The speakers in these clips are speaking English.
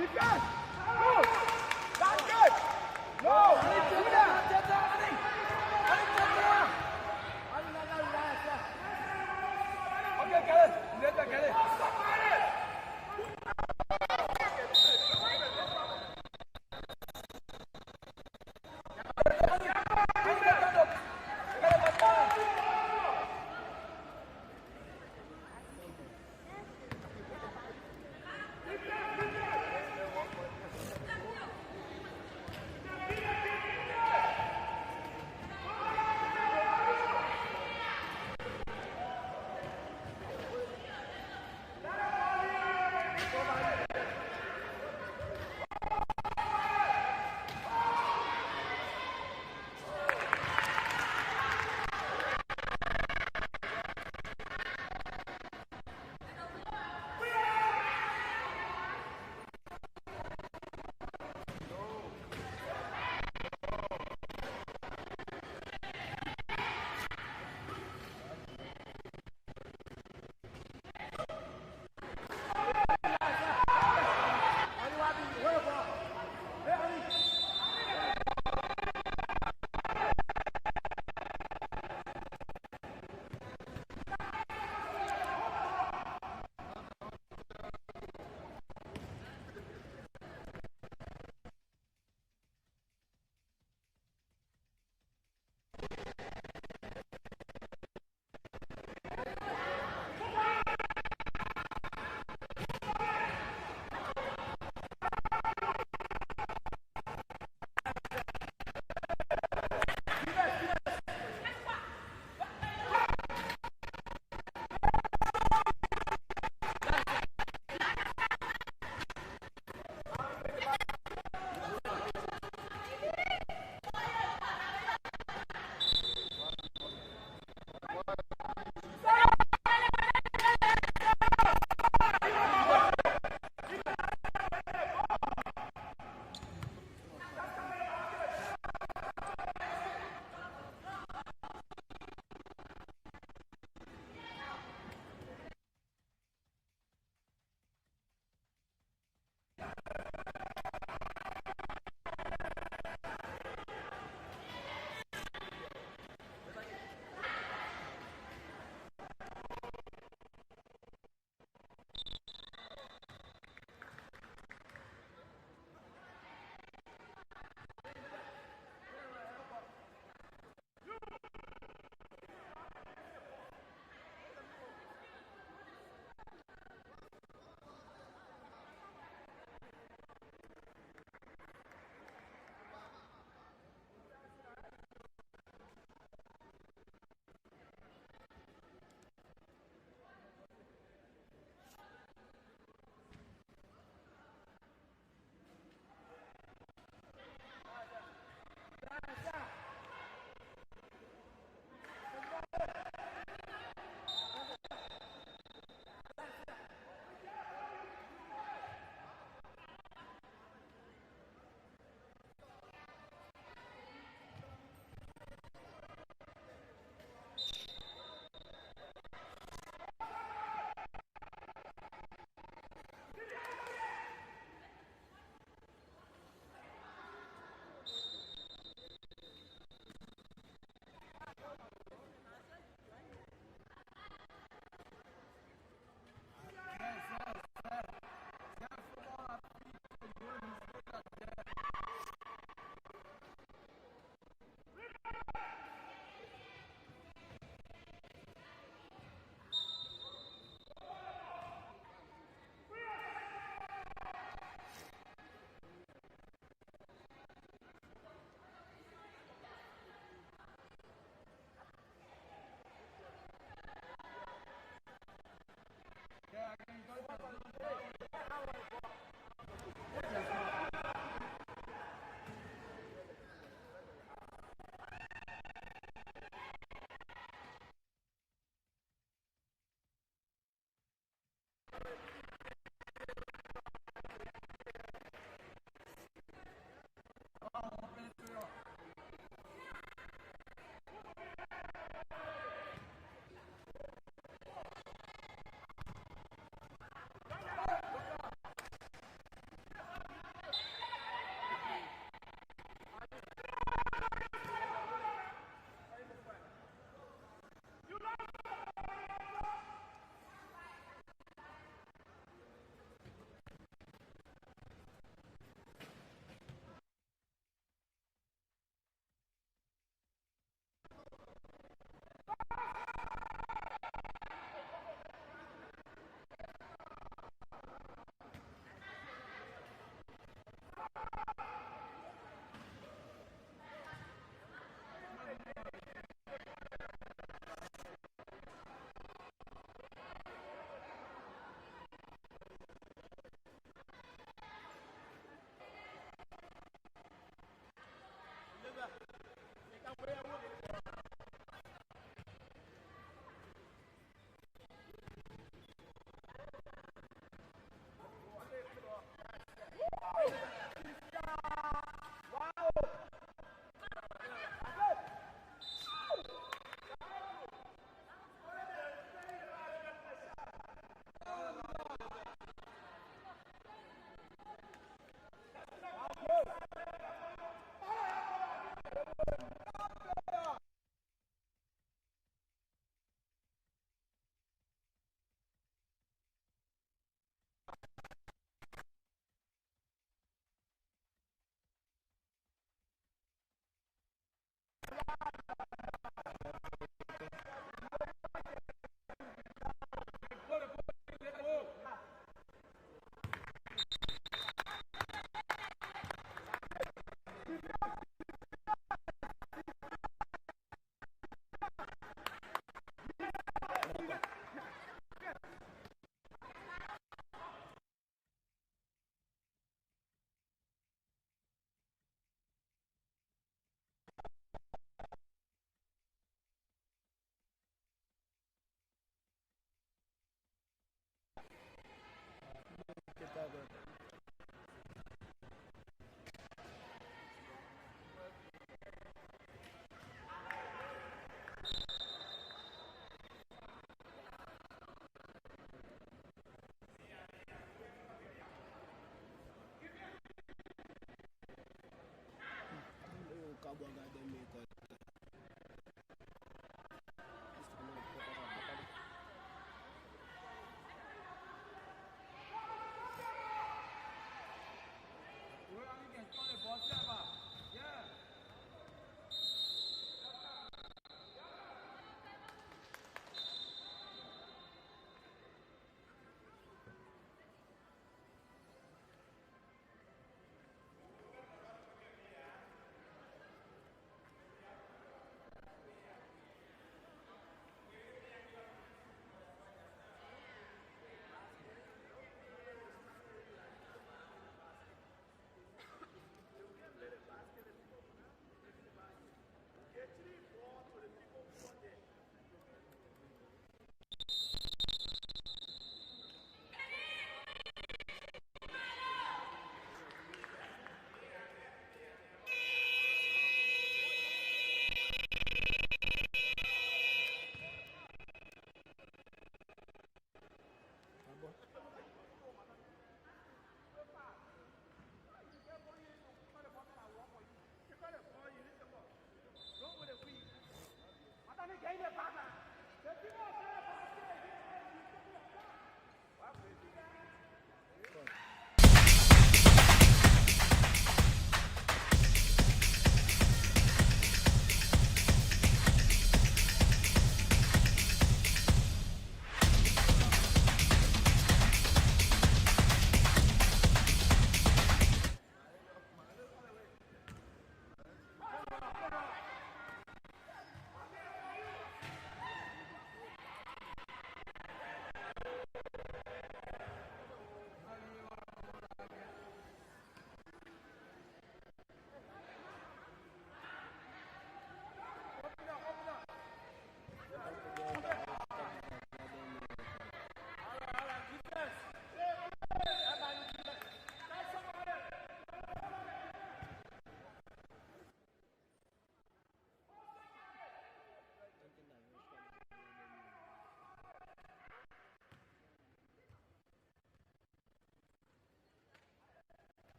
Defense! Go! That's good! No! Okay, get it! Get it!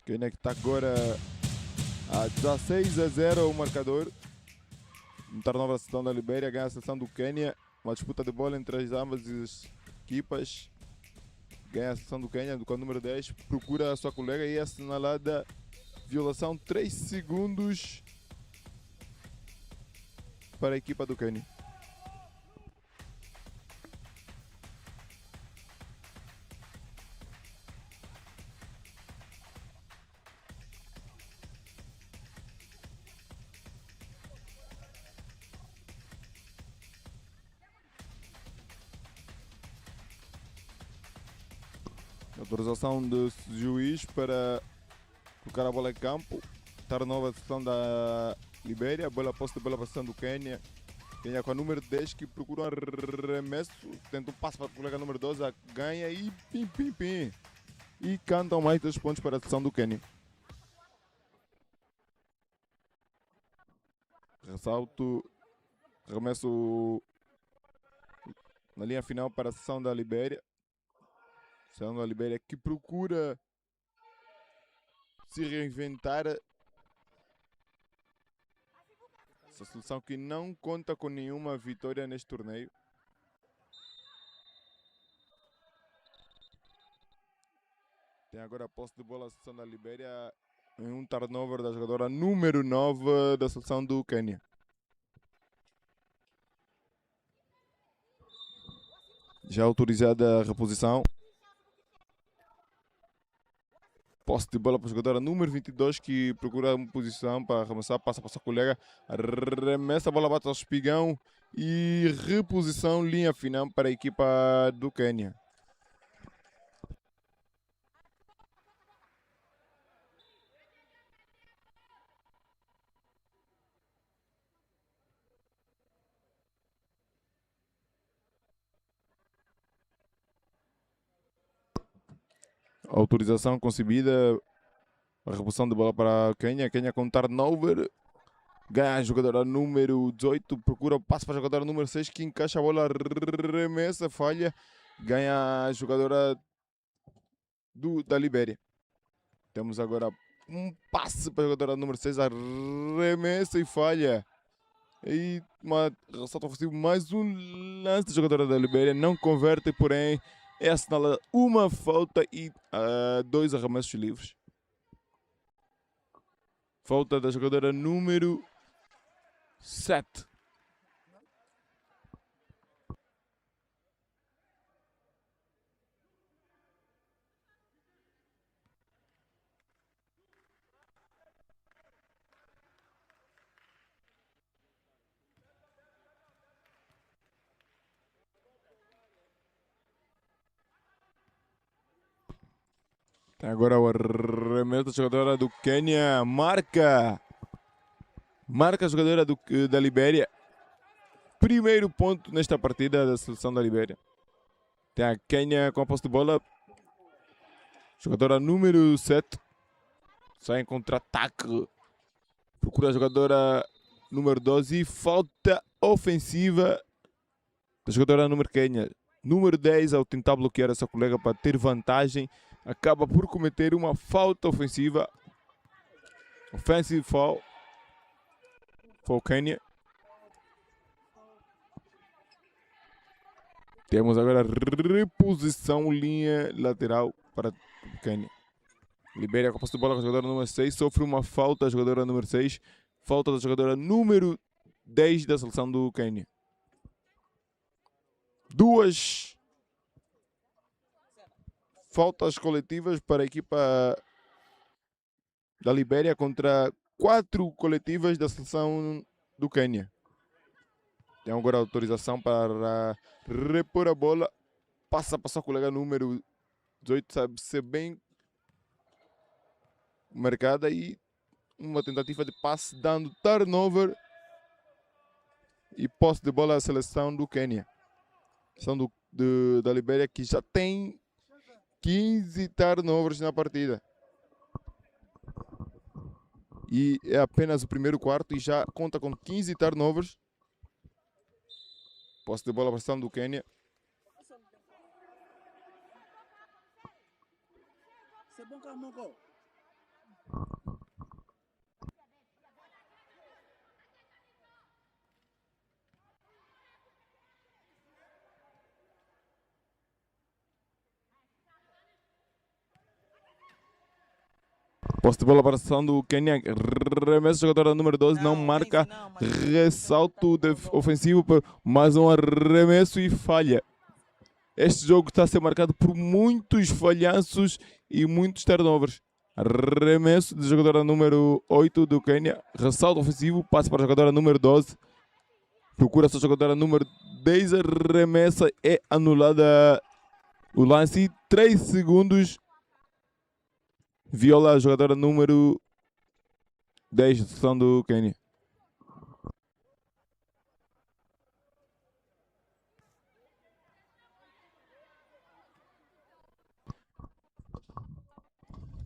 Quênia que está agora a 16-0 o marcador. Uma nova sessão da Libéria, ganha a sessão do Quênia. Uma disputa de bola entre as ambas as equipas. Ganha a sessão do Quênia, com o número 10. Procura a sua colega e é assinalada violação 3 segundos para a equipa do Quênia. Autorização do juiz para colocar a bola em campo. Nova a sessão da Libéria. Bola posse de bola para a sessão do Quênia. Quênia com a número 10 que procura um arremesso. Tenta um passo para o colega número 12. Ganha e pim, pim, pim. E cantam mais 2 pontos para a sessão do Quênia. Ressalto. Arremesso na linha final para a sessão da Libéria. Sessão da Libéria que procura se reinventar. Essa seleção que não conta com nenhuma vitória neste torneio. Tem agora a posse de bola a seleção da Libéria em um turnover da jogadora número 9 da seleção do Quênia. Já autorizada a reposição. Posse de bola para a jogadora número 22 que procura uma posição para arremessar, passa para a sua colega, arremessa a bola, bate ao espigão e reposição, linha final para a equipa do Quênia. Autorização concebida, a reposição de bola para a Quênia. Quênia com turnover. Ganha a jogadora número 18. Procura o passo para a jogadora número 6 que encaixa a bola, remessa, falha. Ganha a jogadora da Libéria. Temos agora um passe para a jogadora número 6. Remessa e falha. E uma ressalto ofensivo, mais um lance da jogadora da Libéria. Não converte, porém é assinalada uma falta e 2 arremessos livres. Falta da jogadora número 7. Tem agora o arremesso da jogadora do Quênia. Marca a jogadora da Libéria. Primeiro ponto nesta partida da seleção da Libéria. Tem a Quênia com a posse de bola. Jogadora número 7. Sai em contra-ataque. Procura a jogadora número 12. E falta ofensiva da jogadora número Quênia. Número 10, ao tentar bloquear essa colega para ter vantagem, acaba por cometer uma falta ofensiva. Offensive foul. For Quênia. Temos agora reposição linha lateral para o Quênia. Libéria com a posse de bola com a jogadora número 6. Sofre uma falta a jogadora número 6. Falta da jogadora número 10 da seleção do Quênia. 2 faltas coletivas para a equipa da Libéria contra 4 coletivas da seleção do Quênia. Tem agora autorização para repor a bola. Passa para sua colega número 18, sabe ser bem marcada e uma tentativa de passe dando turnover e posse de bola à seleção do Quênia. São da Libéria que já tem 15 turnovers na partida. E é apenas o primeiro quarto e já conta com 15 turnovers. Posse de bola para a seleção do Quênia. Posse de bola para a seleção do Quênia. Remessa, jogadora número 12, não marca. Ressalto ofensivo, mais um arremesso e falha. Este jogo está a ser marcado por muitos falhanços e muitos turnovers. Arremesso de jogadora número 8 do Quênia. Ressalto ofensivo, passe para a jogadora número 12. Procura a sua jogadora número 10. Arremessa, é anulada o lance. 3 segundos. Viola a jogadora número 10 da seleção do Quênia.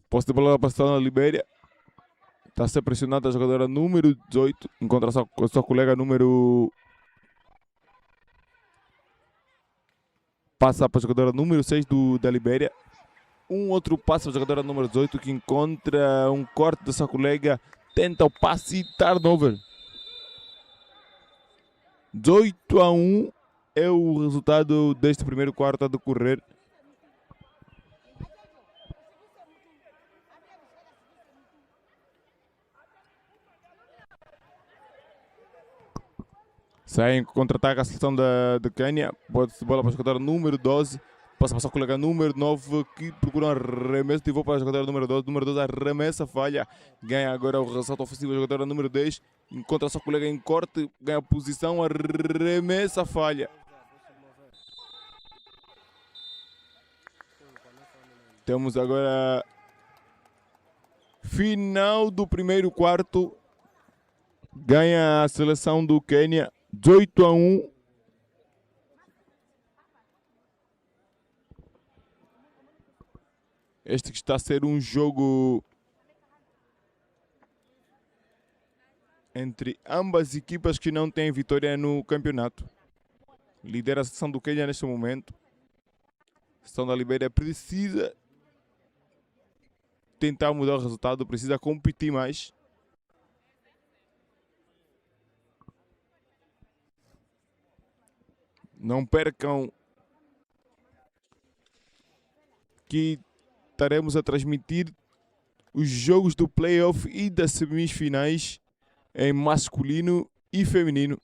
Posse de bola para a seleção da Libéria. Está a ser pressionada a jogadora número 18. Encontra a sua colega número... Passa para a jogadora número 6 da Libéria. Um outro passe para a jogadora número 18 que encontra um corte da sua colega. Tenta o passe e turnover. 18-1 é o resultado deste primeiro quarto a decorrer. Sai em contra-ataque a seleção de Quênia. Pode-se bola para a jogadora número 12. Passa para a sua colega número 9 que procura um arremesso e vou para a jogadora número 12. Número 12 arremessa, falha. Ganha agora o ressalto ofensivo a jogadora número 10. Encontra a sua colega em corte, ganha posição, arremessa, falha. Temos agora final do primeiro quarto. Ganha a seleção do Quênia 18-1. Este que está a ser um jogo entre ambas equipas que não têm vitória no campeonato. Lidera a seleção do Quênia neste momento. A seleção da Libéria precisa tentar mudar o resultado, precisa competir mais. Não percam que estaremos a transmitir os jogos do playoff e das semifinais em masculino e feminino.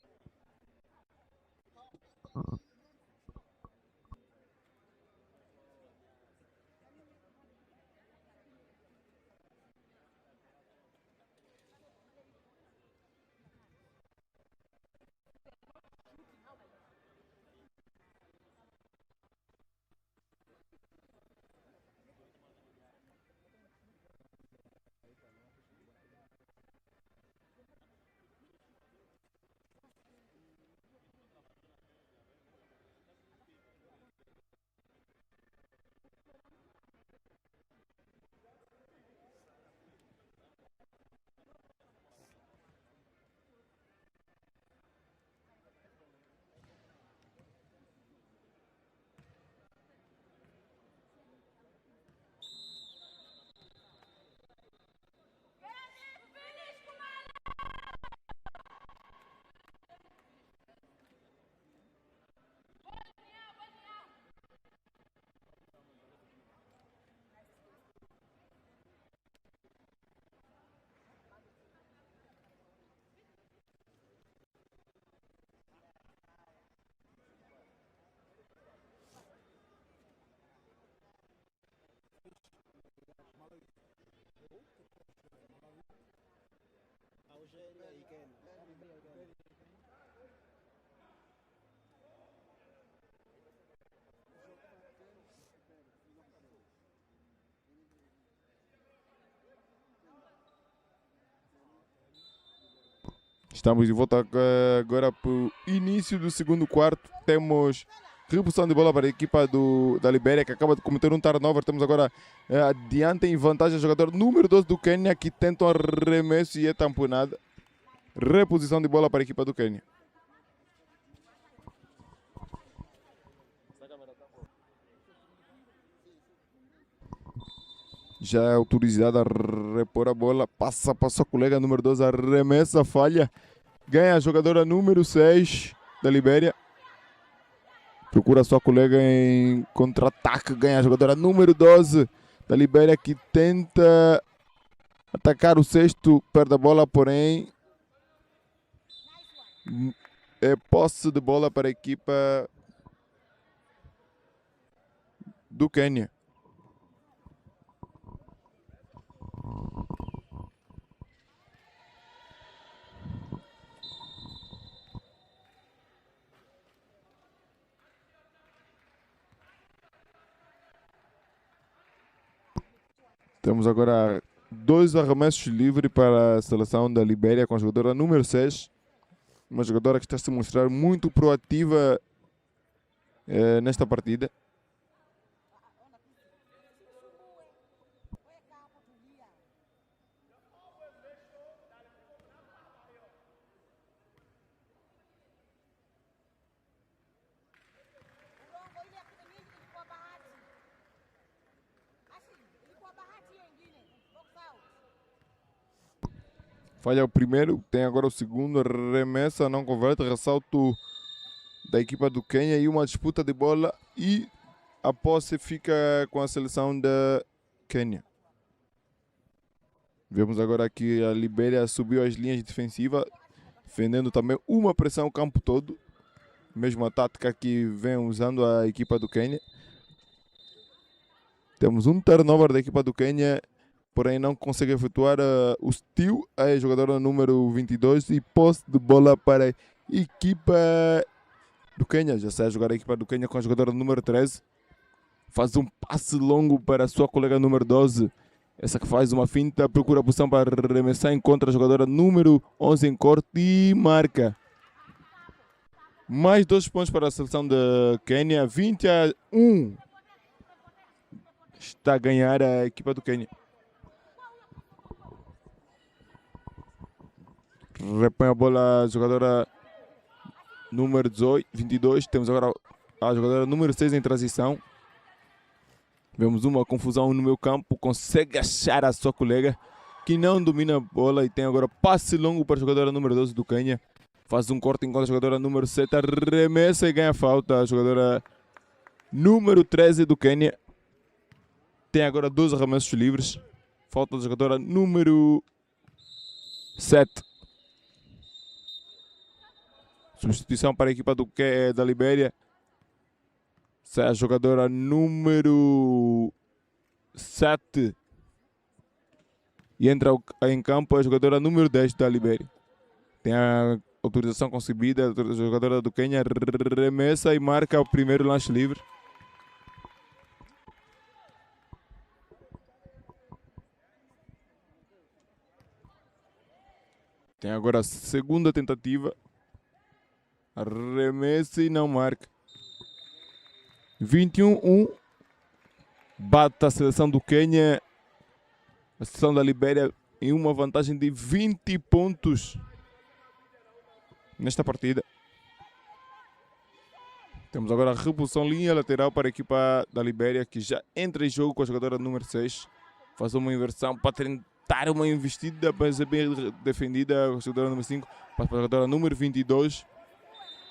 Algeria e Quênia. Estamos de volta agora para o início do segundo quarto. Temos reposição de bola para a equipa da Libéria, que acaba de cometer um turnover. Temos agora adiante em vantagem o jogador número 12 do Quênia, que tenta um arremesso e é tamponada. Reposição de bola para a equipa do Quênia. Já é autorizada a repor a bola. Passa para sua colega número 12, arremessa, falha. Ganha a jogadora número 6 da Libéria. Procura sua colega em contra-ataque. Ganha a jogadora número 12 da Libéria, que tenta atacar o sexto, perde a bola, porém é posse de bola para a equipa do Quênia. Temos agora 2 arremessos livres para a seleção da Libéria com a jogadora número 6. Uma jogadora que está a se mostrar muito proativa nesta partida. Falha o primeiro, tem agora o segundo, remessa, não converte, ressalto da equipa do Quênia e uma disputa de bola e a posse fica com a seleção da Quênia. Vemos agora que a Libéria subiu as linhas defensivas, defendendo também uma pressão o campo todo, mesma tática que vem usando a equipa do Quênia. Temos um turnover da equipa do Quênia, porém não consegue efetuar o steal, a jogadora número 22 e posse de bola para a equipa do Quênia. Já sai a jogar a equipa do Quênia com a jogadora número 13. Faz um passe longo para a sua colega número 12. Essa que faz uma finta, procura a posição para arremessar, encontra a jogadora número 11 em corte e marca. Mais 2 pontos para a seleção da Quênia, 20-1. Está a ganhar a equipa do Quênia. Repõe a bola a jogadora número 22. Temos agora a jogadora número 6 em transição. Vemos uma confusão no meio campo. Consegue achar a sua colega que não domina a bola e tem agora passe longo para a jogadora número 12 do Quênia. Faz um corte enquanto a jogadora número 7 arremessa e ganha falta. A jogadora número 13 do Quênia tem agora 2 arremessos livres. Falta da jogadora número 7. Substituição para a equipa da Libéria. Sai a jogadora número 7. E entra em campo a jogadora número 10 da Libéria. Tem a autorização concebida. A jogadora do Quênia remessa e marca o primeiro lance livre. Tem agora a segunda tentativa. Arremessa e não marca. 21-1. Bate a seleção do Quênia. A seleção da Libéria em uma vantagem de 20 pontos nesta partida. Temos agora a reposição linha lateral para a equipa da Libéria, que já entra em jogo com a jogadora número 6. Faz uma inversão para tentar uma investida, mas é bem defendida a jogadora número 5. Passa para a jogadora número 22.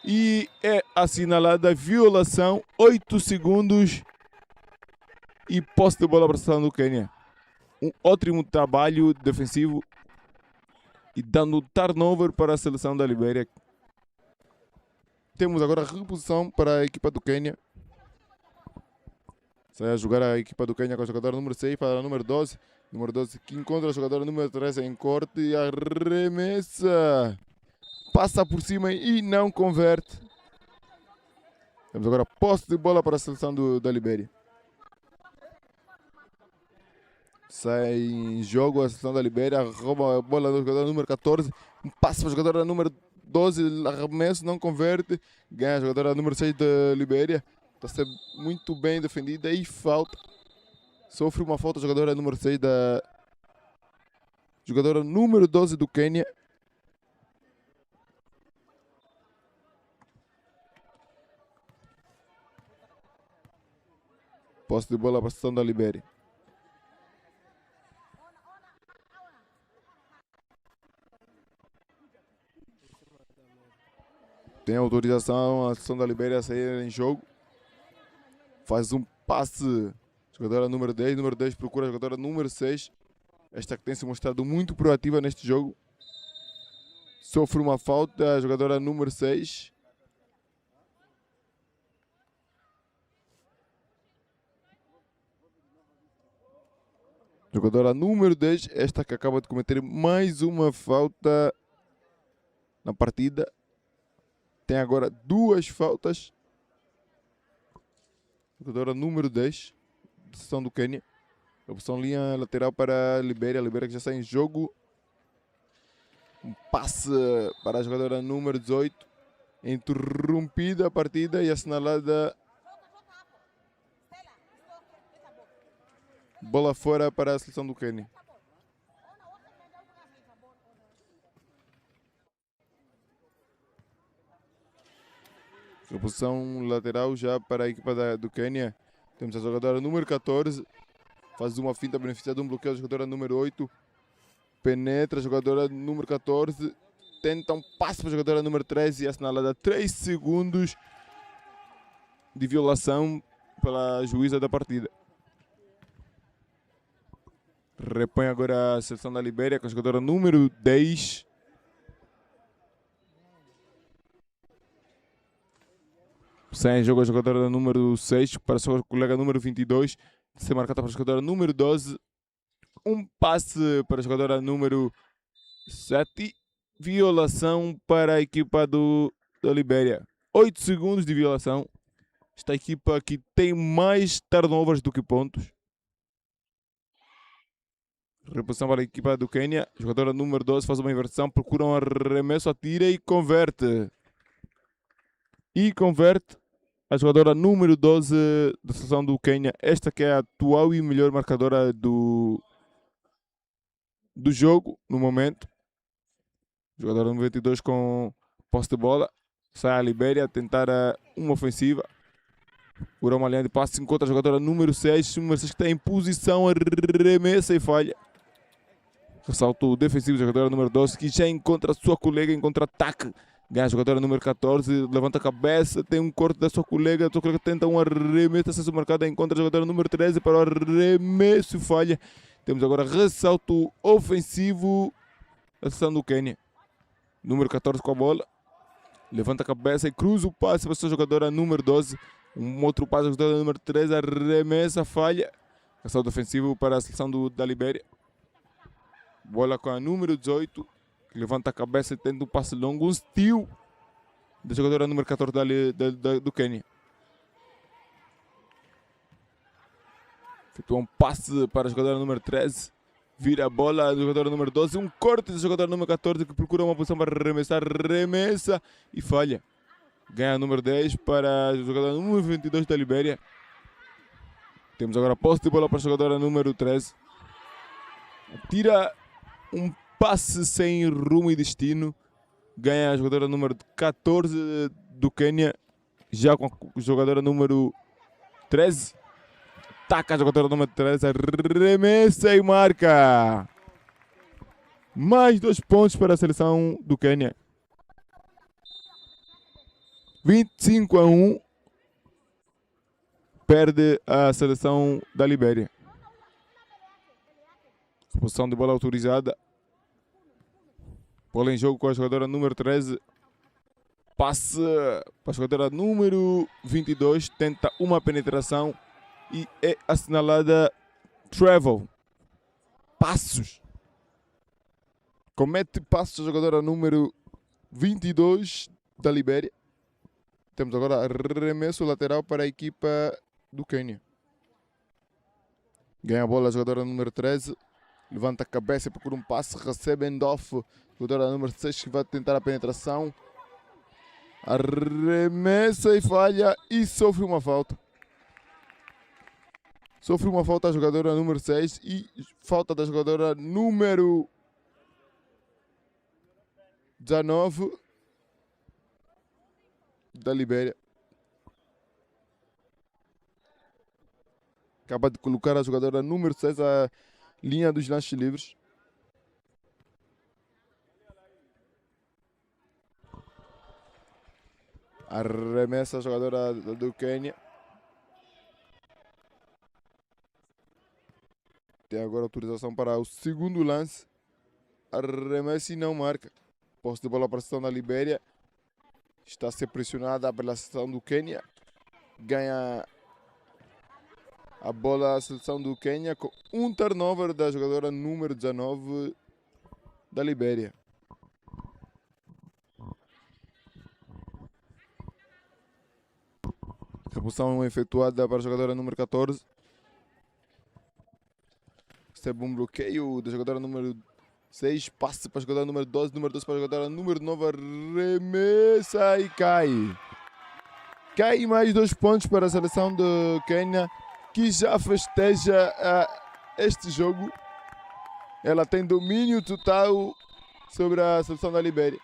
E é assinalada violação, 8 segundos e posse de bola para a seleção do Quênia. Um ótimo trabalho defensivo e dando turnover para a seleção da Libéria. Temos agora a reposição para a equipa do Quênia. Sai a jogar a equipa do Quênia com a jogadora número 6 para a número 12. Número 12 que encontra a jogadora número 13 em corte e arremessa. Passa por cima e não converte. Temos agora posse de bola para a seleção da Libéria. Sai em jogo a seleção da Libéria, rouba a bola do jogador número 14. Passa para a jogadora número 12, arremesso, não converte. Ganha a jogadora número 6 da Libéria. Está a ser muito bem defendida e falta. Sofre uma falta a jogadora número 6 da jogadora número 12 do Quênia. Posse de bola para a seleção da Libéria. Tem autorização a seleção da Libéria a sair em jogo. Faz um passe. Jogadora número 10. Número 10 procura a jogadora número 6. Esta que tem se mostrado muito proativa neste jogo. Sofre uma falta, a jogadora número 6. Jogadora número 10, esta que acaba de cometer mais uma falta na partida. Tem agora 2 faltas. Jogadora número 10, de seleção do Quênia. Opção linha lateral para a Libéria. A Libéria que já está em jogo. Um passe para a jogadora número 18. Interrompida a partida e assinalada. Bola fora para a seleção do Quênia. Reposição lateral já para a equipa do Quênia. Temos a jogadora número 14. Faz uma finta beneficiada de um bloqueio. A jogadora número 8. Penetra a jogadora número 14. Tenta um passe para a jogadora número 13 e assinalada 3 segundos de violação pela juíza da partida. Repõe agora a seleção da Libéria com a jogadora número 10. Sai em jogo a jogadora número 6 para a sua colega número 22. Ser marcada para a jogadora número 12. Um passe para a jogadora número 7. Violação para a equipa da Libéria. 8 segundos de violação. Esta equipa que tem mais turnovers do que pontos. Reposição para a equipa do Quênia. Jogadora número 12 faz uma inversão. Procura um arremesso, atira e converte. A jogadora número 12 da seleção do Quênia. Esta que é a atual e melhor marcadora do jogo no momento. Jogadora número 22 com posse de bola. Sai a Libéria a tentar uma ofensiva. Por uma linha de passe. Encontra a jogadora número 6. Número 6 que está em posição. Arremessa e falha. Ressalto defensivo da jogadora número 12 que já encontra a sua colega em contra-ataque. Ganha a jogadora número 14, levanta a cabeça, tem um corte da sua colega. A sua colega tenta um arremesso, a ser marcada, encontra a jogadora número 13 para o arremesso e falha. Temos agora ressalto ofensivo da seleção do Quênia. Número 14 com a bola. Levanta a cabeça e cruza o passe para a sua jogadora número 12. Um outro passe da jogadora número 13, arremessa, falha. Ressalto ofensivo para a seleção da Libéria. Bola com a número 18, que levanta a cabeça e tenta um passe longo. Um steal da jogadora número 14 do Quênia. Efetua um passe para a jogadora número 13. Vira a bola da jogadora número 12. Um corte da jogadora número 14 que procura uma posição para arremessar. Arremessa e falha. Ganha a número 10 para a jogadora número 22 da Libéria. Temos agora a posse de bola para a jogadora número 13. Tira um passe sem rumo e destino. Ganha a jogadora número 14 do Quênia. Já com a jogadora número 13. Ataca a jogadora número 13. Arremessa e marca. Mais 2 pontos para a seleção do Quênia. 25-1. Perde a seleção da Libéria. Posição de bola autorizada. Bola em jogo com a jogadora número 13. Passe para a jogadora número 22. Tenta uma penetração e é assinalada travel. Passos. Comete passos a jogadora número 22 da Libéria. Temos agora arremesso lateral para a equipa do Quênia. Ganha a bola a jogadora número 13. Levanta a cabeça e procura um passe. Recebe end-off. Jogadora número 6 que vai tentar a penetração. Arremessa e falha. E sofre uma falta. Sofre uma falta a jogadora número 6. E falta da jogadora número 19 da Libéria. Acaba de colocar a jogadora número 6 à linha dos lances livres. Arremessa a jogadora do Quênia. Tem Tem agora autorização para o segundo lance. Arremesso e não marca. Posse de bola para a seleção da Libéria. Está a ser pressionada pela seleção do Quênia. Ganha a bola a seleção do Quênia com um turnover da jogadora número 19 da Libéria. Reposição efetuada para a jogadora número 14. Recebe um bloqueio da jogadora número 6. Passe para a jogadora número 12. Número 12 para a jogadora número 9. Arremessa e cai. Cai mais 2 pontos para a seleção do Quênia, que já festeja este jogo. Ela tem domínio total sobre a seleção da Libéria.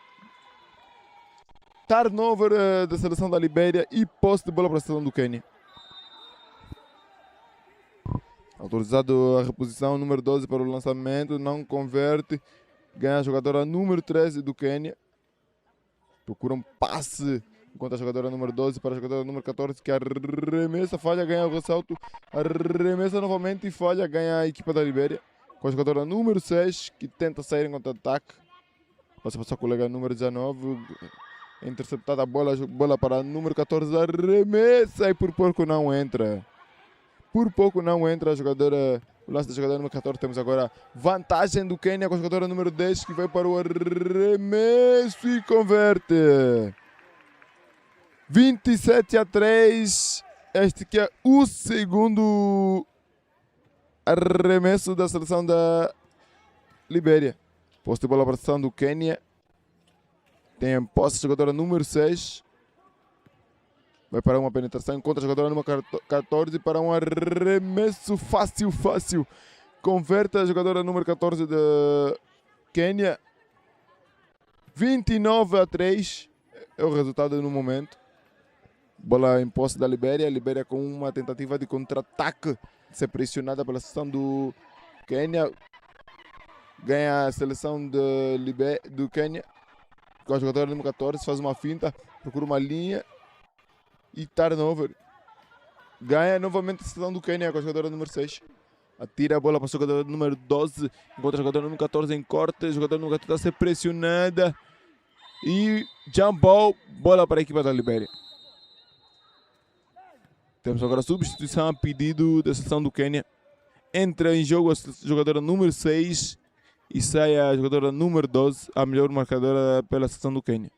Turnover da seleção da Libéria e posse de bola para a seleção do Quênia. Autorizado a reposição, número 12 para o lançamento, não converte. Ganha a jogadora número 13 do Quênia. Procura um passe enquanto a jogadora número 12 para a jogadora número 14, que arremessa, falha, ganha o ressalto. Arremessa novamente e falha, ganha a equipa da Libéria. Com a jogadora número 6, que tenta sair em contra-ataque. Passa para a sua colega número 19. Interceptada a bola para a número 14. Arremessa e por pouco não entra. Por pouco não entra a jogadora. O lance da jogadora número 14. Temos agora vantagem do Quênia com a jogadora número 10, que vai para o arremesso e converte. 27-3. Este que é o segundo arremesso da seleção da Libéria. Posse de bola para a seleção do Quênia. Tem em posse a jogadora número 6. Vai para uma penetração. Encontra a jogadora número 14 para um arremesso fácil. Converte a jogadora número 14 da Quênia. 29-3 é o resultado no momento. Bola em posse da Libéria. A Libéria com uma tentativa de contra-ataque. Ser pressionada pela seleção do Quênia. Ganha a seleção do Quênia. Com a jogadora número 14, faz uma finta, procura uma linha e turnover. Ganha novamente a seleção do Quênia com a jogadora número 6. Atira a bola para a jogadora número 12, encontra a jogadora número 14 em corte. A jogadora número 14 está a ser pressionada. E jump ball, bola para a equipa da Libéria. Temos agora a substituição a pedido da seleção do Quênia. Entra em jogo a jogadora número 6 e sai a jogadora número 12, a melhor marcadora pela seleção do Quênia.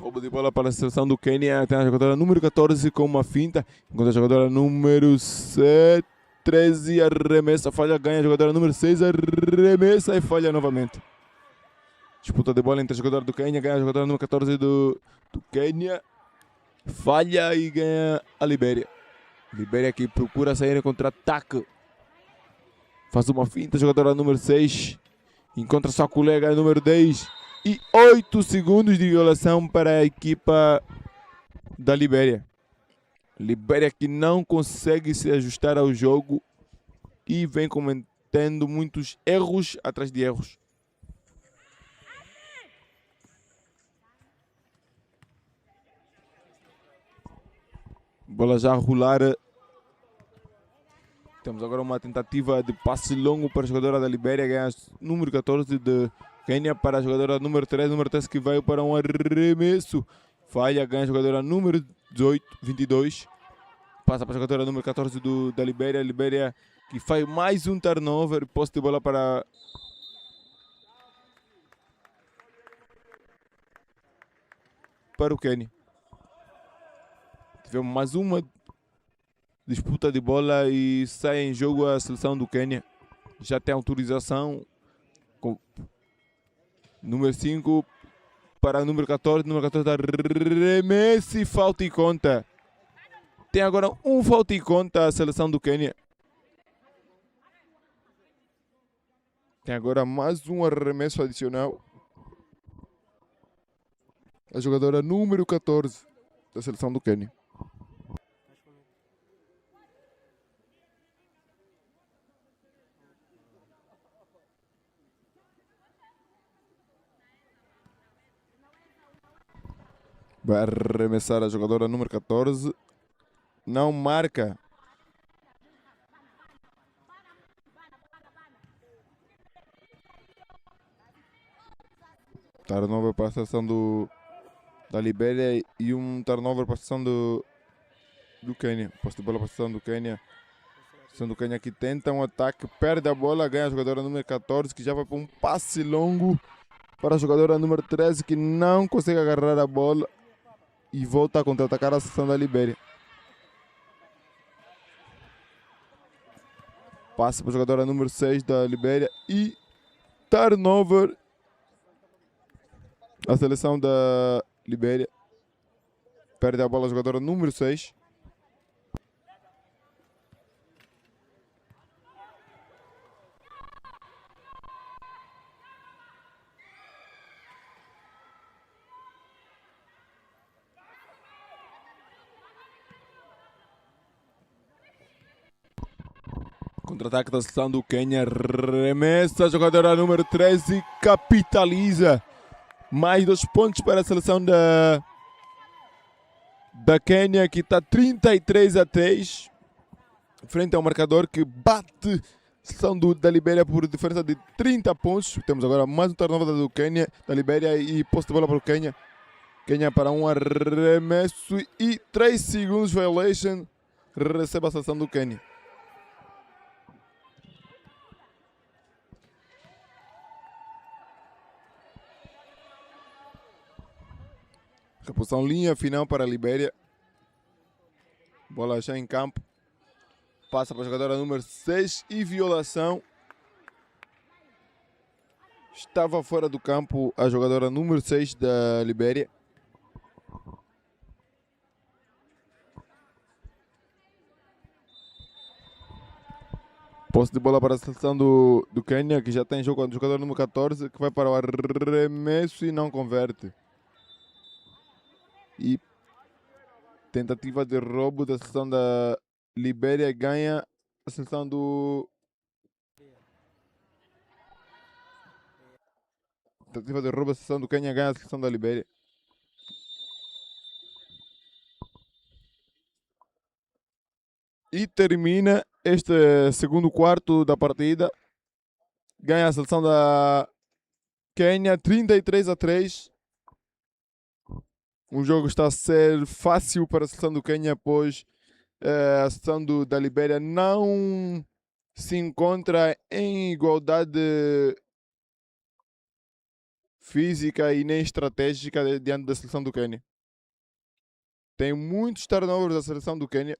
Roubo de bola para a seleção do Quênia. Tem a jogadora número 14 com uma finta. Enquanto a jogadora número 13 arremessa, falha, ganha a jogadora número 6, arremessa e falha novamente. Disputa de bola entre a jogadora do Quênia, ganha a jogadora número 14 do Quênia. Falha e ganha a Libéria. Libéria que procura sair em contra-ataque. Faz uma finta, a jogadora número 6. Encontra sua colega número 10. E 8 segundos de violação para a equipa da Libéria. Libéria que não consegue se ajustar ao jogo e vem cometendo muitos erros atrás de erros. Bola já a rolar. Temos agora uma tentativa de passe longo para a jogadora da Libéria. Ganha número 14 de Quênia para a jogadora número 13. Número 13 que vai para um arremesso. Falha, ganha a jogadora número 22. Passa para a jogadora número 14 da Libéria. Libéria que faz mais um turnover. Posse de bola para o Quênia. Tivemos mais uma disputa de bola e sai em jogo a seleção do Quênia. Já tem autorização. Com número 5 para o número 14. Número 14 arremesso e falta e conta. Tem agora um falta e conta a seleção do Quênia. Tem agora mais um arremesso adicional. A jogadora número 14 da seleção do Quênia. Vai arremessar a jogadora número 14. Não marca. Turnover para a seleção da Libéria e um turnover para a seleção do Quênia. Posse de bola para a seleção do Quênia. A seleção do Quênia que tenta um ataque, perde a bola, ganha a jogadora número 14, que já vai para um passe longo para a jogadora número 13, que não consegue agarrar a bola e volta a contra-atacar a seleção da Libéria. Passe para a jogadora número 6 da Libéria e turnover. A seleção da Libéria perde a bola a jogadora número 6. Contra-ataque da seleção do Quênia, remessa a jogadora número 13 e capitaliza. Mais 2 pontos para a seleção da Quênia, que está 33-3, frente ao marcador que bate a seleção da Libéria por diferença de 30 pontos. Temos agora mais um turnover do Quênia, da Libéria, e posse de bola para o Quênia. Quênia para um arremesso e 3 segundos violation. Recebe a seleção do Quênia. Reposição linha final para a Libéria. Bola já em campo. Passa para a jogadora número 6 e violação. Estava fora do campo a jogadora número 6 da Libéria. Posse de bola para a seleção do Quênia, que já tem jogo com o jogador número 14, que vai para o arremesso e não converte. E tentativa de roubo da seleção da Libéria, ganha a seleção do... Tentativa de roubo da seleção do Quênia, ganha a seleção da Libéria. E termina este segundo quarto da partida. Ganha a seleção da Quênia 33-3. O jogo está a ser fácil para a seleção do Quênia, pois a seleção da Libéria não se encontra em igualdade física e nem estratégica diante da seleção do Quênia. Tem muitos turnovers da seleção do Quênia.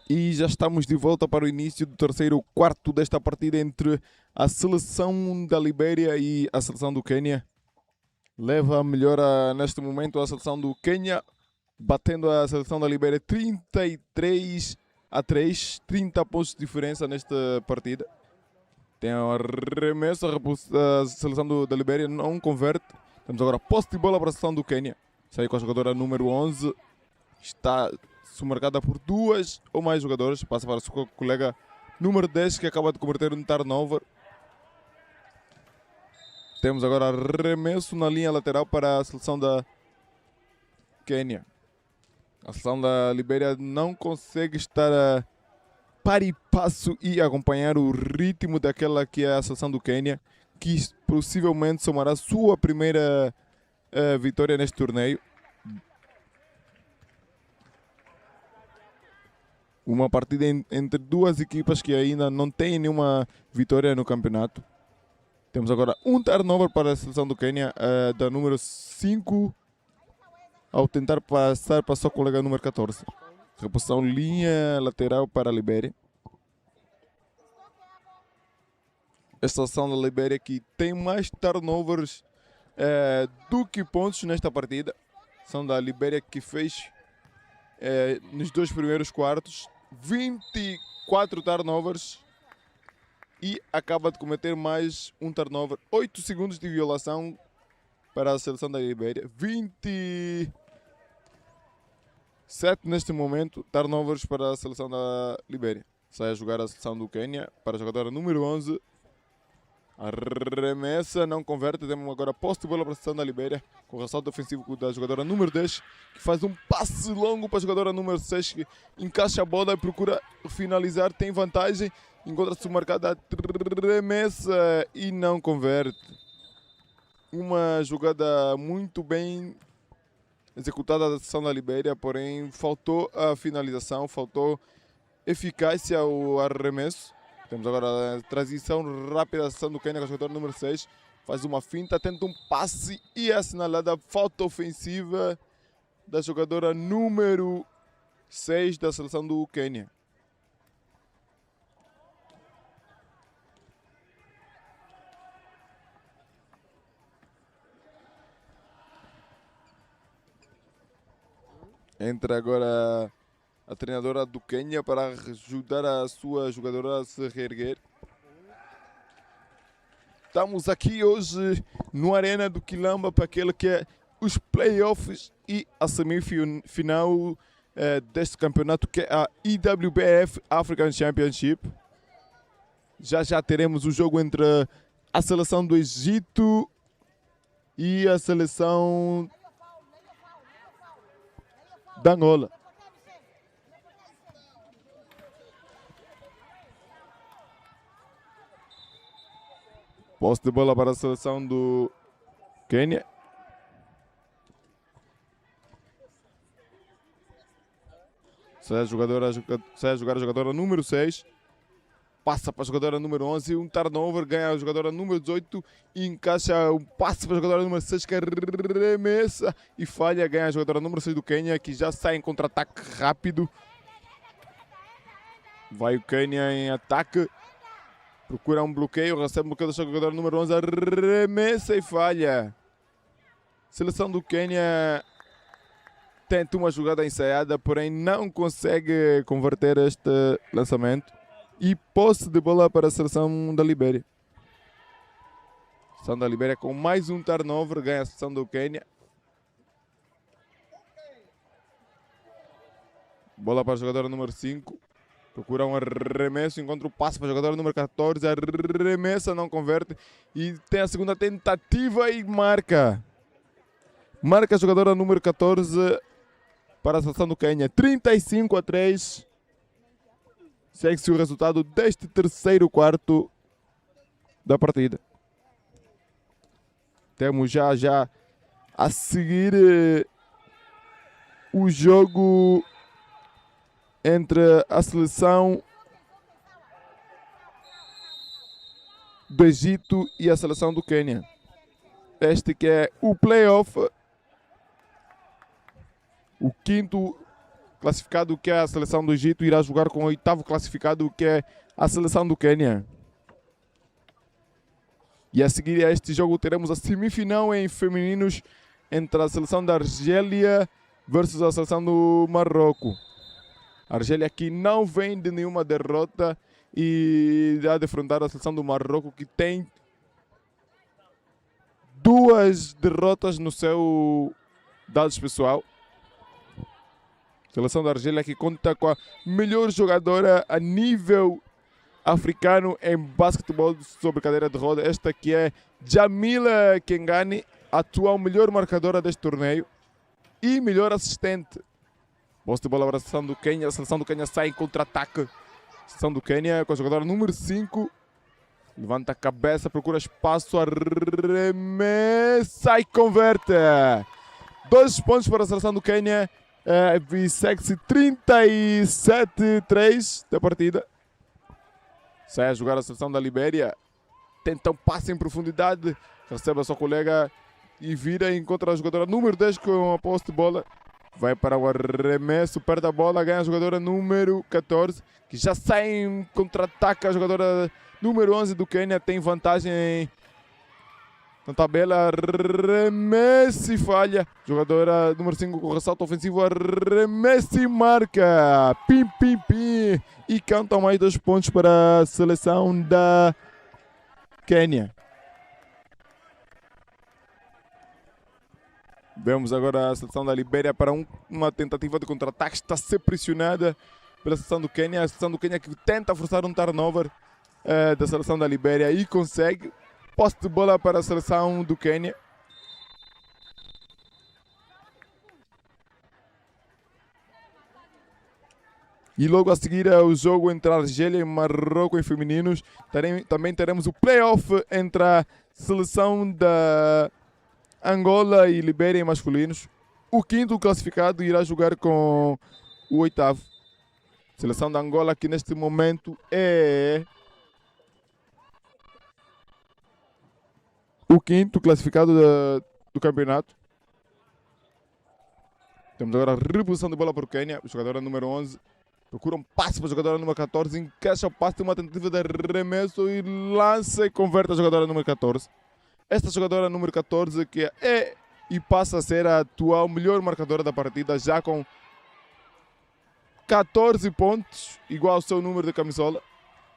E já estamos de volta para o início do terceiro quarto desta partida entre a seleção da Libéria e a seleção do Quênia. Leva a melhor neste momento a seleção do Quênia, batendo a seleção da Libéria 33-3, 30 pontos de diferença nesta partida. Tem a remessa, a seleção da Libéria não converte. Temos agora posse de bola para a seleção do Quênia. Sai com a jogadora número 11. Está marcada por duas ou mais jogadores. Passa para a sua colega número 10 que acaba de converter um turnover. Temos agora arremesso na linha lateral para a seleção da Quênia. A seleção da Libéria não consegue estar a par e passo e acompanhar o ritmo daquela que é a seleção do Quênia, que possivelmente somará sua primeira vitória neste torneio. Uma partida entre duas equipas que ainda não têm nenhuma vitória no campeonato. Temos agora um turnover para a seleção do Quênia, da número 5, ao tentar passar para a sua colega número 14. Reposição linha lateral para a Libéria. A seleção da Libéria que tem mais turnovers do que pontos nesta partida. São da Libéria que fez nos dois primeiros quartos 24 turnovers e acaba de cometer mais um turnover. 8 segundos de violação para a seleção da Libéria. 27 neste momento, turnovers para a seleção da Libéria. Sai a jogar a seleção do Quênia para a jogadora número 11. Arremessa, não converte. Temos agora posse de bola para a seleção da Libéria, com o ressalto ofensivo da jogadora número 10, que faz um passe longo para a jogadora número 6, que encaixa a bola e procura finalizar. Tem vantagem, encontra-se marcada, arremessa e não converte. Uma jogada muito bem executada da seleção da Libéria, porém faltou a finalização, faltou eficácia ao arremesso. Temos agora a transição rápida da seleção do Quênia com a jogadora número 6. Faz uma finta, tenta um passe e é assinalada falta ofensiva da jogadora número 6 da seleção do Quênia. Entra agora a treinadora do Quênia para ajudar a sua jogadora a se reerguer. Estamos aqui hoje no Arena do Quilamba para aquele que é os playoffs e a semifinal deste campeonato, que é a IWBF African Championship. Já teremos o jogo entre a seleção do Egito e a seleção da Angola. Posse de bola para a seleção do Quênia. Sai a jogar a jogadora número 6. Passa para a jogadora número 11. Um turnover. Ganha a jogadora número 18. E encaixa um passe para a jogadora número 6, que arremessa e falha. Ganha a jogadora número 6 do Quênia, que já sai em contra-ataque rápido. Vai o Quênia em ataque. Procura um bloqueio, recebe um bloqueio da jogadora número 11, arremessa e falha. Seleção do Quênia tenta uma jogada ensaiada, porém não consegue converter este lançamento. E posse de bola para a seleção da Libéria. A seleção da Libéria com mais um turnover, ganha a seleção do Quênia. Bola para a jogadora número 5. Procura um arremesso, encontra o passe para a jogadora número 14, arremessa, não converte. E tem a segunda tentativa e marca. Marca a jogadora número 14 para a seleção do Quênia. 35-3. Segue-se o resultado deste terceiro quarto da partida. Temos já a seguir o jogo entre a seleção do Egito e a seleção do Quênia. Este que é o playoff, o quinto classificado, que é a seleção do Egito, irá jogar com o 8º classificado, que é a seleção do Quênia. E a seguir a este jogo teremos a semifinal em femininos entre a seleção da Argélia versus a seleção do Marrocos. A Argélia que não vem de nenhuma derrota e irá defrontar a seleção do Marrocos, que tem 2 derrotas no seu dados pessoal. A seleção da Argélia que conta com a melhor jogadora a nível africano em basquetebol sobre cadeira de roda. Esta que é Jamila Kengani, atual melhor marcadora deste torneio e melhor assistente. Posse de bola para a seleção do Quênia. A seleção do Quênia sai em contra-ataque. A seleção do Quênia com a jogadora número 5. Levanta a cabeça, procura espaço, arremessa e converte. 2 pontos para a seleção do Quênia. E segue-se 37-3 da partida. Sai a jogar a seleção da Libéria. Tenta um passe em profundidade. Recebe a sua colega e vira e encontra a jogadora número 10 com a posse de bola. Vai para o arremesso, perde a bola, ganha a jogadora número 14, que já sai em contra-ataque. A jogadora número 11 do Quênia tem vantagem na tabela. Arremesso e falha. Jogadora número 5 com ressalto ofensivo, arremesso e marca. Pim, pim, pim. E cantam mais 2 pontos para a seleção da Quênia. Vemos agora a seleção da Libéria para uma tentativa de contra-ataque. Está a ser pressionada pela seleção do Quênia. A seleção do Quênia que tenta forçar um turnover da seleção da Libéria e consegue. Posse de bola para a seleção do Quênia. E logo a seguir o jogo entre a Argélia e Marrocos em femininos. Também teremos o playoff entre a seleção da Angola e Libéria em masculinos. O 5º classificado irá jogar com o 8º. Seleção da Angola que neste momento é o 5º classificado do campeonato. Temos agora a reposição de bola para o Quênia. O jogador número 11 procura um passe para a jogadora número 14. Encaixa o passe, tem uma tentativa de arremesso e lança e converte a jogadora número 14. Esta jogadora número 14 que é e passa a ser a atual melhor marcadora da partida, já com 14 pontos, igual ao seu número de camisola.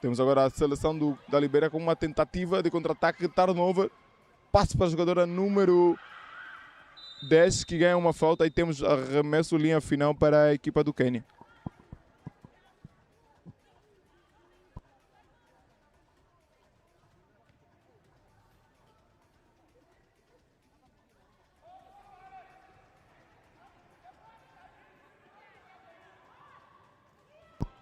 Temos agora a seleção da Libéria com uma tentativa de contra-ataque, turnover. Passe para a jogadora número 10 que ganha uma falta e temos arremesso linha final para a equipa do Quênia.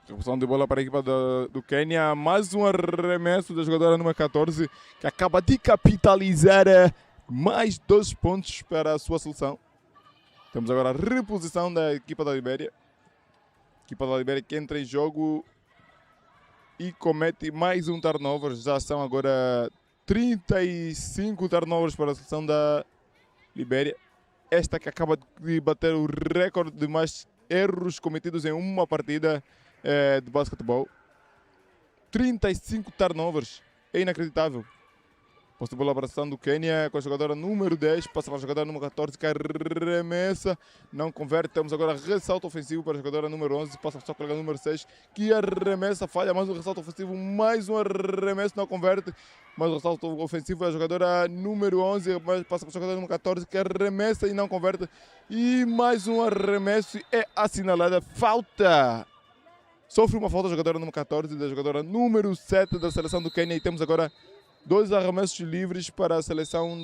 Reposição de bola para a equipa do Quênia. Mais um arremesso da jogadora número 14 que acaba de capitalizar mais 2 pontos para a sua seleção. Temos agora a reposição da equipa da Libéria. A equipa da Libéria que entra em jogo e comete mais um turnover. Já são agora 35 turnovers para a seleção da Libéria. Esta que acaba de bater o recorde de mais erros cometidos em uma partida de basquetebol. 35 turnovers. É inacreditável. Posse de bola para a seleção do Quênia com a jogadora número 10. Passa para a jogadora número 14 que arremessa. Não converte. Temos agora ressalto ofensivo para a jogadora número 11. Passa para a colega número 6 que arremessa. Falha mais um ressalto ofensivo. Mais um arremesso. Não converte. Mais um ressalto ofensivo. A jogadora número 11 passa para a jogadora número 14 que arremessa e não converte. E mais um arremesso. É assinalada falta. Sofre uma falta a jogadora número 14 da jogadora número 7 da seleção do Quênia. E temos agora 2 arremessos livres para a seleção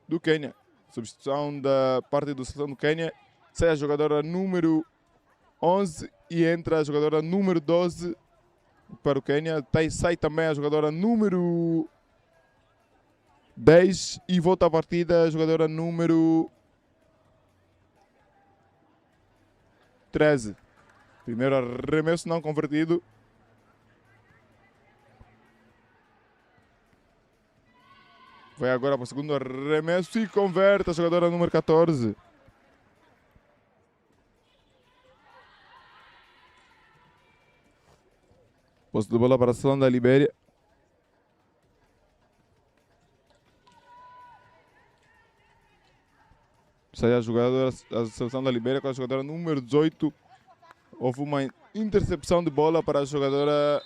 do Quênia. Substituição da parte da seleção do Quênia. Sai a jogadora número 11 e entra a jogadora número 12 para o Quênia. Sai também a jogadora número 10 e volta a partida a jogadora número 13. Primeiro arremesso não convertido. Vai agora para o segundo arremesso e converte a jogadora número 14. Posse de bola para a seleção da Libéria. Sai a jogadora, a seleção da Libéria com a jogadora número 18. Houve uma intercepção de bola para a jogadora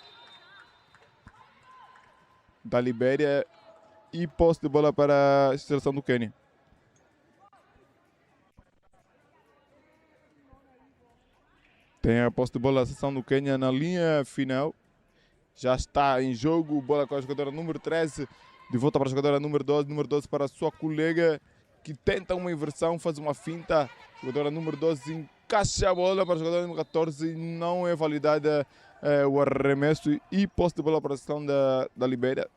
da Libéria e posse de bola para a seleção do Quênia. Tem a posse de bola da seleção do Quênia na linha final. Já está em jogo, bola com a jogadora número 13. De volta para a jogadora número 12. Número 12 para a sua colega que tenta uma inversão, faz uma finta. Jogadora número 12 encaixa a bola para a jogadora número 14 e não é validada o arremesso e posse de bola para a seleção da Libéria.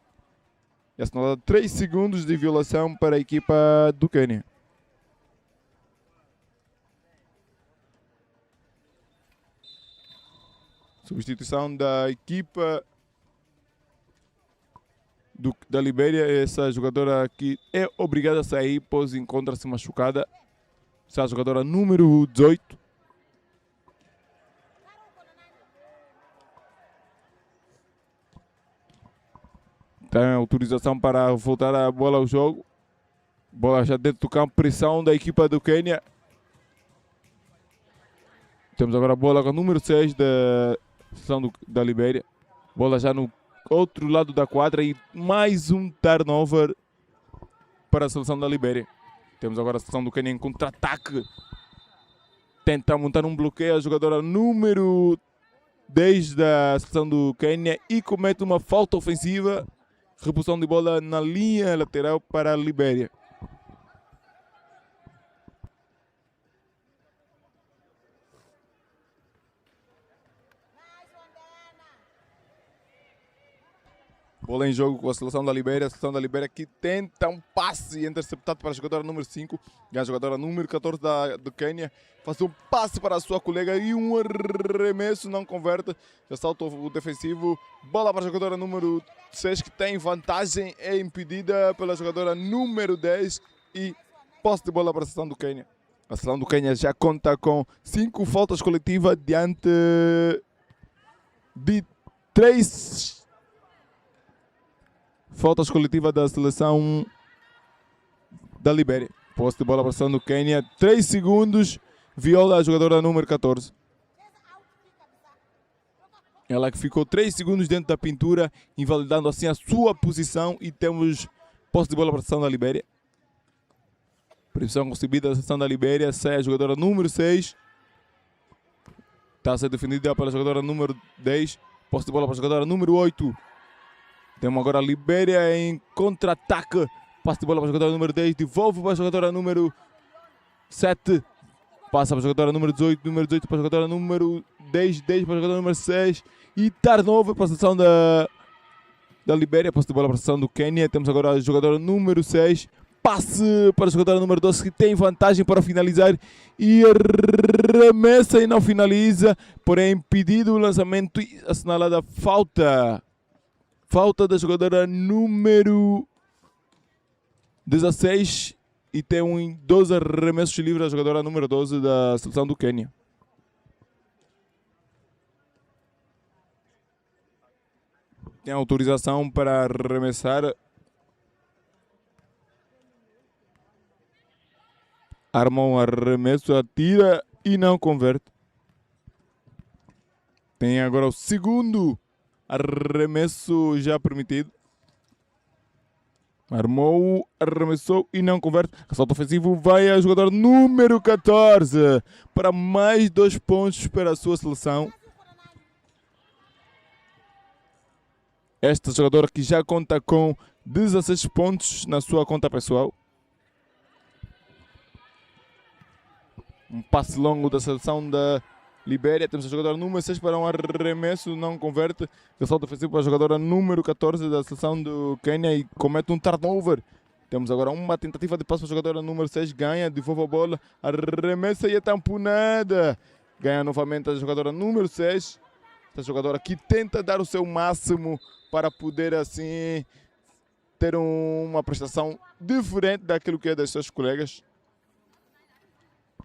E assinalado 3 segundos de violação para a equipa do Quênia. Substituição da equipa da Libéria. Essa jogadora aqui é obrigada a sair, pois encontra-se machucada. Essa é a jogadora número 18. Tem autorização para voltar a bola ao jogo. Bola já dentro do campo, pressão da equipa do Quênia. Temos agora a bola com o número 6 da seleção da Libéria. Bola já no outro lado da quadra e mais um turnover para a seleção da Libéria. Temos agora a seleção do Quênia em contra-ataque. Tenta montar um bloqueio a jogadora número 10 da seleção do Quênia e comete uma falta ofensiva. Reposição de bola na linha lateral para a Libéria. Bola em jogo com a seleção da Libéria. A seleção da Libéria que tenta um passe interceptado para a jogadora número 5. E a jogadora número 14 do Quênia faz um passe para a sua colega e um arremesso não converte. Já salta o defensivo. Bola para a jogadora número 6 que tem vantagem. É impedida pela jogadora número 10 e posse de bola para a seleção do Quênia. A seleção do Quênia já conta com 5 faltas coletivas diante de 3 faltas coletivas da seleção da Libéria. Posse de bola para a seleção do Quênia. 3 segundos. Viola a jogadora número 14. Ela que ficou 3 segundos dentro da pintura, invalidando assim a sua posição. E temos posse de bola para a seleção da Libéria. Pressão concebida da seleção da Libéria. Sai a jogadora número 6. Está a ser defendida pela jogadora número 10. Posse de bola para a jogadora número 8. Temos agora a Libéria em contra-ataque. Passe de bola para a jogadora número 10. Devolve para a jogadora número 7. Passa para a jogadora número 18. Número 18 para a jogadora número 10. 10 para a jogadora número 6. E turnover para a seleção da Libéria. Passe de bola para a seleção do Quênia. Temos agora a jogadora número 6. Passe para a jogadora número 12 que tem vantagem para finalizar. E arremessa e não finaliza. Porém impedido o lançamento e assinalada falta. Falta da jogadora número 16 e tem 12 arremessos livres da jogadora número 12 da seleção do Quênia. Tem autorização para arremessar. Arma um arremesso, atira e não converte. Tem agora o segundo arremesso já permitido. Armou, arremessou e não converte. Ressalto ofensivo vai a jogador número 14 para mais 2 pontos para a sua seleção. Esta jogadora que já conta com 16 pontos na sua conta pessoal. Um passe longo da seleção da Libéria. Temos a jogadora número 6 para um arremesso, não converte. Ressalto ofensivo para a jogadora número 14 da seleção do Quênia e comete um turnover. Temos agora uma tentativa de passe para a jogadora número 6, ganha, devolve a bola, arremessa e é tamponada. Ganha novamente a jogadora número 6. Essa jogadora que tenta dar o seu máximo para poder assim ter uma prestação diferente daquilo que é das suas colegas.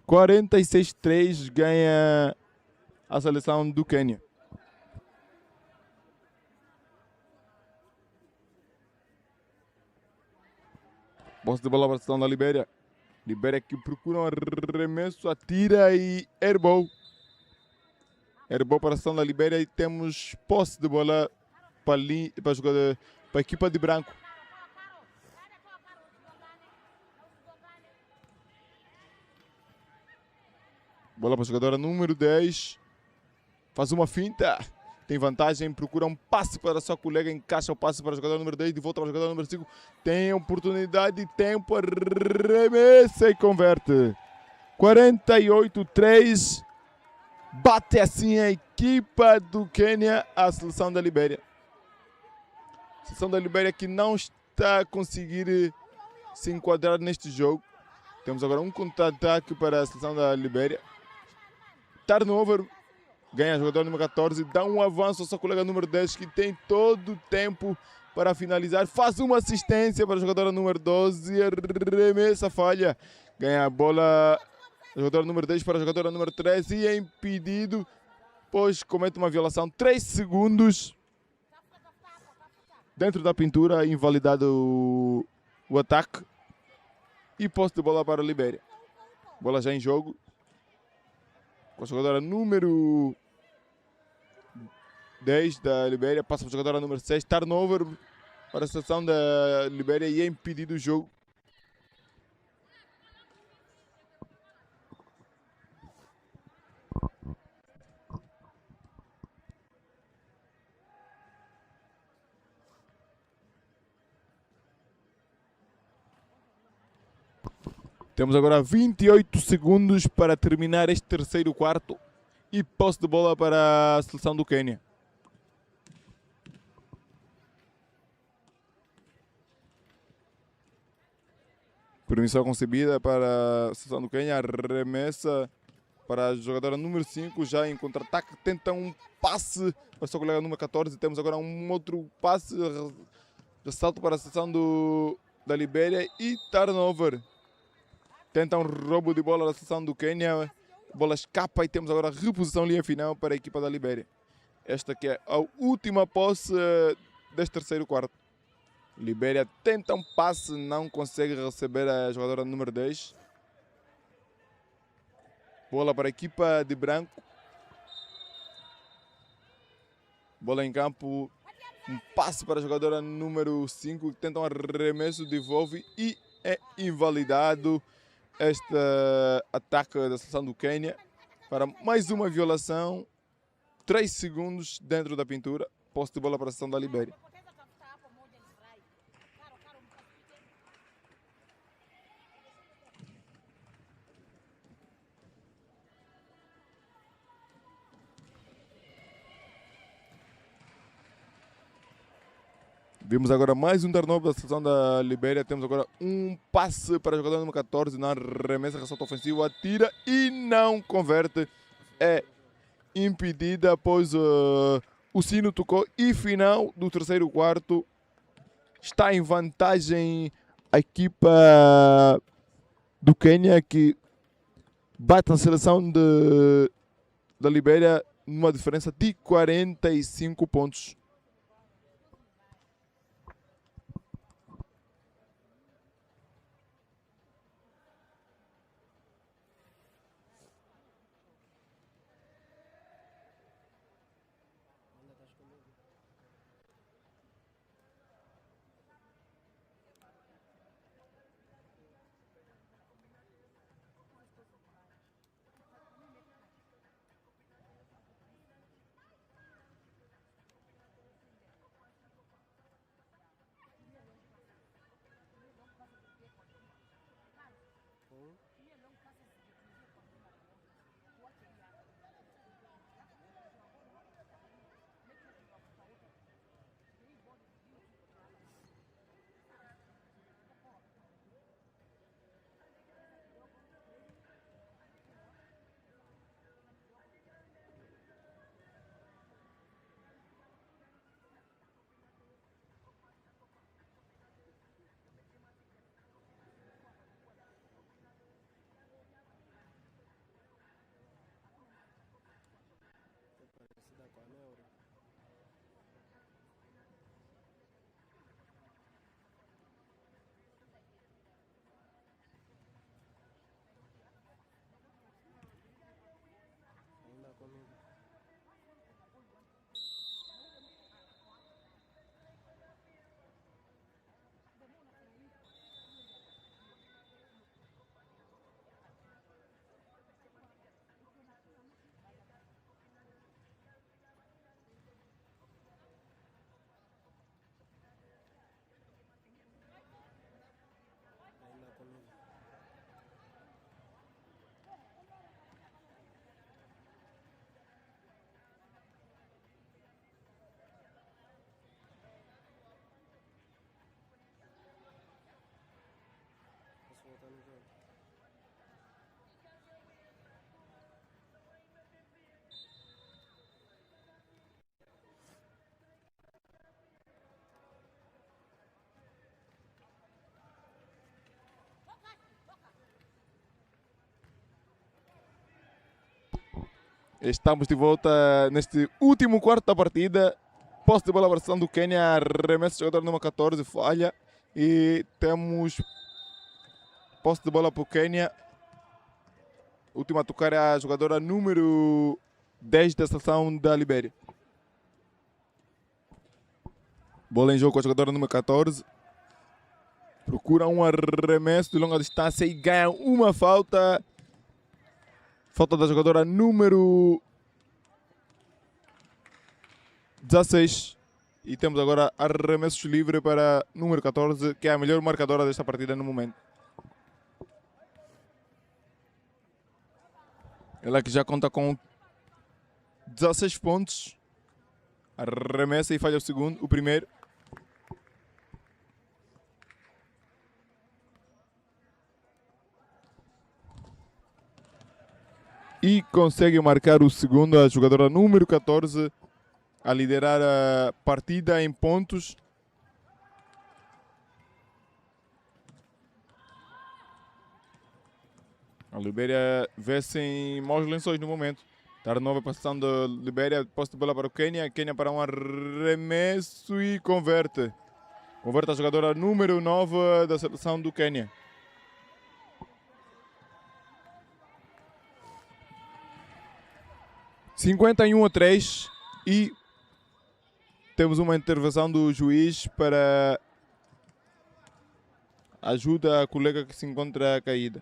46-3 ganha a seleção do Quênia. Posse de bola para a seleção da Libéria. Libéria que procura um arremesso, atira e airball. Airball para a seleção da Libéria e temos posse de bola para a equipa de branco. Bola para a jogadora número 10. Faz uma finta. Tem vantagem, procura um passe para a sua colega, encaixa o passe para a jogadora número 10, de volta para a jogadora número 5. Tem oportunidade, tempo, arremessa e converte. 48-3. Bate assim a equipa do Quênia, a seleção da Libéria. A seleção da Libéria que não está a conseguir se enquadrar neste jogo. Temos agora um contra-ataque para a seleção da Libéria. Turnover. Ganha a jogadora número 14, dá um avanço ao seu colega número 10, que tem todo o tempo para finalizar. Faz uma assistência para a jogadora número 12, arremessa, falha. Ganha a bola a jogadora número 10 para a jogadora número 13 e é impedido, pois comete uma violação. 3 segundos dentro da pintura, invalidado o ataque. E posse de bola para a Libéria. Bola já em jogo. Com a jogadora número 10 da Libéria, passa para a jogadora número 6, turnover para a seleção da Libéria e é impedido o jogo. Temos agora 28 segundos para terminar este terceiro quarto e posse de bola para a seleção do Quênia. Permissão concebida para a seleção do Quênia, arremessa para a jogadora número 5, já em contra-ataque, tenta um passe para a sua colega número 14, temos agora um outro passe, ressalto para a seleção da Libéria e turnover. Tenta um roubo de bola da seleção do Quênia, a bola escapa e temos agora reposição linha final para a equipa da Libéria. Esta que é a última posse deste terceiro quarto. Libéria tenta um passe, não consegue receber a jogadora número 10. Bola para a equipa de branco. Bola em campo. Um passe para a jogadora número 5. Tenta um arremesso, devolve e é invalidado este ataque da seleção do Quênia para mais uma violação. 3 segundos dentro da pintura. Posse de bola para a seleção da Libéria. Vimos agora mais um turnover da seleção da Libéria. Temos agora um passe para a jogadora número 14 na remessa, ressalto ofensivo, atira e não converte. É impedida após o sino tocou e final do terceiro quarto. Está em vantagem a equipa do Quênia, que bate a seleção da Libéria numa diferença de 45 pontos. Estamos de volta neste último quarto da partida. Posse de bola para a seleção do Quênia. Arremesso do jogador número 14, falha. E temos posse de bola para o Quênia. Última a tocar é a jogadora número 10 da seleção da Libéria. Bola em jogo com a jogadora número 14. Procura um arremesso de longa distância e ganha uma falta. Falta da jogadora número 16. E temos agora arremessos livre para número 14, que é a melhor marcadora desta partida no momento. Ela que já conta com 16 pontos. Arremessa e falha o primeiro. E consegue marcar o segundo, a jogadora número 14, a liderar a partida em pontos. A Libéria vê-se em maus lençóis no momento. Está nova passão da Libéria, posse de bola para o Quênia. Quênia para um arremesso e converte. Converte a jogadora número 9 da seleção do Quênia. (51-3) e temos uma intervenção do juiz para ajuda a colega que se encontra caída.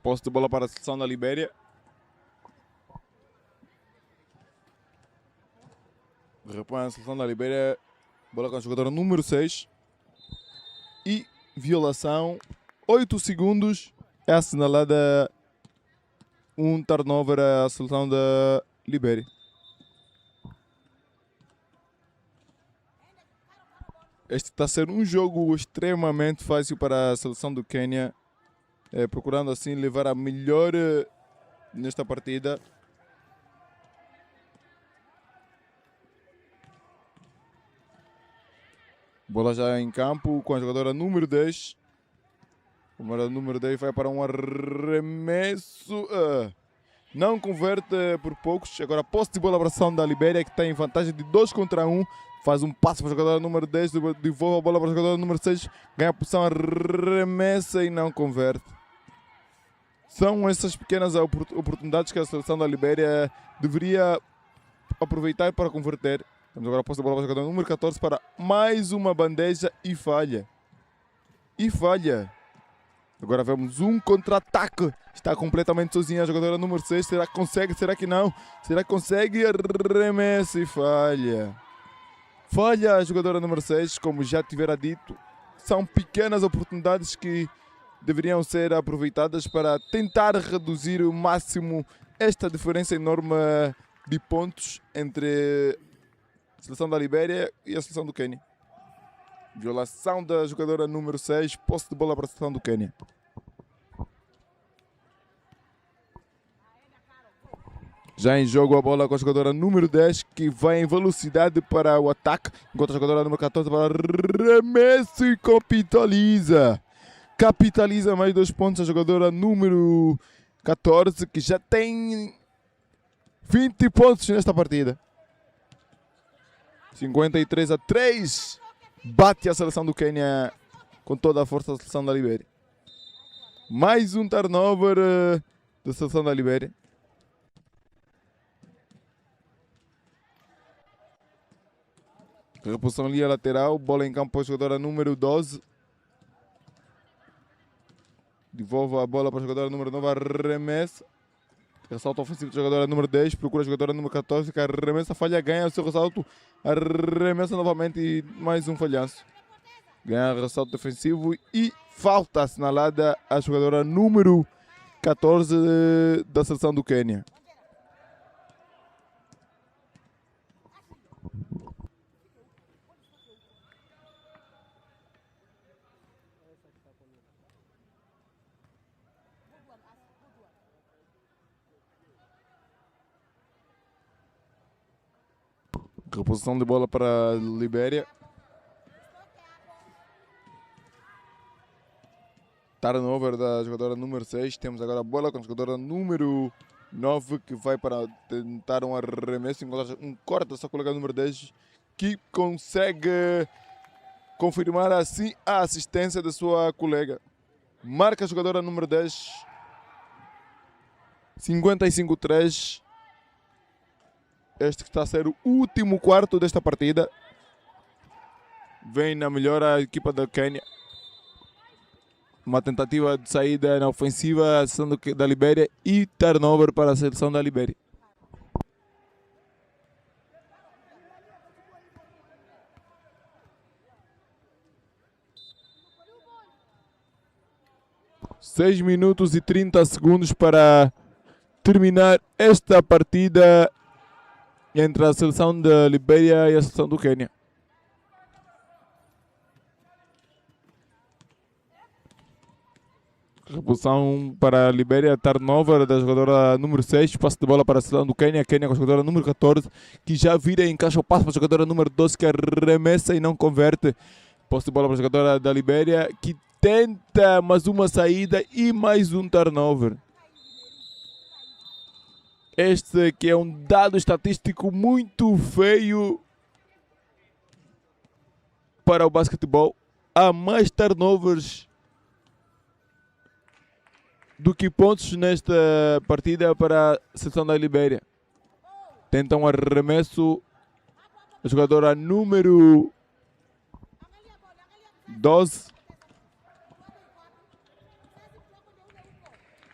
Posse de bola para a seleção da Libéria. Repõe a seleção da Libéria. Bola com a jogadora número 6. E violação. 8 segundos. É assinalada um turnover à seleção da Libéria. Este está a ser um jogo extremamente fácil para a seleção do Quênia. Procurando assim levar a melhor nesta partida. Bola já em campo com a jogadora número 10. A jogadora número 10 vai para um arremesso. Não converte por poucos. Agora posse de bola para a seleção da Libéria, que tem vantagem de 2 contra 1. Faz um passo para a jogadora número 10. Devolve a bola para a jogadora número 6. Ganha a posição, arremessa e não converte. São essas pequenas oportunidades que a seleção da Libéria deveria aproveitar para converter. Temos agora a posse de bola para o jogador número 14 para mais uma bandeja e falha. E falha. Agora vemos um contra-ataque. Está completamente sozinha a jogadora número 6. Será que consegue? Será que não? Será que consegue? Arremessa e falha. Falha a jogadora número 6, como já tivera dito. São pequenas oportunidades que deveriam ser aproveitadas para tentar reduzir o máximo esta diferença enorme de pontos entre a seleção da Libéria e a seleção do Quênia. Violação da jogadora número 6, posse de bola para a seleção do Quênia. Já em jogo a bola com a jogadora número 10, que vai em velocidade para o ataque, enquanto a jogadora número 14 para arremesso e capitaliza. Capitaliza mais 2 pontos a jogadora número 14, que já tem 20 pontos nesta partida. 53-3. Bate a seleção do Quênia com toda a força da seleção da Libéria. Mais um turnover da seleção da Libéria. Reposição ali a lateral. Bola em campo para a jogadora número 12. Devolve a bola para a jogadora número 9, arremessa. Ressalto ofensivo da jogadora número 10, procura a jogadora número 14, que arremessa, falha, ganha o seu ressalto, arremessa novamente e mais um falhanço. Ganha o ressalto defensivo e falta assinalada a jogadora número 14 da seleção do Quênia. Reposição de bola para a Libéria. Turnover da jogadora número 6. Temos agora a bola com a jogadora número 9 que vai para tentar um arremesso. Um corte da sua colega número 10 que consegue confirmar assim a assistência da sua colega. Marca a jogadora número 10. 55-3. Este que está a ser o último quarto desta partida. Vem na melhor a equipa da Quênia. Uma tentativa de saída na ofensiva da Libéria e turnover para a seleção da Libéria. Seis minutos e 30 segundos para terminar esta partida entre a seleção da Libéria e a seleção do Quênia. Reposição para a Libéria, turnover da jogadora número 6, passe de bola para a seleção do Quênia. Quênia com a jogadora número 14, que já vira e encaixa o passo para a jogadora número 12, que arremessa e não converte. Passe de bola para a jogadora da Libéria, que tenta mais uma saída e mais um turnover. Este que é um dado estatístico muito feio para o basquetebol. Há mais turnovers do que pontos nesta partida para a seleção da Libéria. Tenta um arremesso a jogadora número 12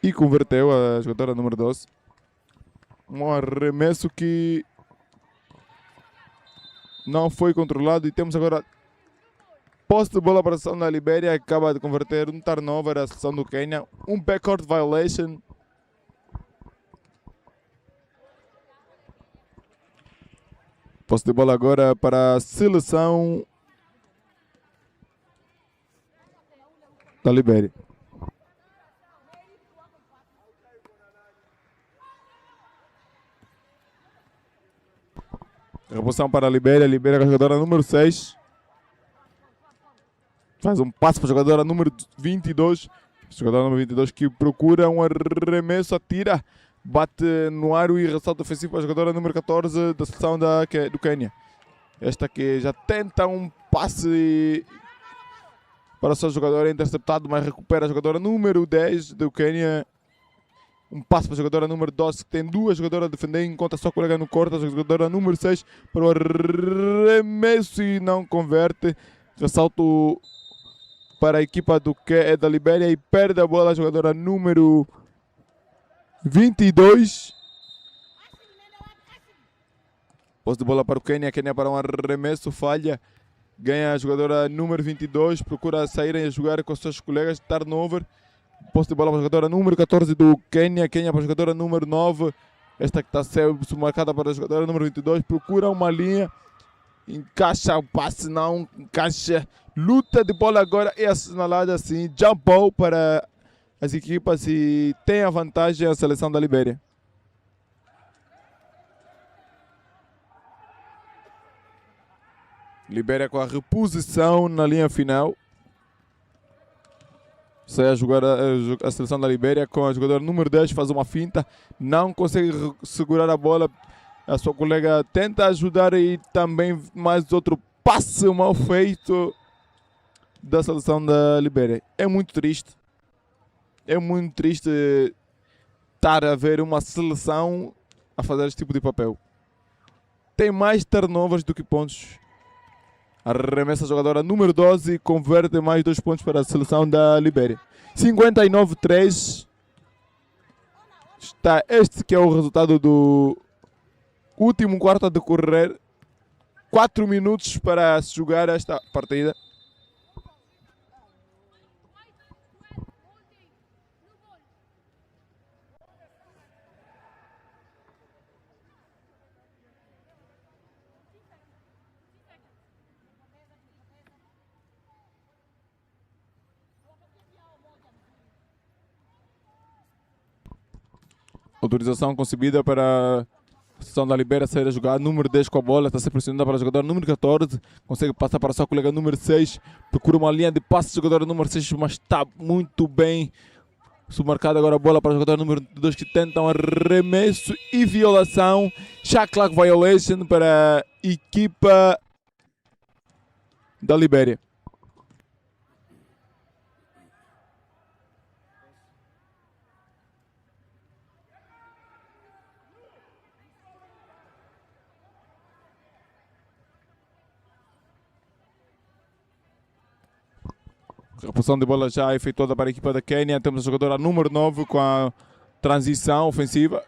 e converteu a jogadora número 12. Um arremesso que não foi controlado e temos agora posse de bola para a seleção da Libéria. Acaba de converter um turnover a seleção do Quênia. Um backcourt violation. Posse de bola agora para a seleção da Libéria. Reposição para a Libéria. Libéria com a jogadora número 6. Faz um passo para a jogadora número 22. A jogadora número 22 que procura um arremesso, atira, bate no aro e ressalto ofensivo para a jogadora número 14 da seleção do Quênia. Esta que já tenta um passe para a sua jogadora, interceptado, mas recupera a jogadora número 10 do Quênia. Um passo para a jogadora número 12, que tem duas jogadoras a defender, enquanto a sua colega no corta. A jogadora número 6 para o arremesso e não converte. Ressalto para a equipa da Libéria e perde a bola a jogadora número 22. Posse de bola para o Quênia. Quênia para um arremesso, falha. Ganha a jogadora número 22, procura saírem a jogar com os seus colegas. Turnover. Posse de bola para a jogadora número 14 do Quênia. Quênia para a jogadora número 9. Esta que está sendo marcada para a jogadora número 22. Procura uma linha. Encaixa o passe, não encaixa. Luta de bola agora é assinalada assim. Jump ball para as equipas e tem a vantagem a seleção da Libéria. Libéria com a reposição na linha final. Sai a jogar a seleção da Libéria com a jogadora número 10, faz uma finta, não consegue segurar a bola. A sua colega tenta ajudar e também mais outro passe mal feito da seleção da Libéria. É muito triste. É muito triste estar a ver uma seleção a fazer este tipo de papel. Tem mais turnovers do que pontos. Arremessa a jogadora número 12 e converte mais 2 pontos para a seleção da Libéria. 59-3. Este que é o resultado do último quarto a decorrer. 4 minutos para se jogar esta partida. Autorização concebida para a seleção da Libéria sair a jogar. Número 10 com a bola, está a ser pressionada para o jogador número 14. Consegue passar para o seu colega número 6. Procura uma linha de passe do jogador número 6, mas está muito bem submarcada. Agora a bola para o jogador número 2 que tenta um arremesso e violação. Shot clock violation para a equipa da Libéria. A posição de bola já efetuada para a equipa da Quênia. Temos a jogadora número 9 com a transição ofensiva.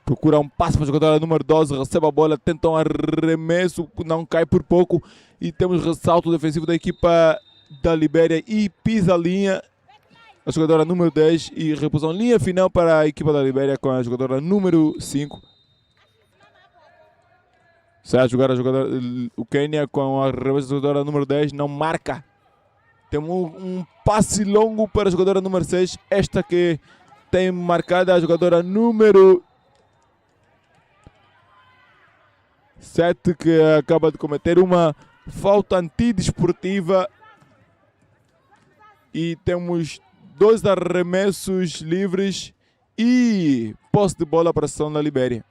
Procura um passe para a jogadora número 12. Recebe a bola, tenta um arremesso, não cai por pouco. E temos ressalto defensivo da equipa da Libéria e pisa a linha. A jogadora número 10 e reposição linha final para a equipa da Libéria com a jogadora número 5. Sai a jogar o Quênia com a arremesso da jogadora número 10. Não marca. Temos um passe longo para a jogadora número 6. Esta que tem marcada a jogadora número 7, que acaba de cometer uma falta antidesportiva. E temos 2 arremessos livres e posse de bola para a seleção da Libéria.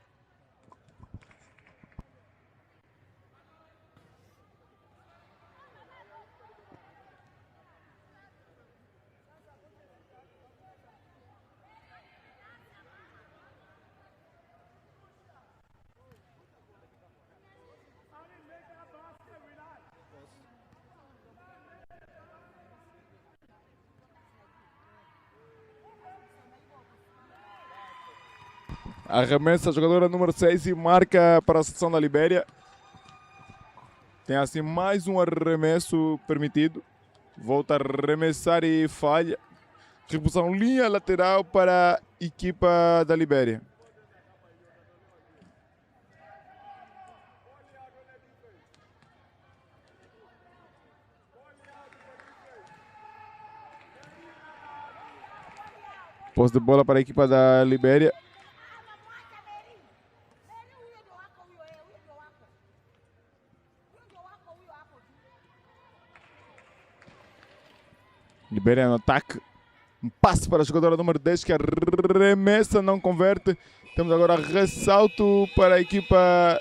Arremessa a jogadora número 6 e marca para a seleção da Libéria. Tem assim mais um arremesso permitido. Volta a arremessar e falha. Reposição linha lateral para a equipa da Libéria. Posse de bola para a equipa da Libéria. Libéria no ataque. Um passe para a jogadora número 10 que arremessa, não converte. Temos agora ressalto para a equipa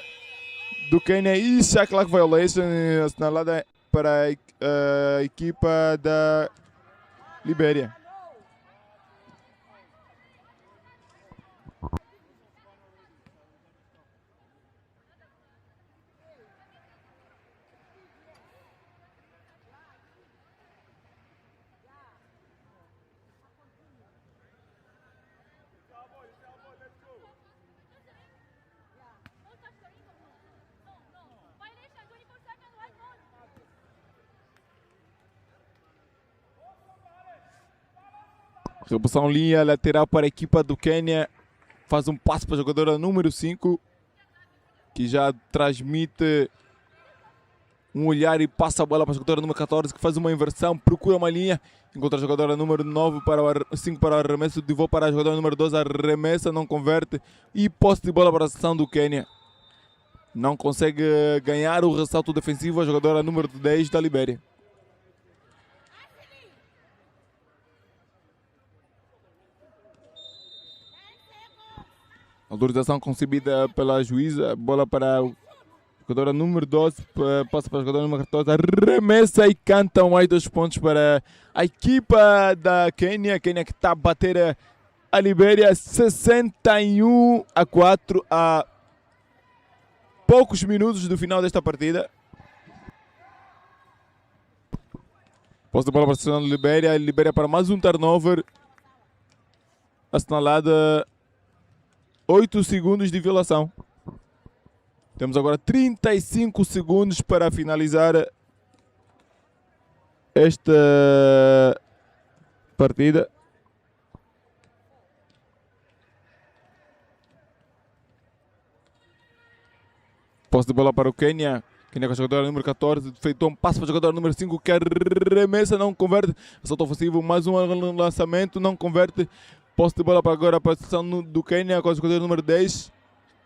do Quênia e shot clock violation assinalada para a equipa da Libéria. Reposição linha lateral para a equipa do Quênia. Faz um passe para a jogadora número 5, que já transmite um olhar e passa a bola para a jogadora número 14, que faz uma inversão, procura uma linha, encontra a jogadora número 9 para o 5 para o arremesso, de volta para a jogadora número 12, arremessa, não converte e posse de bola para a seleção do Quênia. Não consegue ganhar o ressalto defensivo a jogadora número 10 da Libéria. Autorização concebida pela juíza, bola para a jogadora número 12, passa para a jogadora número 14, arremessa e cantam mais 2 pontos para a equipa da Quênia. A Quênia que está a bater a Libéria 61-4 a poucos minutos do final desta partida. Posse de bola para a seleção da Libéria. Libéria para mais um turnover. Assinalada 8 segundos de violação. Temos agora 35 segundos para finalizar esta partida. Posse de bola para o Quênia. Quênia com a jogadora número 14. Feitou um passo para a jogadora número 5 que arremessa, não converte. Assalto ofensivo, mais um lançamento, não converte. Posse de bola para agora para a seleção do Quênia com a jogadora número 10.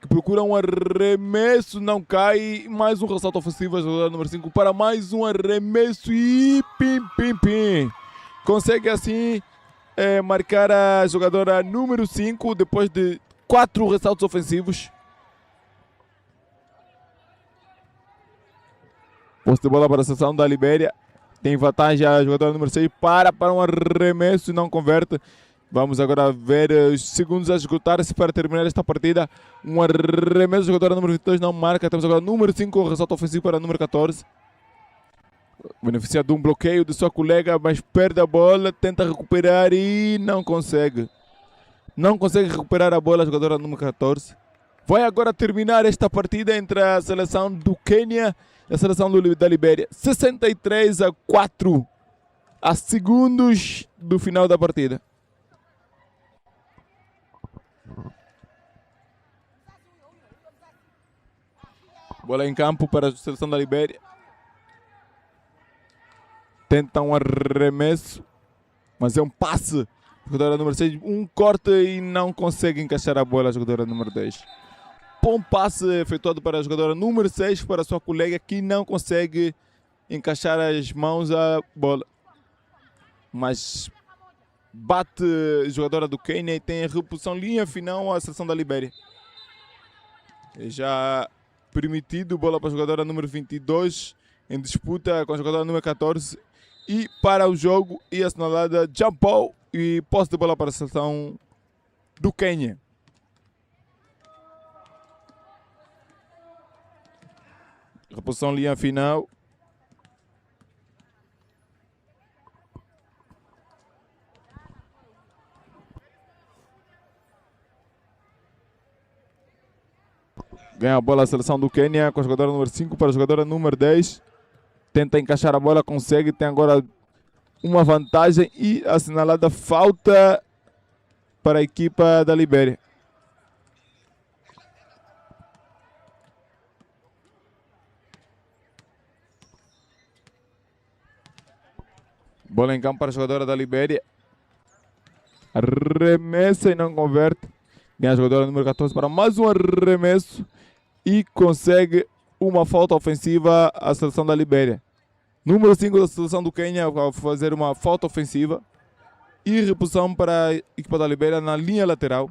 Que procura um arremesso, não cai. Mais um ressalto ofensivo, a jogadora número 5 para mais um arremesso e pim, pim, pim. Consegue assim marcar a jogadora número 5 depois de 4 ressaltos ofensivos. Posse de bola para a seleção da Libéria. Tem vantagem a jogadora número 6 para um arremesso e não converte. Vamos agora ver os segundos a esgotar-se para terminar esta partida. Um arremesso, jogadora número 22 não marca. Temos agora número 5, ressalto ofensivo para número 14. Beneficia de um bloqueio de sua colega, mas perde a bola, tenta recuperar e não consegue. Não consegue recuperar a bola, a jogadora número 14. Vai agora terminar esta partida entre a seleção do Quênia e a seleção da Libéria. 63-4 a segundos do final da partida. Bola em campo para a seleção da Libéria. Tenta um arremesso, mas é um passe. Jogadora número 6, um corte e não consegue encaixar a bola a jogadora número 10. Bom passe efetuado para a jogadora número 6 para a sua colega que não consegue encaixar as mãos à bola. Mas bate a jogadora do Quênia e tem a reposição linha final à seleção da Libéria. Já permitido bola para a jogadora número 22 em disputa com a jogadora número 14 e para o jogo e assinalada jump ball e posse de bola para a seleção do Quênia. Reposição linha final. Ganha a bola a seleção do Quênia com a jogadora número 5 para a jogadora número 10. Tenta encaixar a bola, consegue. Tem agora uma vantagem e assinalada falta para a equipa da Libéria. Bola em campo para a jogadora da Libéria. Arremessa e não converte. Ganha a jogadora número 14 para mais um arremesso. E consegue uma falta ofensiva à seleção da Libéria. Número 5 da seleção do Quênia vai fazer uma falta ofensiva. E reposição para a equipa da Libéria na linha lateral.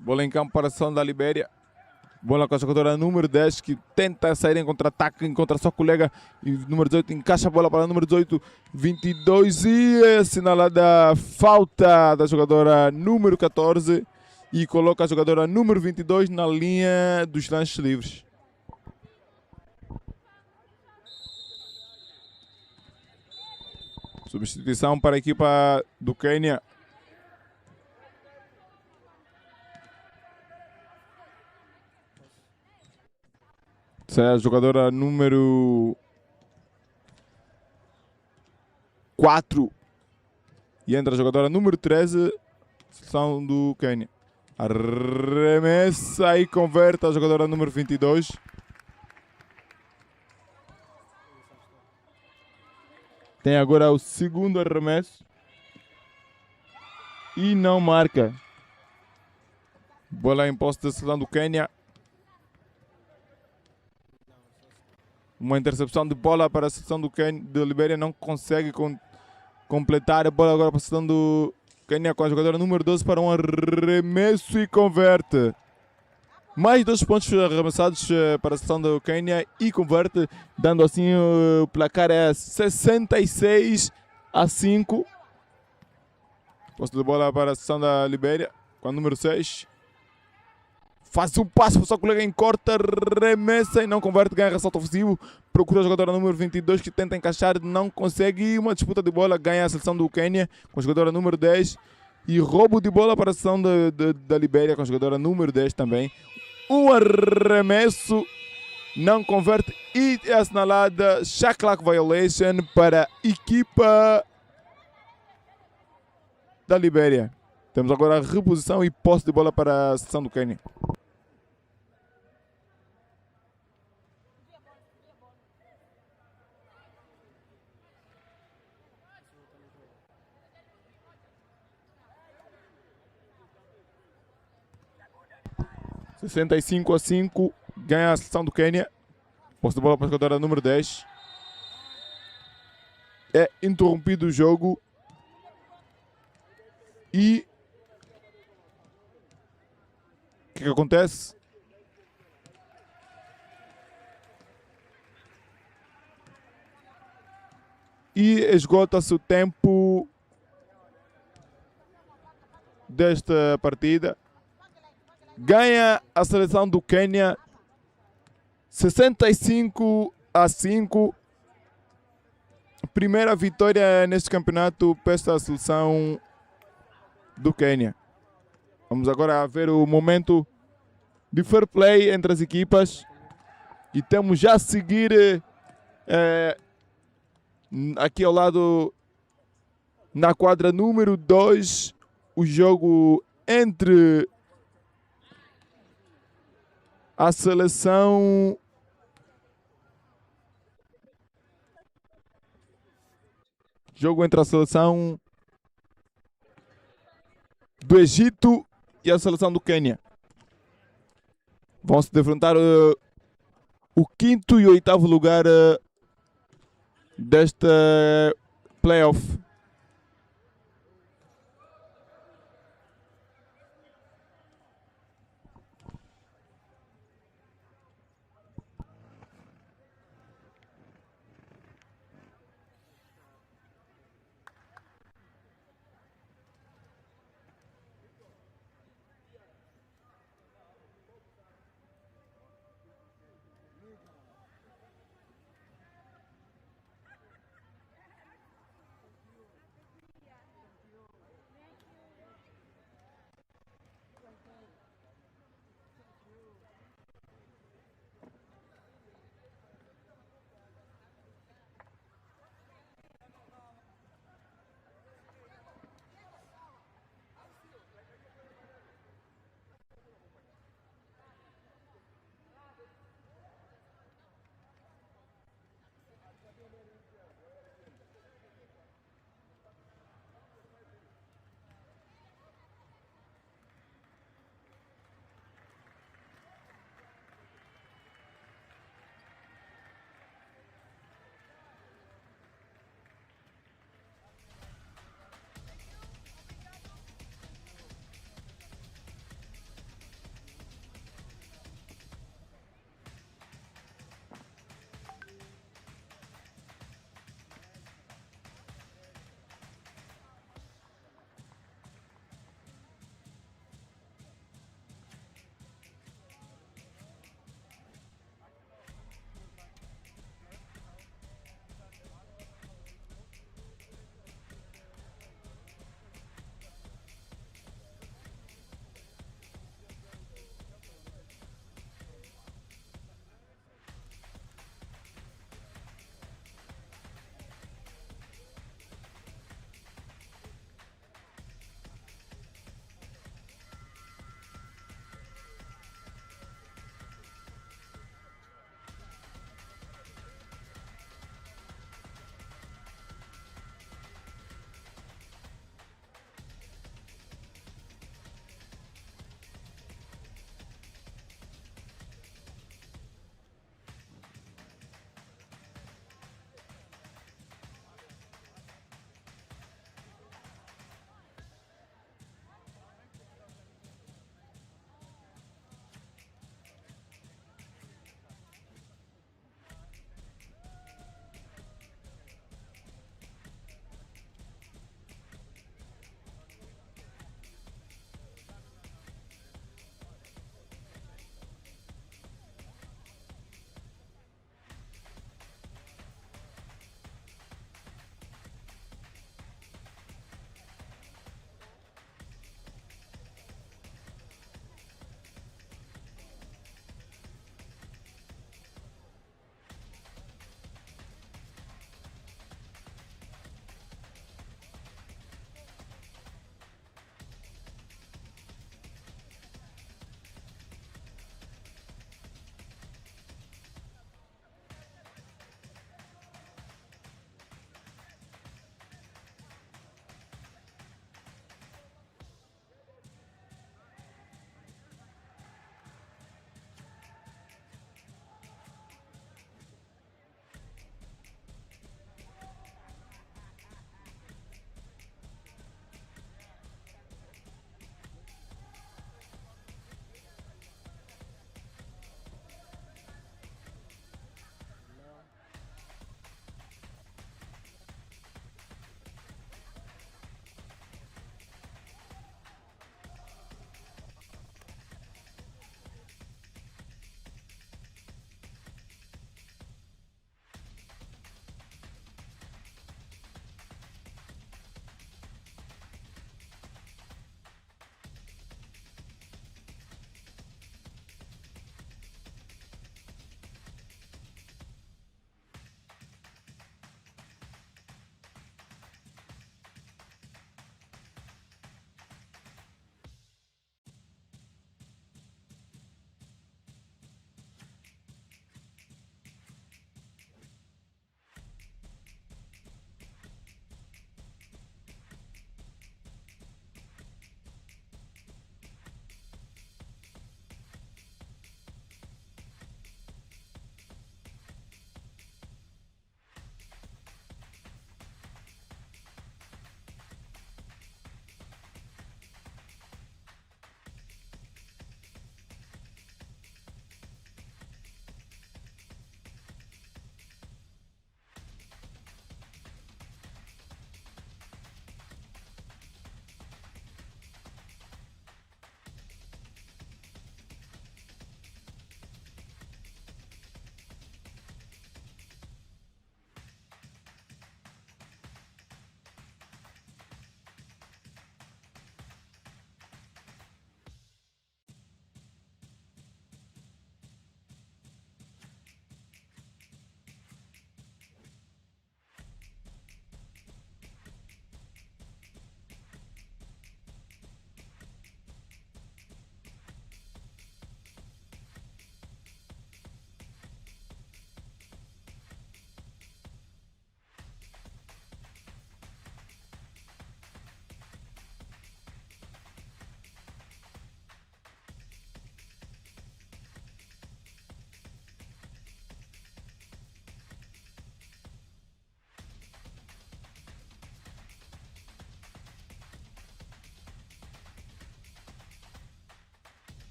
Bola em campo para a seleção da Libéria. Bola com a jogadora número 10 que tenta sair em contra-ataque, encontra sua colega. E número 18 encaixa a bola para o número 18, 22 e é assinalada falta da jogadora número 14 e coloca a jogadora número 22 na linha dos lances livres. Substituição para a equipa do Quênia. Sai a jogadora número 4 e entra a jogadora número 13, seleção do Quênia. Arremessa e converte a jogadora número 22. Tem agora o segundo arremesso e não marca. Bola em posse da seleção do Quênia. Uma intercepção de bola para a seleção do Quênia, da Libéria, não consegue completar a bola agora para a seleção do Quênia com a jogadora número 12 para um arremesso e converte. Mais 2 pontos arremessados para a seleção do Quênia e converte, dando assim o placar é 66-5. Posse de bola para a seleção da Libéria com a número 6. Faz um passo para o seu colega em corta, remessa e não converte, ganha ressalto ofensivo. Procura a jogadora número 22 que tenta encaixar, não consegue. Uma disputa de bola, ganha a seleção do Quênia com a jogadora número 10. E roubo de bola para a seleção da Libéria com a jogadora número 10 também. Um arremesso, não converte e é assinalada shot clock violation para a equipa da Libéria. Temos agora a reposição e posse de bola para a seleção do Quênia. - 65-5, ganha a seleção do Quênia. Posse de bola para a jogadora número 10. É interrompido o jogo. E o que acontece? E esgota-se o tempo desta partida. Ganha a seleção do Quênia 65-5. Primeira vitória neste campeonato para esta seleção do Quênia. Vamos agora ver o momento de fair play entre as equipas. E temos já a seguir aqui ao lado, na quadra número 2, o jogo entre a seleção do Egito e a seleção do Quênia. Vão se defrontar o quinto e oitavo lugar desta playoff.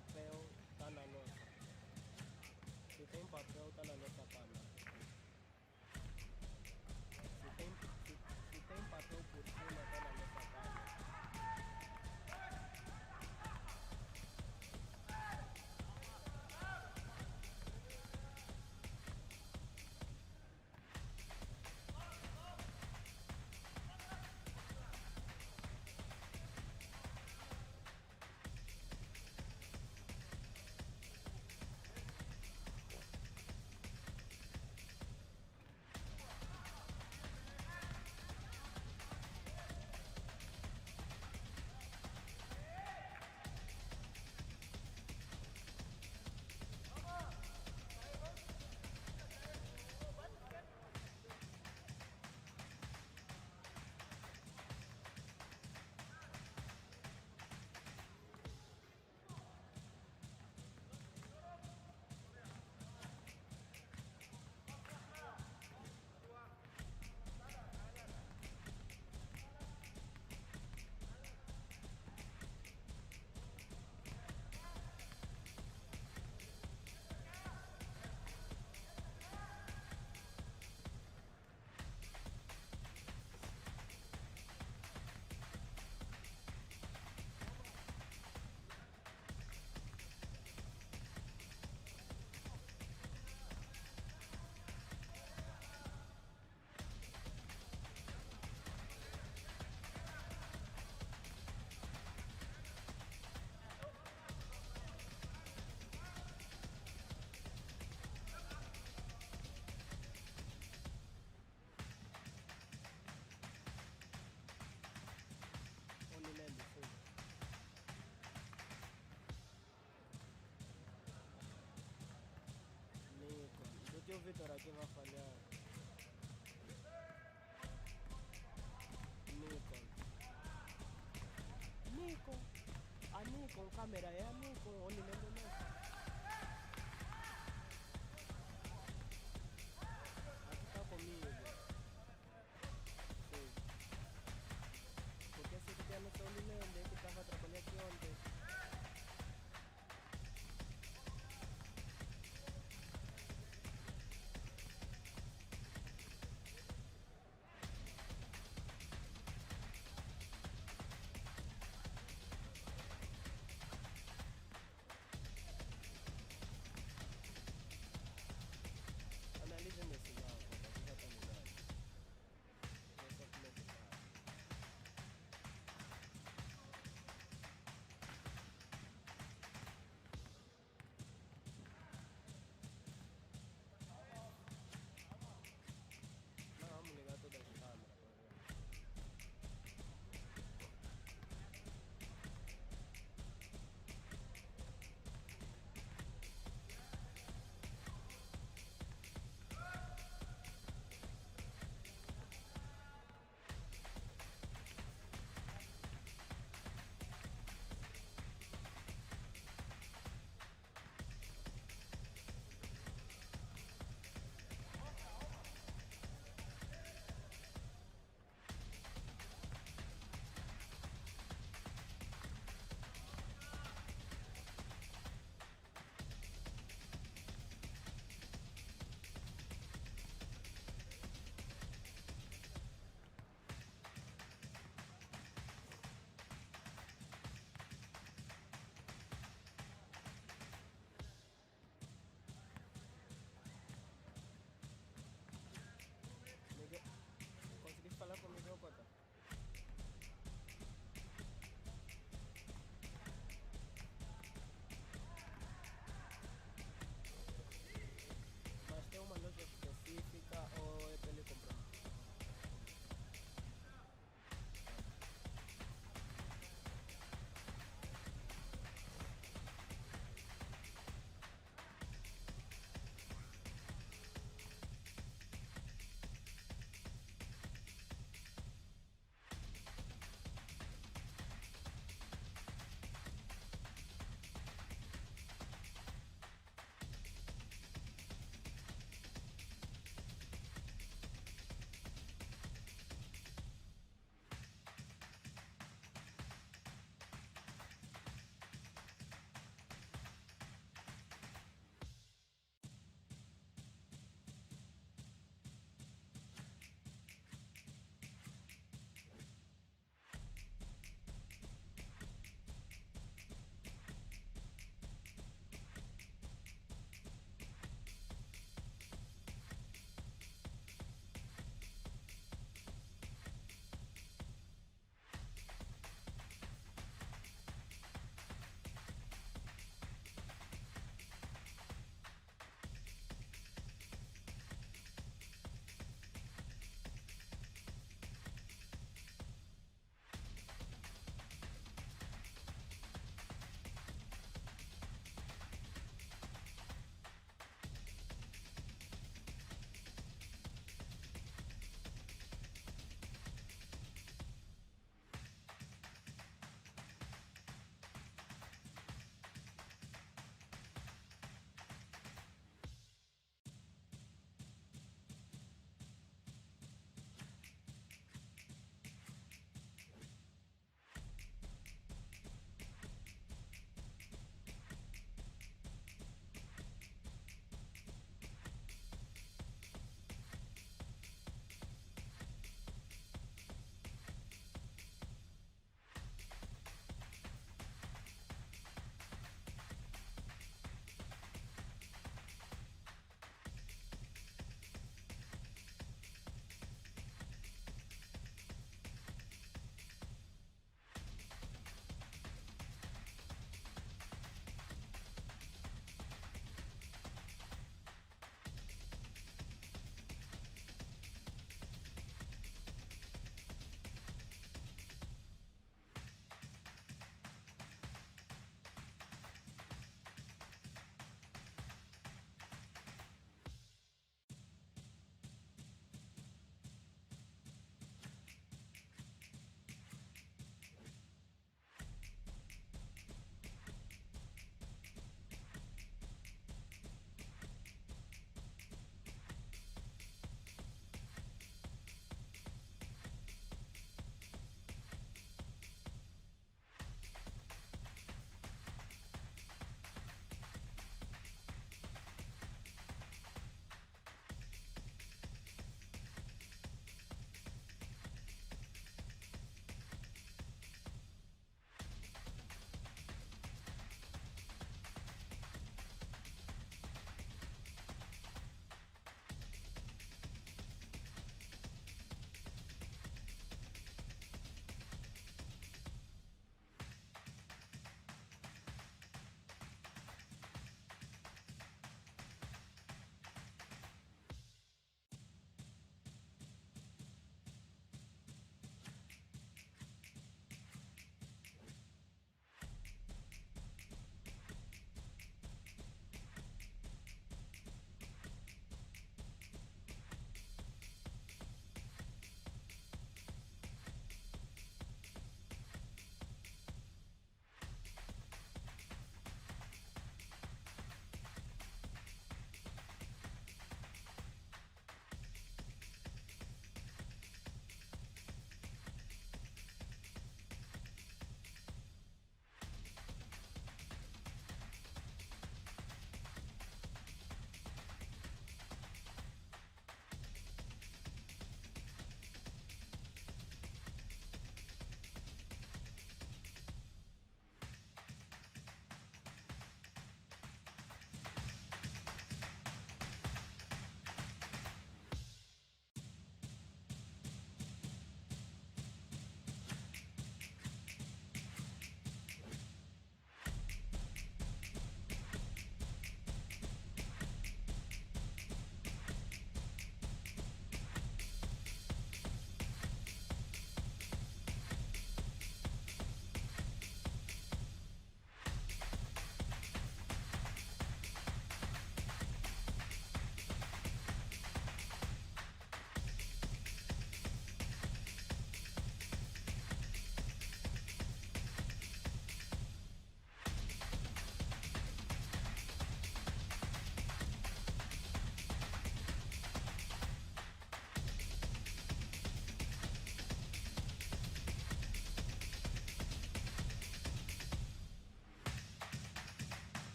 papel, tá na nossa. Se tem papel, tá na nossa cama. Se tem papel por cima, tá na nossa cama. O tio Vitor aqui vai falhar. Nikon. A Nikon, câmera é a Nikon. Onde lembro mesmo. Aqui tá comigo. Sim. Porque esse aqui tem a noção de lembro. Que estava trabalhando aqui ontem.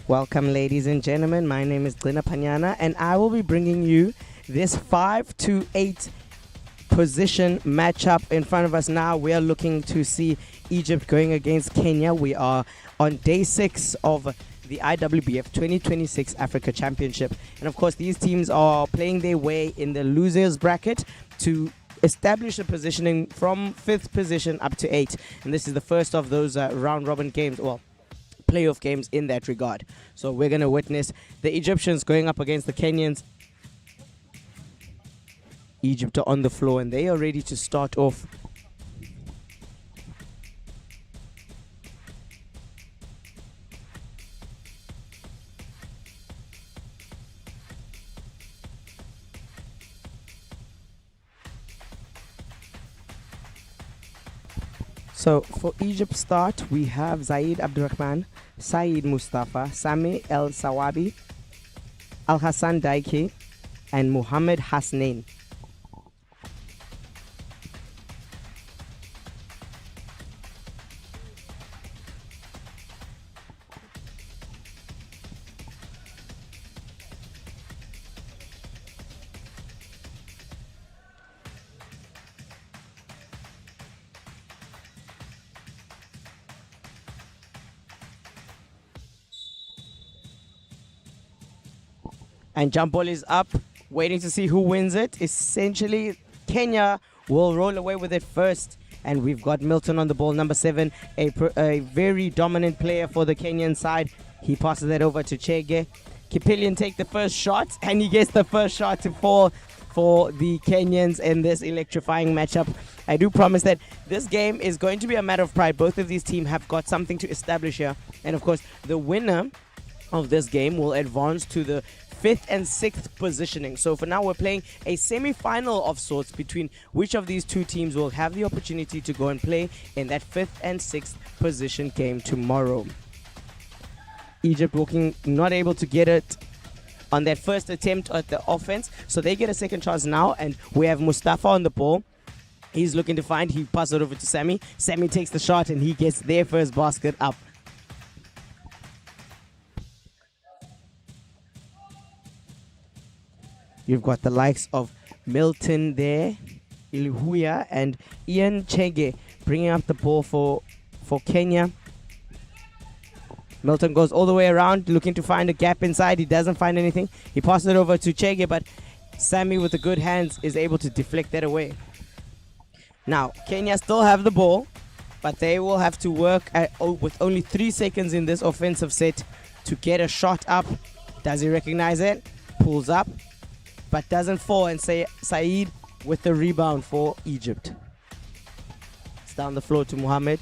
Welcome, ladies and gentlemen. My name is Glina Panyana, and I will be bringing you this 5-8 position matchup in front of us now. We are looking to see Egypt going against Kenya. We are on day 6 of the IWBF 2026 Africa Championship. And of course, these teams are playing their way in the losers bracket to establish a positioning from 5th position up to 8. And this is the first of those round robin games. Well, playoff games in that regard. So we're going to witness the Egyptians going up against the Kenyans. Egypt are on the floor and they are ready to start off. So for Egypt start, we have Zaid Abdurrahman, Saeed Mustafa, Sami El Sawabi, Al Hassan Daiki, and Muhammad Hasnain. And jump ball is up, waiting to see who wins it. Essentially, Kenya will roll away with it first. And we've got Milton on the ball, number 7, a very dominant player for the Kenyan side. He passes that over to Chege. Kipilian take the first shot, and he gets the first shot to fall for the Kenyans in this electrifying matchup. I do promise that this game is going to be a matter of pride. Both of these teams have got something to establish here. And of course, the winner of this game will advance to the 5th and 6th positioning. So for now, we're playing a semi-final of sorts between which of these two teams will have the opportunity to go and play in that 5th and 6th position game tomorrow. Egypt not able to get it on that first attempt at the offense, so they get a second chance now, and we have Mustafa on the ball. He's looking to find, he passes it over to Sami. Sami takes the shot and he gets their first basket up. You've got the likes of Milton there, Ilhuya, and Ian Chege bringing up the ball for Kenya. Milton goes all the way around, looking to find a gap inside. He doesn't find anything. He passes it over to Chege, but Sami with the good hands is able to deflect that away. Now, Kenya still have the ball, but they will have to work with only 3 seconds in this offensive set to get a shot up. Does he recognize it? Pulls up, but doesn't fall, and Saeed with the rebound for Egypt. It's down the floor to Muhammad.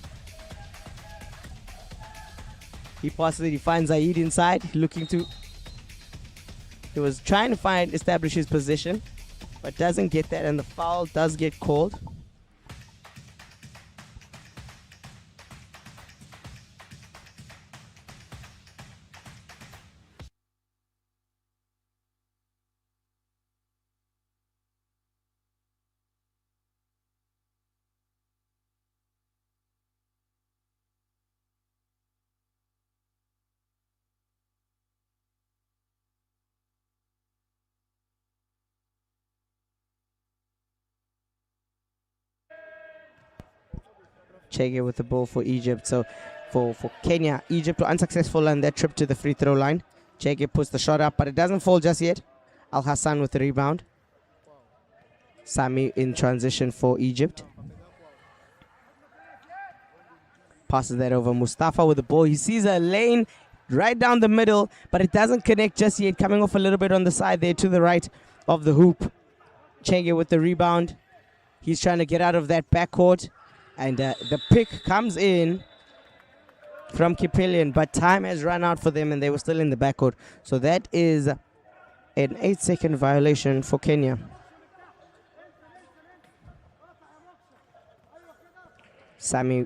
He passes it, he finds Saeed inside, he was trying to establish his position, but doesn't get that, and the foul does get called. Chege with the ball for Egypt. So for Kenya, Egypt were unsuccessful on their trip to the free throw line. Chege puts the shot up, but it doesn't fall just yet. Al Hassan with the rebound. Sami in transition for Egypt. Passes that over. Mustafa with the ball. He sees a lane right down the middle, but it doesn't connect just yet. Coming off a little bit on the side there to the right of the hoop. Chege with the rebound. He's trying to get out of that backcourt. And the pick comes in from Kipilian, but time has run out for them and they were still in the backcourt. So that is an 8-second violation for Kenya. Sami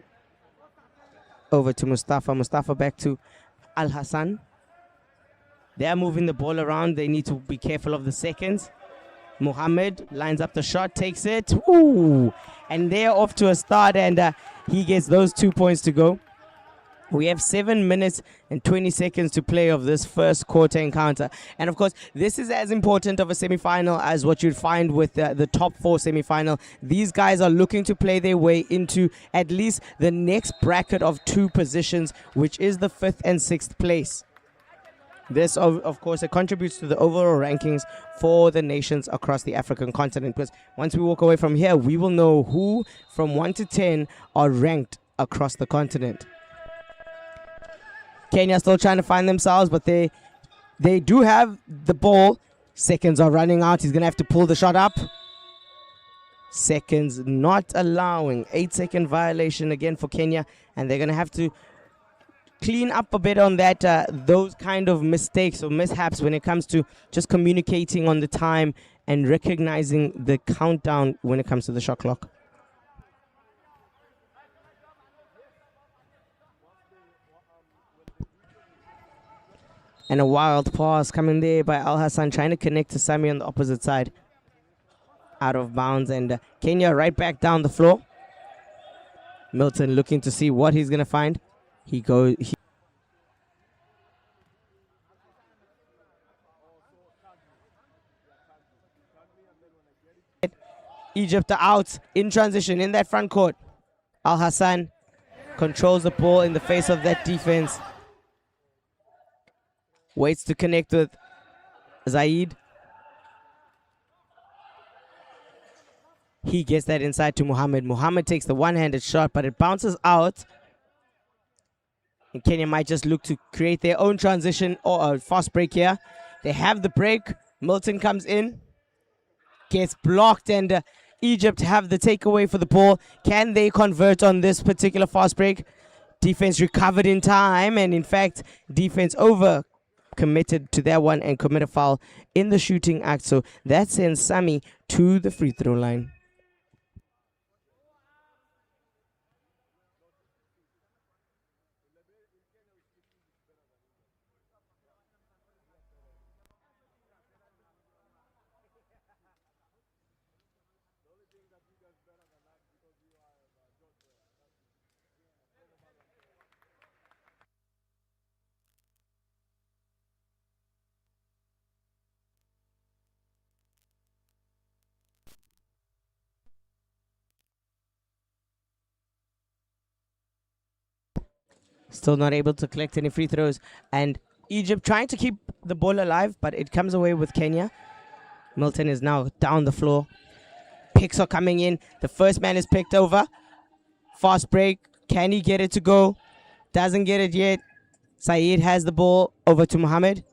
over to Mustafa. Mustafa back to Al Hassan. They are moving the ball around. They need to be careful of the seconds. Muhammad lines up the shot, takes it. Ooh! And they're off to a start, and he gets those 2 points to go. We have 7 minutes and 20 seconds to play of this first quarter encounter. And of course, this is as important of a semi-final as what you'd find with the top 4 semi-final. These guys are looking to play their way into at least the next bracket of 2 positions, which is the 5th and 6th place. This, of course, it contributes to the overall rankings for the nations across the African continent. Because once we walk away from here, we will know who from 1 to 10 are ranked across the continent. Kenya still trying to find themselves, but they do have the ball. Seconds are running out. He's going to have to pull the shot up. Seconds not allowing. 8-second violation again for Kenya. And they're going to have to clean up a bit on that, those kind of mistakes or mishaps when it comes to just communicating on the time and recognizing the countdown when it comes to the shot clock. And a wild pass coming there by Al Hassan, trying to connect to Sami on the opposite side. Out of bounds, and Kenya right back down the floor. Milton looking to see what he's going to find. Egypt out in transition in that front court. Al Hassan controls the ball in the face of that defense. Waits to connect with Zaid. He gets that inside to Muhammad. Muhammad takes the one-handed shot, but it bounces out. And Kenya might just look to create their own transition or a fast break here. They have the break. Milton comes in. Gets blocked, and Egypt have the takeaway for the ball. Can they convert on this particular fast break? Defense recovered in time, and in fact, defense over committed to that one and commit a foul in the shooting act. So that sends Sami to the free throw line. Still not able to collect any free throws. And Egypt trying to keep the ball alive, but it comes away with Kenya. Milton is now down the floor. Picks are coming in. The first man is picked over. Fast break. Can he get it to go? Doesn't get it yet. Saeed has the ball over to Muhammad.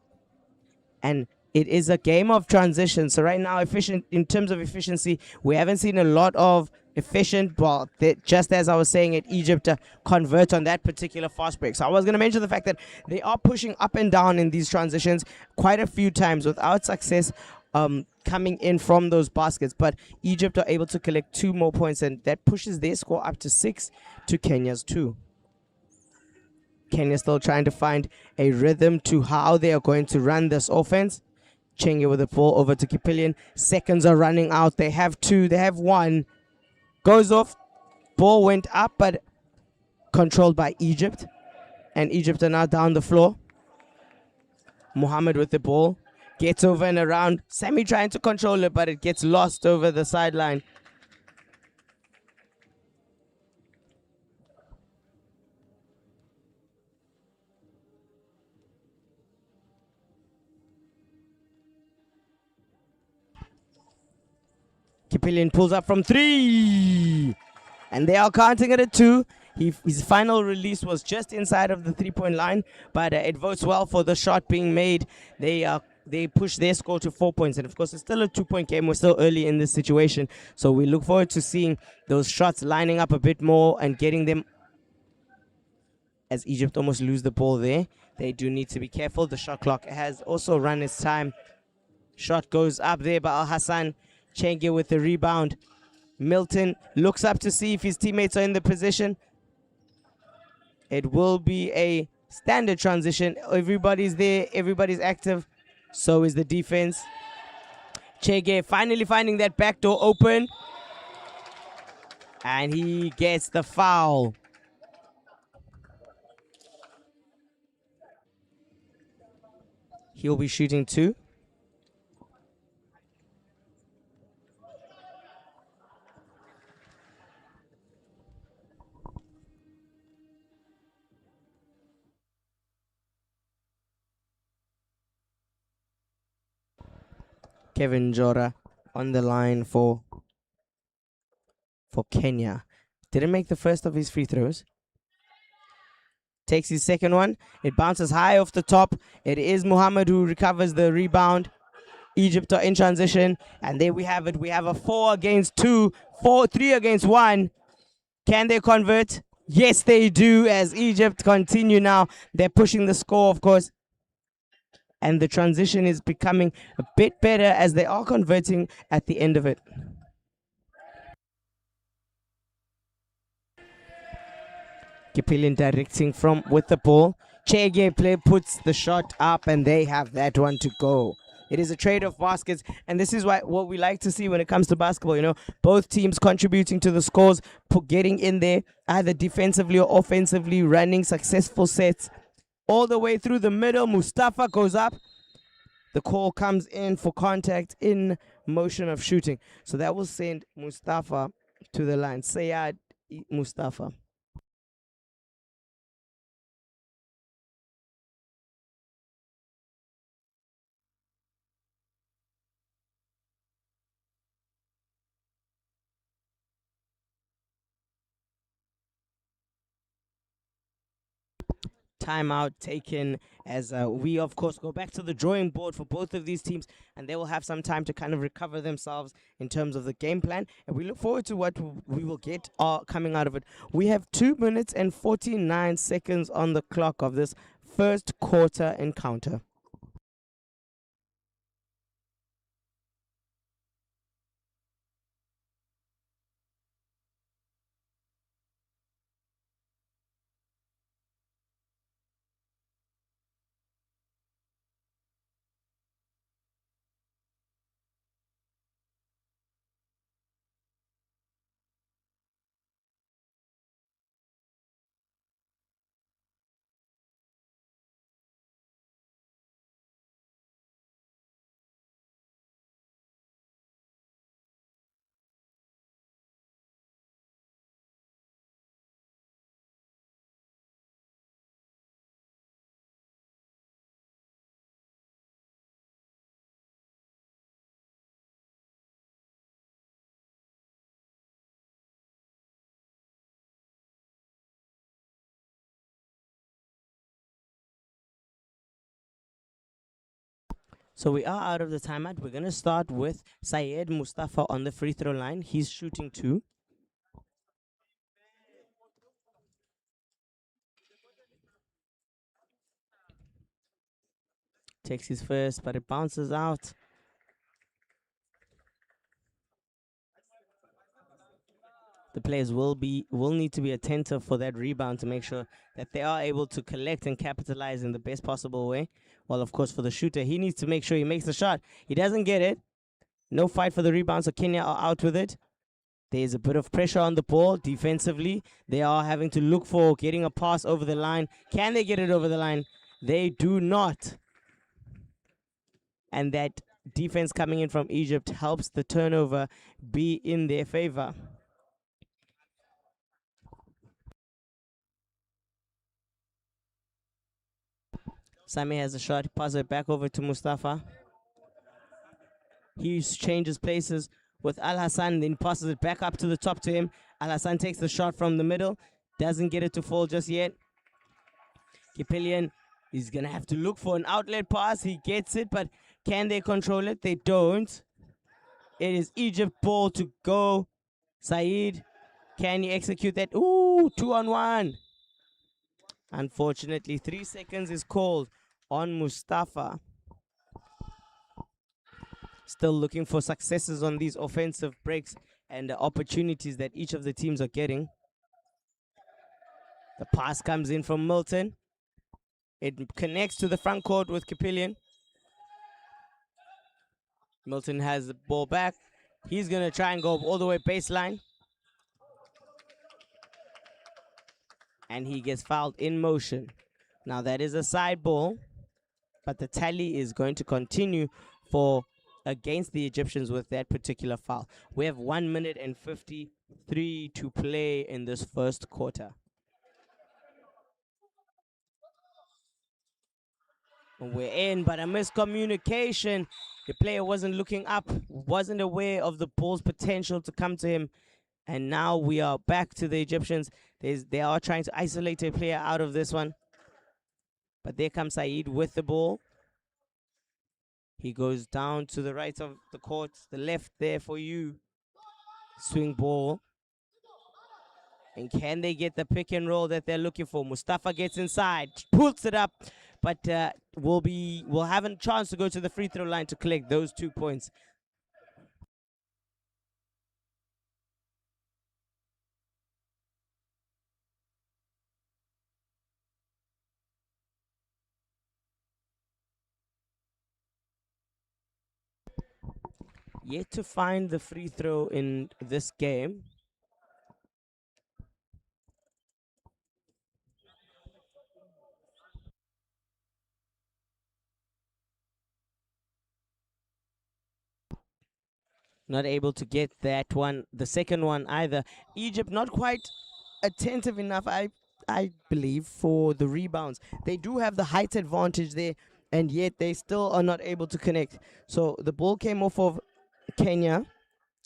And it is a game of transition. So right now, efficient in terms of efficiency, we haven't seen a lot of efficient, well, just as I was saying it, Egypt convert on that particular fast break. So I was going to mention the fact that they are pushing up and down in these transitions quite a few times without success coming in from those baskets. But Egypt are able to collect 2 more points, and that pushes their score up to 6 to Kenya's 2. Kenya still trying to find a rhythm to how they are going to run this offense. Chenge with the ball over to Kipilian. Seconds are running out. They have 2. They have 1. Goes off. Ball went up, but controlled by Egypt. And Egypt are now down the floor. Muhammad with the ball. Gets over and around. Sami trying to control it, but it gets lost over the sideline. Kipilian pulls up from 3. And they are counting it at 2. His final release was just inside of the 3-point line, but it votes well for the shot being made. They push their score to 4 points, and of course it's still a 2-point game. We're still early in this situation, so we look forward to seeing those shots lining up a bit more and getting them. As Egypt almost lose the ball there, they do need to be careful. The shot clock has also run its time. Shot goes up there by Al Hassan. Chenge with the rebound. Milton looks up to see if his teammates are in the position. It will be a standard transition. Everybody's there. Everybody's active. So is the defense. Chenge finally finding that back door open. And he gets the foul. He'll be shooting 2. Kevin Jora on the line for Kenya. Didn't make the first of his free throws. Takes his second one. It bounces high off the top. It is Muhammad who recovers the rebound. Egypt are in transition. And there we have it. We have a 4 against 2. 3 against 1. Can they convert? Yes, they do, as Egypt continue now. They're pushing the score, of course. And the transition is becoming a bit better as they are converting at the end of it. Kipilian directing from with the ball. Chege play puts the shot up and they have that one to go. It is a trade of baskets, and this is what we like to see when it comes to basketball. You know, both teams contributing to the scores, getting in there either defensively or offensively, running successful sets all the way through the middle. Mustafa goes up. The call comes in for contact in motion of shooting. So that will send Mustafa to the line. Sayad Mustafa. Timeout taken as we of course go back to the drawing board for both of these teams, and they will have some time to kind of recover themselves in terms of the game plan, and we look forward to what we will get coming out of it. We have 2 minutes and 49 seconds on the clock of this first quarter encounter. So we are out of the timeout. We're going to start with Syed Mustafa on the free throw line. He's shooting 2. Takes his first, but it bounces out. The players will need to be attentive for that rebound to make sure that they are able to collect and capitalize in the best possible way. Well, of course, for the shooter, he needs to make sure he makes the shot. He doesn't get it. No fight for the rebound, so Kenya are out with it. There's a bit of pressure on the ball defensively. They are having to look for getting a pass over the line. Can they get it over the line? They do not. And that defense coming in from Egypt helps the turnover be in their favor. Sami has a shot, pass it back over to Mustafa. He changes places with Al Hassan, then passes it back up to the top to him. Al Hassan takes the shot from the middle, doesn't get it to fall just yet. Kipilian is going to have to look for an outlet pass. He gets it, but can they control it? They don't. It is Egypt ball to go. Saeed, can you execute that? Ooh, 2-on-1. Unfortunately, 3 seconds is called on Mustafa. Still looking for successes on these offensive breaks and the opportunities that each of the teams are getting. The pass comes in from Milton. It connects to the front court with Kipilian. Milton has the ball back. He's going to try and go all the way baseline. And he gets fouled in motion. Now that is a side ball. but the tally is going to continue for against the Egyptians with that particular foul. We have 1 minute and 53 to play in this first quarter. We're in, but a miscommunication. The player wasn't looking up, wasn't aware of the ball's potential to come to him. And now we are back to the Egyptians. They are trying to isolate a player out of this one. But there comes Saeed with the ball. He goes down to the right of the court, the left there for you. Swing ball. And can they get the pick and roll that they're looking for? Mustafa gets inside, pulls it up, but will have a chance to go to the free throw line to collect those 2 points. Yet to find the free throw in this game. Not able to get that one, the second one either. Egypt not quite attentive enough, I believe, for the rebounds. They do have the height advantage there, and yet they still are not able to connect. So the ball came off of Kenya.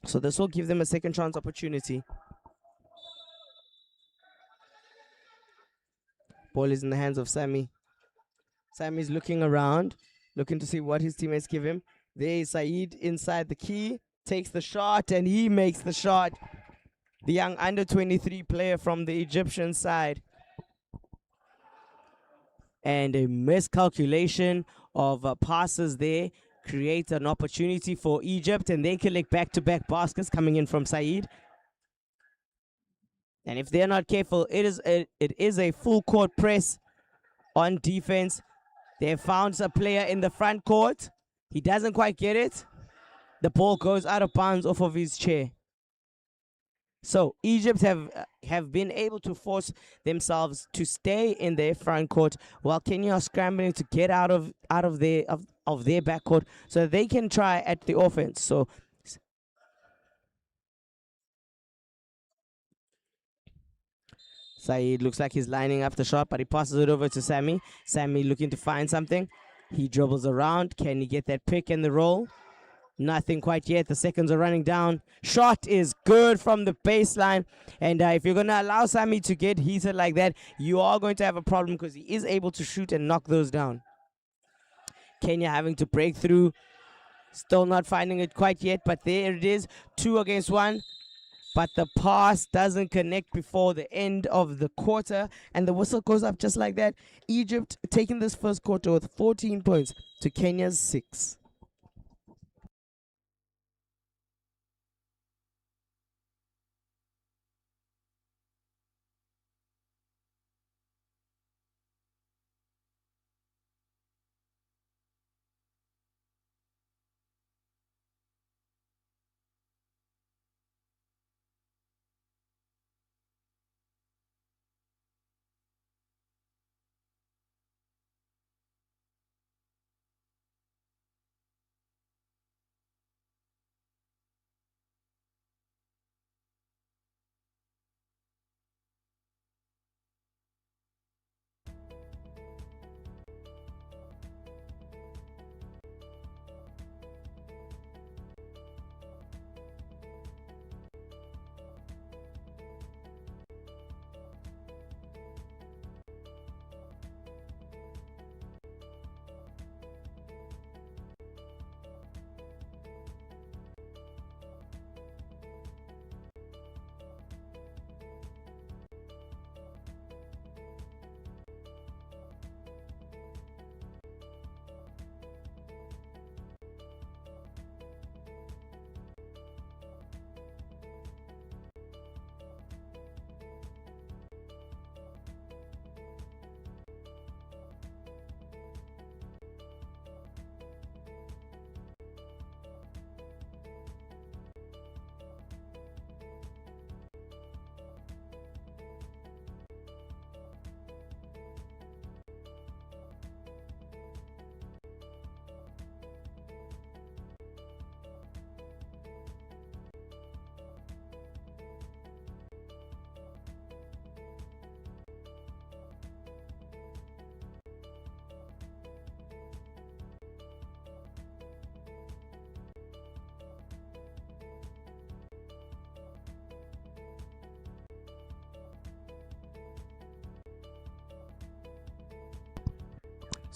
So this will give them a second chance opportunity. Ball is in the hands of Sammy. Sammy's looking around, looking to see what his teammates give him. There is Saeed inside the key, takes the shot, and he makes the shot. The young under 23 player from the Egyptian side. And a miscalculation of passes there creates an opportunity for Egypt, and they collect back-to-back baskets coming in from Saeed. And if they're not careful, it is a full court press on defense. They found a player in the front court. He doesn't quite get it. The ball goes out of bounds off of his chair. So Egypt have been able to force themselves to stay in their front court, while Kenya are scrambling to get out of their backcourt so that they can try at the offense. So Saeed looks like he's lining up the shot, but he passes it over to Sammy. Sammy looking to find something. He dribbles around. Can he get that pick and the roll? Nothing quite yet. The seconds are running down. Shot is good from the baseline. And if you're going to allow Sammy to get heated like that, you are going to have a problem because he is able to shoot and knock those down. Kenya having to break through. Still not finding it quite yet, but there it is. 2 against 1. But the pass doesn't connect before the end of the quarter. And the whistle goes up just like that. Egypt taking this first quarter with 14 points to Kenya's 6.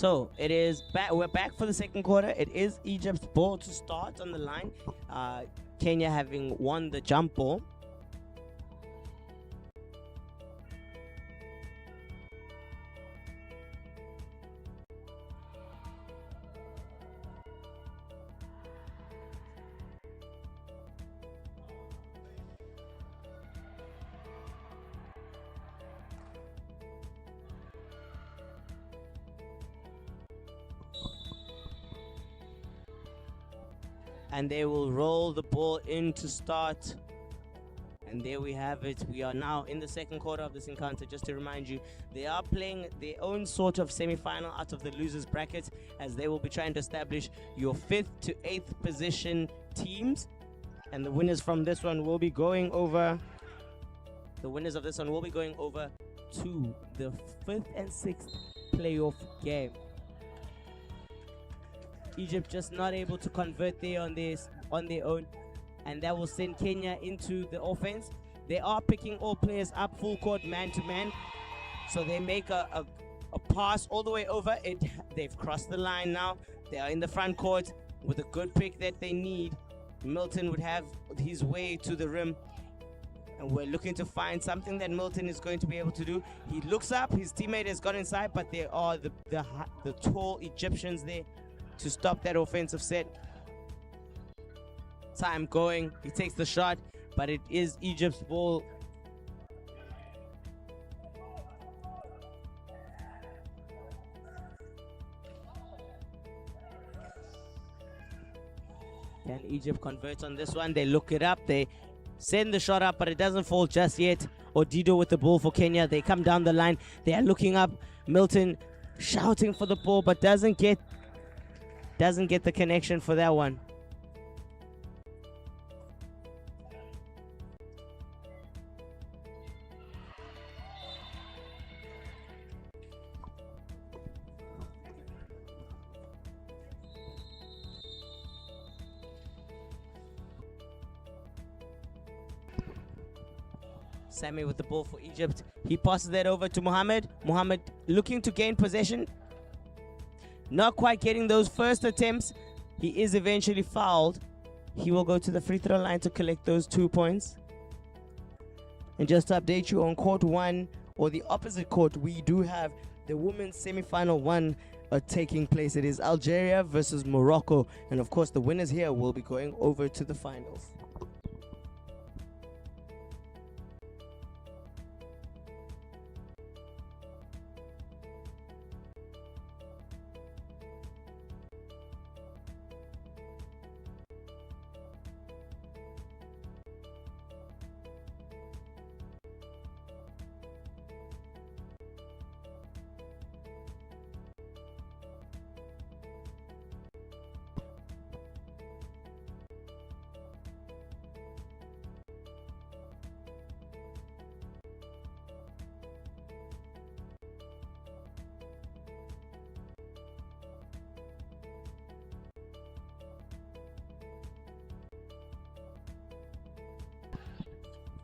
So it is back. We're back for the second quarter. It is Egypt's ball to start on the line. Kenya having won the jump ball. And they will roll the ball in to start. And there we have it. We are now in the second quarter of this encounter. Just to remind you, they are playing their own sort of semi-final out of the losers bracket, as they will be trying to establish your 5th to 8th position teams. And the winners from this one will be going over. The winners of this one will be going over to the 5th and 6th playoff game. Egypt just not able to convert there on their own, and that will send Kenya into the offense. They are picking all players up full court, man to man, so they make a pass all the way over it. They've crossed the line now. They are in the front court with a good pick that they need. Milton would have his way to the rim, and we're looking to find something that Milton is going to be able to do. He looks up, his teammate has got inside, but there are the tall Egyptians there to stop that offensive set. Time going, he takes the shot, but it is Egypt's ball. Can Egypt convert on this one? They look it up, they send the shot up, but it doesn't fall just yet. Odido with the ball for Kenya. They come down the line, they are looking up. Milton shouting for the ball, but doesn't get the connection for that one. Sammy with the ball for Egypt. He passes that over to Mohammed. Mohammed looking to gain possession. Not quite getting those first attempts. He is eventually fouled. He will go to the free throw line to collect those 2 points. And just to update you on court 1, or the opposite court, we do have the women's semi-final 1 taking place. It is Algeria versus Morocco. And of course, the winners here will be going over to the finals.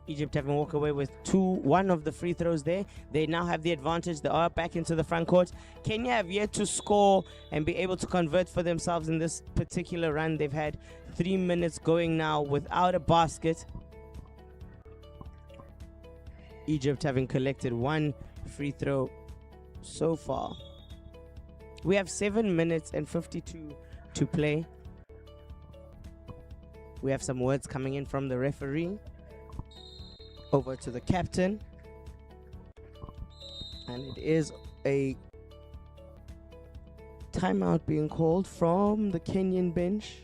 Egypt having walked away with one of the free throws there. They now have the advantage. They are back into the front court. Kenya have yet to score and be able to convert for themselves in this particular run. They've had 3 minutes going now without a basket. Egypt having collected 1 free throw so far. We have 7 minutes and 52 to play. We have some words coming in from the referee. Over to the captain, and it is a timeout being called from the Kenyan bench.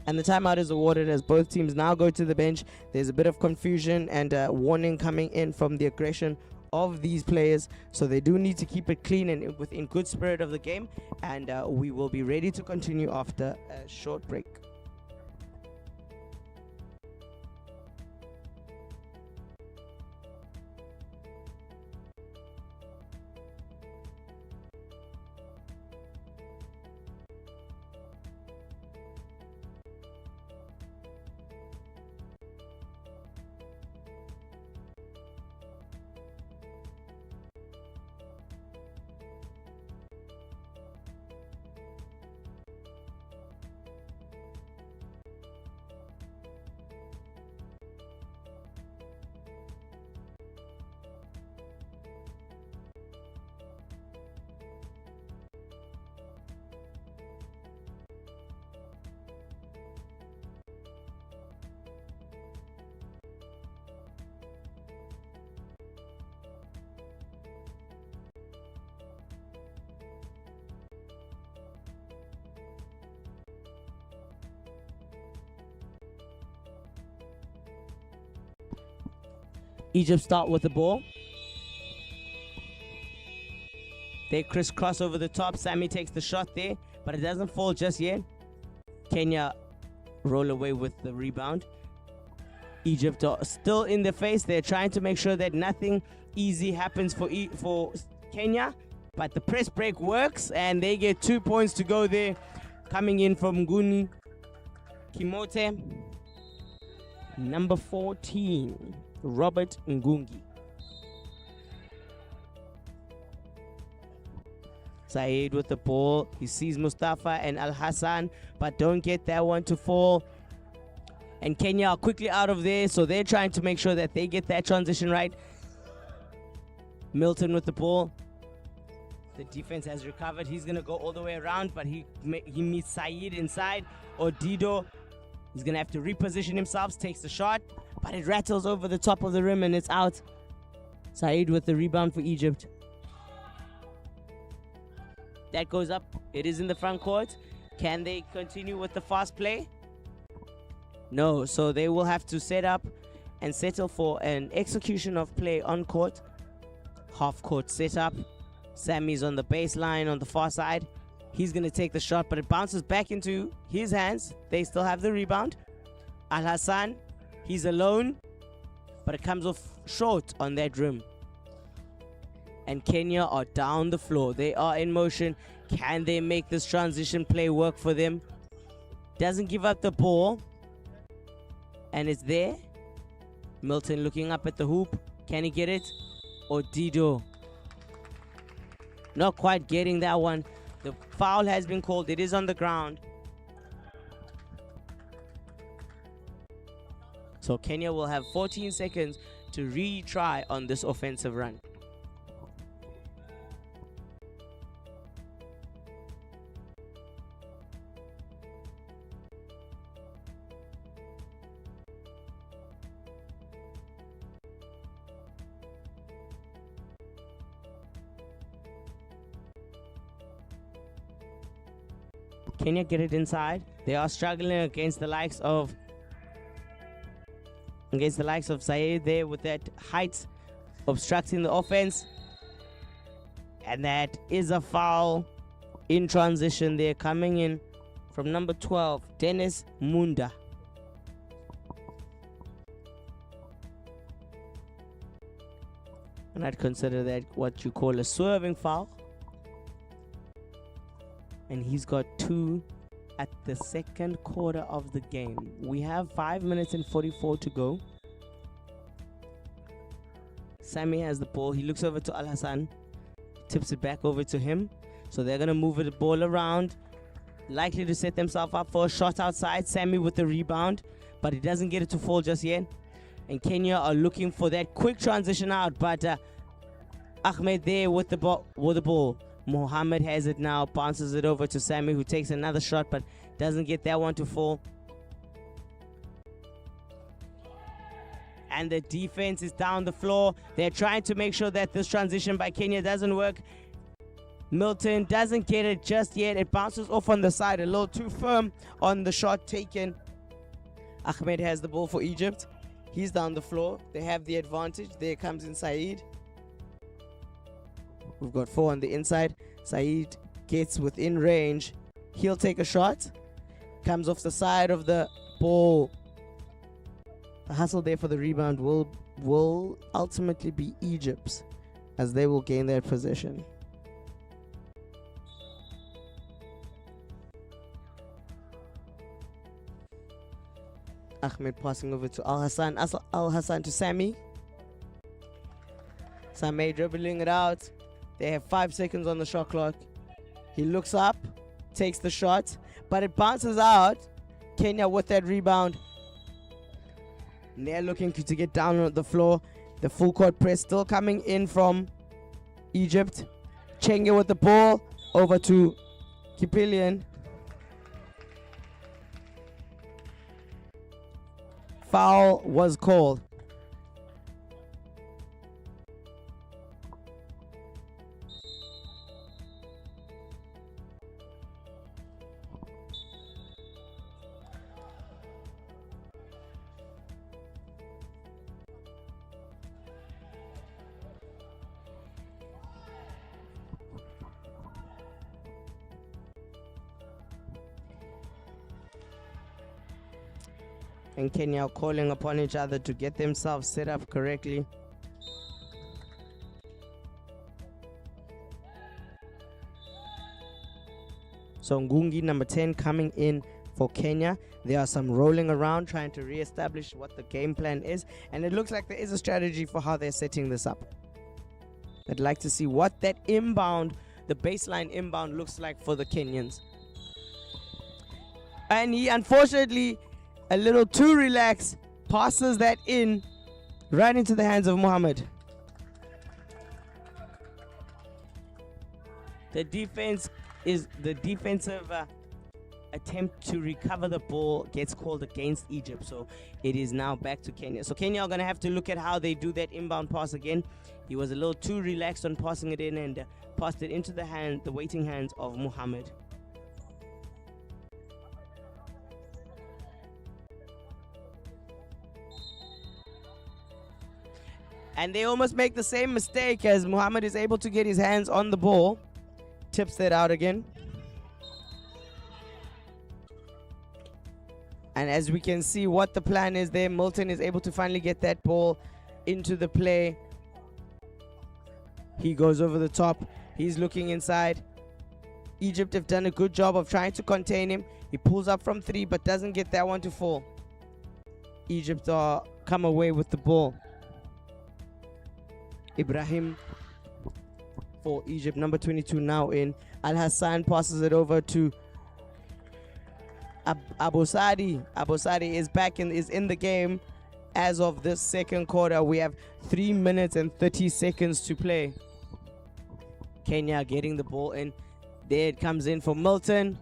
And the timeout is awarded as both teams now go to the bench. There's a bit of confusion and warning coming in from the aggression of these players. So they do need to keep it clean and within good spirit of the game. And we will be ready to continue after a short break. Egypt start with the ball. They crisscross over the top. Sammy takes the shot there, but it doesn't fall just yet. Kenya roll away with the rebound. Egypt are still in the face. They're trying to make sure that nothing easy happens for Kenya, but the press break works and they get 2 points to go there. Coming in from Nguni Kimote, number 14, Robert Ngungi. Saeed with the ball. He sees Mustafa and Al Hassan, but don't get that one to fall. And Kenya are quickly out of there, so they're trying to make sure that they get that transition right. Milton with the ball. The defense has recovered. He's going to go all the way around, but he meets Saeed inside. Odido, he's going to have to reposition himself, takes the shot, but it rattles over the top of the rim and it's out. Saeed with the rebound for Egypt. That goes up. It is in the front court. Can they continue with the fast play? No, so they will have to set up and settle for an execution of play on court. Half court setup. Sammy's on the baseline on the far side. He's going to take the shot, but it bounces back into his hands. They still have the rebound. Al Hassan, he's alone, but it comes off short on that rim. And Kenya are down the floor. They are in motion. Can they make this transition play work for them? Doesn't give up the ball. And it's there. Milton looking up at the hoop. Can he get it? Odido. Not quite getting that one. The foul has been called. It is on the ground. So Kenya will have 14 seconds to retry on this offensive run. Kenya get it inside. They are struggling against the likes of Saeed there with that height obstructing the offense. And that is a foul in transition there, coming in from number 12, Dennis Munda. And I'd consider that what you call a swerving foul. And he's got 2 at the second quarter of the game. We have 5 minutes and 44 to go. Sammy has the ball. He looks over to Al Hassan, tips it back over to him. So they're going to move the ball around, likely to set themselves up for a shot outside. Sammy with the rebound, but he doesn't get it to fall just yet. And Kenya are looking for that quick transition out, but Ahmed there with the ball. Mohammed has it now, bounces it over to Sammy, who takes another shot but doesn't get that one to fall. And the defense is down the floor. They're trying to make sure that this transition by Kenya doesn't work. Milton doesn't get it just yet. It bounces off on the side, a little too firm on the shot taken. Ahmed has the ball for Egypt. He's down the floor. They have the advantage. There comes in Saeed. We've got 4 on the inside. Saeed gets within range. He'll take a shot. Comes off the side of the ball. The hustle there for the rebound will ultimately be Egypt's, as they will gain their possession. Ahmed passing over to Al Hassan. Al Hassan to Sammy. Sammy dribbling it out. They have 5 seconds on the shot clock. He looks up, takes the shot, but it bounces out. Kenya with that rebound. And they're looking to get down on the floor. The full court press still coming in from Egypt. Chenge with the ball over to Kipilian. Foul was called. and Kenya are calling upon each other to get themselves set up correctly. So Ngungi, number 10, coming in for Kenya. There are some rolling around, trying to re-establish what the game plan is. And it looks like there is a strategy for how they're setting this up. I'd like to see what that inbound, the baseline inbound, looks like for the Kenyans. And he, unfortunately, a little too relaxed, passes that in right into the hands of Mohammed. The defense is the defensive attempt to recover the ball gets called against Egypt, so it is now back to Kenya. So Kenya are going to have to look at how they do that inbound pass again. He was a little too relaxed on passing it in and passed it into the waiting hands of Mohammed. And they almost make the same mistake as Mohammed is able to get his hands on the ball. Tips that out again. And as we can see what the plan is there, Milton is able to finally get that ball into the play. He goes over the top. He's looking inside. Egypt have done a good job of trying to contain him. He pulls up from 3 but doesn't get that one to fall. Egypt come away with the ball. Ibrahim for Egypt, number 22 now in. Al Hassan passes it over to Abosadi. Abosadi is back is in the game as of this second quarter. We have 3 minutes and 30 seconds to play. Kenya getting the ball in. There it comes in for Milton.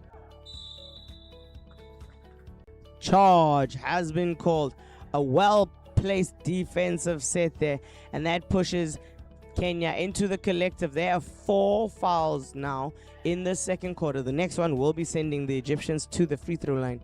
Charge has been called. A well-placed defensive set there, and that pushes Kenya into the collective. There are 4 fouls now in the second quarter. The next one will be sending the Egyptians to the free throw line.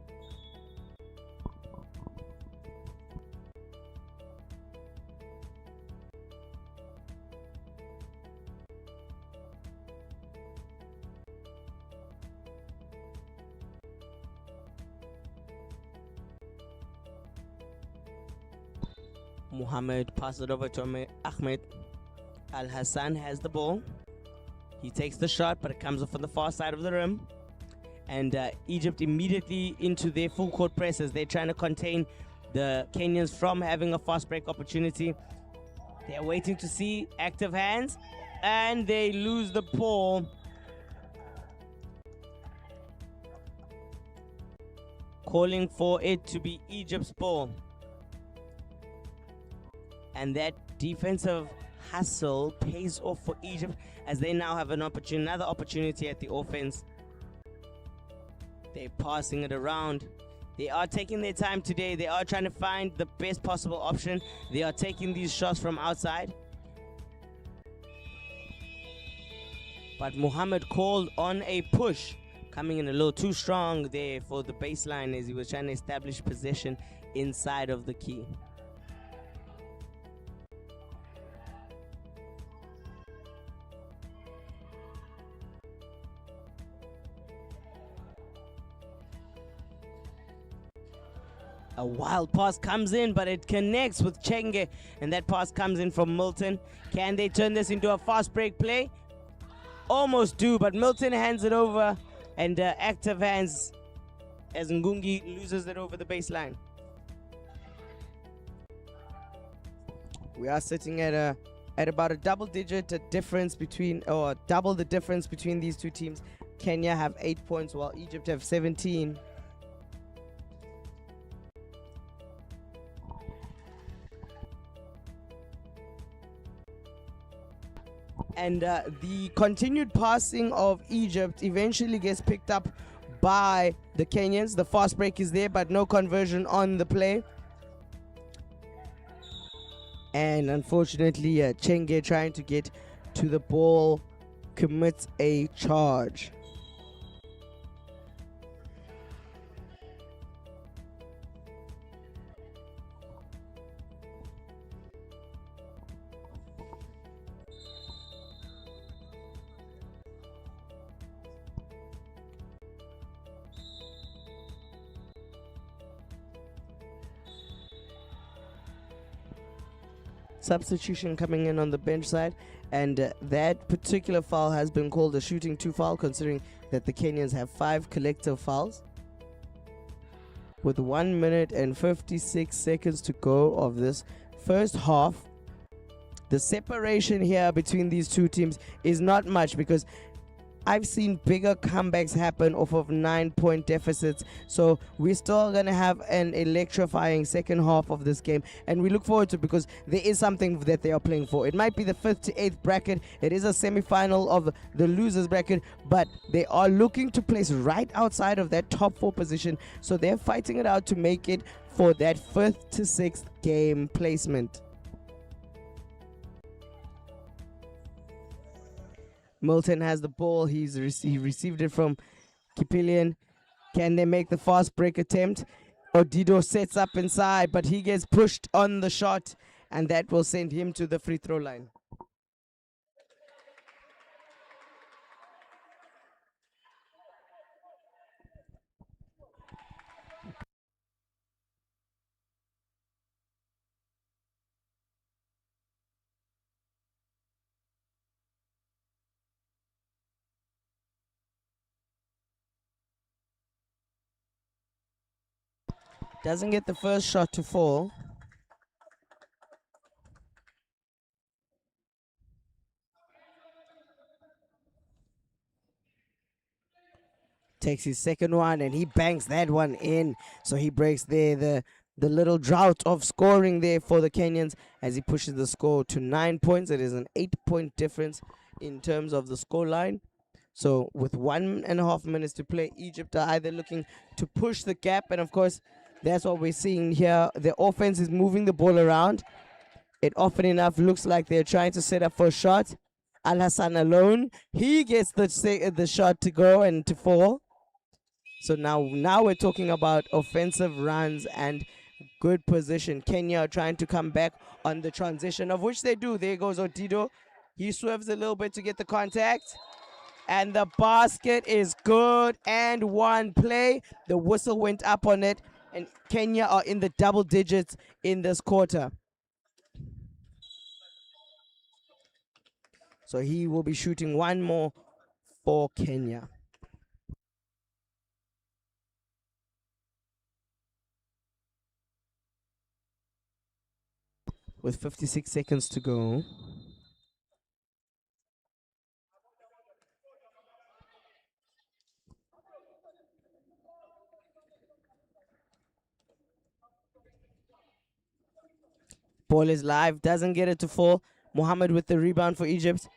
Mohammed passes it over to Ahmed. Al Hassan has the ball. He takes the shot, but it comes off on the far side of the rim. And Egypt immediately into their full court press as they're trying to contain the Kenyans from having a fast break opportunity. They're waiting to see active hands, and they lose the ball. Calling for it to be Egypt's ball. And that defensive hustle pays off for Egypt as they now have another opportunity at the offense. They're passing it around. They are taking their time today. They are trying to find the best possible option. They are taking these shots from outside. But Mohammed called on a push, coming in a little too strong there for the baseline as he was trying to establish possession inside of the key. A wild pass comes in, but it connects with Chenge, and that pass comes in from Milton. Can they turn this into a fast break play? Almost do, but Milton hands it over, and active hands as Ngungi loses it over the baseline. We are sitting at about a double-digit difference between, or double the difference between these two teams. Kenya have 8 points, while Egypt have 17. And the continued passing of Egypt eventually gets picked up by the Kenyans. The fast break is there, but no conversion on the play. And unfortunately, Chenge, trying to get to the ball, commits a charge. substitution coming in on the bench side, and that particular foul has been called a shooting 2 foul, considering that the Kenyans have 5 collective fouls. With 1 minute and 56 seconds to go of this first half, the separation here between these two teams is not much, because I've seen bigger comebacks happen off of 9-point deficits. So we're still going to have an electrifying second half of this game, and we look forward to it because there is something that they are playing for. It might be the 5th to 8th bracket. It is a semi-final of the losers bracket, but they are looking to place right outside of that top 4 position. So they're fighting it out to make it for that 5th to 6th game placement. Milton has the ball. He received it from Kipilian. Can they make the fast break attempt? Odido sets up inside, but he gets pushed on the shot, and that will send him to the free throw line. Doesn't get the first shot to fall. Takes his second one and he bangs that one in. So he breaks there the little drought of scoring there for the Kenyans as he pushes the score to 9 points. It is an 8-point difference in terms of the score line. So with 1.5 minutes to play, Egypt are either looking to push the gap, and of course that's what we're seeing here. The offense is moving the ball around. It often enough looks like they're trying to set up for a shot. Al Hassan alone, he gets the shot to go and to fall. So now we're talking about offensive runs and good position. Kenya are trying to come back on the transition, of which they do. There goes Odido. He swerves a little bit to get the contact. And the basket is good and one play. The whistle went up on it, and Kenya are in the double digits in this quarter. So he will be shooting one more for Kenya. With 56 seconds to go. Ball is live, doesn't get it to fall. Mohammed with the rebound for Egypt.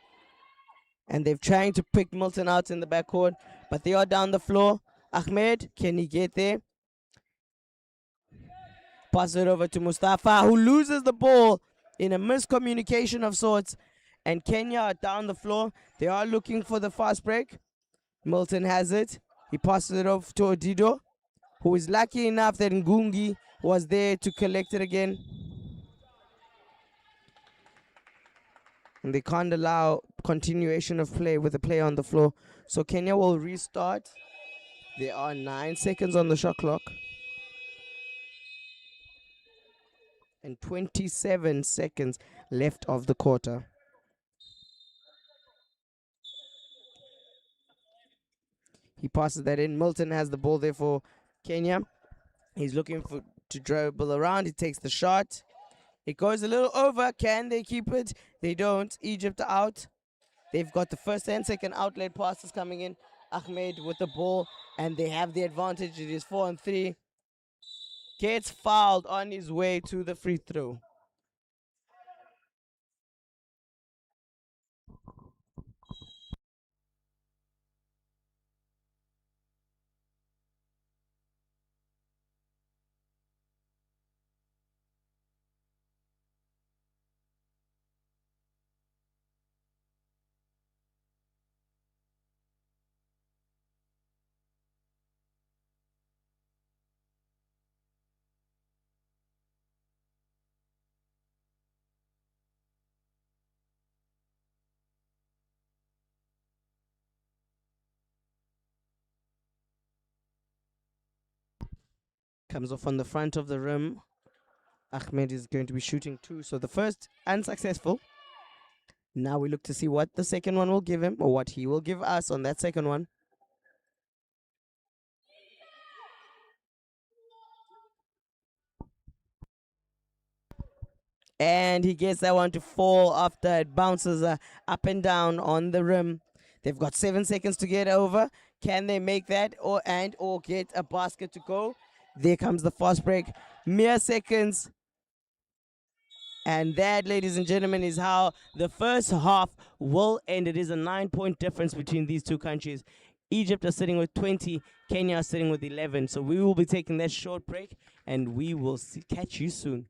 And they're trying to pick Milton out in the backcourt, but they are down the floor. Ahmed, can he get there? Pass it over to Mustafa, who loses the ball in a miscommunication of sorts. And Kenya are down the floor. They are looking for the fast break. Milton has it. He passes it off to Odido, who is lucky enough that Ngungi was there to collect it again. And they can't allow continuation of play with the player on the floor. So Kenya will restart. There are 9 seconds on the shot clock. And 27 seconds left of the quarter. He passes that in. Milton has the ball there for Kenya. He's looking to dribble around. He takes the shot. It goes a little over. Can they keep it? They don't. Egypt out. They've got the first and second outlet passes coming in. Ahmed with the ball, and they have the advantage. It is 4-3. Gets fouled on his way to the free throw. Comes off on the front of the rim. Ahmed is going to be shooting 2. So the first unsuccessful. Now we look to see what the second one will give him, or what he will give us on that second one. And he gets that one to fall after it bounces up and down on the rim. They've got 7 seconds to get over. Can they make that or get a basket to go? There comes the fast break. Mere seconds. And that, ladies and gentlemen, is how the first half will end. It is a 9-point difference between these two countries. Egypt are sitting with 20, Kenya are sitting with 11. So we will be taking that short break, and we will catch you soon.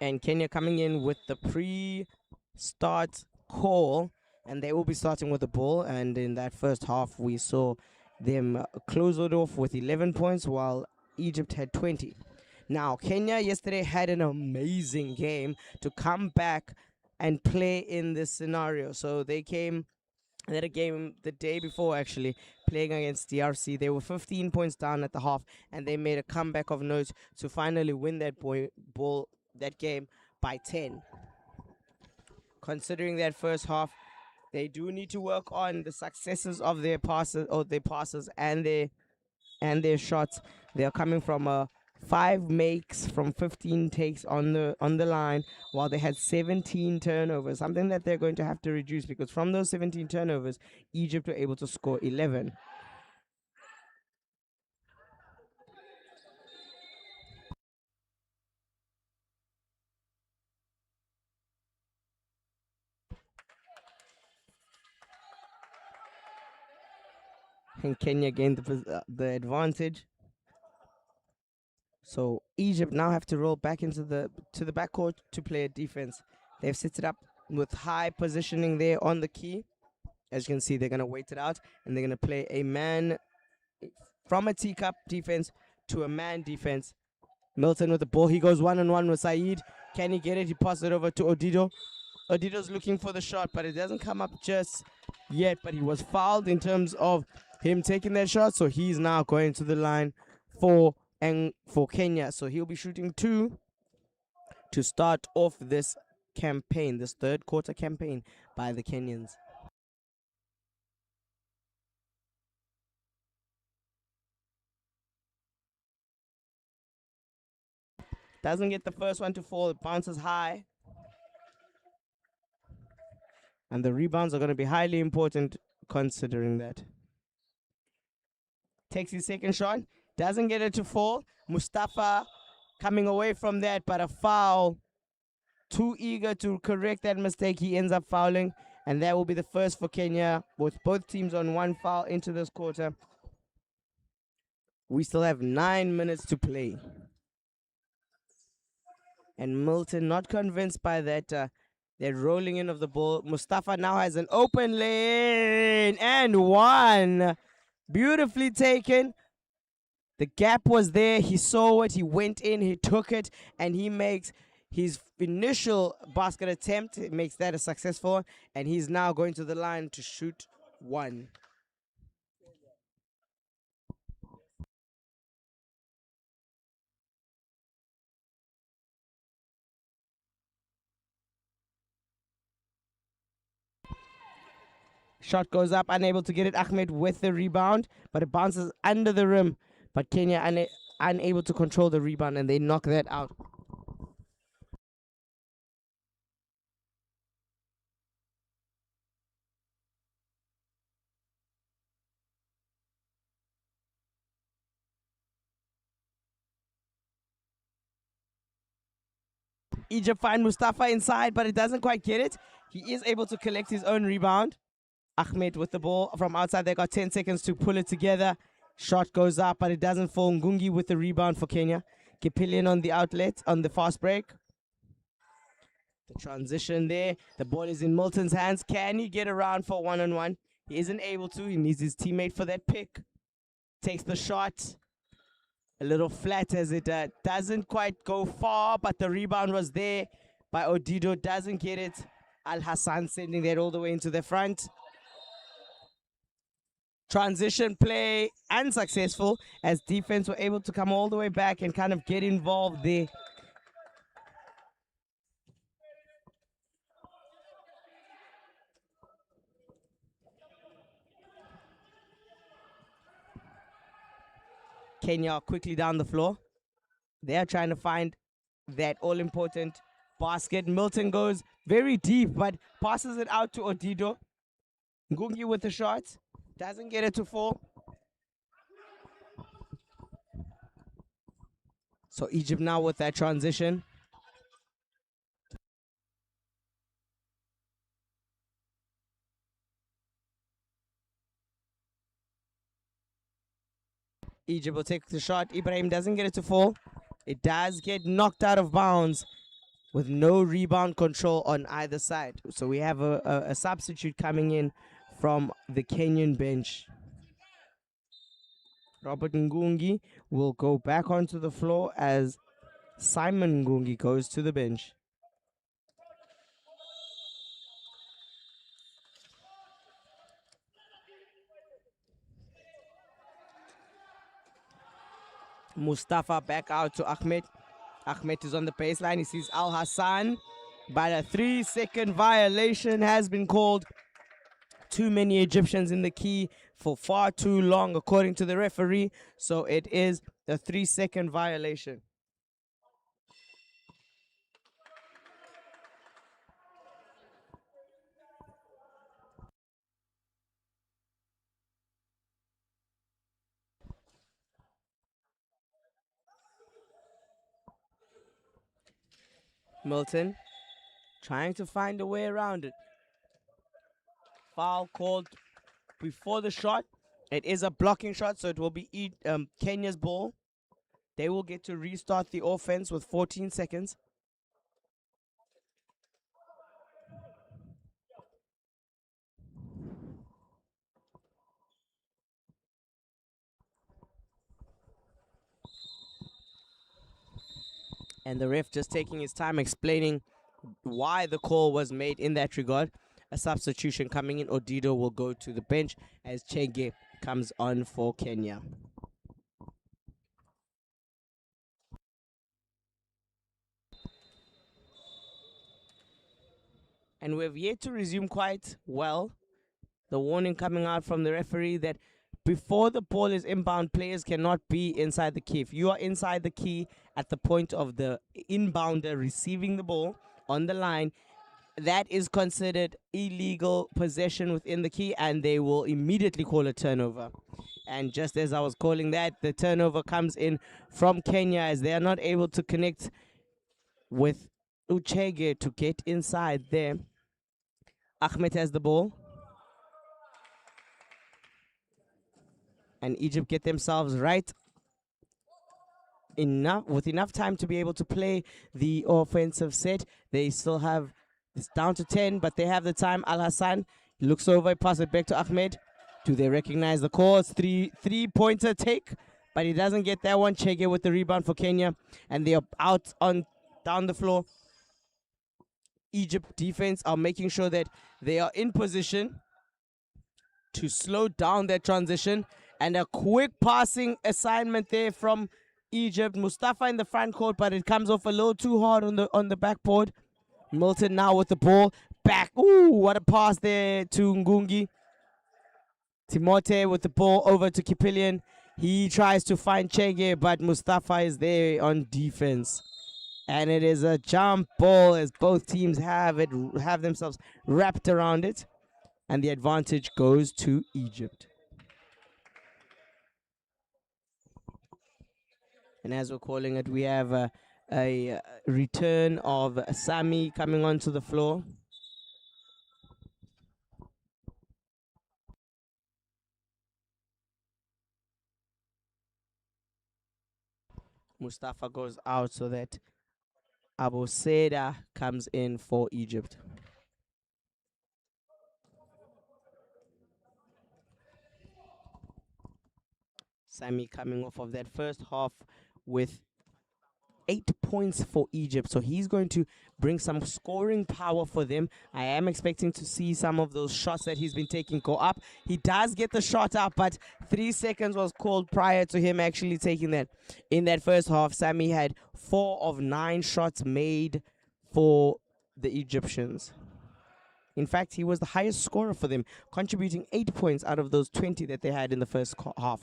And Kenya coming in with the pre-start call, and they will be starting with the ball. And in that first half, we saw them close it off with 11 points, while Egypt had 20. Now, Kenya yesterday had an amazing game to come back and play in this scenario. So they had a game the day before, actually, playing against DRC. They were 15 points down at the half, and they made a comeback of note to finally win that that game by 10. Considering that first half, they do need to work on the successes of their passes, and their shots. They are coming from 5 makes from 15 takes on the line, while they had 17 turnovers, something that they're going to have to reduce, because from those 17 turnovers, Egypt were able to score 11. And Kenya gained the advantage. So Egypt now have to roll back into the backcourt to play a defense. They've set it up with high positioning there on the key. As you can see, they're going to wait it out, and they're going to play a man from a teacup defense to a man defense. Milton with the ball. He goes one-on-one with Saeed. Can he get it? He passes it over to Odido. Odido's looking for the shot, but it doesn't come up just yet. But he was fouled in terms of him taking that shot, so he's now going to the line for Kenya. So he'll be shooting 2 to start off this campaign, this third quarter campaign by the Kenyans. Doesn't get the first one to fall. It bounces high. And the rebounds are going to be highly important considering that. Takes his second shot. Doesn't get it to fall. Mustafa coming away from that, but a foul. Too eager to correct that mistake. He ends up fouling. And that will be the first for Kenya, with both teams on 1 foul into this quarter. We still have 9 minutes to play. And Milton not convinced by that. They're rolling in of the ball. Mustafa now has an open lane and one. Beautifully taken. The gap was there. He saw it. He went in. He took it. And he makes his initial basket attempt. It makes that a successful one. And he's now going to the line to shoot 1. Shot goes up, unable to get it. Ahmed with the rebound, but it bounces under the rim. But Kenya unable to control the rebound, and they knock that out. Egypt find Mustafa inside, but it doesn't quite get it. He is able to collect his own rebound. Ahmed with the ball from outside. They got 10 seconds to pull it together. Shot goes up, but it doesn't fall. Ngungi with the rebound for Kenya. Kipilian on the outlet, on the fast break. The transition there. The ball is in Milton's hands. Can he get around for one-on-one? He isn't able to. He needs his teammate for that pick. Takes the shot. A little flat as it doesn't quite go far, but the rebound was there by Odido. Doesn't get it. Al Hassan sending that all the way into the front. Transition play unsuccessful, as defense were able to come all the way back and kind of get involved there. Kenya quickly down the floor. They are trying to find that all-important basket. Milton goes very deep, but passes it out to Odido. Ngungi with the shot. Doesn't get it to fall. So Egypt now with that transition. Egypt will take the shot. Ibrahim doesn't get it to fall. It does get knocked out of bounds. with no rebound control on either side. So we have a substitute coming in from the Kenyan bench. Robert Ngungi will go back onto the floor as Simon Ngungi goes to the bench. Mustafa back out to Ahmed. Ahmed is on the baseline. He sees Al Hassan, but a 3-second violation has been called. Too many Egyptians in the key for far too long, according to the referee. So it is a 3-second violation. Milton trying to find a way around it. Foul called before the shot. It is a blocking shot, so it will be Kenya's ball. They will get to restart the offense with 14 seconds. And the ref just taking his time explaining why the call was made in that regard. A substitution coming in. Odido will go to the bench as Chenge comes on for Kenya. And we've yet to resume quite well. The warning coming out from the referee that before the ball is inbound, players cannot be inside the key. If you are inside the key at the point of the inbounder receiving the ball on the line, that is considered illegal possession within the key, and they will immediately call a turnover. And just as I was calling that, the turnover comes in from Kenya as they are not able to connect with Uchege to get inside there. Ahmed has the ball. And Egypt get themselves right with enough time to be able to play the offensive set. They still have it's down to 10, but they have the time. Al Hassan looks over, passes it back to Ahmed. Do they recognize the call? It's three-pointer take, but he doesn't get that one. Chege with the rebound for Kenya, and they are out on down the floor. Egypt defense are making sure that they are in position to slow down their transition. And a quick passing assignment there from Egypt. Mustafa in the front court, but it comes off a little too hard on the backboard. Milton now with the ball back. Ooh, what a pass there to Ngungi. Timote with the ball over to Kipilian. He tries to find Chege, but Mustafa is there on defense. And it is a jump ball as both teams have themselves wrapped around it. And the advantage goes to Egypt. And as we're calling it, we have a return of Sami coming onto the floor. Mustafa goes out so that Abu Seda comes in for Egypt. Sami coming off of that first half with 8 points for Egypt. So he's going to bring some scoring power for them. I am expecting to see some of those shots that he's been taking go up. He does get the shot up, but 3 seconds was called prior to him actually taking that. In that first half, Sami had 4 of 9 shots made for the Egyptians. In fact, he was the highest scorer for them, contributing 8 points out of those 20 that they had in the first half.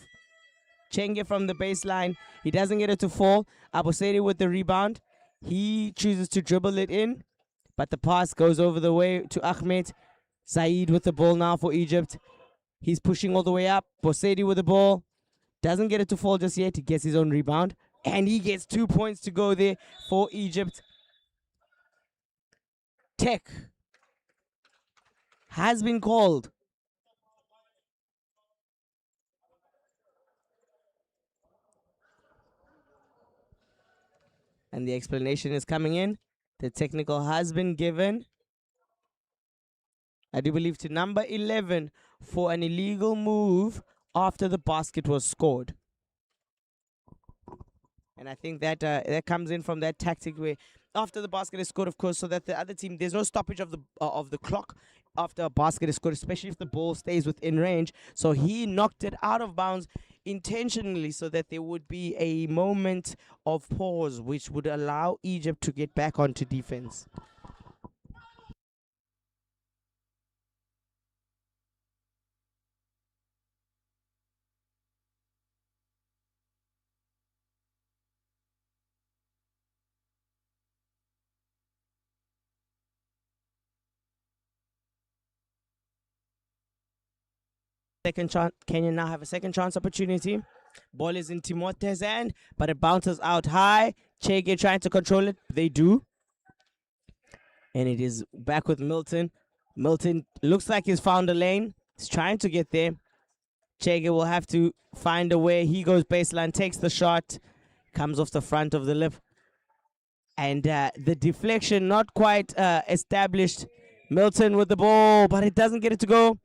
Chenge from the baseline. He doesn't get it to fall. Abosedi with the rebound. He chooses to dribble it in, but the pass goes over the way to Ahmed. Saeed with the ball now for Egypt. He's pushing all the way up. Bosedi with the ball. Doesn't get it to fall just yet. He gets his own rebound. And he gets 2 points to go there for Egypt. Tech has been called. And the explanation is coming in. The technical has been given, I do believe, to number 11 for an illegal move after the basket was scored. And I think that that comes in from that tactic where after the basket is scored, of course, so that the other team, there's no stoppage of the clock after a basket is scored, especially if the ball stays within range. So he knocked it out of bounds intentionally so that there would be a moment of pause, which would allow Egypt to get back onto defense. Second chance, Kenya now have a second chance opportunity. Ball is in Timote's hand, but it bounces out high. Chege trying to control it. They do. And it is back with Milton. Milton looks like he's found a lane. He's trying to get there. Chege will have to find a way. He goes baseline, takes the shot, comes off the front of the lip. And the deflection not quite established. Milton with the ball, but it doesn't get it to go.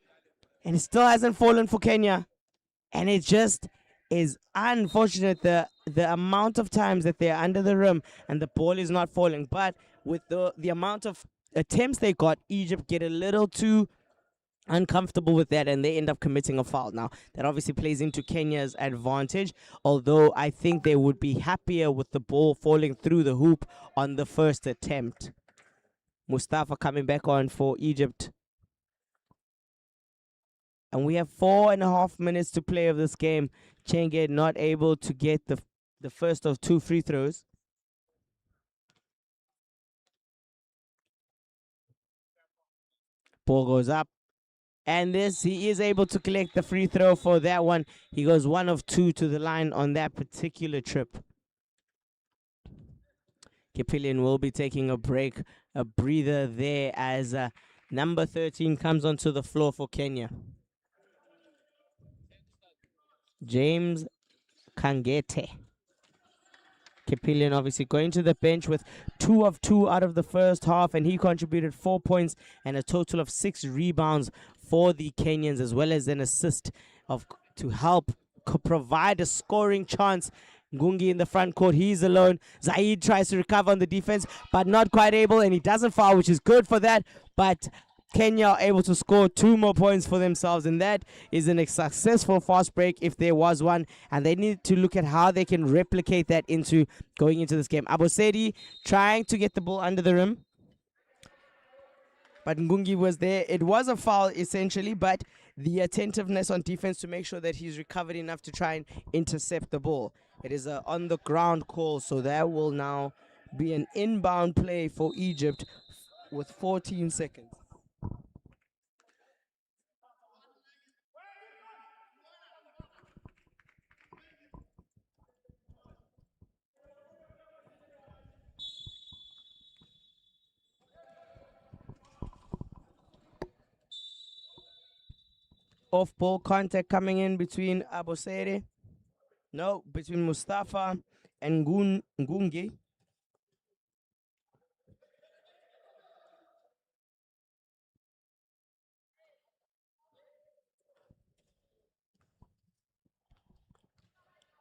And it still hasn't fallen for Kenya. And it just is unfortunate the amount of times that they're under the rim and the ball is not falling. But with the amount of attempts they got, Egypt get a little too uncomfortable with that and they end up committing a foul. Now, that obviously plays into Kenya's advantage, although I think they would be happier with the ball falling through the hoop on the first attempt. Mustafa coming back on for Egypt. And we have 4.5 minutes to play of this game. Chenge not able to get the first of 2 free throws. Ball goes up. And he is able to collect the free throw for that one. He goes 1 of 2 to the line on that particular trip. Kipilian will be taking a break, a breather there as number 13 comes onto the floor for Kenya. James Kangete. Kipilian obviously going to the bench with 2 of 2 out of the first half, and he contributed 4 points and a total of 6 rebounds for the Kenyans, as well as an assist to help provide a scoring chance. Ngungi in the front court, he's alone. Zaid tries to recover on the defense, but not quite able, and he doesn't foul, which is good for that. But Kenya are able to score 2 more points for themselves, and that is a successful fast break if there was one, and they need to look at how they can replicate that into going into this game. Abosedi trying to get the ball under the rim, but Ngungi was there. It was a foul essentially, but the attentiveness on defense to make sure that he's recovered enough to try and intercept the ball. It is a on the ground call, so that will now be an inbound play for Egypt with 14 seconds. Off-ball contact coming in between Abosere. No, between Mustafa and Ngungi.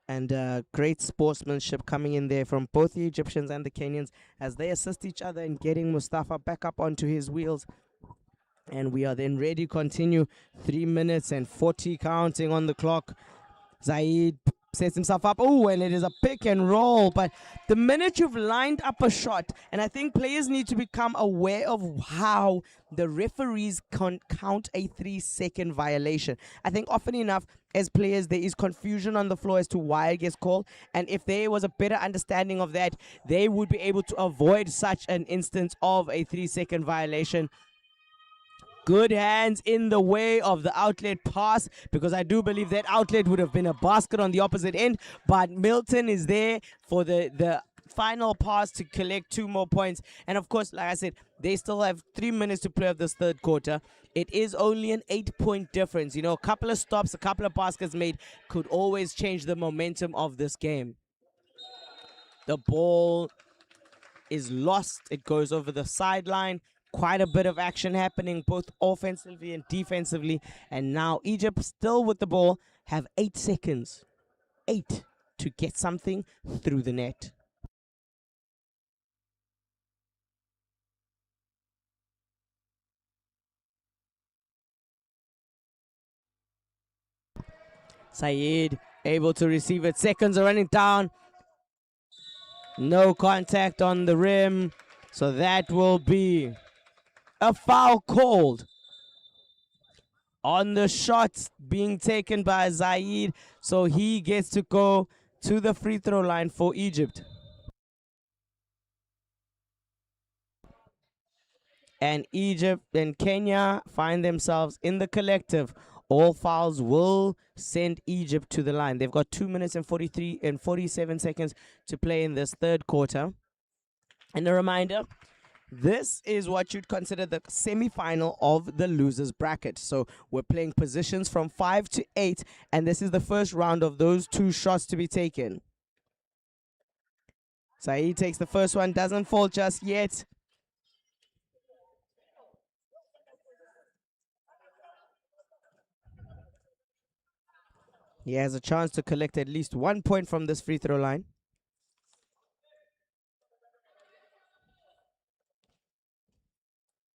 And great sportsmanship coming in there from both the Egyptians and the Kenyans as they assist each other in getting Mustafa back up onto his wheels. And we are then ready to continue. 3 minutes and 40 counting on the clock. Zaid sets himself up. Oh, and it is a pick and roll. But the minute you've lined up a shot, and I think players need to become aware of how the referees count a 3-second violation. I think often enough, as players, there is confusion on the floor as to why it gets called. And if there was a better understanding of that, they would be able to avoid such an instance of a 3-second violation. Good hands in the way of the outlet pass, because I do believe that outlet would have been a basket on the opposite end. But Milton is there for the final pass to collect 2 more points. And of course, like I said, they still have 3 minutes to play of this third quarter. It is only an 8-point difference. You know, a couple of stops, a couple of baskets made could always change the momentum of this game. The ball is lost. It goes over the sideline. Quite a bit of action happening both offensively and defensively. And now Egypt, still with the ball, have 8 seconds. 8 to get something through the net. Saeed able to receive it. Seconds are running down. No contact on the rim. So that will be a foul called on the shot being taken by Zaid. So he gets to go to the free throw line for Egypt. And Egypt and Kenya find themselves in the collective. All fouls will send Egypt to the line. They've got 2 minutes and 47 seconds to play in this third quarter. And a reminder, this is what you'd consider the semi-final of the losers bracket. So we're playing positions from 5 to 8, and this is the first round of those 2 shots to be taken. Saeed takes the first one, doesn't fall just yet. He has a chance to collect at least 1 point from this free throw line.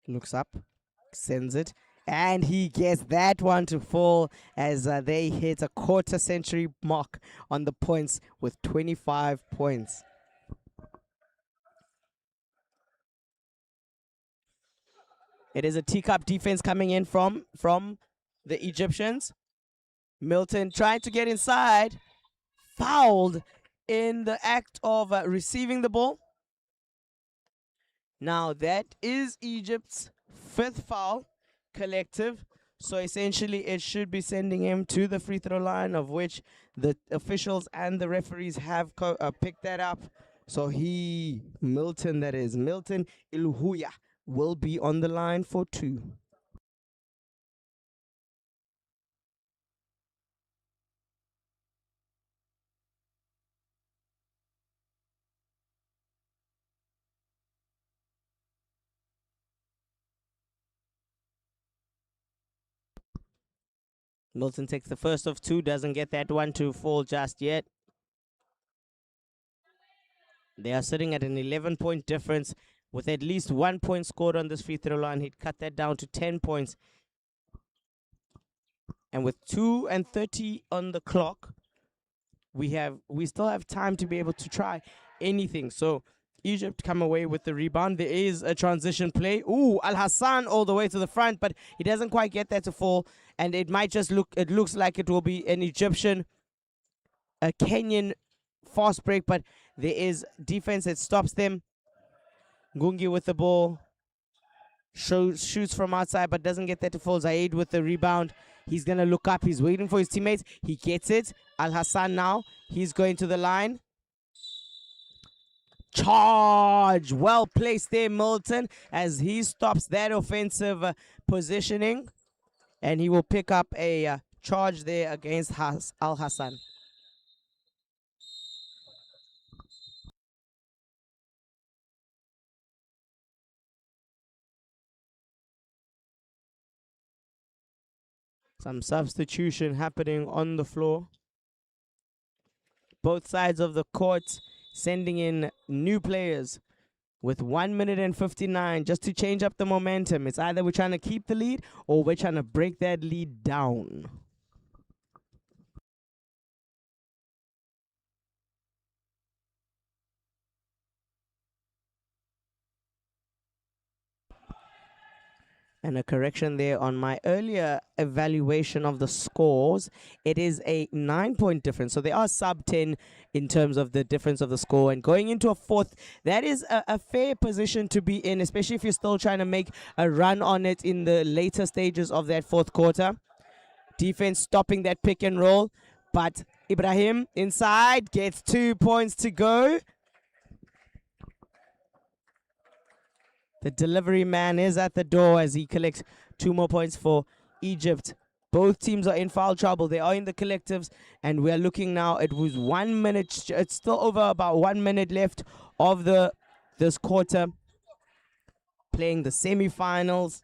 Looks up, sends it, and he gets that one to fall as they hit a quarter century mark on the points with 25 points. It is a teacup defense coming in from the Egyptians. Milton trying to get inside, fouled in the act of receiving the ball. Now that is Egypt's 5th foul collective. So essentially it should be sending him to the free throw line, of which the officials and the referees have picked that up. So Milton Iluhuya will be on the line for 2. Milton takes the first of 2, doesn't get that one to fall just yet. They are sitting at an 11-point difference with at least 1 point scored on this free throw line. He'd cut that down to 10 points. And with 2:30 on the clock, we still have time to be able to try anything. So Egypt come away with the rebound. There is a transition play. Ooh, Al Hassan all the way to the front, but he doesn't quite get that to fall. And it might just looks like it will be an Egyptian, a Kenyan fast break, but there is defense that stops them. Gungi with the ball. Shoots from outside, but doesn't get that to fall. Zaid with the rebound. He's going to look up. He's waiting for his teammates. He gets it. Al Hassan now. He's going to the line. Charge. Well placed there, Milton, as he stops that offensive positioning. And he will pick up a charge there against Al Hassan. Some substitution happening on the floor. Both sides of the court sending in new players with 1 minute and 59 just to change up the momentum. It's either we're trying to keep the lead or we're trying to break that lead down. And a correction there on my earlier evaluation of the scores. It is a 9-point difference. So they are sub 10 in terms of the difference of the score. And going into a 4th, that is a fair position to be in, especially if you're still trying to make a run on it in the later stages of that 4th quarter. Defense stopping that pick and roll. But Ibrahim inside gets 2 points to go. The delivery man is at the door as he collects 2 more points for Egypt. Both teams are in foul trouble. They are in the collectives, and we are looking now. It was 1 minute. It's still over about 1 minute left of the this quarter, playing the semifinals.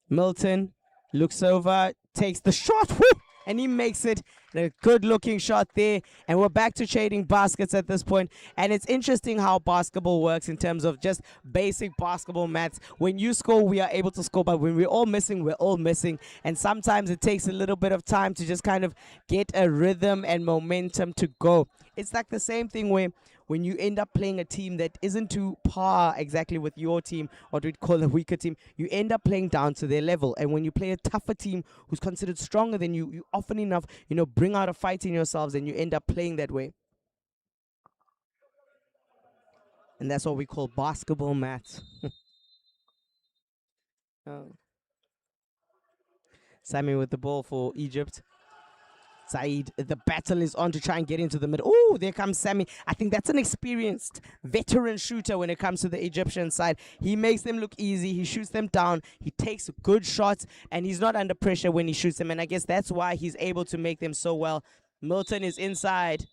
Milton looks over, takes the shot, whoop, and he makes it. A good-looking shot there, and we're back to trading baskets at this point. And it's interesting how basketball works in terms of just basic basketball maths. When you score, we are able to score, but when we're all missing, we're all missing. And sometimes it takes a little bit of time to just kind of get a rhythm and momentum to go. It's like the same thing where when you end up playing a team that isn't to par exactly with your team, or we'd call a weaker team, you end up playing down to their level. And when you play a tougher team who's considered stronger than you, you often enough, bring out a fight in yourselves, and you end up playing that way. And that's what we call basketball maths. Sammy with the ball for Egypt. Said, the battle is on to try and get into the middle. Oh, there comes Sammy. I think that's an experienced veteran shooter when it comes to the Egyptian side. He makes them look easy. He shoots them down. He takes good shots, and he's not under pressure when he shoots them. And I guess that's why he's able to make them so well. Milton is inside.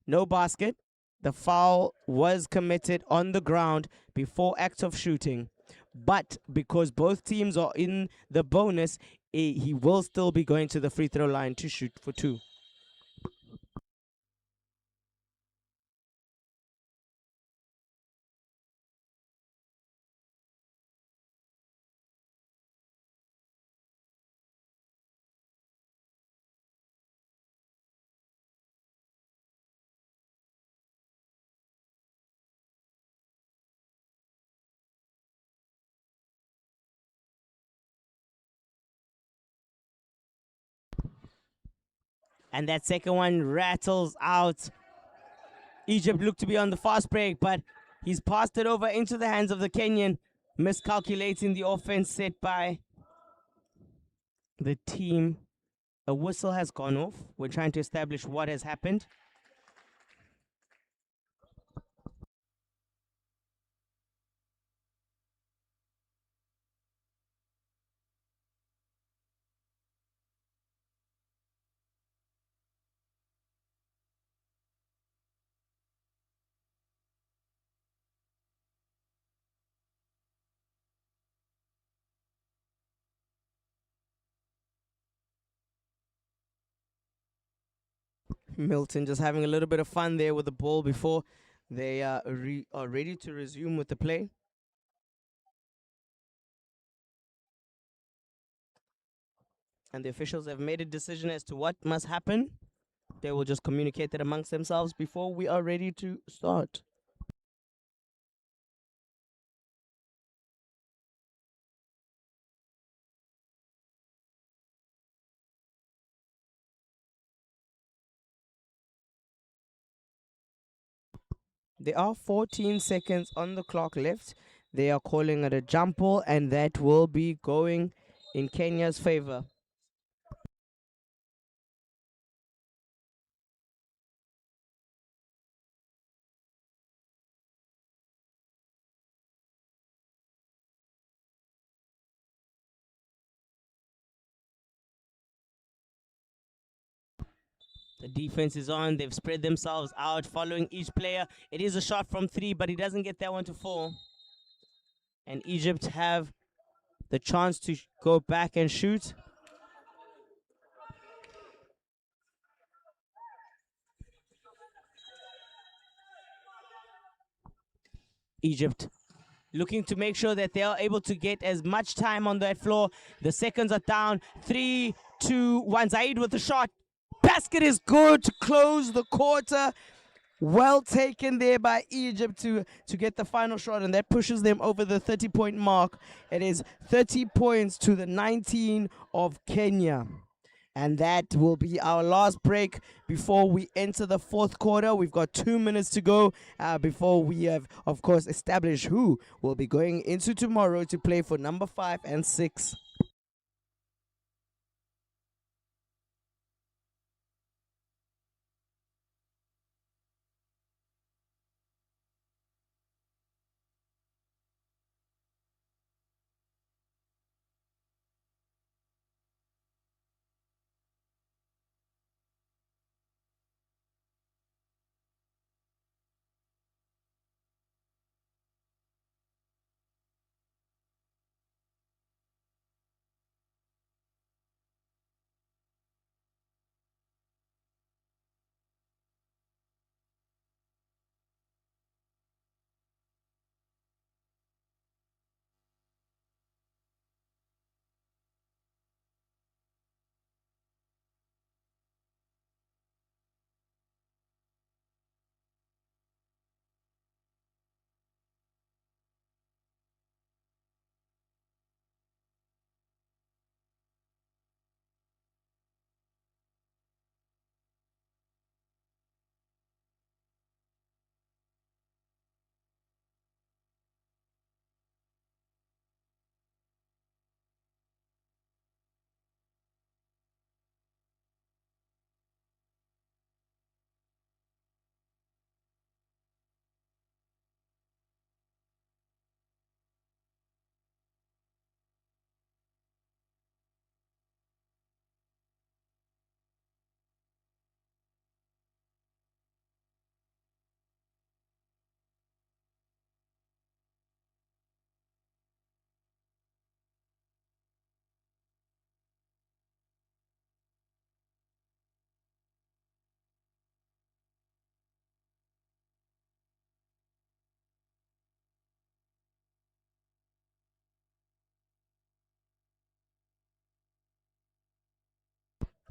No basket. The foul was committed on the ground before act of shooting. But because both teams are in the bonus, he will still be going to the free throw line to shoot for 2. And that second one rattles out. Egypt looked to be on the fast break, but he's passed it over into the hands of the Kenyan, miscalculating the offense set by the team. A whistle has gone off. We're trying to establish what has happened. Milton just having a little bit of fun there with the ball before they are ready to resume with the play. And the officials have made a decision as to what must happen. They will just communicate that amongst themselves before we are ready to start. There are 14 seconds on the clock left. They are calling it a jump ball, and that will be going in Kenya's favor. The defense is on. They've spread themselves out, following each player. It is a shot from 3, but he doesn't get that one to fall. And Egypt have the chance to go back and shoot. Egypt looking to make sure that they are able to get as much time on that floor. The seconds are down. 3, 2, 1. Zaid with the shot. Basket is good to close the quarter. Well taken there by Egypt to get the final shot, and that pushes them over the 30-point mark. It is 30 points to the 19 of Kenya. And that will be our last break before we enter the fourth quarter. We've got 2 minutes to go before we have, of course, established who will be going into tomorrow to play for number 5 and 6.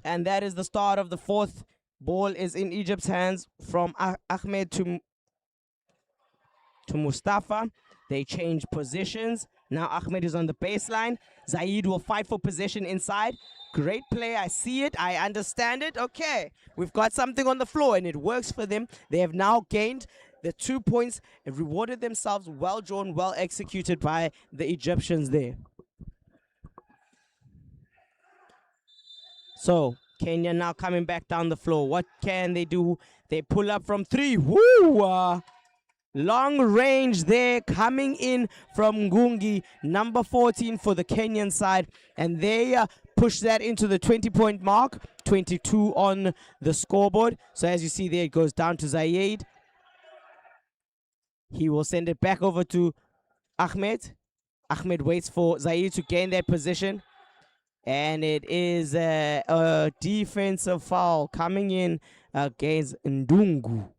And that is the start of the fourth. Ball is in Egypt's hands from Ahmed to Mustafa. They change positions. Now Ahmed is on the baseline. Zaid will fight for possession inside. Great play. I see it. I understand it. Okay. We've got something on the floor and it works for them. They have now gained the 2 points and rewarded themselves. Well drawn, well executed by the Egyptians there. So Kenya now coming back down the floor. What can they do? They pull up from three. Woo! Long range there coming in from Ngungi, number 14 for the Kenyan side. And they push that into the 20-point mark, 22 on the scoreboard. So as you see there, it goes down to Zayed. He will send it back over to Ahmed. Ahmed waits for Zayed to gain that position. And it is a defensive foul coming in against Ndungu.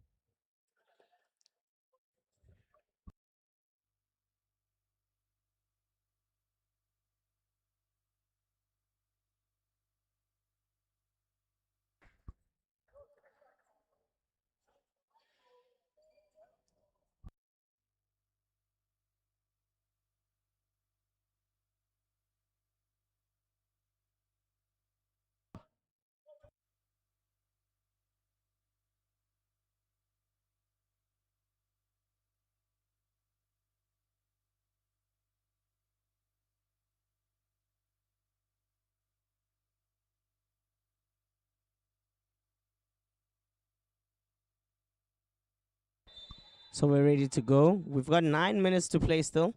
So we're ready to go. We've got 9 minutes to play still.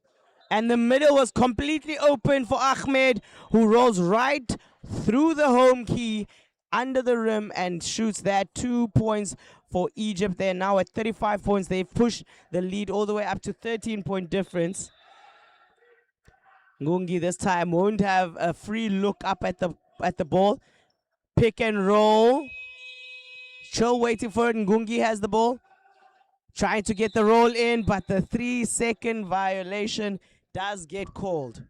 And the middle was completely open for Ahmed, who rolls right through the home key under the rim and shoots that. 2 points for Egypt. They're now at 35 points. They've pushed the lead all the way up to 13-point difference. Ngungi this time won't have a free look up at the ball. Pick and roll. Chill waiting for it. Ngungi has the ball. Trying to get the roll in, but the 3-second violation does get called.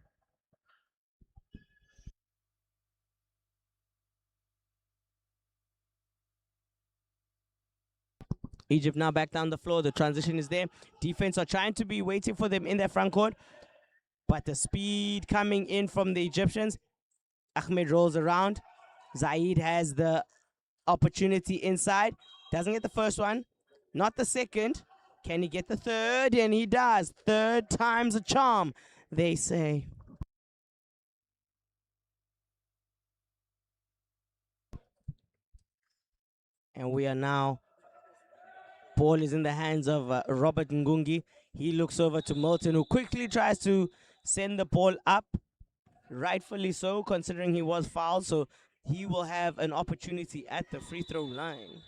Egypt now back down the floor. The transition is there. Defense are trying to be waiting for them in their front court. But the speed coming in from the Egyptians. Ahmed rolls around. Zaid has the opportunity inside. Doesn't get the first one. Not the second. Can he get the third? And he does. Third time's a charm, they say. And we are now, ball is in the hands of Robert Ngungi. He looks over to Milton, who quickly tries to send the ball up. Rightfully so, considering he was fouled. So he will have an opportunity at the free throw line.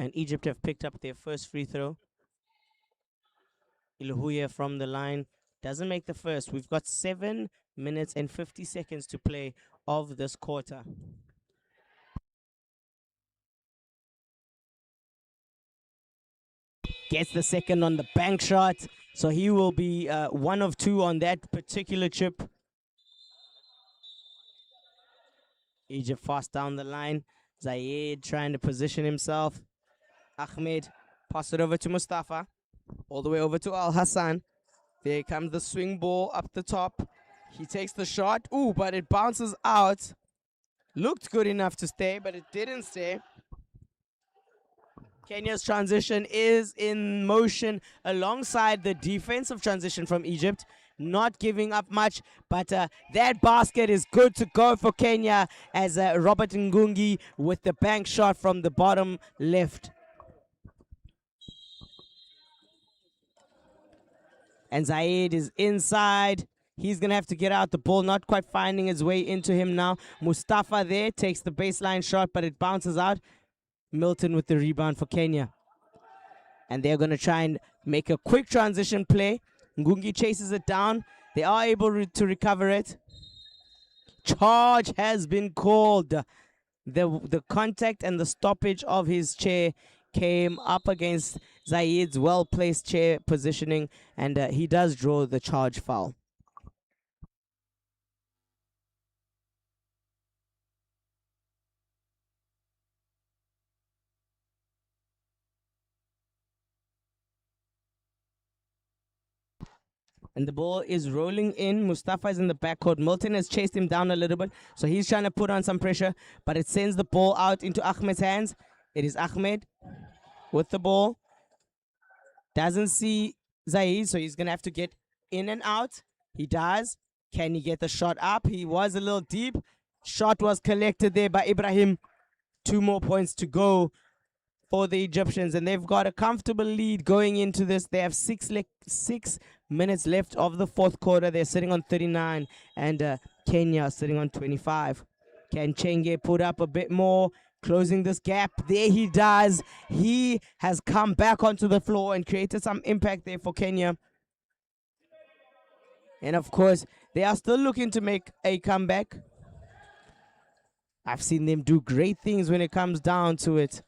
And Egypt have picked up their first free throw. Ilhuya from the line doesn't make the first. We've got 7 minutes and 50 seconds to play of this quarter. Gets the second on the bank shot. So he will be 1 of 2 on that particular chip. Egypt fast down the line. Zayed trying to position himself. Ahmed, pass it over to Mustafa. All the way over to Al Hassan. There comes the swing ball up the top. He takes the shot. Ooh, but it bounces out. Looked good enough to stay, but it didn't stay. Kenya's transition is in motion alongside the defensive transition from Egypt. Not giving up much, but that basket is good to go for Kenya as Robert Ngungi with the bank shot from the bottom left. And Zayed is inside. He's going to have to get out the ball, not quite finding his way into him now. Mustafa there takes the baseline shot, but it bounces out. Milton with the rebound for Kenya. And they're going to try and make a quick transition play. Ngungi chases it down. They are able to recover it. Charge has been called. The contact and the stoppage of his chair came up against Zaid's well-placed chair positioning, and he does draw the charge foul. And the ball is rolling in. Mustafa is in the backcourt. Milton has chased him down a little bit, so he's trying to put on some pressure, but it sends the ball out into Ahmed's hands. It is Ahmed with the ball. Doesn't see Zaid, so he's going to have to get in and out. He does. Can he get the shot up? He was a little deep. Shot was collected there by Ibrahim. 2 more points to go for the Egyptians, and they've got a comfortable lead going into this. They have 6 minutes left of the fourth quarter. They're sitting on 39, and Kenya sitting on 25. Can Chenge put up a bit more, closing this gap? There he does. He has come back onto the floor and created some impact there for Kenya. And of course, they are still looking to make a comeback. I've seen them do great things when it comes down to it.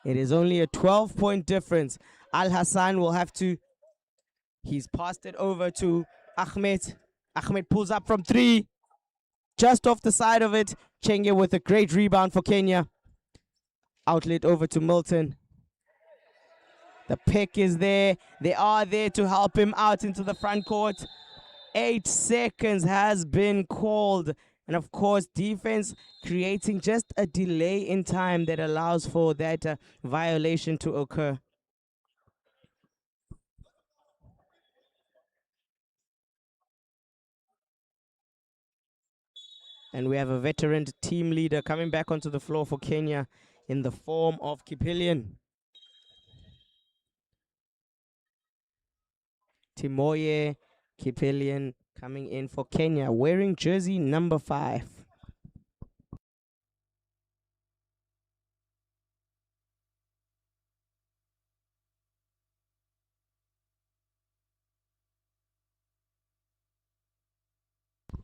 It is only a 12-point difference. Al Hassan will have to... He's passed it over to Ahmed. Ahmed pulls up from 3. Just off the side of it. Chenge with a great rebound for Kenya. Outlet over to Milton. The pick is there. They are there to help him out into the front court. 8 seconds has been called. And of course, defense creating just a delay in time that allows for that violation to occur. And we have a veteran team leader coming back onto the floor for Kenya in the form of Kipilian. Timoye Kipilian coming in for Kenya, wearing jersey number 5.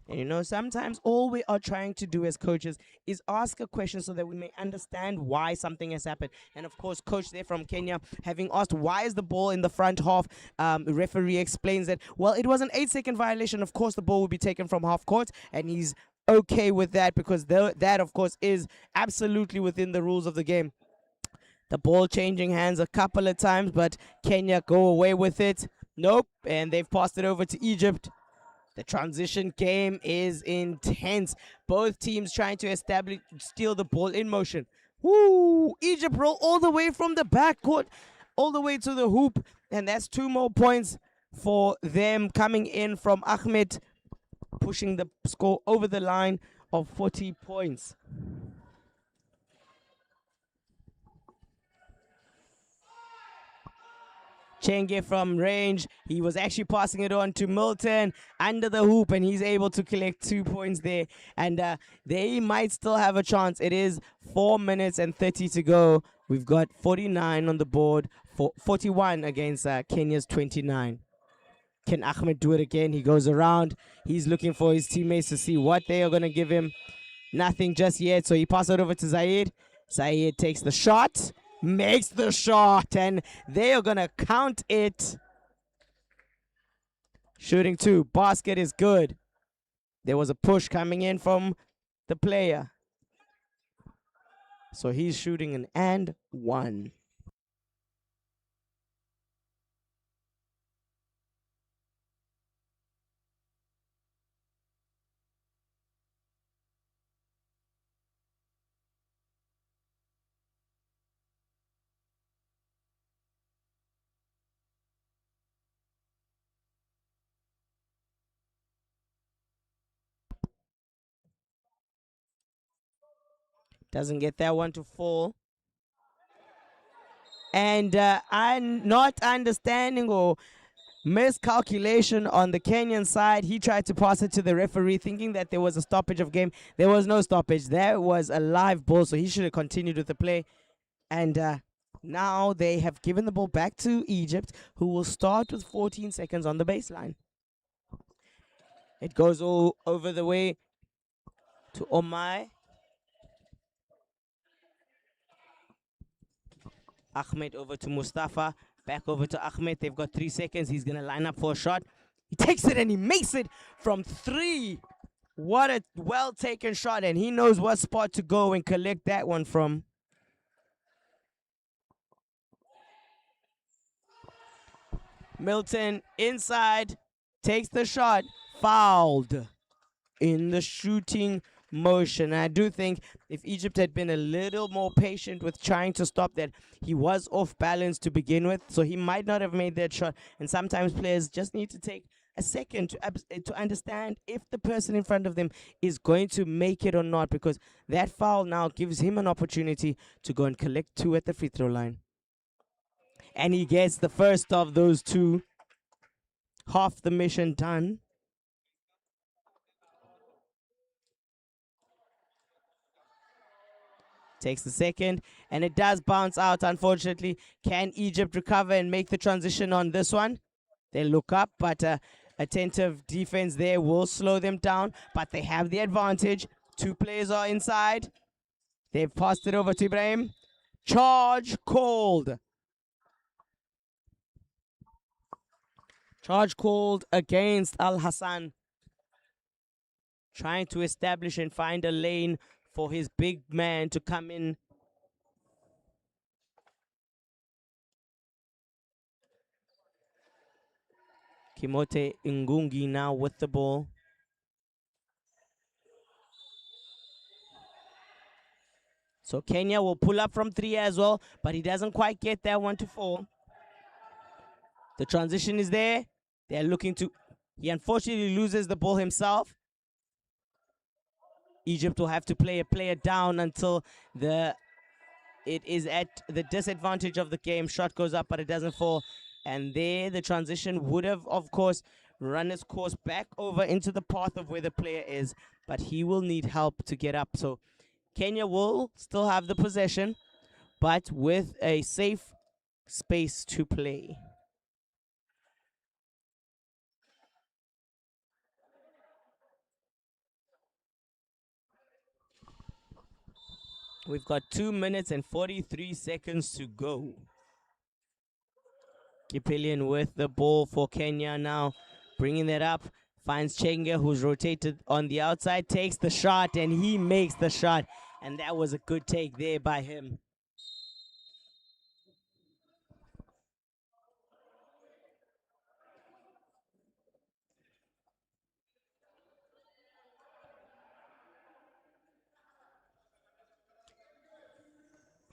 And you know, sometimes all we are trying to do as coaches is ask a question so that we may understand why something has happened. And of course, coach there from Kenya, having asked why is the ball in the front half, the referee explains that, well, it was an 8-second violation. Of course, the ball will be taken from half court, and he's okay with that because that, of course, is absolutely within the rules of the game. The ball changing hands a couple of times, but Kenya go away with it. Nope, and they've passed it over to Egypt. The transition game is intense. Both teams trying to steal the ball in motion. Woo! Egypt roll all the way from the backcourt, all the way to the hoop. And that's 2 more points for them coming in from Ahmed, pushing the score over the line of 40 points. Chenge from range. He was actually passing it on to Milton under the hoop, and he's able to collect 2 points there. And they might still have a chance. It is 4 minutes and 30 to go. We've got 49 on the board, for 41 against Kenya's 29. Can Ahmed do it again? He goes around. He's looking for his teammates to see what they are going to give him. Nothing just yet, so he passes it over to Zaid. Zaid takes the shot. Makes the shot, and they are gonna count it. Shooting 2, basket is good. There was a push coming in from the player, so he's shooting an and 1. Doesn't get that one to fall. And I'm not understanding or miscalculation on the Kenyan side. He tried to pass it to the referee thinking that there was a stoppage of game. There was no stoppage. There was a live ball, so he should have continued with the play. And now they have given the ball back to Egypt, who will start with 14 seconds on the baseline. It goes all over the way to Omai. Ahmed over to Mustafa. Back over to Ahmed. They've got 3 seconds. He's going to line up for a shot. He takes it and he makes it from 3. What a well-taken shot. And he knows what spot to go and collect that one from. Milton inside. Takes the shot. Fouled in the shooting motion. I do think if Egypt had been a little more patient with trying to stop that, he was off balance to begin with, so he might not have made that shot. And sometimes players just need to take a second to understand if the person in front of them is going to make it or not, because that foul now gives him an opportunity to go and collect 2 at the free throw line. And he gets the first of those 2. Half the mission done. Takes the second, and it does bounce out, unfortunately. Can Egypt recover and make the transition on this one? They look up, but attentive defense there will slow them down, but they have the advantage. 2 players are inside. They've passed it over to Ibrahim. Charge called. Charge called against Al Hassan. Trying to establish and find a lane for his big man to come in. Kimote Ngungi now with the ball. So Kenya will pull up from 3 as well, but he doesn't quite get that one to fall. The transition is there. They're looking to... He unfortunately loses the ball himself. Egypt will have to play a player down until it is at the disadvantage of the game. Shot goes up, but it doesn't fall. And there, the transition would have, of course, run its course back over into the path of where the player is. But he will need help to get up. So Kenya will still have the possession, but with a safe space to play. We've got 2 minutes and 43 seconds to go. Kipilian with the ball for Kenya now, bringing that up. Finds Chenga, who's rotated on the outside, takes the shot, and he makes the shot. And that was a good take there by him.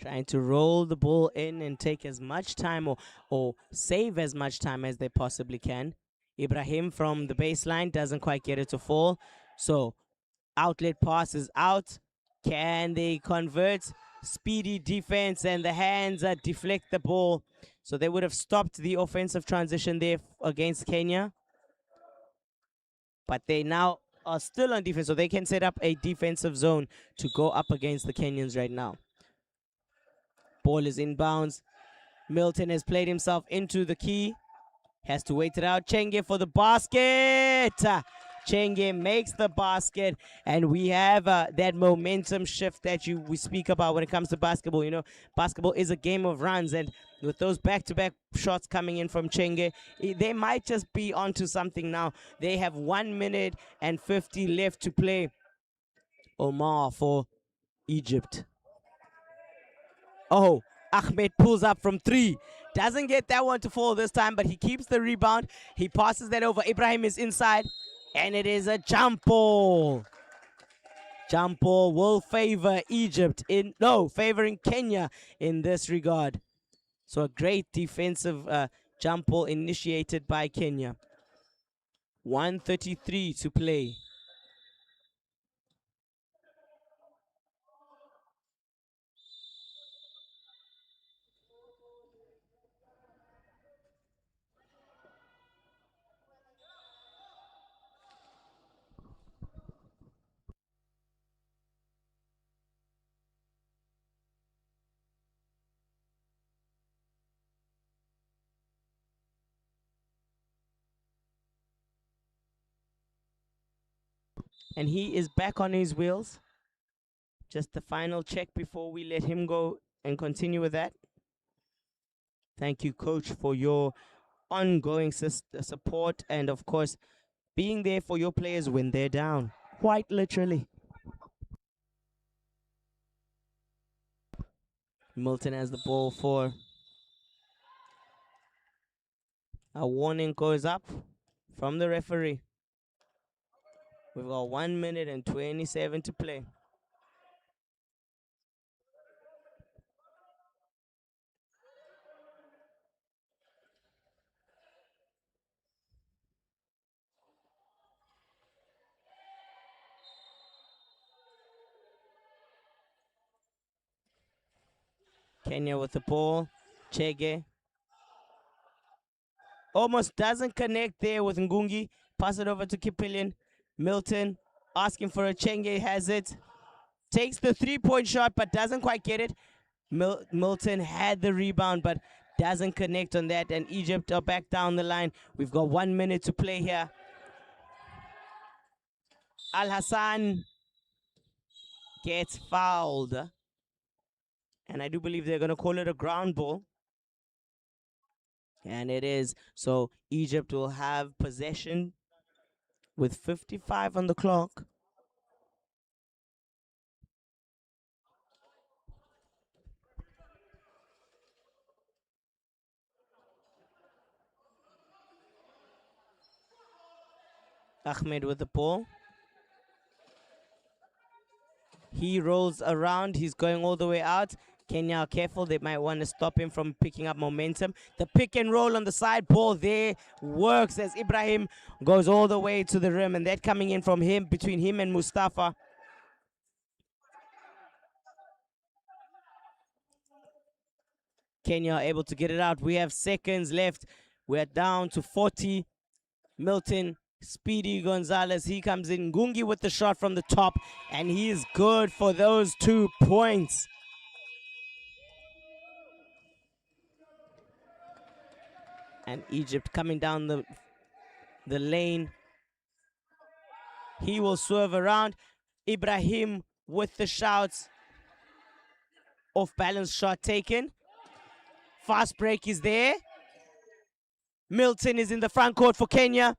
Trying to roll the ball in and take as much time or save as much time as they possibly can. Ibrahim from the baseline doesn't quite get it to fall. So outlet pass is out. Can they convert? Speedy defense, and the hands deflect the ball. So they would have stopped the offensive transition there against Kenya. But they now are still on defense, so they can set up a defensive zone to go up against the Kenyans right now. Ball is inbounds. Milton has played himself into the key. Has to wait it out. Chenge for the basket. Chenge makes the basket. And we have that momentum shift that we speak about when it comes to basketball. You know, basketball is a game of runs. And with those back-to-back shots coming in from Chenge, they might just be onto something now. They have 1 minute and 50 left to play. Omar for Egypt. Oh, Ahmed pulls up from 3. Doesn't get that one to fall this time, but he keeps the rebound. He passes that over. Ibrahim is inside, and it is a jump ball. Jump ball will favor Egypt favoring Kenya in this regard. So a great defensive jump ball initiated by Kenya. 1:33 to play. And he is back on his wheels. Just the final check before we let him go and continue with that. Thank you, Coach, for your ongoing support and, of course, being there for your players when they're down. Quite literally. Milton has the ball for a warning goes up from the referee. We've got 1 minute and 27 to play. Kenya with the ball. Chege almost doesn't connect there with Ngungi. Pass it over to Kipilian. Milton asking for a Chenge, has it. Takes the 3-point shot but doesn't quite get it. Milton had the rebound but doesn't connect on that, and Egypt are back down the line. We've got 1 minute to play here. Al Hassan gets fouled, and I do believe they're going to call it a ground ball. And it is. So Egypt will have possession with 55 on the clock. Ahmed with the ball. He rolls around. He's going all the way out. Kenya are careful. They might want to stop him from picking up momentum. The pick and roll on the side ball there works as Ibrahim goes all the way to the rim, and that coming in from him, between him and Mustafa. Kenya are able to get it out. We have seconds left. We're down to 40. Milton, Speedy Gonzalez, he comes in. Ngungi with the shot from the top, and he is good for those 2 points. And Egypt coming down the lane. He will swerve around. Ibrahim with the shouts. Off balance shot taken. Fast break is there. Milton is in the front court for Kenya.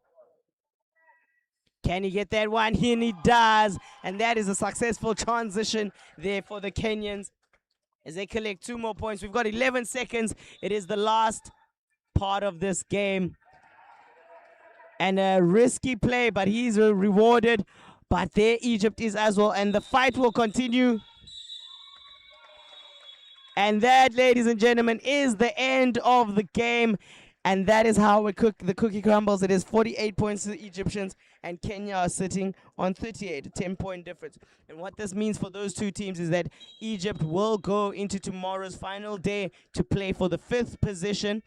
Can he get that one? And he does. And that is a successful transition there for the Kenyans as they collect 2 more points. We've got 11 seconds. It is the last part of this game. And a risky play, but he's rewarded. But there Egypt is as well. And the fight will continue. And that, ladies and gentlemen, is the end of the game. And that is how the cookie crumbles. It is 48 points to the Egyptians, and Kenya are sitting on 38, a 10-point difference. And what this means for those 2 teams is that Egypt will go into tomorrow's final day to play for the 5th position,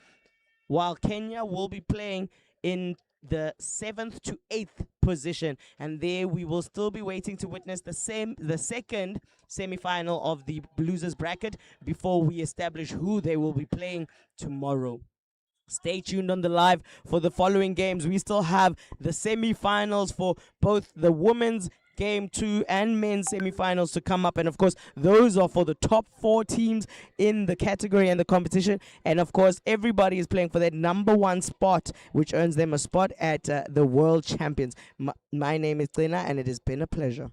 while Kenya will be playing in the 7th to 8th position. And there we will still be waiting to witness the second semi-final of the losers bracket before we establish who they will be playing tomorrow. Stay tuned on the live for the following games. We still have the semi-finals for both the women's Game 2 and men's semi-finals to come up. And, of course, those are for the top 4 teams in the category and the competition. And, of course, everybody is playing for that number 1 spot, which earns them a spot at the World Champions. My name is Tina, and it has been a pleasure.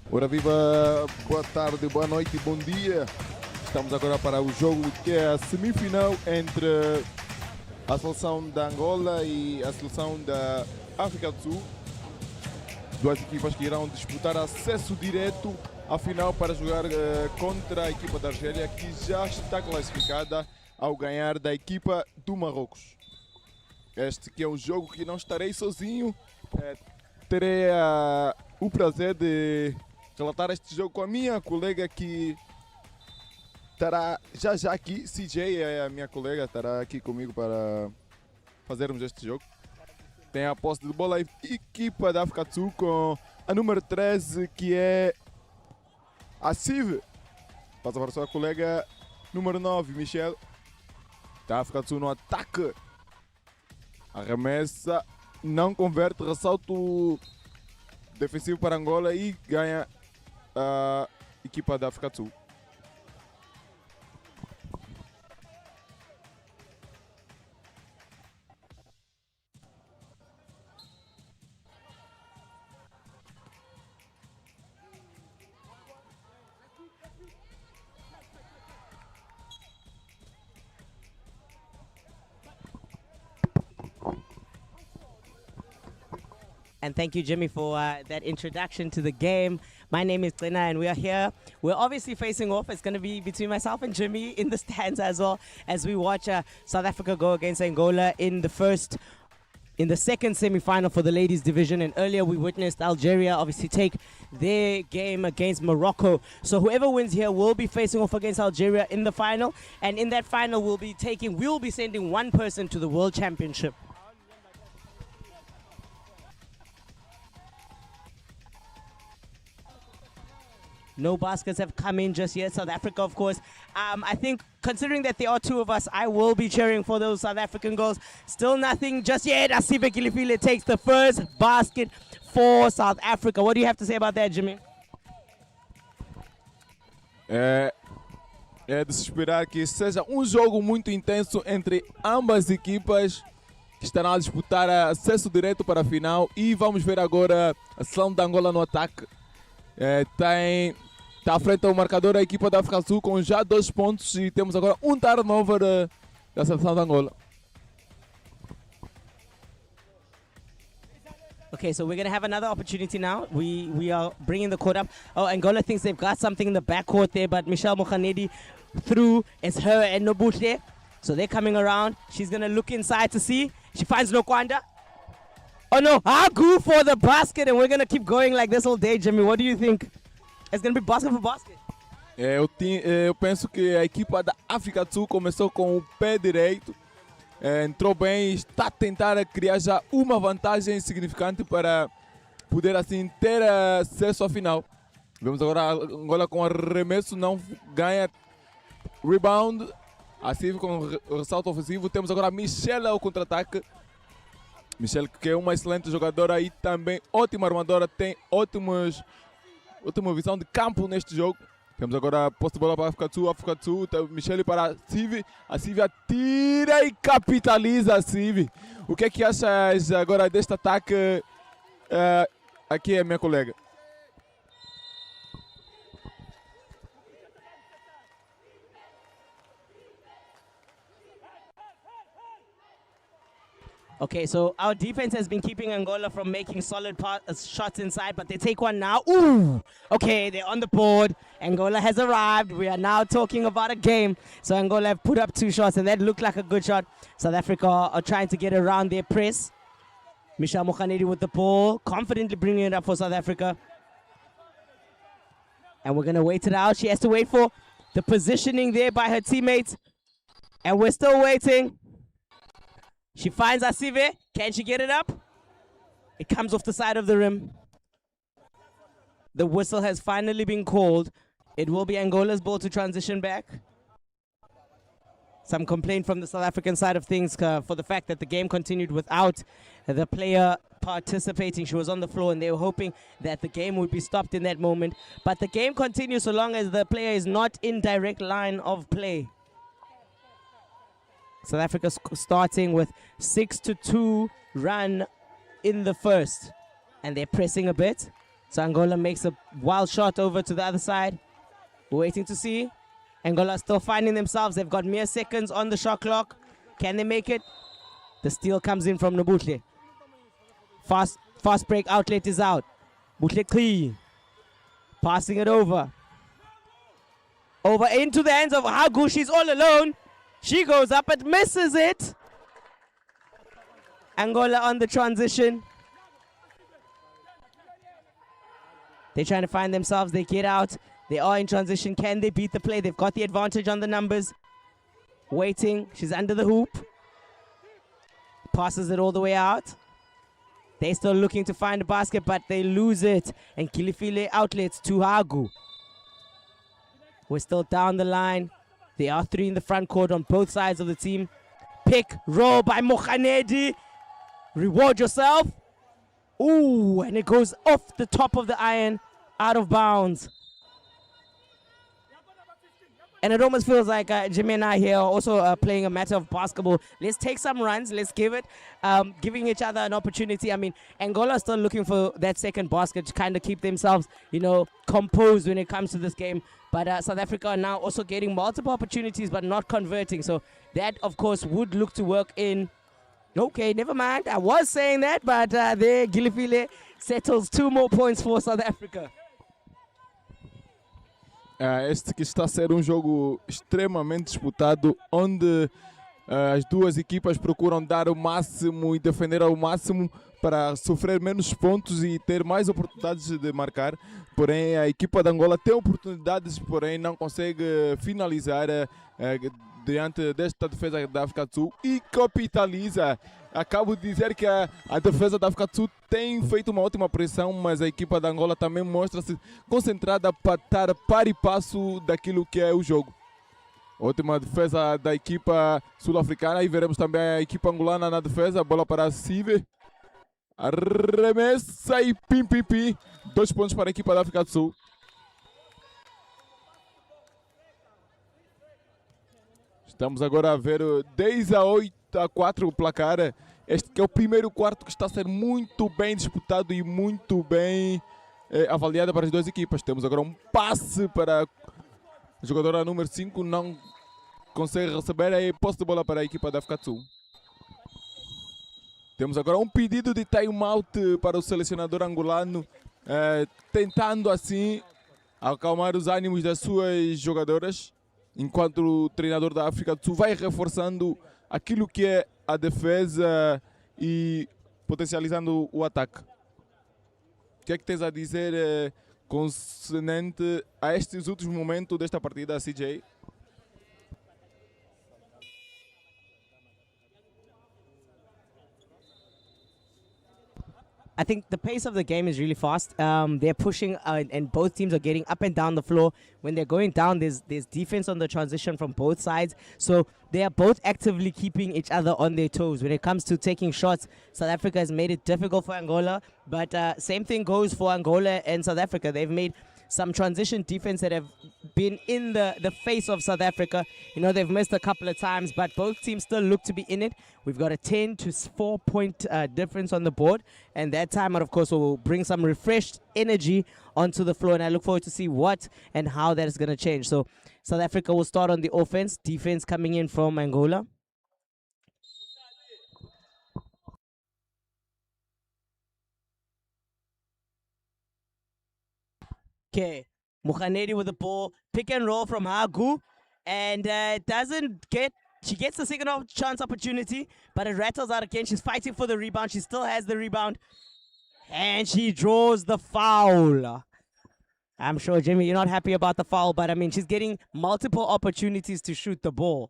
Ora viva, boa tarde, boa noite e bom dia. Estamos agora para o jogo que é a semifinal entre a seleção da Angola e a seleção da África do Sul. Duas equipas que irão disputar acesso direto à final para jogar contra a equipa da Argélia, que já está classificada ao ganhar da equipa do Marrocos. Este que é um jogo que não estarei sozinho. Terei o prazer de relatar este jogo com a minha colega que estará já aqui. CJ é a minha colega, estará aqui comigo para fazermos este jogo. Tem a posse de bola a equipa da África do Sul com a número 13, que é a Siv. Passa para a sua colega número 9, Michel. Da África do Sul no ataque. Arremessa, não converte, ressalto defensivo para Angola e ganha a equipa da África do Sul. And thank you, Jimmy, for that introduction to the game. My name is Tlina, and we are here. We're obviously facing off. It's going to be between myself and Jimmy in the stands as well, as we watch South Africa go against Angola in the second semi-final for the ladies division. And earlier we witnessed Algeria obviously take their game against Morocco. So whoever wins here will be facing off against Algeria in the final. And in that final we'll be sending one person to the World Championship. No baskets have come in just yet. South Africa, of course. I think, considering that there are two of us, I will be cheering for those South African goals. Still nothing just yet. Asibe Kilifile takes the first basket for South Africa. What do you have to say about that, Jimmy? É de se esperar que seja um jogo muito intenso entre ambas equipas que estarão a disputar acesso direto para a final. E vamos ver agora a seleção da Angola no ataque. Está à frente ao marcador a equipa da África do Sul com já 2 pontos e temos agora um turnover da seleção da Angola. Okay, so we're going to have another opportunity now. We are bringing the court up. Oh, Angola thinks they've got something in the backcourt there, but Michelle Mokhanedi through. It's her and Nobush there. So they're coming around. She's going to look inside to see. She finds Nokwanda. Oh no, Agu for the basket, and we're going to keep going like this all day, Jimmy. What do you think? It's going to be basket for basket. Eu penso que a equipa da África do Sul começou com o pé direito, entrou bem e está a tentar criar já uma vantagem significante para poder assim ter acesso à final. Vemos agora a Angola com arremesso, não ganha rebound, assim com ressalto ofensivo. Temos agora a Michelle ao contra-ataque. Michelle, que é uma excelente jogadora e também ótima armadora, tem ótima visão de campo neste jogo. Temos agora a posse de bola para a África do Sul, Michelle para a Siv. A Siv atira e capitaliza a Siv. O que é que achas agora deste ataque? Aqui é a minha colega. Okay, so our defense has been keeping Angola from making solid shots inside, but they take one now. Ooh! Okay, they're on the board. Angola has arrived. We are now talking about a game. So Angola have put up 2 shots, and that looked like a good shot. South Africa are trying to get around their press. Misha Mokhanedi with the ball, confidently bringing it up for South Africa. And we're going to wait it out. She has to wait for the positioning there by her teammates. And we're still waiting. She finds Asive. Can she get it up? It comes off the side of the rim. The whistle has finally been called. It will be Angola's ball to transition back. Some complaint from the South African side of things for the fact that the game continued without the player participating. She was on the floor and they were hoping that the game would be stopped in that moment. But the game continues so long as the player is not in direct line of play. South Africa starting with 6-2 run in the first. And they're pressing a bit. So Angola makes a wild shot over to the other side. We're waiting to see. Angola still finding themselves. They've got mere seconds on the shot clock. Can they make it? The steal comes in from Nobuhle. Fast break outlet is out. Buhle passing it over. Over into the hands of Hagu. She's all alone. She goes up and misses it. Angola on the transition. They're trying to find themselves. They get out. They are in transition. Can they beat the play? They've got the advantage on the numbers. Waiting. She's under the hoop. Passes it all the way out. They're still looking to find a basket, but they lose it. And Kilifile outlets to Hagu. We're still down the line. There are three in the front court on both sides of the team. Pick, roll by Mokhanedi. Reward yourself. Ooh, and it goes off the top of the iron, out of bounds. And it almost feels like Jimmy and I here are also playing a matter of basketball. Let's take some runs. Let's give it, giving each other an opportunity. I mean, Angola is still looking for that second basket to kind of keep themselves, you know, composed when it comes to this game. But South Africa are now also getting multiple opportunities but not converting. So that, of course, would look to work in. Okay, never mind. I was saying that, but there, Gilifile settles 2 more points for South Africa. Este que está a ser jogo extremamente disputado, onde as duas equipas procuram dar o máximo e defender ao máximo para sofrer menos pontos e ter mais oportunidades de marcar. Porém, a equipa de Angola tem oportunidades, porém não consegue finalizar diante desta defesa da África do Sul e capitaliza. Acabo de dizer que a defesa da África do Sul tem feito uma ótima pressão, mas a equipa da Angola também mostra-se concentrada para estar par e passo daquilo que é o jogo. Ótima defesa da equipa sul-africana e veremos também a equipa angolana na defesa. Bola para a Sive. Arremessa e pim, pim, pim. 2 pontos para a equipa da África do Sul. Estamos agora a ver 10-8-4 o placar. Este que é o primeiro quarto que está a ser muito bem disputado e muito bem avaliado para as duas equipas. Temos agora um passe para a jogadora número 5, não consegue receber a posse de bola para a equipa da África do Sul. Temos agora um pedido de time-out para o selecionador angolano, tentando assim acalmar os ânimos das suas jogadoras, enquanto o treinador da África do Sul vai reforçando aquilo que é a defesa e potencializando o ataque. O que é que tens a dizer concernente a estes últimos momentos desta partida, CJ? I think the pace of the game is really fast. They're pushing and both teams are getting up and down the floor. When they're going down, there's defense on the transition from both sides. So they are both actively keeping each other on their toes. When it comes to taking shots, South Africa has made it difficult for Angola. But same thing goes for Angola and South Africa. They've made some transition defense that have been in the face of South Africa. You know, they've missed a couple of times, but both teams still look to be in it. We've got a 10-4 point difference on the board, and that time, of course, will bring some refreshed energy onto the floor, and I look forward to see what and how that is going to change. So South Africa will start on the offense, defense coming in from Angola. Okay, Mukhanedi with the ball, pick and roll from Hagu, and she gets the second chance opportunity, but it rattles out again. She's fighting for the rebound. She still has the rebound, and she draws the foul. I'm sure, Jimmy, you're not happy about the foul, but I mean, she's getting multiple opportunities to shoot the ball.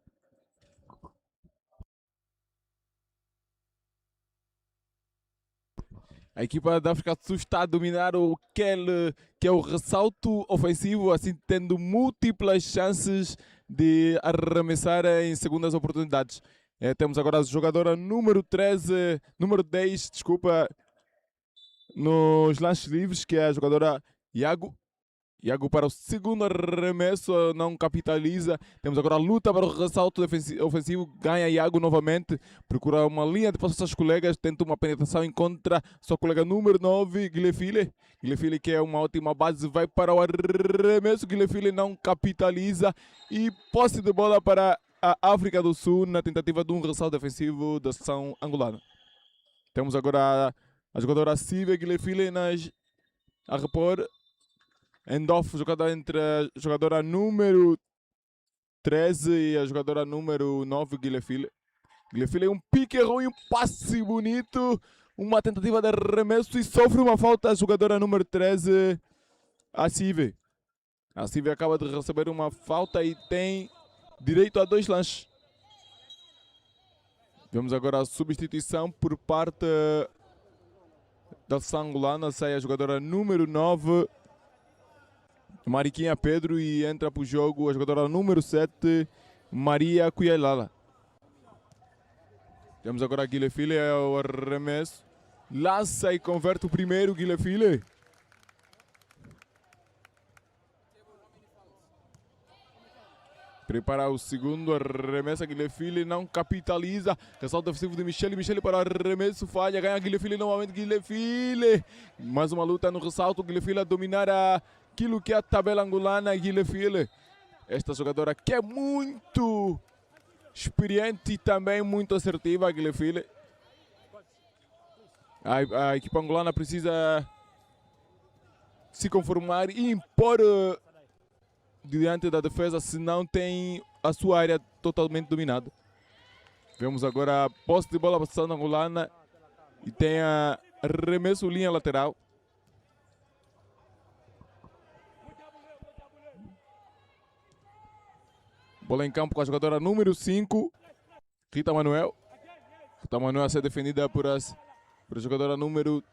A equipa da África do Sul está a dominar o que é o ressalto ofensivo, assim tendo múltiplas chances de arremessar em segundas oportunidades. Temos agora a jogadora número 10, desculpa, nos lances livres, que é a jogadora Iago para o segundo arremesso, não capitaliza. Temos agora a luta para o ressalto ofensivo. Ganha Iago novamente. Procura uma linha de passo aos seus colegas. Tenta uma penetração, encontra seu colega número 9, Guilefile. Guilefile, que é uma ótima base, vai para o arremesso. Guilefile não capitaliza. E posse de bola para a África do Sul na tentativa de um ressalto defensivo da seleção angolana. Temos agora a jogadora Silvia Guilefile a repor. End-off jogada entre a jogadora número 13 e a jogadora número 9, Guilefile. Guilefile, um pique ruim, um passe bonito, uma tentativa de arremesso e sofre uma falta a jogadora número 13, a Sive. A Sive acaba de receber uma falta e tem direito a 2 lances. Vemos agora a substituição por parte da seleção angolana. Sai a jogadora número 9, Mariquinha Pedro, e entra para o jogo a jogadora número 7, Maria Cuialala. Temos agora a Guilefile ao arremesso. Lança e converte o primeiro, Guilefile. Prepara o segundo arremesso, Guilefile não capitaliza. Ressalto ofensivo de Michele. Michele para o arremesso, falha, ganha Guilefile novamente. Guilefile. Mais uma luta no ressalto. Guilefile a dominar aquilo que é a tabela angolana. Guilefile, esta jogadora que é muito experiente e também muito assertiva. Guilefile. A equipa angolana precisa se conformar e impor diante da defesa, se não tem a sua área totalmente dominada. Vemos agora a posse de bola passando angolana e tem a arremesso linha lateral. Bola em campo com a jogadora número 5, Rita Manuel. Rita Manuel a ser defendida por a jogadora número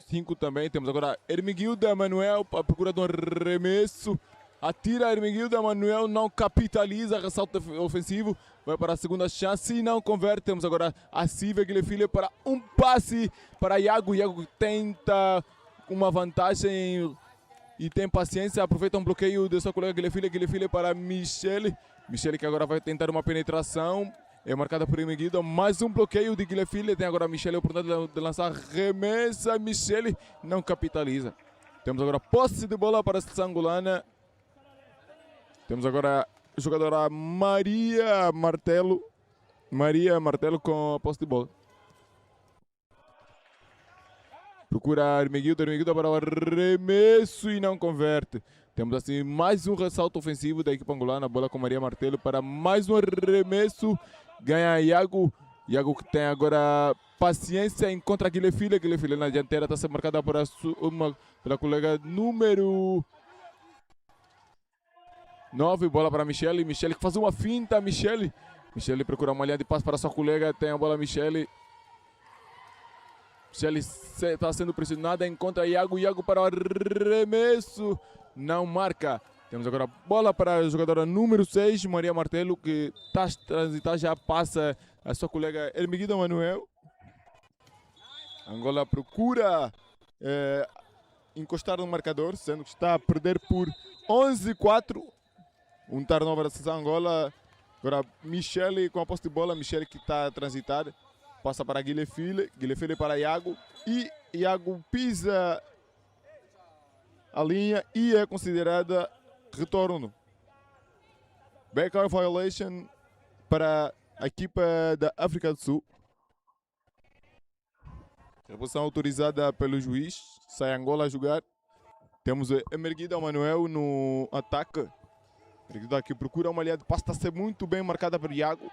5 também. Temos agora Hermiguilda Manuel à procura de um arremesso. Atira Hermiguilda Manuel, não capitaliza, ressalto ofensivo. Vai para a segunda chance e não converte. Temos agora a Silvia Guilefile para um passe para Iago. Iago tenta uma vantagem e tem paciência. Aproveita um bloqueio de sua colega Guilefile. Guilefile para Michele. Michele que agora vai tentar uma penetração. É marcada por Hermiguilda. Mais um bloqueio de Guilefile. Tem agora a Michele a oportunidade de lançar remessa. Michele não capitaliza. Temos agora posse de bola para a seleção angolana. Temos agora a jogadora Maria Martelo. Maria Martelo com a posse de bola. Procura Hermiguilda. Hermiguilda para o arremesso e não converte. Temos assim mais um ressalto ofensivo da equipe angolana. Bola com Maria Martelo para mais um arremesso. Ganha Iago. Iago que tem agora paciência, encontra Guilefile. Guilefile na dianteira está sendo marcada pela colega número 9. Bola para Michele. Michele que faz uma finta. Michele procura uma linha de passe para sua colega. Tem a bola Michele. Michele está sendo pressionada. Encontra Iago. Iago para o arremesso. Não marca. Temos agora a bola para a jogadora número 6, Maria Martelo, que está a transitar, já passa a sua colega Hermiguilda Manuel. Angola procura encostar no marcador, sendo que está a perder por 11-4. Um turnover da seleção Angola. Agora Michele com a posse de bola. Michele que está a transitar. Passa para Guilefile. Guilefile para Iago. E Iago pisa a linha e é considerada retorno. Backdoor violation para a equipa da África do Sul. Reposição autorizada pelo juiz. Sai Angola a jogar. Temos Hermiguilda Manuel no ataque. Hermiguilda que procura uma linha de passe. Está a ser muito bem marcada por Iago.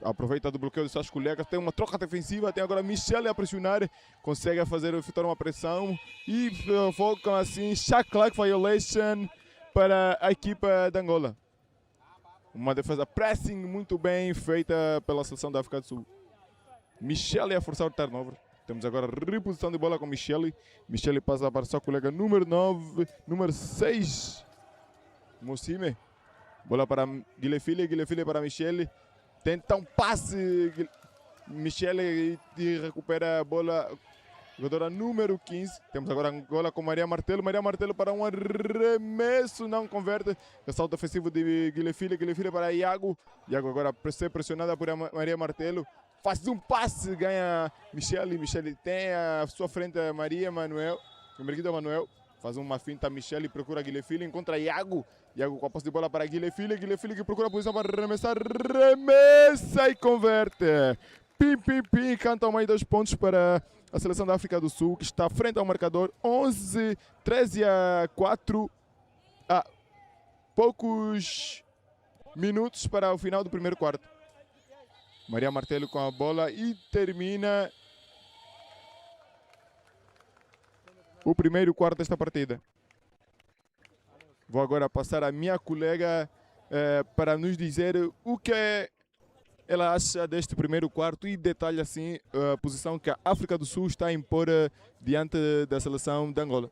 Aproveita do bloqueio de seus colegas. Tem uma troca defensiva. Tem agora Michele a pressionar. Consegue efetuar uma pressão. E focam assim. Shot clock violation para a equipa de Angola. Uma defesa pressing muito bem feita pela seleção da África do Sul. Michele a forçar o turnover. Temos agora reposição de bola com Michele. Michele passa para sua colega número 9. Número 6. Mossime. Bola para Guilefile. Guilefile para Michele. Tenta um passe. Michele e recupera a bola jogadora número 15. Temos agora Angola com Maria Martelo. Maria Martelo para um arremesso, não converte. Ressalto ofensivo de Guilherme. Guilherme para Iago. Iago agora ser pressionada por Maria Martelo. Faz um passe, ganha Michele. Michele tem à sua frente a Maria Manuel. Merguida Manuel. Faz uma finta, Michele procura Guilherme. Encontra Iago. Iago com a posse de bola para Guilherme. Guilherme que procura a posição para arremessar. Arremessa e converte. Pim, pim, pim. Cantam mais 2 pontos para a seleção da África do Sul, que está frente ao marcador. 13-4. Poucos minutos para o final do primeiro quarto. Maria Martelo com a bola e termina o primeiro quarto desta partida. Vou agora passar a minha colega para nos dizer o que ela acha deste primeiro quarto e detalha assim a posição que a África do Sul está a impor diante da seleção de Angola.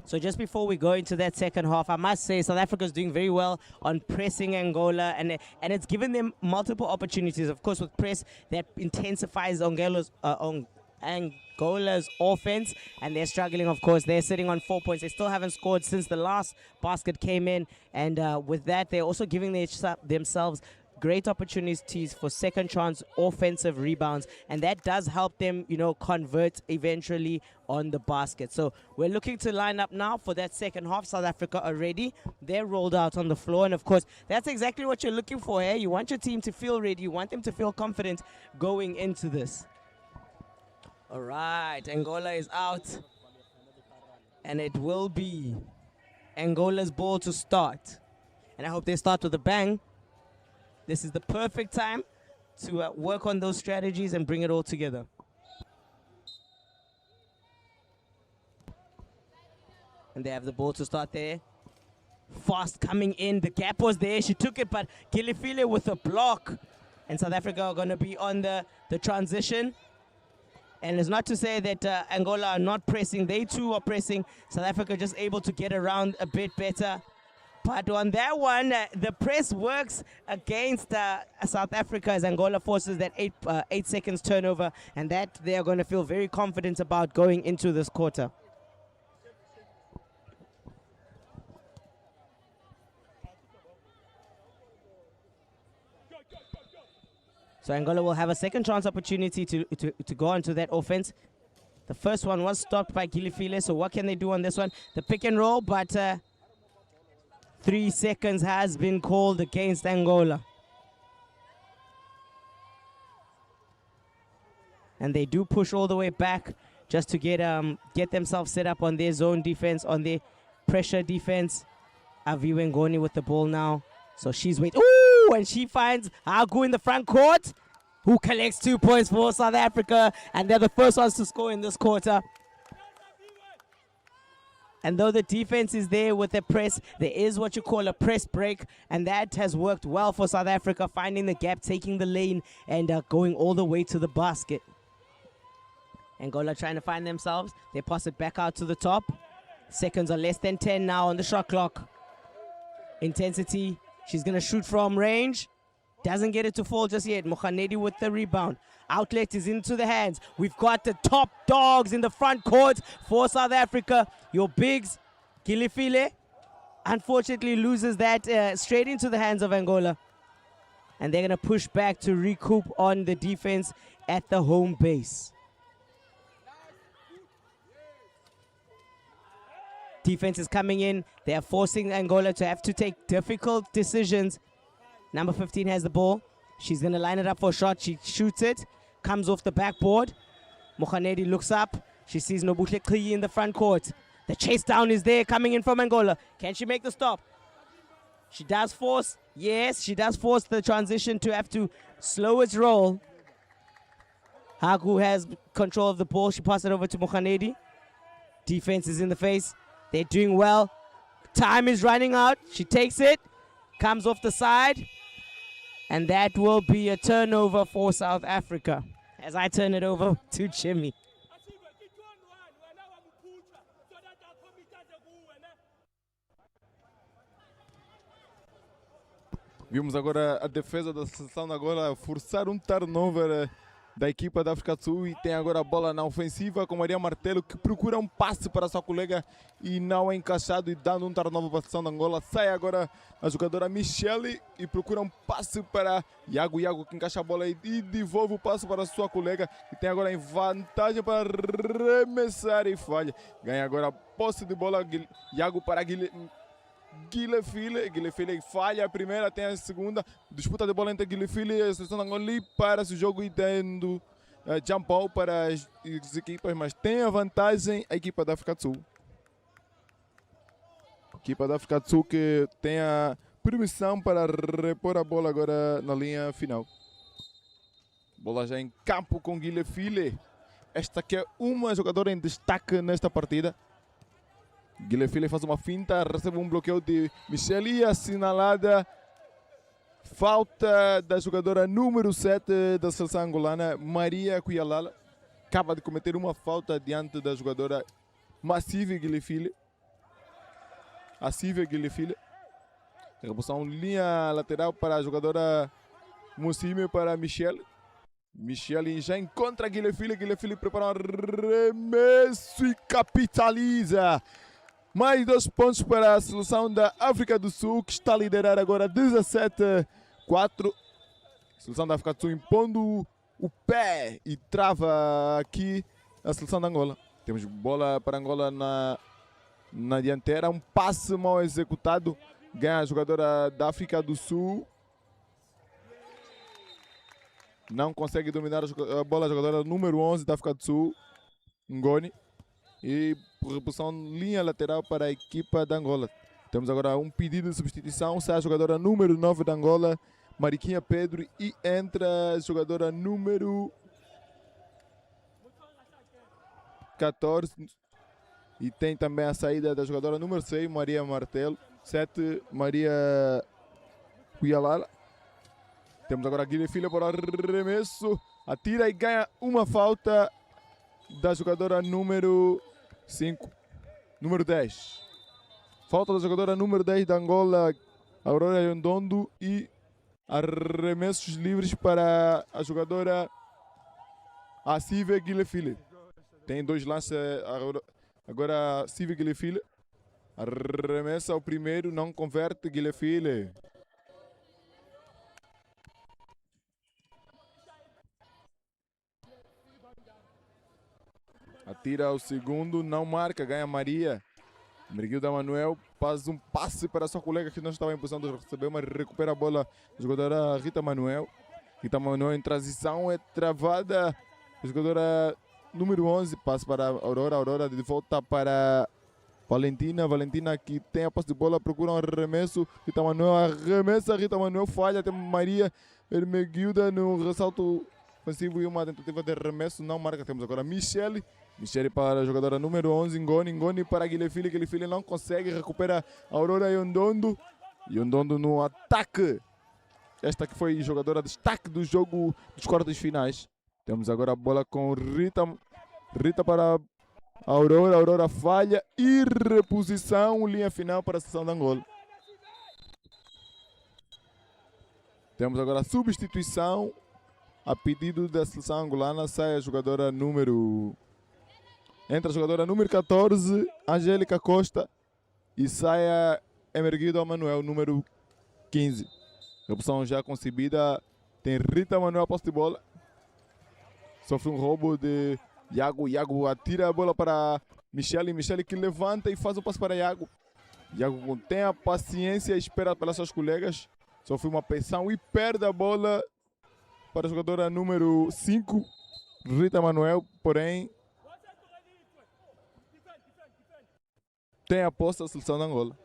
So just before we go into that second half, I must say South Africa is doing very well on pressing Angola, and it's given them multiple opportunities. Of course, with press, that intensifies Angola's offense, and they're struggling, of course. They're sitting on 4 points. They still haven't scored since the last basket came in, and with that, they're also giving themselves great opportunities for second chance offensive rebounds, and that does help them, you know, convert eventually on the basket. So we're looking to line up now for that second half. South Africa are ready. They're rolled out on the floor, and of course that's exactly what you're looking for here. You want your team to feel ready. You want them to feel confident going into this. All right, Angola is out, and it will be Angola's ball to start, and I hope they start with a bang. This is the perfect time to work on those strategies and bring it all together. And they have the ball to start there. Fast coming in. The gap was there. She took it, but Guilherme with a block. And South Africa are going to be on the transition. And it's not to say that Angola are not pressing. They too are pressing. South Africa just able to get around a bit better. But on that one, the press works against South Africa as Angola forces that 8 seconds turnover, and that they are going to feel very confident about going into this quarter. So Angola will have a second chance opportunity to go onto that offense. The first one was stopped by Guilherme, so what can they do on this one? The pick and roll, but 3 seconds has been called against Angola. And they do push all the way back just to get themselves set up on their zone defense, on their pressure defense. Aviwe Ngoni with the ball now. So she's waiting. Ooh, and she finds Agu in the front court, who collects 2 points for South Africa. And they're the first ones to score in this quarter. And though the defense is there with the press, there is what you call a press break. And that has worked well for South Africa, finding the gap, taking the lane, and going all the way to the basket. Angola trying to find themselves. They pass it back out to the top. Seconds are less than 10 now on the shot clock. Intensity. She's going to shoot from range. Doesn't get it to fall just yet. Mokhanedi with the rebound. Outlet is into the hands. We've got the top dogs in the front court for South Africa. Your bigs, Guilherme, unfortunately loses that straight into the hands of Angola. And they're going to push back to recoup on the defense at the home base. Defense is coming in. They are forcing Angola to have to take difficult decisions. Number 15 has the ball. She's going to line it up for a shot. She shoots it. Comes off the backboard. Mokhanedi looks up. She sees Nobuhle Kliyi in the front court. The chase down is there coming in from Angola. Can she make the stop? She does force. Yes, she does force the transition to have to slow its roll. Hagu has control of the ball. She passes it over to Mokhanedi. Defense is in the face. They're doing well. Time is running out. She takes it. Comes off the side. And that will be a turnover for South Africa. As I turn it over to Jimmy. Vimos agora a defesa da seleção de Angola forçar um turnover da equipa da África do Sul e tem agora a bola na ofensiva com Maria Martelo, que procura um passe para a sua colega e não é encaixado, e dando um turnover para a seleção de Angola. Sai agora a jogadora Michele e procura um passe para Iago. Iago que encaixa a bola e devolve o passe para a sua colega, que tem agora em vantagem para arremessar e falha. Ganha agora a posse de bola Iago para Guilherme falha a primeira, tem a segunda. Disputa de bola entre Guilherme e a seleção de Angola e para-se o jogo e tendo jump ball para as equipas, mas tem a vantagem a equipa da África do Sul. Equipa da África do Sul que tem a permissão para repor a bola agora na linha final. Bola já em campo com Guilherme. Esta que é uma jogadora em destaque nesta partida. Guilherme faz uma finta, recebe um bloqueio de Michele e assinalada falta da jogadora número 7 da seleção angolana, Maria Kuyalala. Acaba de cometer uma falta diante da jogadora Massive Guilherme. Reposição linha lateral para a jogadora Mussime para Michele. Michele já encontra Guilherme. Guilherme prepara um arremesso e capitaliza. Mais 2 pontos para a seleção da África do Sul, que está a liderar agora 17-4. A seleção da África do Sul impondo o pé e trava aqui a seleção da Angola. Temos bola para Angola na dianteira. Um passe mal executado. Ganha a jogadora da África do Sul. Não consegue dominar a bola a jogadora número 11 da África do Sul, Ngoni. E reposição linha lateral para a equipa da Angola. Temos agora um pedido de substituição. Sai a jogadora número 9 da Angola, Mariquinha Pedro, e entra a jogadora número 14. E tem também a saída da jogadora número 6, Maria Martelo. 7, Maria Kuyalala. Temos agora a Guilherme para o arremesso. Atira e ganha uma falta da jogadora número 5, número 10. Falta da jogadora número 10 da Angola, Aurora Yondondo, e arremessos livres para a jogadora Sive Guilherme. Tem 2 lances agora. Sive Guilherme arremessa o primeiro, não converte. Guilherme atira o segundo, não marca, ganha Maria. Merguilda Manuel faz um passe para a sua colega que não estava em posição de receber, mas recupera a bola a jogadora Rita Manuel. Rita Manuel em transição é travada. A jogadora número 11 passa para a Aurora. Aurora de volta para Valentina. Valentina que tem a posse de bola, procura um arremesso. Rita Manuel arremessa, Rita Manuel falha. Tem Maria Merguilda no ressalto ofensivo e uma tentativa de arremesso, não marca. Temos agora Michele para a jogadora número 11, Ngoni. Ngoni para Guilherme. Guilherme não consegue, recupera a Aurora Yondondo. Yondondo no ataque. Esta que foi jogadora de destaque do jogo dos quartos finais. Temos agora a bola com Rita. Rita para a Aurora. Aurora falha e reposição, linha final para a seleção de Angola. Temos agora a substituição. A pedido da seleção angolana, sai a jogadora número... Entra a jogadora número 14, Angélica Costa, e sai a Emerguido Manuel, número 15. A opção já concebida, tem Rita Manuel a posse de bola. Sofre um roubo de Iago. Iago atira a bola para Michele. Michele que levanta e faz um passe para Iago. Iago tem a paciência e espera pelas suas colegas. Sofre uma pressão e perde a bola para a jogadora número 5, Rita Manuel, porém tem a posse da seleção de Angola.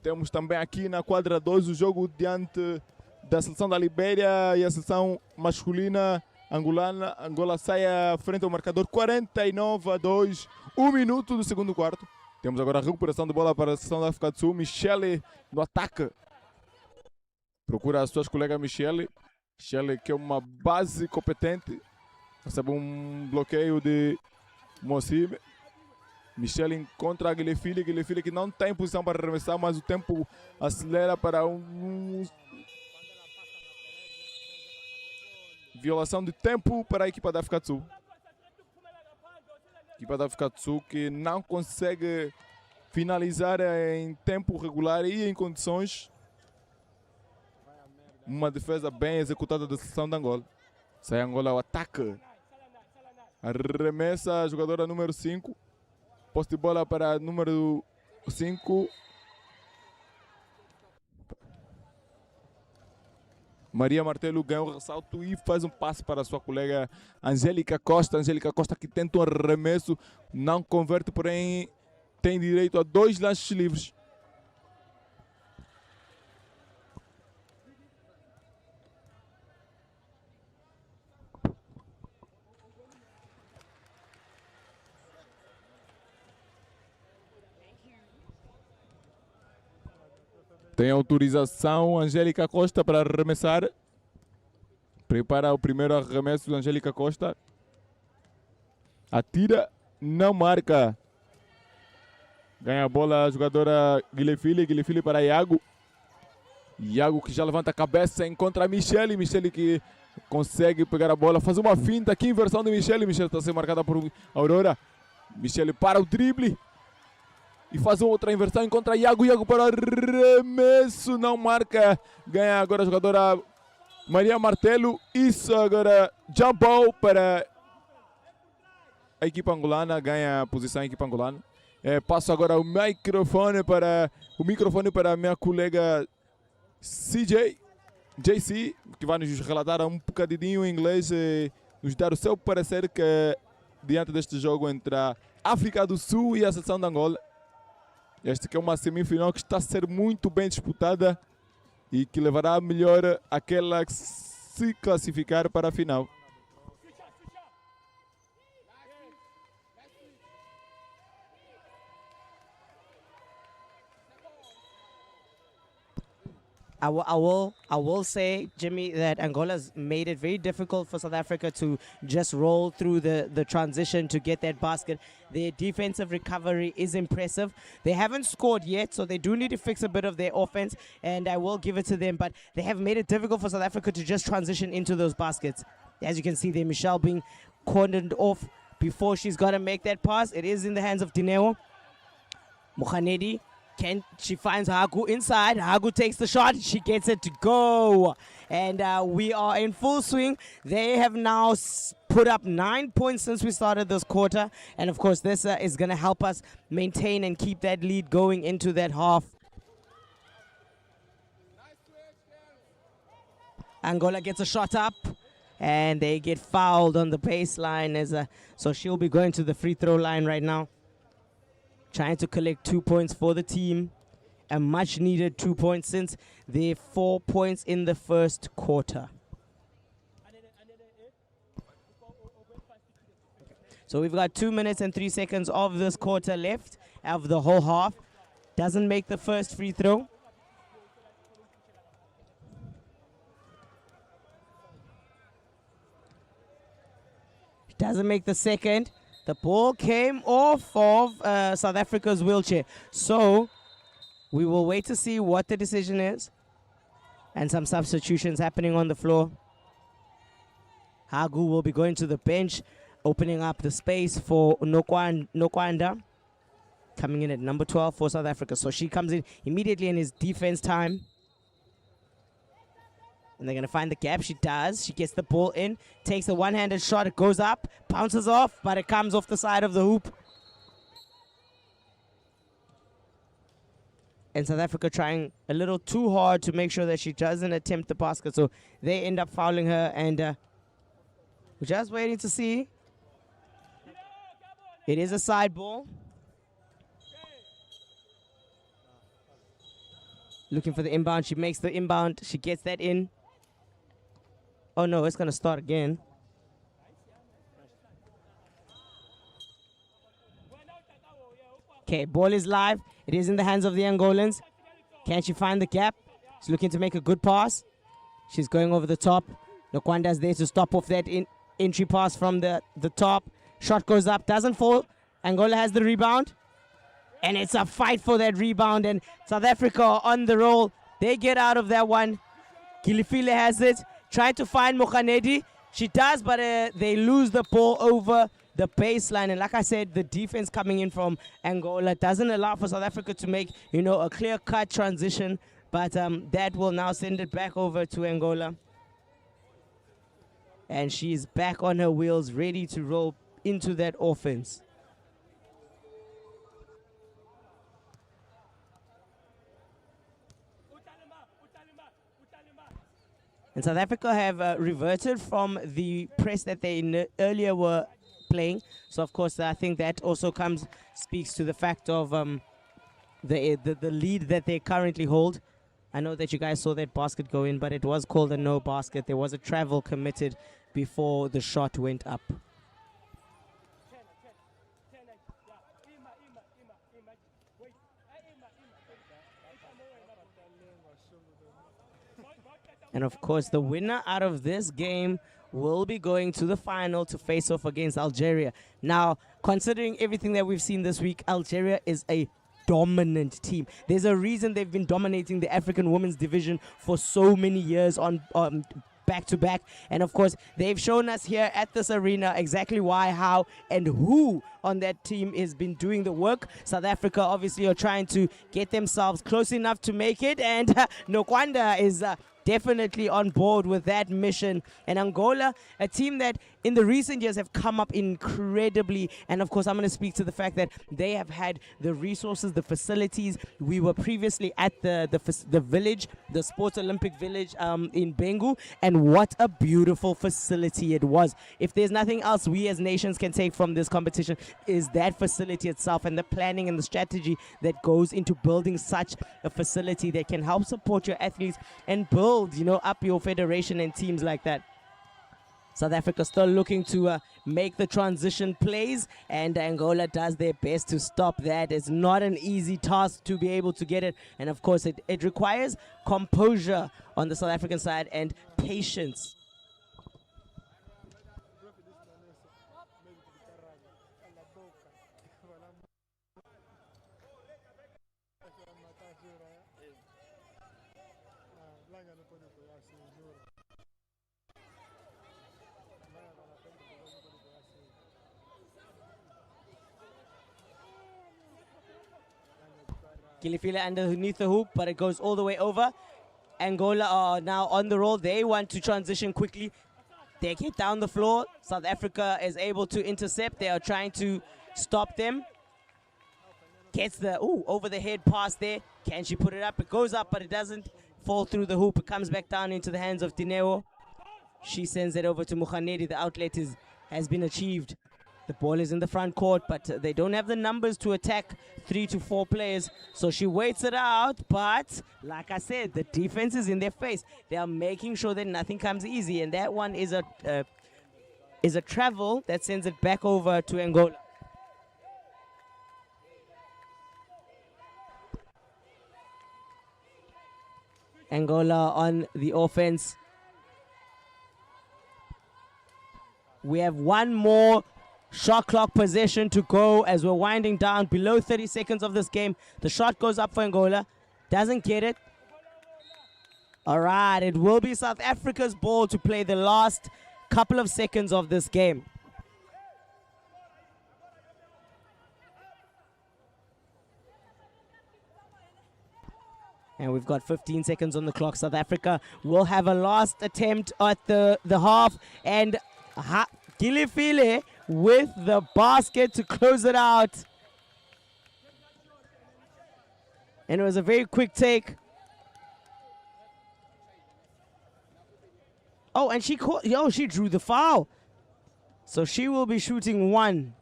Temos também aqui na quadra 2 o jogo diante da seleção da Libéria e a seleção masculina angolana. Angola sai à frente ao marcador 49-2, 1 minuto do segundo quarto. Temos agora a recuperação de bola para a seção da África do Sul. Michele no ataque. Procura as suas colegas Michele. Michele, que é uma base competente. Recebe um bloqueio de Mossime. Michele encontra a Guilherme. Guilherme que não tem posição para arremessar, mas o tempo acelera para violação de tempo para a equipa da África do Sul. A equipa da África do Sul que não consegue finalizar em tempo regular e em condições. Uma defesa bem executada da seleção de Angola. Sai Angola ao ataque. Arremessa a jogadora número 5. Posse de bola para número 5. Maria Martelo ganha o ressalto e faz um passe para a sua colega Angélica Costa. Angélica Costa que tenta um arremesso, não converte, porém tem direito a 2 lances livres. Tem autorização Angélica Costa para arremessar. Prepara o primeiro arremesso de Angélica Costa. Atira, não marca. Ganha a bola a jogadora Guilherme. Guilherme para Iago. Iago que já levanta a cabeça, encontra a Michele. Michele que consegue pegar a bola, faz uma finta. Que inversão de Michele. Michele está sendo marcada por Aurora. Michele para o drible. E faz outra inversão, encontra Iago. Iago para o arremesso, não marca. Ganha agora a jogadora Maria Martelo. Isso agora, jump ball para a equipa angolana. Ganha a posição a equipa angolana. Passo agora o microfone para a minha colega JC, que vai nos relatar um bocadinho em inglês e nos dar o seu parecer que diante deste jogo entre a África do Sul e a seleção de Angola. Esta que é uma semifinal que está a ser muito bem disputada e que levará a melhor aquela que se classificar para a final. I will say, Jimmy, that Angola's made it very difficult for South Africa to just roll through the transition to get that basket. Their defensive recovery is impressive. They haven't scored yet, so they do need to fix a bit of their offense, and I will give it to them, but they have made it difficult for South Africa to just transition into those baskets. As you can see there, Michelle being cornered off before she's got to make that pass. It is in the hands of Dineo. Mukhanedi. She finds Hagu inside. Hagu takes the shot. She gets it to go. And we are in full swing. They have now put up 9 points since we started this quarter. And of course, this is going to help us maintain and keep that lead going into that half. Angola gets a shot up. And they get fouled on the baseline. So she'll be going to the free throw line right now. Trying to collect 2 points for the team. A much needed 2 points since they're 4 points in the first quarter. So we've got 2 minutes and 3 seconds of this quarter left of the whole half. Doesn't make the first free throw. Doesn't make the second. The ball came off of South Africa's wheelchair. So we will wait to see what the decision is. And some substitutions happening on the floor. Hagu will be going to the bench, opening up the space for Nokwanda, coming in at number 12 for South Africa. So she comes in immediately in his defense time. And they're going to find the gap. She does. She gets the ball in, takes a one-handed shot. It goes up, bounces off, but it comes off the side of the hoop. And South Africa trying a little too hard to make sure that she doesn't attempt the basket. So they end up fouling her, and we're just waiting to see. It is a side ball. Looking for the inbound. She makes the inbound. She gets that in. Oh no, it's going to start again. Okay, ball is live. It is in the hands of the Angolans. Can she find the gap? She's looking to make a good pass. She's going over the top. Nkwanda's there to stop off that entry pass from the top. Shot goes up, doesn't fall. Angola has the rebound. And it's a fight for that rebound. And South Africa are on the roll. They get out of that one. Gilifile has it. Trying to find Mokhanedi. She does, but they lose the ball over the baseline. And like I said, the defense coming in from Angola doesn't allow for South Africa to make, a clear-cut transition. But that will now send it back over to Angola. And she's back on her wheels, ready to roll into that offense. And South Africa have reverted from the press that they earlier were playing. So, of course, I think that also speaks to the fact of the lead that they currently hold. I know that you guys saw that basket go in, but it was called a no basket. There was a travel committed before the shot went up. And of course, the winner out of this game will be going to the final to face off against Algeria. Now, considering everything that we've seen this week, Algeria is a dominant team. There's a reason they've been dominating the African women's division for so many years on back to back. And of course, they've shown us here at this arena exactly why, how, and who on that team has been doing the work. South Africa obviously are trying to get themselves close enough to make it, and Nwanda is definitely on board with that mission. And Angola, a team that in the recent years have come up incredibly. And of course, I'm going to speak to the fact that they have had the resources, the facilities. We were previously at the village, the Sports Olympic Village in Bengu, and what a beautiful facility it was. If there's nothing else we as nations can take from this competition, is that facility itself and the planning and the strategy that goes into building such a facility that can help support your athletes and build, up your federation and teams like that. South Africa still looking to make the transition plays, and Angola does their best to stop that. It's not an easy task to be able to get it, and of course it requires composure on the South African side and patience. Gilifile underneath the hoop, but it goes all the way over. Angola are now on the roll. They want to transition quickly. They get down the floor. South Africa is able to intercept. They are trying to stop them. Gets the over the head pass there. Can she put it up? It goes up, but it doesn't fall through the hoop. It comes back down into the hands of Dineo. She sends it over to Mokhanedi. The outlet has been achieved. The ball is in the front court, but they don't have the numbers to attack 3 to 4 players. So she waits it out, but like I said, the defense is in their face. They are making sure that nothing comes easy, and that one is a travel that sends it back over to Angola. Angola on the offense. We have one more shot clock possession to go as we're winding down below 30 seconds of this game. The shot goes up for Angola. Doesn't get it. All right, it will be South Africa's ball to play the last couple of seconds of this game. And we've got 15 seconds on the clock. South Africa will have a last attempt at the half. And Gilifile with the basket to close it out. And it was a very quick take. Oh, and she drew the foul. So she will be shooting one.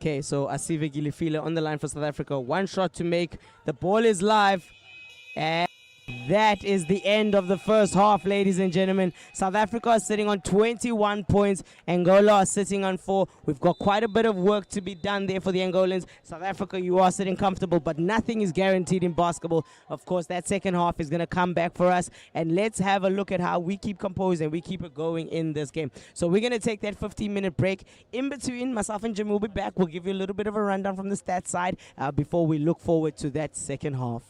Okay, so Asive Gilifile on the line for South Africa. One shot to make. The ball is live. And that is the end of the first half, ladies and gentlemen. South Africa is sitting on 21 points. Angola are sitting on 4. We've got quite a bit of work to be done there for the Angolans. South Africa, you are sitting comfortable, but nothing is guaranteed in basketball. Of course, that second half is going to come back for us. And let's have a look at how we keep composed and we keep it going in this game. So we're going to take that 15-minute break. In between, myself and Jim will be back. We'll give you a little bit of a rundown from the stats side before we look forward to that second half.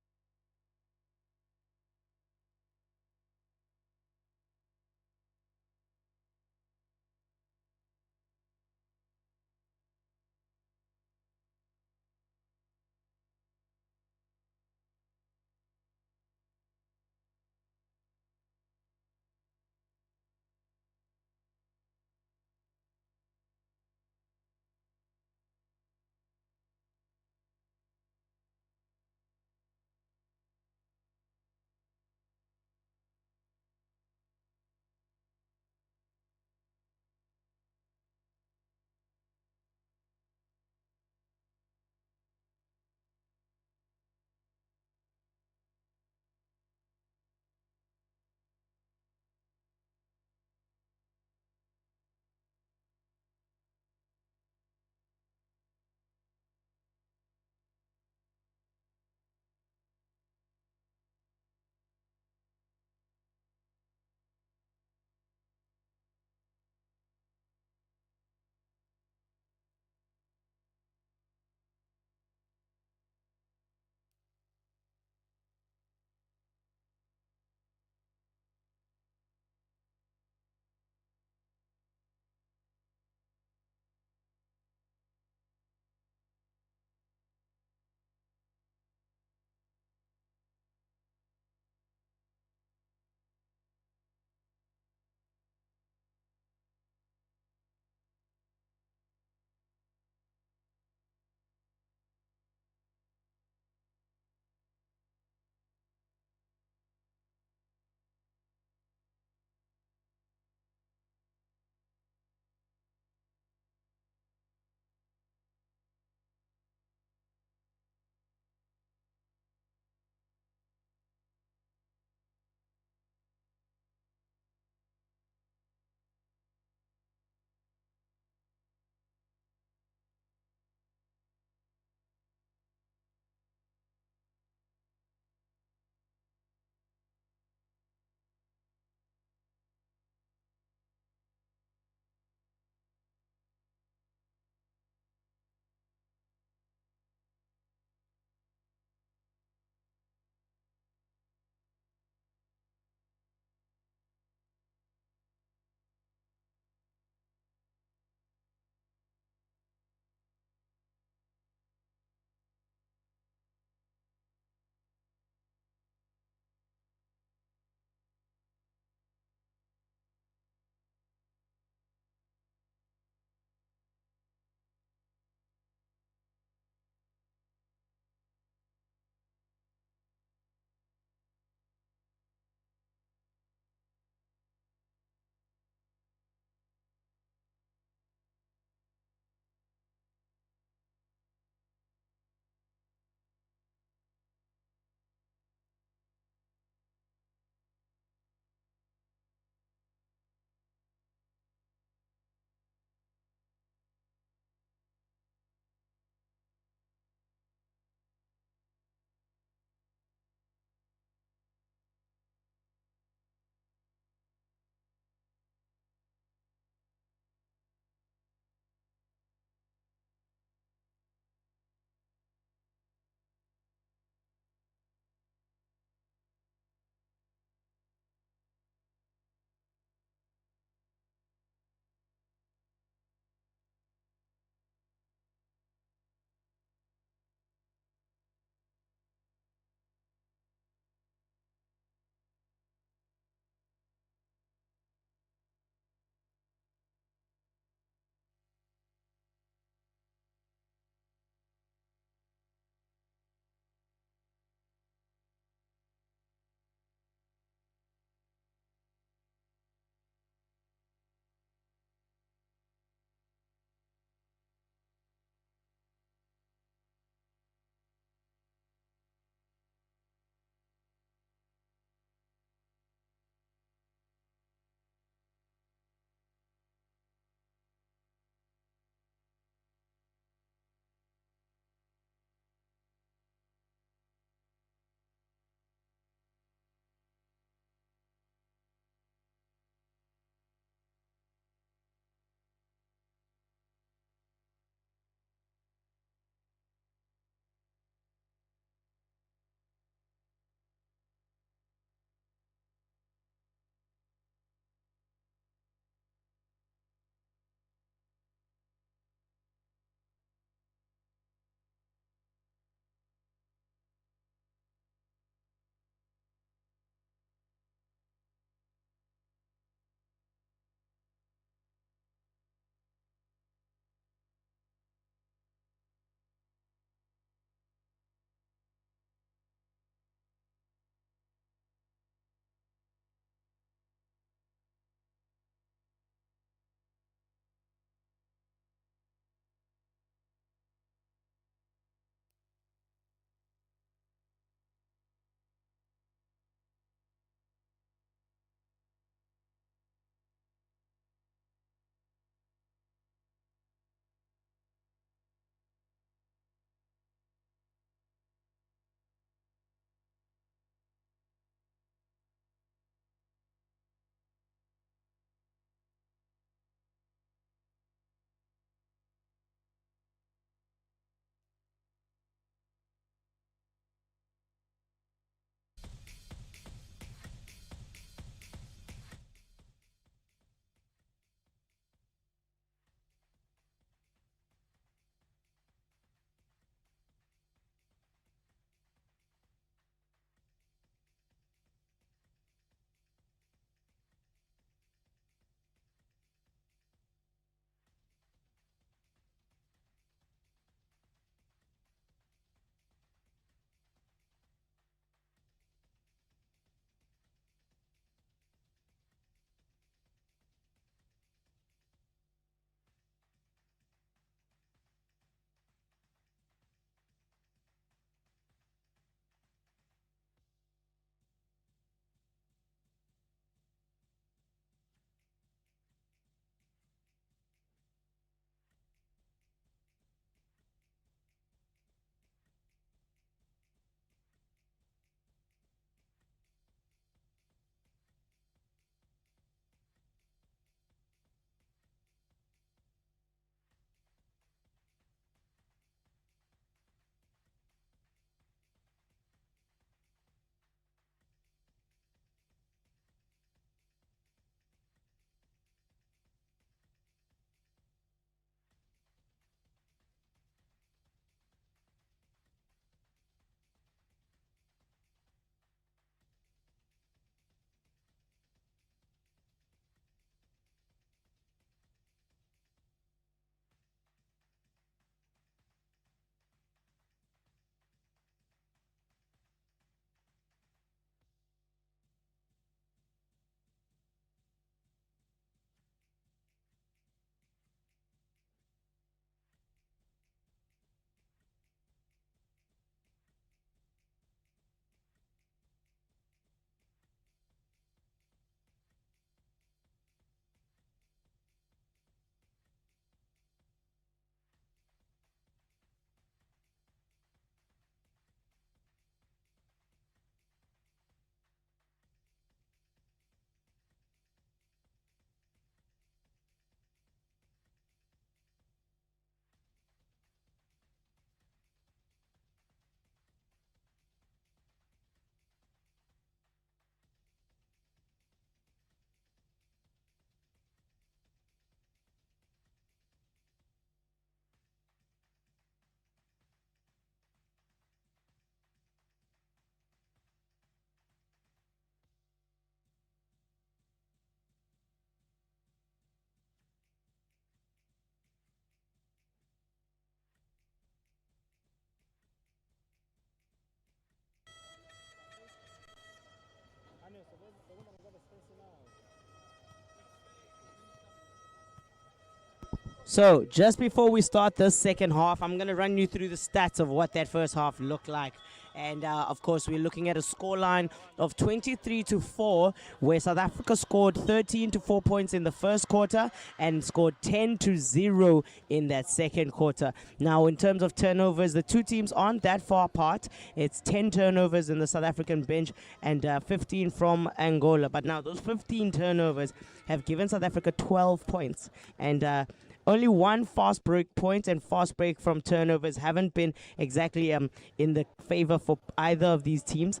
So, just before we start this second half, I'm going to run you through the stats of what that first half looked like. And of course, we're looking at a scoreline of 23-4, where South Africa scored 13-4 points in the first quarter and scored 10-0 in that second quarter. Now, in terms of turnovers, the two teams aren't that far apart. It's 10 turnovers in the South African bench and 15 from Angola. But now, those 15 turnovers have given South Africa 12 points. And only one fast break point and fast break from turnovers haven't been exactly in the favor for either of these teams.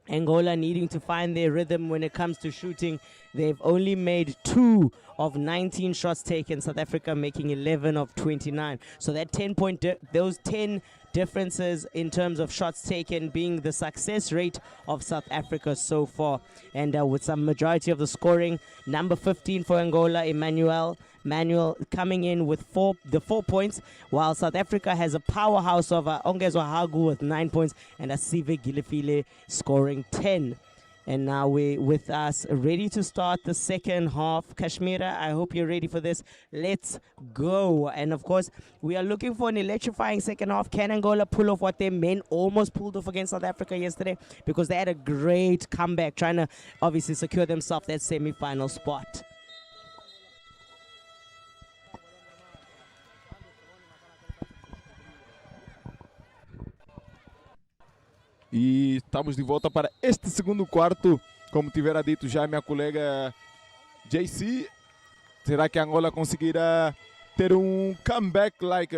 Angola needing to find their rhythm when it comes to shooting. They've only made 2 of 19 shots taken. South Africa making 11 of 29. So that 10-point, those 10 differences in terms of shots taken being the success rate of South Africa so far. And with some majority of the scoring, number 15 for Angola, Manuel coming in with 4 points, while South Africa has a powerhouse of Ongezwa Hagu with 9 points and Asive Gilefile scoring 10. And now we're with us ready to start the second half. Kashmira, I hope you're ready for this. Let's go. And of course, we are looking for an electrifying second half. Can Angola pull off what their men almost pulled off against South Africa yesterday? Because they had a great comeback, trying to obviously secure themselves that semi-final spot. E estamos de volta para este segundo quarto. Como tivera dito já minha colega JC, será que a Angola conseguirá ter um comeback like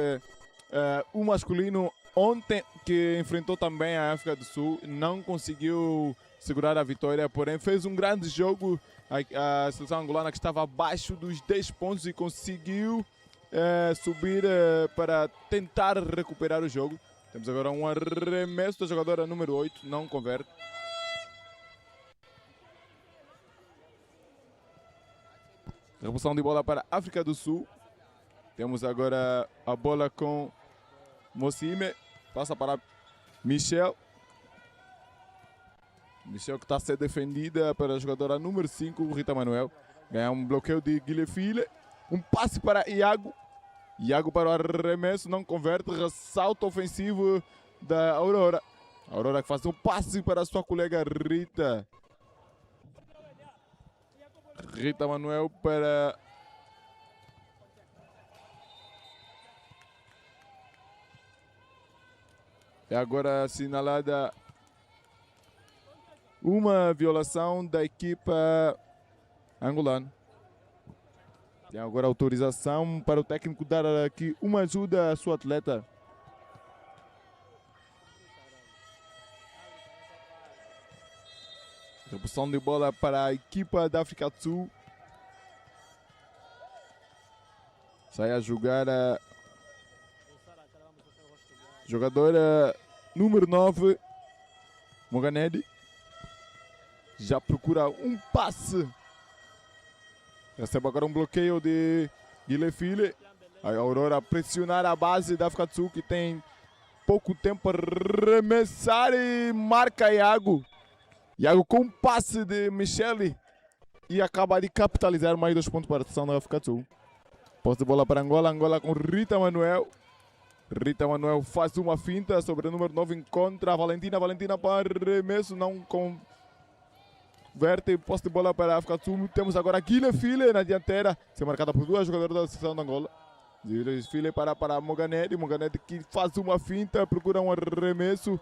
o masculino ontem, que enfrentou também a África do Sul? Não conseguiu segurar a vitória, porém fez um grande jogo. A seleção angolana, que estava abaixo dos 10 pontos, e conseguiu subir para tentar recuperar o jogo. Temos agora um arremesso da jogadora número 8, não converte. Reposição de bola para a África do Sul. Temos agora a bola com Mosime. Passa para Michel. Michel, que está a ser defendida para a jogadora número 5, Rita Manuel. Ganha um bloqueio de Guilherme. Um passe para Iago. Iago para o arremesso, não converte. Ressalto ofensivo da Aurora. Aurora que faz um passe para a sua colega Rita. Rita Manuel para... É agora assinalada uma violação da equipa angolana. Tem agora autorização para o técnico dar aqui uma ajuda à sua atleta. Reposição de bola para a equipa da África do Sul. Sai a jogar a jogadora número 9, Moganedi. Já procura um passe. Recebe agora um bloqueio de Guilherme. A Aurora a pressionar a base da África do Sul, que tem pouco tempo para arremessar, e marca Iago. Iago com um passe de Michele e acaba de capitalizar mais 2 pontos para a seleção da África do Sul. Posse de bola para Angola. Angola com Rita Manuel. Rita Manuel faz uma finta sobre o número 9, encontra a Valentina. Valentina para arremesso, não converte. Posse de bola para a África do Sul. Temos agora a Guilherme na dianteira, ser marcada por 2 jogadoras da seleção de Angola. Guilherme para Moganedi. Moganedi que faz uma finta, procura um arremesso,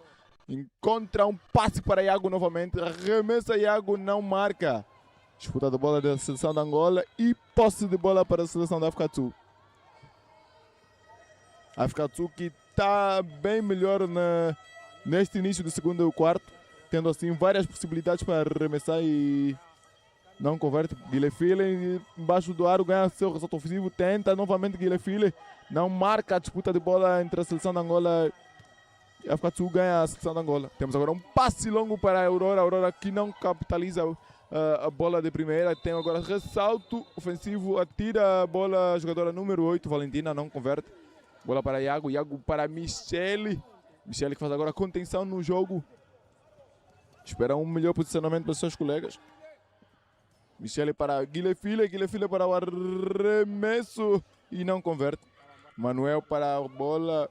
encontra um passe para Iago novamente. Arremessa, Iago não marca. Disputa de bola da seleção de Angola e posse de bola para a seleção da África do Sul. A África do Sul que está bem melhor neste início do segundo quarto, tendo assim várias possibilidades para arremessar e não converte. Guilherme embaixo do aro ganha seu ressalto ofensivo, tenta novamente Guilherme, não marca. A disputa de bola entre a seleção de Angola e a África do Sul, ganha a seleção de Angola. Temos agora um passe longo para a Aurora. A Aurora que não capitaliza a bola de primeira. Tem agora ressalto ofensivo, atira a bola a jogadora número 8, Valentina, não converte. Bola para Iago, Iago para Michele. Michele que faz agora contenção no jogo. Espera um melhor posicionamento para os seus colegas. Michele para Guilherme, Guilherme para o arremesso. e não converte. Manuel para a bola,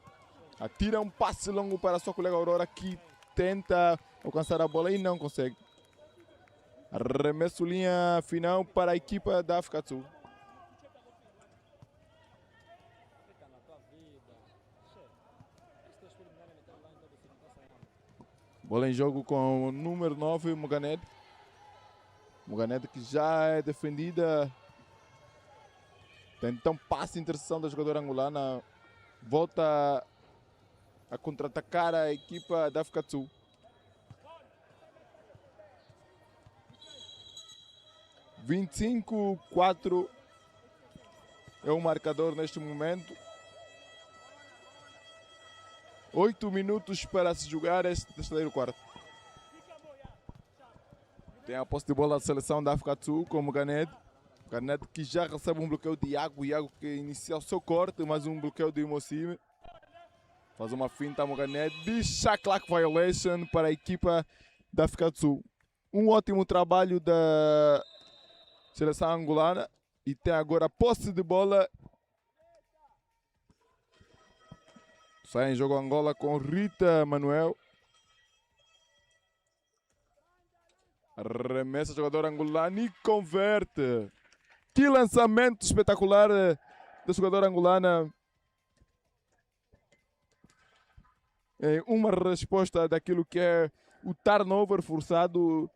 atira um passe longo para sua colega Aurora que tenta alcançar a bola e não consegue. Arremesso linha final para a equipa da África do Sul. Bola em jogo com o número 9, Muganed. Muganed que já é defendida. Tem então passe, interseção da jogadora angolana. Volta a contra-atacar a equipa da África do Sul. (25-4) é o marcador neste momento. 8 minutos para se jogar este terceiro quarto. Tem a posse de bola da seleção da África do Sul com o Muganed. Muganed que já recebe um bloqueio de Iago. Iago que inicia o seu corte, mais um bloqueio de Imocime. Faz uma finta a Muganed. De Shaklak Violation para a equipa da África do Sul. Um ótimo trabalho da seleção angolana. E tem agora a posse de bola. Sai em jogo Angola com Rita Manuel. Arremessa o jogador angolano e converte. Que lançamento espetacular da jogadora angolana. É uma resposta daquilo que é o turnover forçado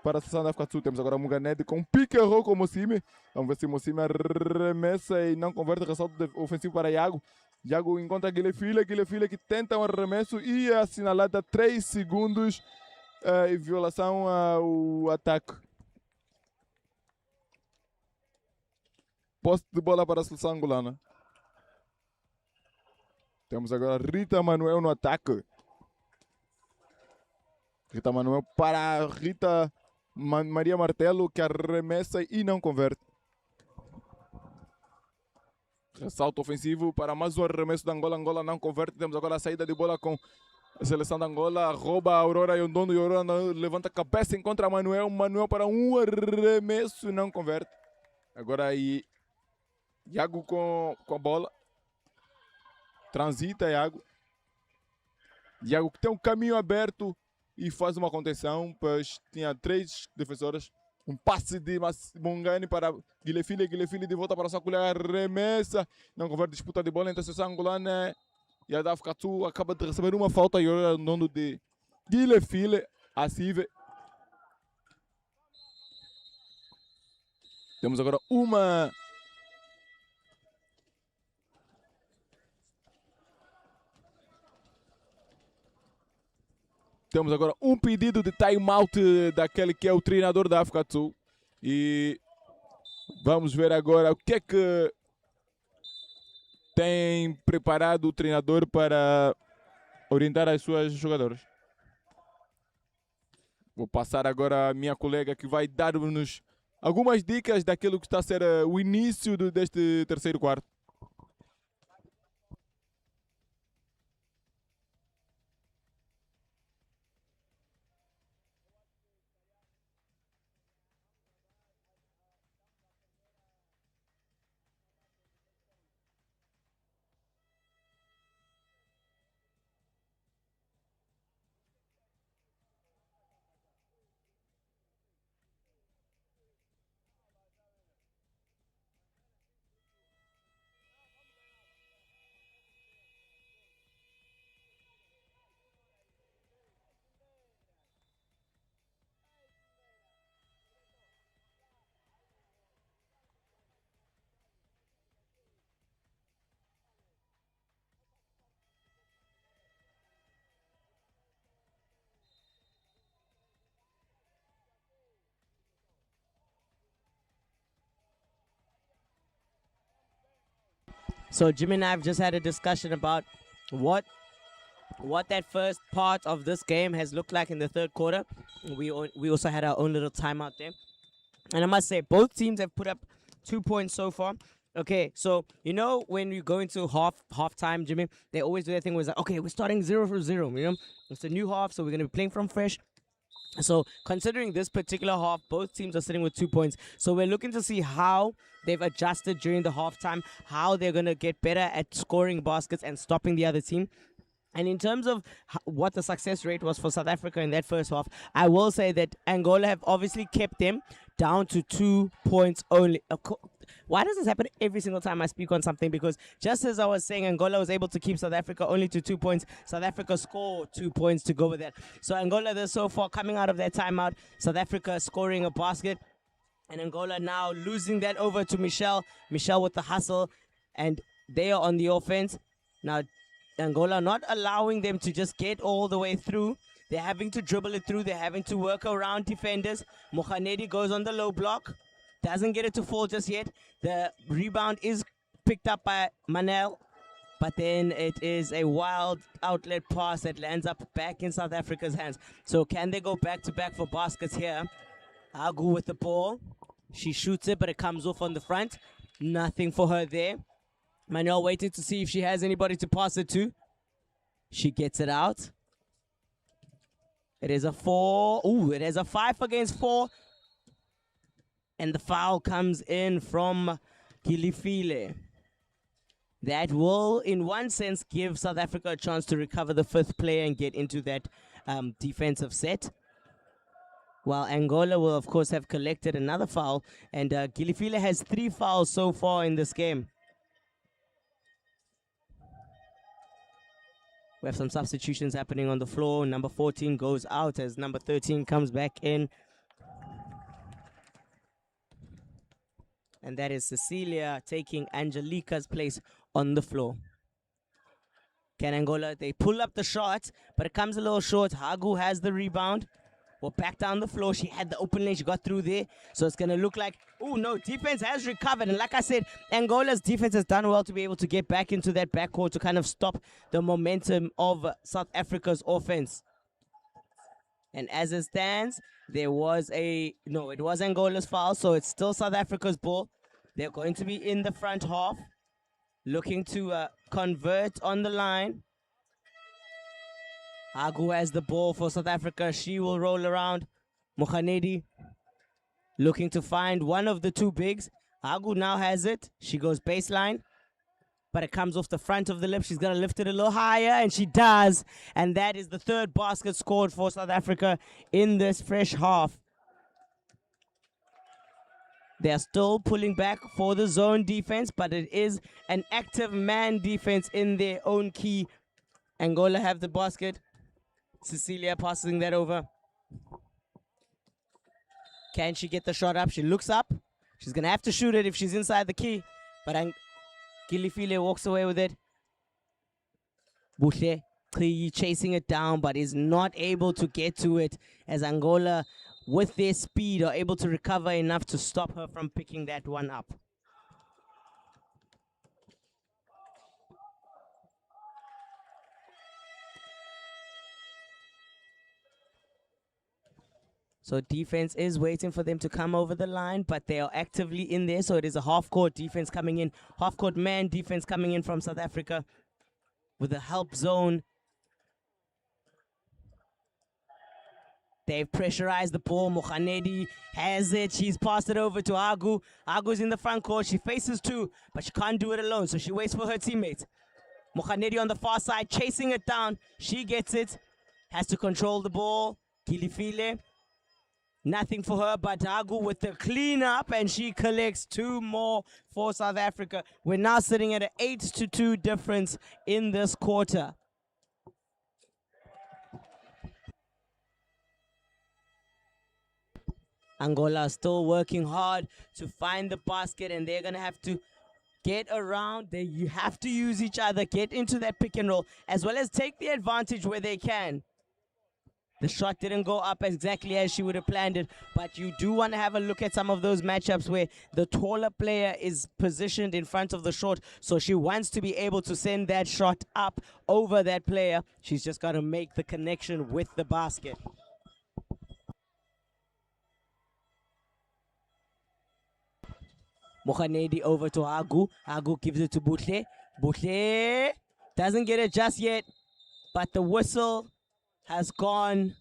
para a seleção da África do Sul. Temos agora o Muganed com um pique and roll com o Mocime. Vamos ver se o Mocime arremessa e não converte. Ressalto ofensivo para Iago. Iago encontra Guilherme que tenta um arremesso e é assinalada 3 segundos em violação ao ataque. Posse de bola para a seleção angolana. Temos agora Rita Manuel no ataque. Rita Manuel para Rita Maria Martelo que arremessa e não converte. Ressalto ofensivo para mais um arremesso da Angola. Angola não converte. Temos agora a saída de bola com a seleção da Angola. Rouba a Aurora Yondondo. E Aurora levanta a cabeça, encontra Manuel. Manuel para um arremesso e não converte. Agora aí Iago com a bola. Transita Iago. Iago que tem um caminho aberto e faz uma contenção, pois tinha 3 defensoras. Um passe de Mungani para Guilherme de volta para a sua colher, arremessa, não converte, disputa de bola entre a seleção angolana e a da África do Sul. Acaba de receber uma falta e o dono de Guilherme, a Sive. Temos agora um pedido de time-out daquele que é o treinador da África do Sul. E vamos ver agora o que é que tem preparado o treinador para orientar as suas jogadoras. Vou passar agora a minha colega que vai dar-nos algumas dicas daquilo que está a ser o início deste terceiro quarto. So Jimmy and I have just had a discussion about what that first part of this game has looked like in the third quarter. We also had our own little timeout there. And I must say, both teams have put up 2 points so far. Okay, so you know when you go into halftime, Jimmy, they always do that thing where it's like, okay, we're starting 0-0, you know? It's a new half, so we're gonna be playing from fresh. So considering this particular half, both teams are sitting with 2 points. So we're looking to see how they've adjusted during the halftime, how they're going to get better at scoring baskets and stopping the other team. And in terms of what the success rate was for South Africa in that first half, I will say that Angola have obviously kept them down to 2 points only. Why does this happen every single time I speak on something? Because just as I was saying, Angola was able to keep South Africa only to 2 points. South Africa scored 2 points to go with that. So Angola, they're so far coming out of their timeout. South Africa scoring a basket. And Angola now losing that over to Michelle. Michelle with the hustle. And they are on the offense. Now, Angola not allowing them to just get all the way through. They're having to dribble it through. They're having to work around defenders. Mohanedi goes on the low block. Doesn't get it to fall just yet. The rebound is picked up by Manel. But then it is a wild outlet pass that lands up back in South Africa's hands. So can they go back-to-back for baskets here? Agu with the ball. She shoots it, but it comes off on the front. Nothing for her there. Manuel waiting to see if she has anybody to pass it to. She gets it out. It is a 4. Ooh, it is a 5 against 4. And the foul comes in from Gilifile. That will, in one sense, give South Africa a chance to recover the 5th player and get into that defensive set. While Angola will, of course, have collected another foul. And Gilifile has 3 fouls so far in this game. We have some substitutions happening on the floor. Number 14 goes out as number 13 comes back in. And that is Cecilia taking Angelica's place on the floor. Can Angola, they pull up the shot, but it comes a little short. Hagu has the rebound. Well, back down the floor. She had the open lane. She got through there. So it's going to look like, oh, no, defense has recovered. And like I said, Angola's defense has done well to be able to get back into that backcourt to kind of stop the momentum of South Africa's offense. And as it stands, there was it was Angola's foul. So it's still South Africa's ball. They're going to be in the front half, looking to convert on the line. Agu has the ball for South Africa. She will roll around. Mohanedi looking to find one of the 2 bigs. Agu now has it. She goes baseline, but it comes off the front of the lip. She's going to lift it a little higher, and she does. And that is the 3rd basket scored for South Africa in this fresh half. They are still pulling back for the zone defense, but it is an active man defense in their own key. Angola have the basket. Cecilia passing that over. Can she get the shot up? She looks up. She's going to have to shoot it if she's inside the key. But Gilifile walks away with it. Buhle chasing it down, but is not able to get to it as Angola, with their speed, are able to recover enough to stop her from picking that one up. So defense is waiting for them to come over the line, but they are actively in there. So it is a half-court defense coming in. Half-court man defense coming in from South Africa with a help zone. They've pressurized the ball. Mohanedi has it. She's passed it over to Agu. Agu's in the front court. She faces 2, but she can't do it alone, so she waits for her teammates. Mohanedi on the far side, chasing it down. She gets it. Has to control the ball. Gilifile. Nothing for her, but Agu with the cleanup, and she collects 2 more for South Africa. We're now sitting at an 8-2 difference in this quarter. Angola still working hard to find the basket, and they're going to have to get around. You have to use each other, get into that pick and roll, as well as take the advantage where they can. The shot didn't go up exactly as she would have planned it, but you do want to have a look at some of those matchups where the taller player is positioned in front of the short, so she wants to be able to send that shot up over that player. She's just got to make the connection with the basket. Mohanedi over to Agu. Agu gives it to Buhle. Buhle doesn't get it just yet, but the whistle has gone.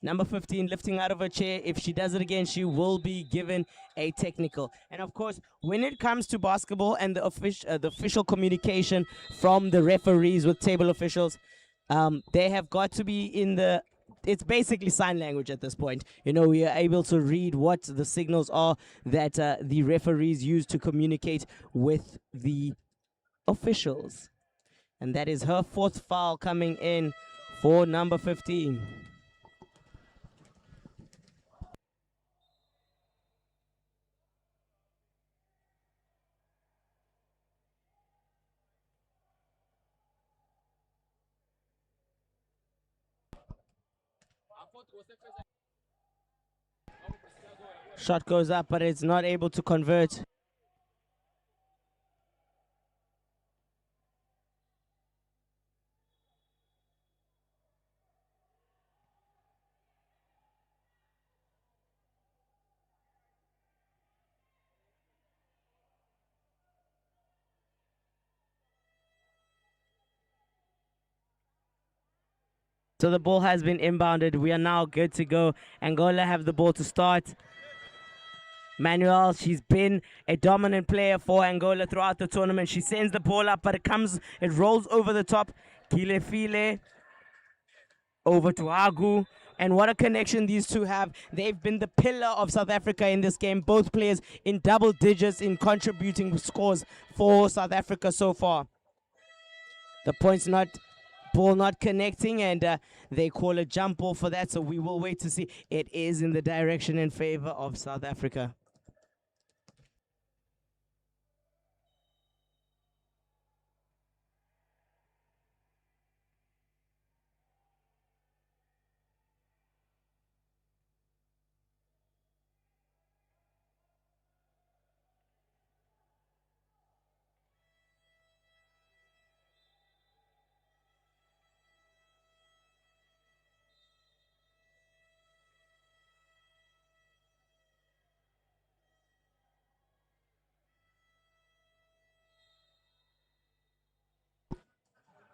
Number 15 lifting out of her chair. If she does it again, she will be given a technical. And of course, when it comes to basketball and the official communication from the referees with table officials, they have got to be in the, it's basically sign language at this point. You know, we are able to read what the signals are that the referees use to communicate with the officials. And that is her fourth foul coming in for number 15. Shot goes up, but it's not able to convert. So the ball has been inbounded. We are now good to go. Angola have the ball to start. Manuel, she's been a dominant player for Angola throughout the tournament. She sends the ball up, but it rolls over the top. Kilefile over to Agu. And what a connection these two have. They've been the pillar of South Africa in this game. Both players in double digits in contributing scores for South Africa so far. The ball not connecting, and they call a jump ball for that, so we will wait to see. It is in the direction in favor of South Africa.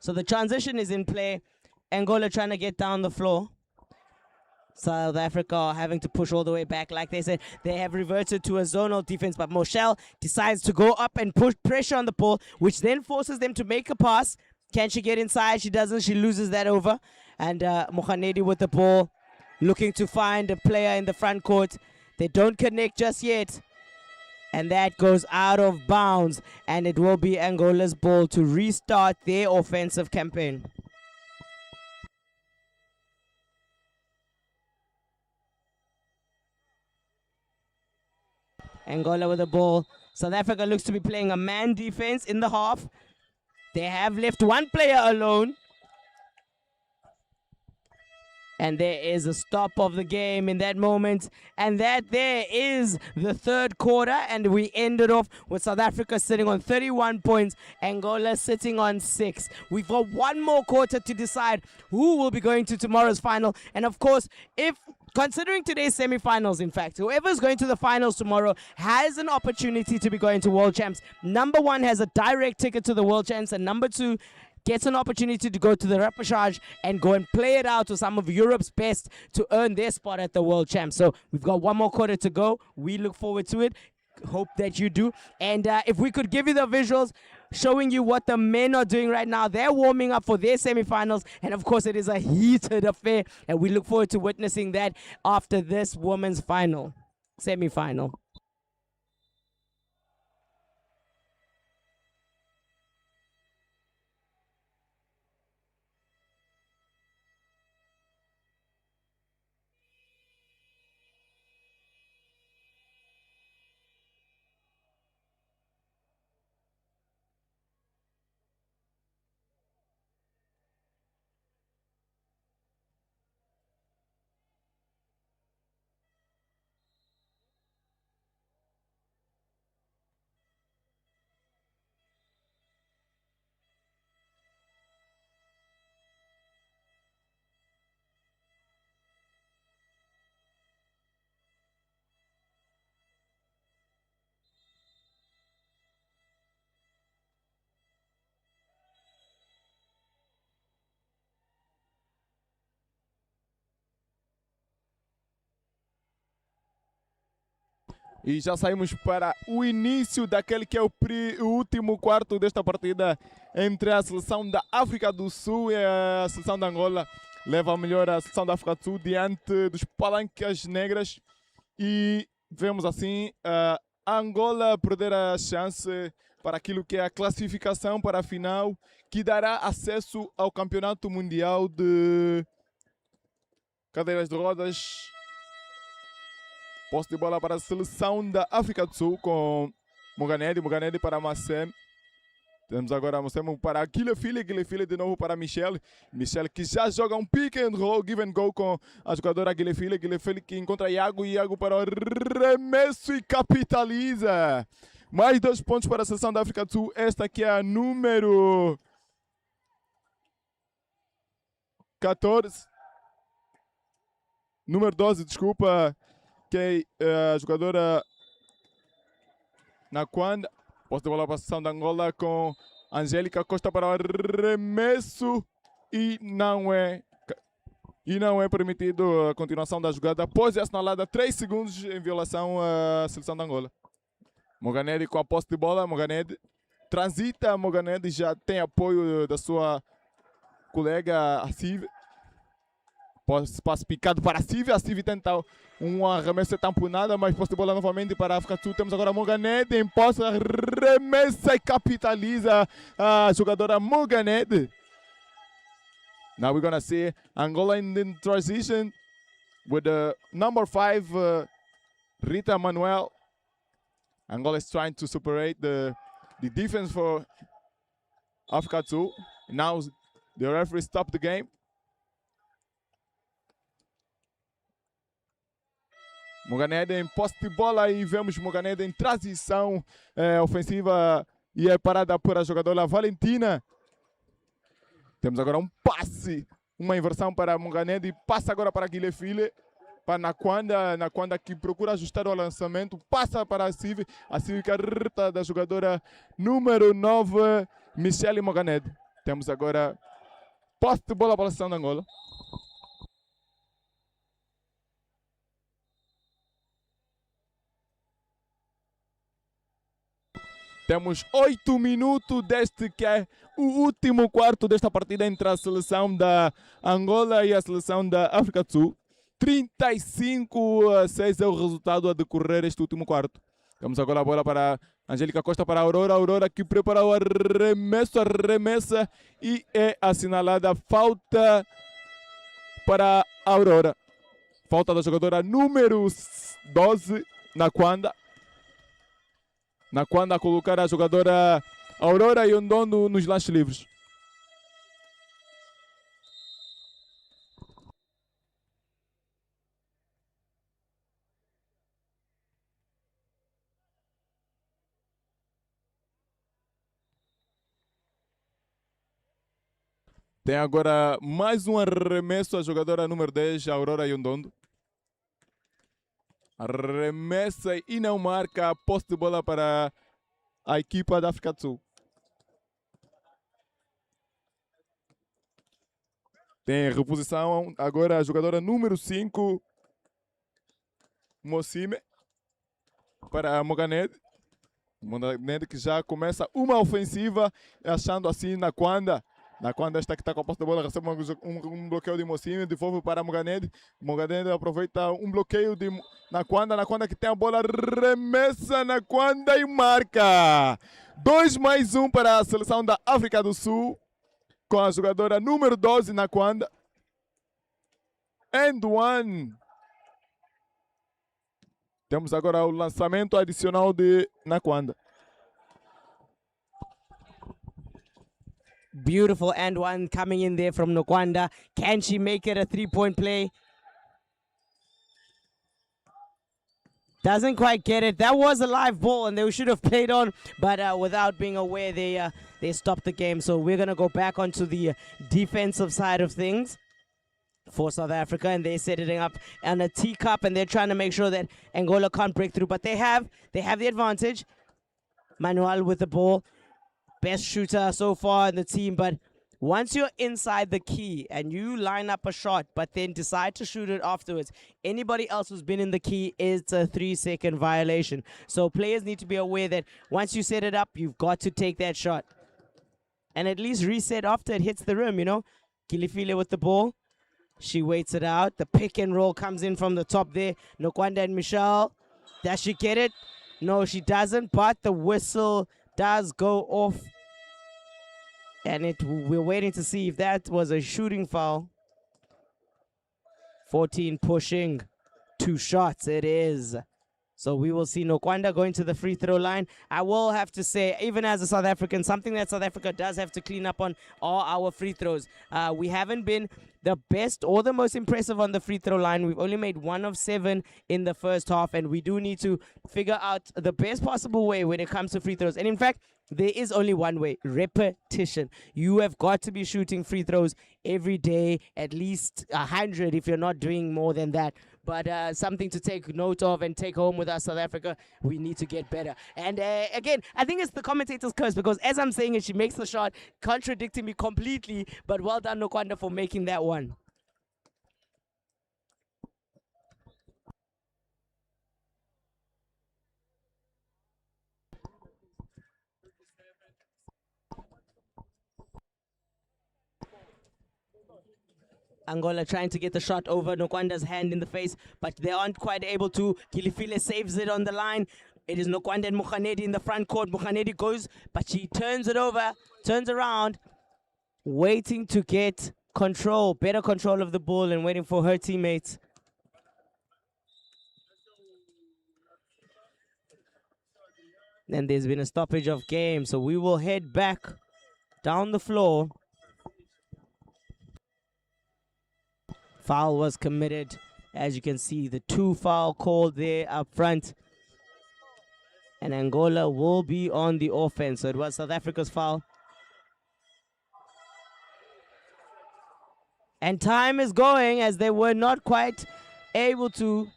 So the transition is in play. Angola trying to get down the floor. South Africa are having to push all the way back. Like they said, they have reverted to a zonal defense, but Moshel decides to go up and push pressure on the ball, which then forces them to make a pass. Can she get inside? She doesn't. She loses that over. And Mohanedi with the ball, looking to find a player in the front court. They don't connect just yet. And that goes out of bounds, and it will be Angola's ball to restart their offensive campaign. Angola with the ball. South Africa looks to be playing a man defense in the half. They have left one player alone. And there is a stop of the game in that moment. And that there is the third quarter. And we ended off with South Africa sitting on 31 points. Angola sitting on 6. We've got one more quarter to decide who will be going to tomorrow's final. And of course, considering today's semifinals, in fact, whoever's going to the finals tomorrow has an opportunity to be going to World Champs. Number 1 has a direct ticket to the World Champs. And number 2 gets an opportunity to go to the repechage and go and play it out with some of Europe's best to earn their spot at the World Champs. So we've got one more quarter to go. We look forward to it. Hope that you do. And if we could give you the visuals showing you what the men are doing right now. They're warming up for their semifinals. And of course, it is a heated affair. And we look forward to witnessing that after this women's semifinal. E já saímos para o início daquele que é o último quarto desta partida entre a seleção da África do Sul e a seleção da Angola. Leva a melhor a seleção da África do Sul diante dos palancas negras. E vemos assim a Angola perder a chance para aquilo que é a classificação para a final, que dará acesso ao Campeonato Mundial de Cadeiras de Rodas. Posse de bola para a seleção da África do Sul com Moganedi para Massem. Temos agora Massem para Guilefile de novo para Michel que já joga um pick and roll, give and go com a jogadora Guilefile que encontra Iago para o arremesso e capitaliza. Mais 2 pontos para a seleção da África do Sul. Esta aqui é a número 14. Número 12, desculpa. Que é a jogadora Naquanda. Posse de bola para a seleção da Angola com Angélica Costa para o arremesso. E não é permitido a continuação da jogada. Após é assinalada 3 segundos em violação à seleção da Angola. Moganedi com a posse de bola. Moganedi transita. Moganedi já tem apoio da sua colega Assive. Passe picado para a Civi tenta um arremesso tamponada, mas posse de bola novamente para a África do Sul. Temos agora Moganedi em posse, arremessa e capitaliza a jogadora Moganedi. Now we're gonna see Angola in transition with the number 5 Rita Manuel. Angola is trying to separate the defense for Africa do Sul. Now the referee stopped the game. Moganedi em posse de bola e vemos Moganedi em transição ofensiva e é parada por a jogadora Valentina. Temos agora um passe, uma inversão para Moganedi, passa agora para Guilefile, para Naquanda que procura ajustar o lançamento, passa para a Civi carta da jogadora número 9, Michele Moganedi. Temos agora posse de bola para a seleção de Angola. Temos 8 minutos deste que é o último quarto desta partida entre a seleção da Angola e a seleção da África do Sul. 35-6 é o resultado a decorrer este último quarto. Temos agora a bola para Angélica Costa para a Aurora. Aurora que prepara o arremesso, arremessa e é assinalada falta para a Aurora. Falta da jogadora número 12, Naquanda. Naquanda a colocar a jogadora Aurora e Ondondo nos lances livres. Tem agora mais um arremesso a jogadora número 10, a Aurora Yondondo. Arremessa e não marca a posse de bola para a equipa da África do Sul. Tem reposição agora a jogadora número 5, Mossime, para Moganedi. Moganedi que já começa uma ofensiva, achando assim Naquanda. Naquanda está que está com a posse de bola, recebe um bloqueio de Mossime, devolve para Moganedi. Moganedi aproveita um bloqueio de Naquanda. Naquanda que tem a bola, remessa Naquanda e marca. 2+1 para a seleção da África do Sul, com a jogadora número 12, Naquanda. And one. Temos agora o lançamento adicional de Naquanda. Beautiful and one coming in there from Naquanda. Can she make it a 3-point play? Doesn't quite get it. That was a live ball and they should have played on, but without being aware, they stopped the game. So we're going to go back onto the defensive side of things for South Africa, and they're setting up on a teacup and they're trying to make sure that Angola can't break through, but they have the advantage. Manuel with the ball. Best shooter so far in the team, but Once you're inside the key and you line up a shot, but then decide to shoot it afterwards, anybody else who's been in the key is a 3-second violation. So players need to be aware that once you set it up, you've got to take that shot. And at least reset after it hits the rim, you know. Kilifile with the ball. She waits it out. The pick and roll comes in from the top there. Nokwanda and Michelle. Does she get it? No, she doesn't, but the whistle does go off. And we're waiting to see if that was a shooting foul. 14 pushing. 2 shots, it is. So we will see Nokwanda going to the free throw line. I will have to say, even as a South African, something that South Africa does have to clean up on are our free throws. We haven't been the best or the most impressive on the free throw line. We've only made 1 of 7 in the first half, and we do need to figure out the best possible way when it comes to free throws. And in fact, there is only one way: repetition. You have got to be shooting free throws every day, at least 100 if you're not doing more than that. But something to take note of and take home with us, South Africa. We need to get better. And again, I think it's the commentator's curse, because as I'm saying it, she makes the shot, contradicting me completely. But well done, Nokwanda, for making that one. Angola trying to get the shot over Nokwanda's hand in the face, but they aren't quite able to. Kilifile saves it on the line. It is Nokwanda and Mukhanedi in the front court. Mukhanedi goes, but she turns it over, turns around, waiting to get control, better control of the ball, and waiting for her teammates. And there's been a stoppage of game, so we will head back down the floor. Foul was committed. As you can see, the 2 foul called there up front. And Angola will be on the offense. So it was South Africa's foul. And time is going as they were not quite able to.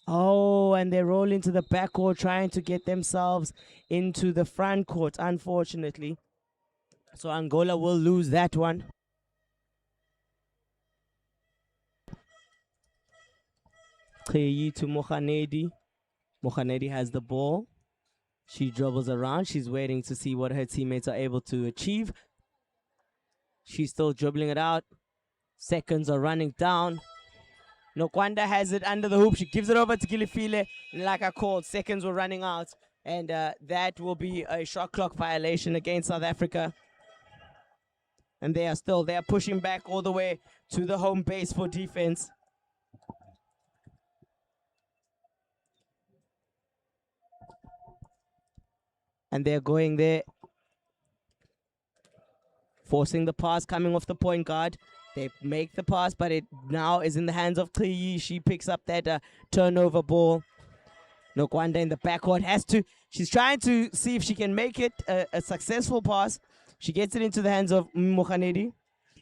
Oh, and they roll into the backcourt trying to get themselves into the front court, unfortunately. So Angola will lose that one. Kheyi to Mokhanedi. Mokhanedi has the ball. She dribbles around. She's waiting to see what her teammates are able to achieve. She's still dribbling it out. Seconds are running down. Nokwanda has it under the hoop. She gives it over to Kilifile. And like I called, seconds were running out. And that will be a shot clock violation against South Africa. And they are pushing back all the way to the home base for defense. And they're going there, forcing the pass coming off the point guard. They make the pass, but it now is in the hands of Kheyi. She picks up that turnover ball. Nokwanda in the backcourt she's trying to see if she can make it a successful pass. She gets it into the hands of Mokhanedi.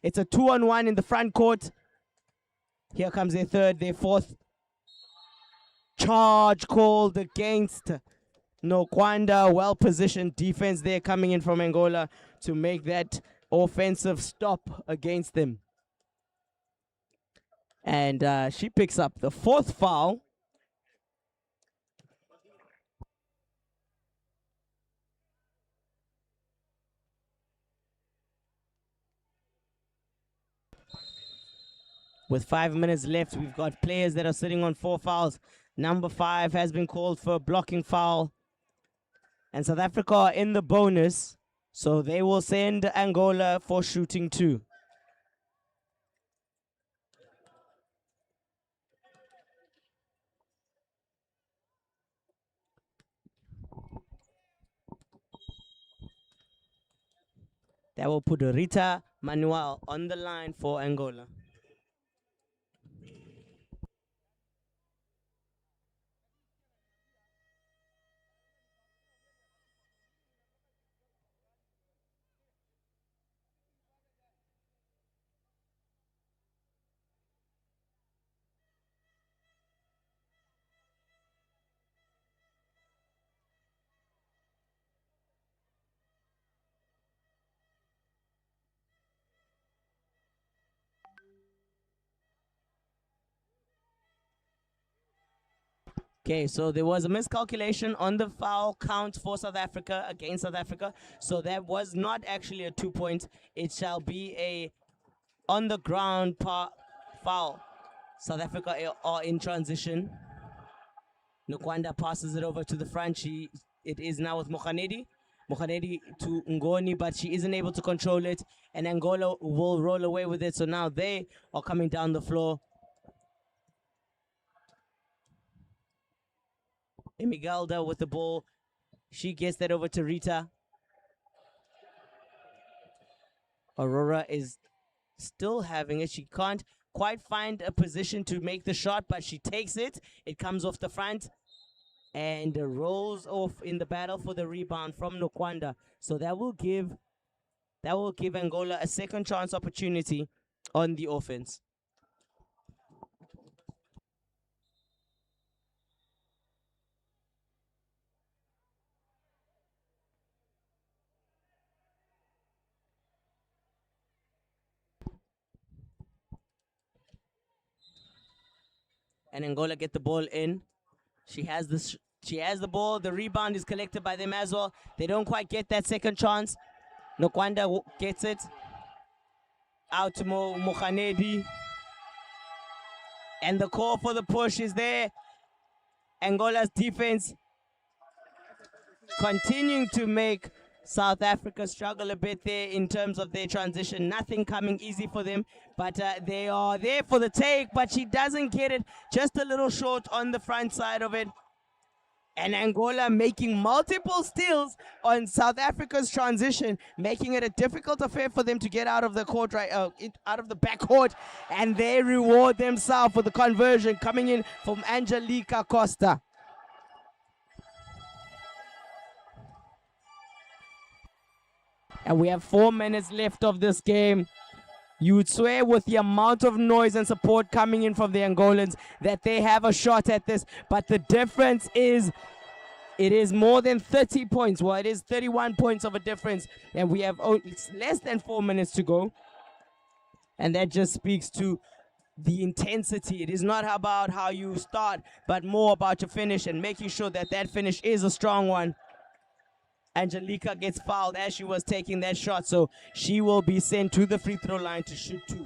It's a 2-on-1 in the front court. Here comes their fourth charge called against Nokwanda. Well-positioned defense there coming in from Angola to make that offensive stop against them. And she picks up the 4th foul. With 5 minutes left, we've got players that are sitting on 4 fouls. Number 5 has been called for a blocking foul. And South Africa are in the bonus, so they will send Angola for shooting 2. That will put Rita Manuel on the line for Angola. Okay, so there was a miscalculation on the foul count for South Africa against South Africa. So that was not actually a 2 point. It shall be a on the ground foul. South Africa are in transition. Nukwanda passes it over to the front. It is now with Mokhanedi. Mokhanedi to Ngoni, but she isn't able to control it. And Angola will roll away with it. So now they are coming down the floor. Emigalda with the ball. She gets that over to Rita. Aurora is still having it. She can't quite find a position to make the shot, but she takes it. It comes off the front and rolls off in the battle for the rebound from Nukwanda. So that will give Angola a second chance opportunity on the offense. And Angola get the ball in. She has the ball. The rebound is collected by them as well. They don't quite get that second chance. Nukwanda gets it. Out to Mokhanedi. And the call for the push is there. Angola's defense continuing to make South Africa struggle a bit there in terms of their transition. Nothing coming easy for them, but they are there for the take, but she doesn't get it. Just a little short on the front side of it. And Angola making multiple steals on South Africa's transition, making it a difficult affair for them to get out of the court, out of the backcourt, and they reward themselves for the conversion coming in from Angelica Costa. And we have 4 minutes left of this game. You would swear with the amount of noise and support coming in from the Angolans that they have a shot at this. But the difference is, it is more than 30 points. Well, it is 31 points of a difference. And we have it's less than 4 minutes to go. And that just speaks to the intensity. It is not about how you start, but more about your finish and making sure that that finish is a strong one. Angelica gets fouled as she was taking that shot, so she will be sent to the free throw line to shoot 2.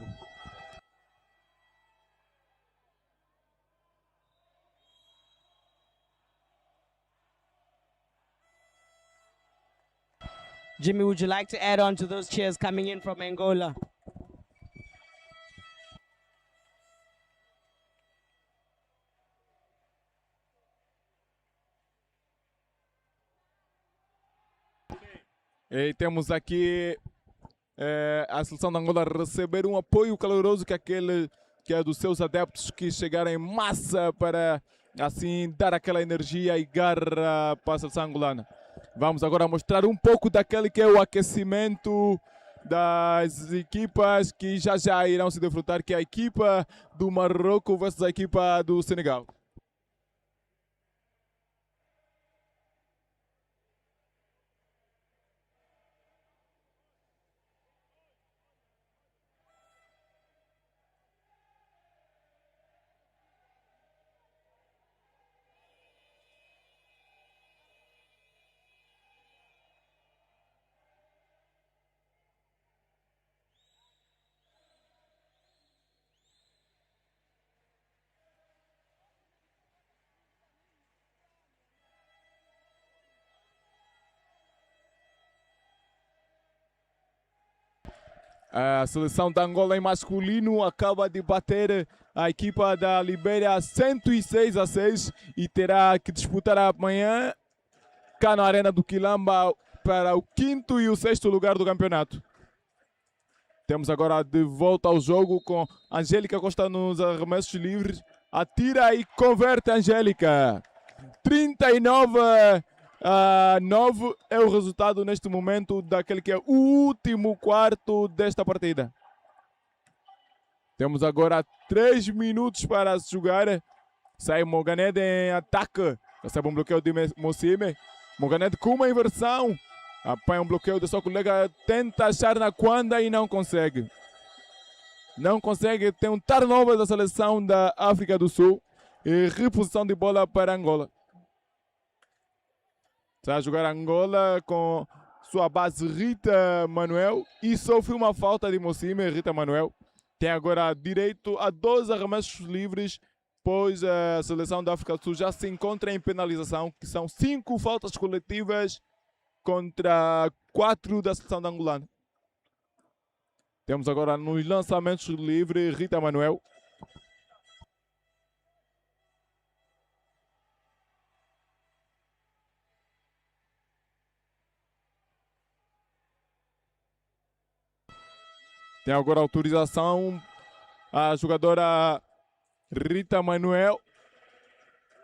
Jimmy, would you like to add on to those cheers coming in from Angola? E temos aqui a seleção de Angola receber um apoio caloroso que é dos seus adeptos que chegaram em massa para assim dar aquela energia e garra para a seleção angolana. Vamos agora mostrar um pouco daquele que é o aquecimento das equipas que já irão se defrontar, que é a equipa do Marrocos versus a equipa do Senegal. A seleção da Angola em masculino acaba de bater a equipa da Libéria 106-6 e terá que disputar amanhã cá na Arena do Quilamba para o 5º e o 6º lugar do campeonato. Temos agora de volta ao jogo com Angélica Costa nos arremessos livres. Atira e converte a Angélica. 39-9 é o resultado neste momento daquele que é o último quarto desta partida. Temos agora 3 minutos para se jogar. Sai Moganed em ataque. Recebe um bloqueio de Mossime. Moganed com uma inversão. Apanha um bloqueio do seu colega. Tenta achar na Kwanda e não consegue. Não consegue. Tem um turnover da seleção da África do Sul. E reposição de bola para Angola. Está a jogar Angola com sua base Rita Manuel e sofreu uma falta de Mocime. Rita Manuel tem agora direito a 12 arremessos livres, pois a seleção da África do Sul já se encontra em penalização, que são 5 faltas coletivas contra 4 da seleção da Angolana. Temos agora nos lançamentos livres Rita Manuel. Tem agora autorização a jogadora Rita Manuel.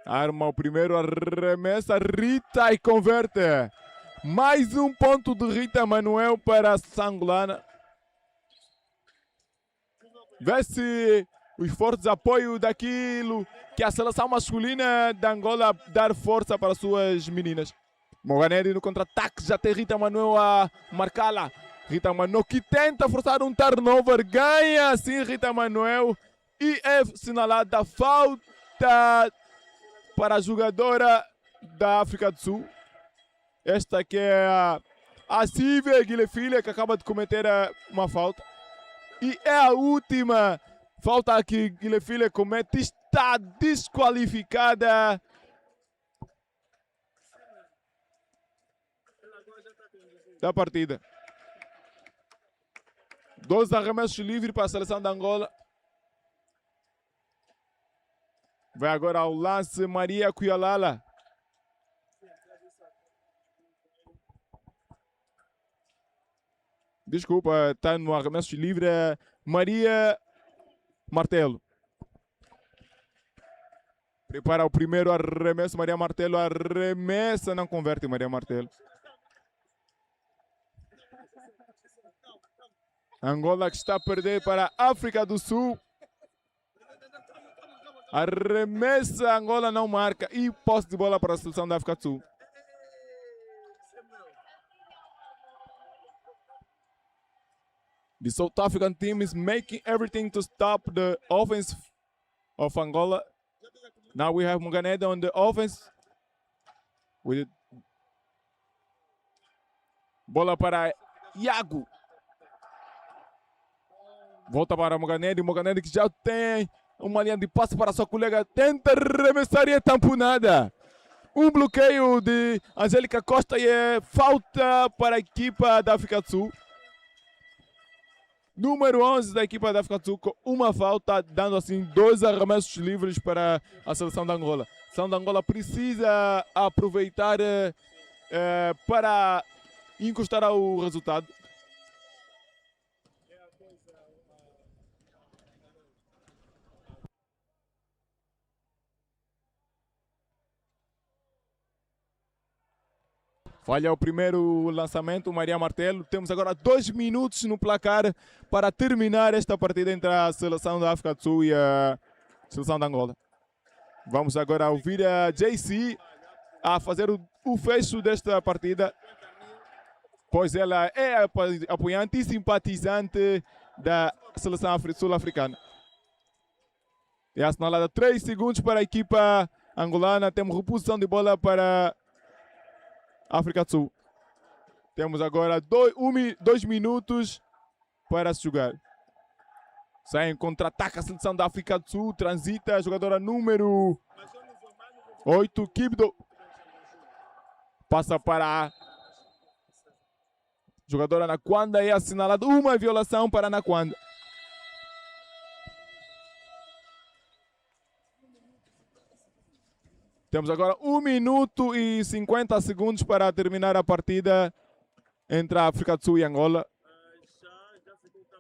Arma o primeiro arremesso. Rita e converte. Mais um ponto de Rita Manuel para a angolana. Vê-se os fortes apoios daquilo que a seleção masculina da Angola dar força para suas meninas. Moganeri no contra-ataque, já tem Rita Manuel a marcá-la. Rita Manuel que tenta forçar um turnover, ganha assim Rita Manuel e é assinalada falta para a jogadora da África do Sul. Esta que é a Silvia Guilherme, que acaba de cometer uma falta. E é a última falta que Guilherme comete, está desqualificada. Da partida. 12 arremessos livres para a seleção da Angola. Vai agora ao lance Maria Kuyalala. Desculpa, está no arremesso livre Maria Martelo. Prepara o primeiro arremesso, Maria Martelo arremessa, não converte Maria Martelo. Angola que está a perder para a África do Sul. Arremessa, Angola não marca e posse de bola para a seleção da África do Sul. The South African team is making everything to stop the offense of Angola. Now we have Muganeda on the offense. With bola para Iago. Volta para Muganeda. Muganeda que já tem uma linha de passe para sua colega. Tenta arremessar e é tamponada. Um bloqueio de Angélica Costa e é falta para a equipa da África do Sul. Número 11 da equipa da África do Sul com uma falta, dando assim 2 arremessos livres para a seleção da Angola. A seleção da Angola precisa aproveitar para encostar ao resultado. Falha o primeiro lançamento, Maria Martelo. Temos agora 2 minutos no placar para terminar esta partida entre a seleção da África do Sul e a seleção da Angola. Vamos agora ouvir a JC a fazer o fecho desta partida, pois ela é apoiante e simpatizante da seleção sul-africana. É assinalada 3 segundos para a equipa angolana. Temos reposição de bola para África do Sul. Temos agora 2 minutos para se jogar. Sai em contra-ataque a seleção da África do Sul. Transita a jogadora número 8, Kibdo. Passa para a jogadora Naquanda. É assinalada uma violação para Naquanda. Temos agora 1 minuto e 50 segundos para terminar a partida entre a África do Sul e Angola.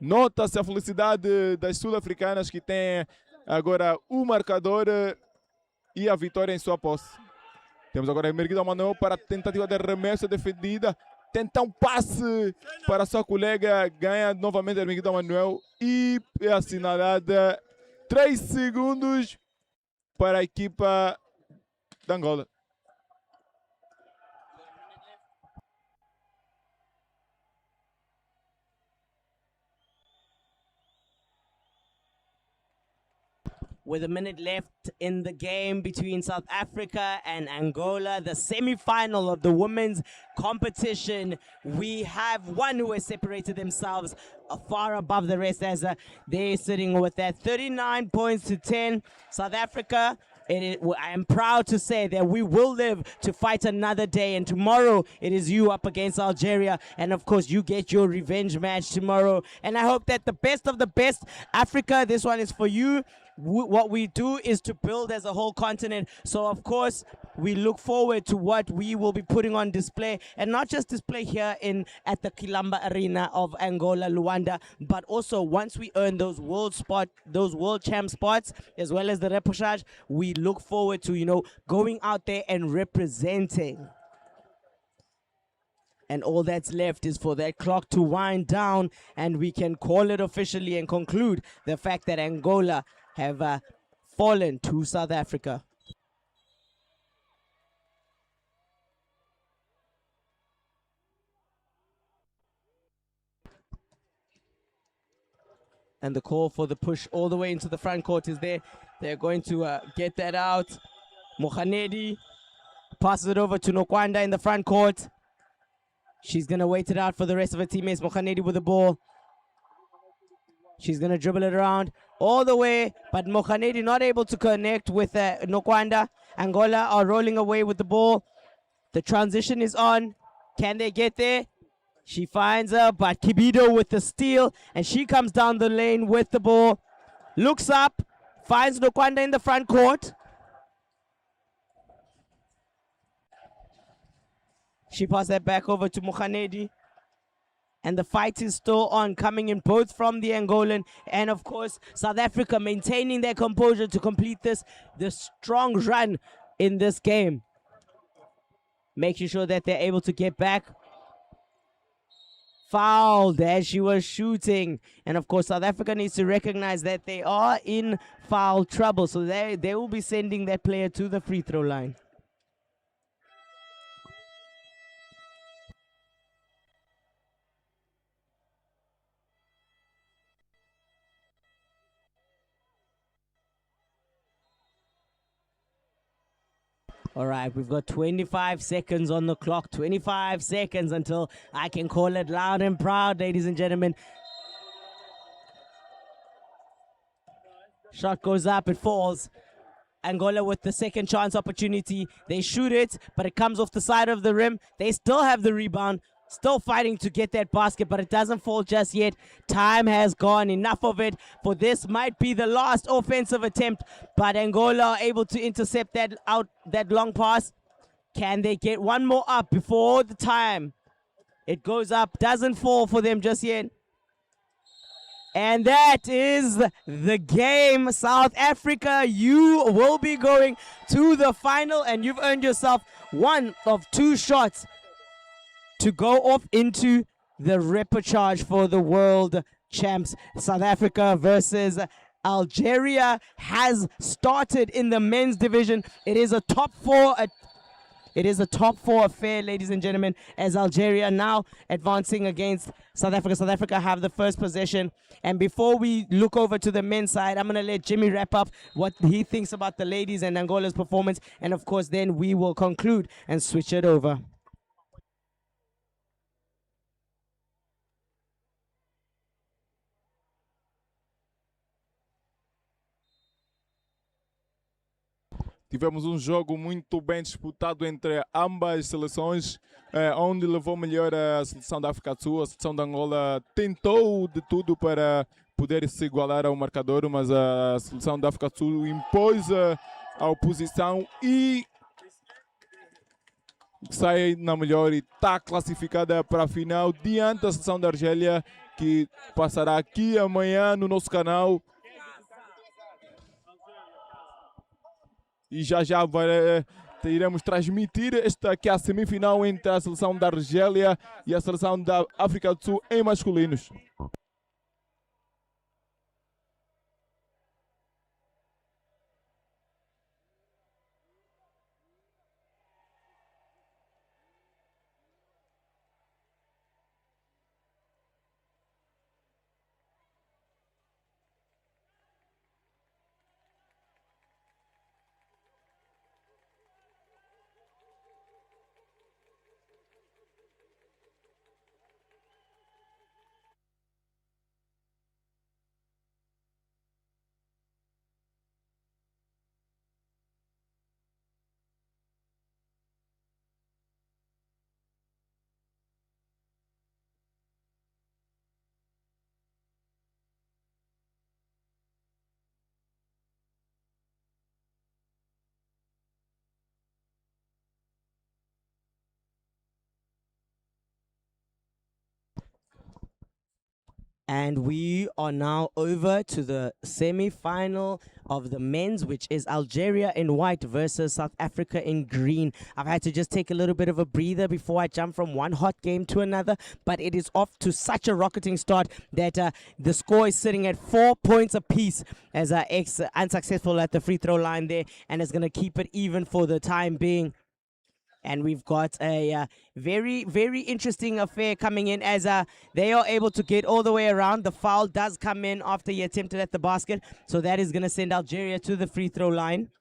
Nota-se a felicidade das sul-africanas que têm agora o marcador e a vitória em sua posse. Temos agora a Emerguida Manuel para a tentativa de arremesso defendida. Tenta um passe para sua colega. Ganha novamente a Emerguida Manuel e é assinalada 3 segundos para a equipa da Angola. with a minute left in the game between South Africa and Angola, the semi-final of the women's competition. We have one who has separated themselves far above the rest as they're sitting with that 39 points to 10. South Africa, I am proud to say that we will live to fight another day, and tomorrow it is you up against Algeria, and of course you get your revenge match tomorrow. And I hope that the best of the best, Africa, this one is for you. What we do is to build as a whole continent, so of course we look forward to what we will be putting on display, and not just display here at the Kilamba Arena of Angola, Luanda, but also once we earn those world champ spots as well as the repechage, we look forward to going out there and representing. And all that's left is for that clock to wind down, and we can call it officially and conclude the fact that Angola have fallen to South Africa. And the call for the push all the way into the front court is there. They're going to get that out. Mohanedi passes it over to Nokwanda in the front court. She's going to wait it out for the rest of her teammates. Mohanedi with the ball. She's going to dribble it around all the way, but Mohanedi not able to connect with Nokwanda. Angola are rolling away with the ball. The transition is on. Can they get there? She finds her, but Kibido with the steal, and she comes down the lane with the ball. Looks up, finds Nokwanda in the front court. She passes that back over to Mohanedi. And the fight is still on, coming in both from the Angolan and, of course, South Africa maintaining their composure to complete this strong run in this game. Making sure that they're able to get back. Fouled as she was shooting. And, of course, South Africa needs to recognize that they are in foul trouble. So they will be sending that player to the free throw line. All right, we've got 25 seconds on the clock. 25 seconds until I can call it loud and proud, ladies and gentlemen. Shot goes up, it falls. Angola with the second chance opportunity. They shoot it, but it comes off the side of the rim. They still have the rebound. Still fighting to get that basket, but it doesn't fall just yet. Time has gone. Enough of it, for this might be the last offensive attempt. But Angola are able to intercept that long pass. Can they get one more up before the time? It goes up, doesn't fall for them just yet. And that is the game. South Africa, you will be going to the final, and you've earned yourself one of two shots to go off into the repechage for the world champs. South Africa versus Algeria has started in the men's division. It is a top four. It is a top four affair, ladies and gentlemen, as Algeria now advancing against South Africa. South Africa have the first possession. And before we look over to the men's side, I'm going to let Jimmy wrap up what he thinks about the ladies and Angola's performance. And of course, then we will conclude and switch it over. Tivemos um jogo muito bem disputado entre ambas seleções, onde levou melhor a seleção da África do Sul. A seleção da Angola tentou de tudo para poder se igualar ao marcador, mas a seleção da África do Sul impôs a oposição e sai na melhor e está classificada para a final diante da seleção da Argélia, que passará aqui amanhã no nosso canal. E já iremos transmitir esta aqui a semifinal entre a seleção da Argélia e a seleção da África do Sul em masculinos. And we are now over to the semi-final of the men's, which is Algeria in white versus South Africa in green. I've had to just take a little bit of a breather before I jump from one hot game to another, but it is off to such a rocketing start that the score is sitting at 4 points apiece as X unsuccessful at the free throw line there, and is going to keep it even for the time being. And we've got a very, very interesting affair coming in as they are able to get all the way around. The foul does come in after he attempted at the basket. So that is going to send Algeria to the free throw line.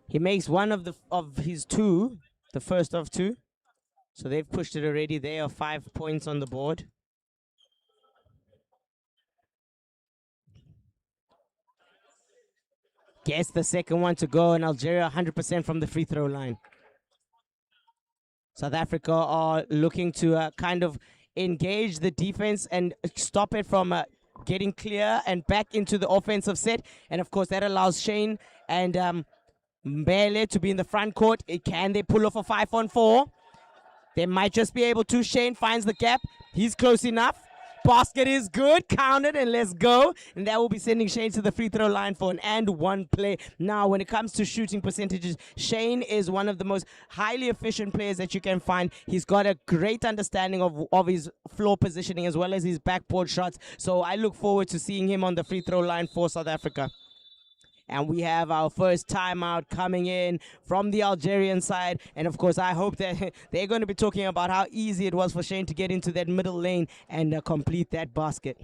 He makes one of his two, the first of two. So they've pushed it already. They are 5 points on the board. Gets the second one to go, and Algeria 100% from the free throw line. South Africa are looking to kind of engage the defense and stop it from getting clear and back into the offensive set. And of course, that allows Shane and Mbele to be in the front court. Can they pull off a 5-on-4? They might just be able to. Shane finds the gap. He's close enough. Basket is good. Count it and let's go. And that will be sending Shane to the free throw line for an and one play. Now, when it comes to shooting percentages, Shane is one of the most highly efficient players that you can find. He's got a great understanding of his floor positioning as well as his backboard shots. So I look forward to seeing him on the free throw line for South Africa. And we have our first timeout coming in from the Algerian side. And of course, I hope that they're going to be talking about how easy it was for Shane to get into that middle lane and complete that basket.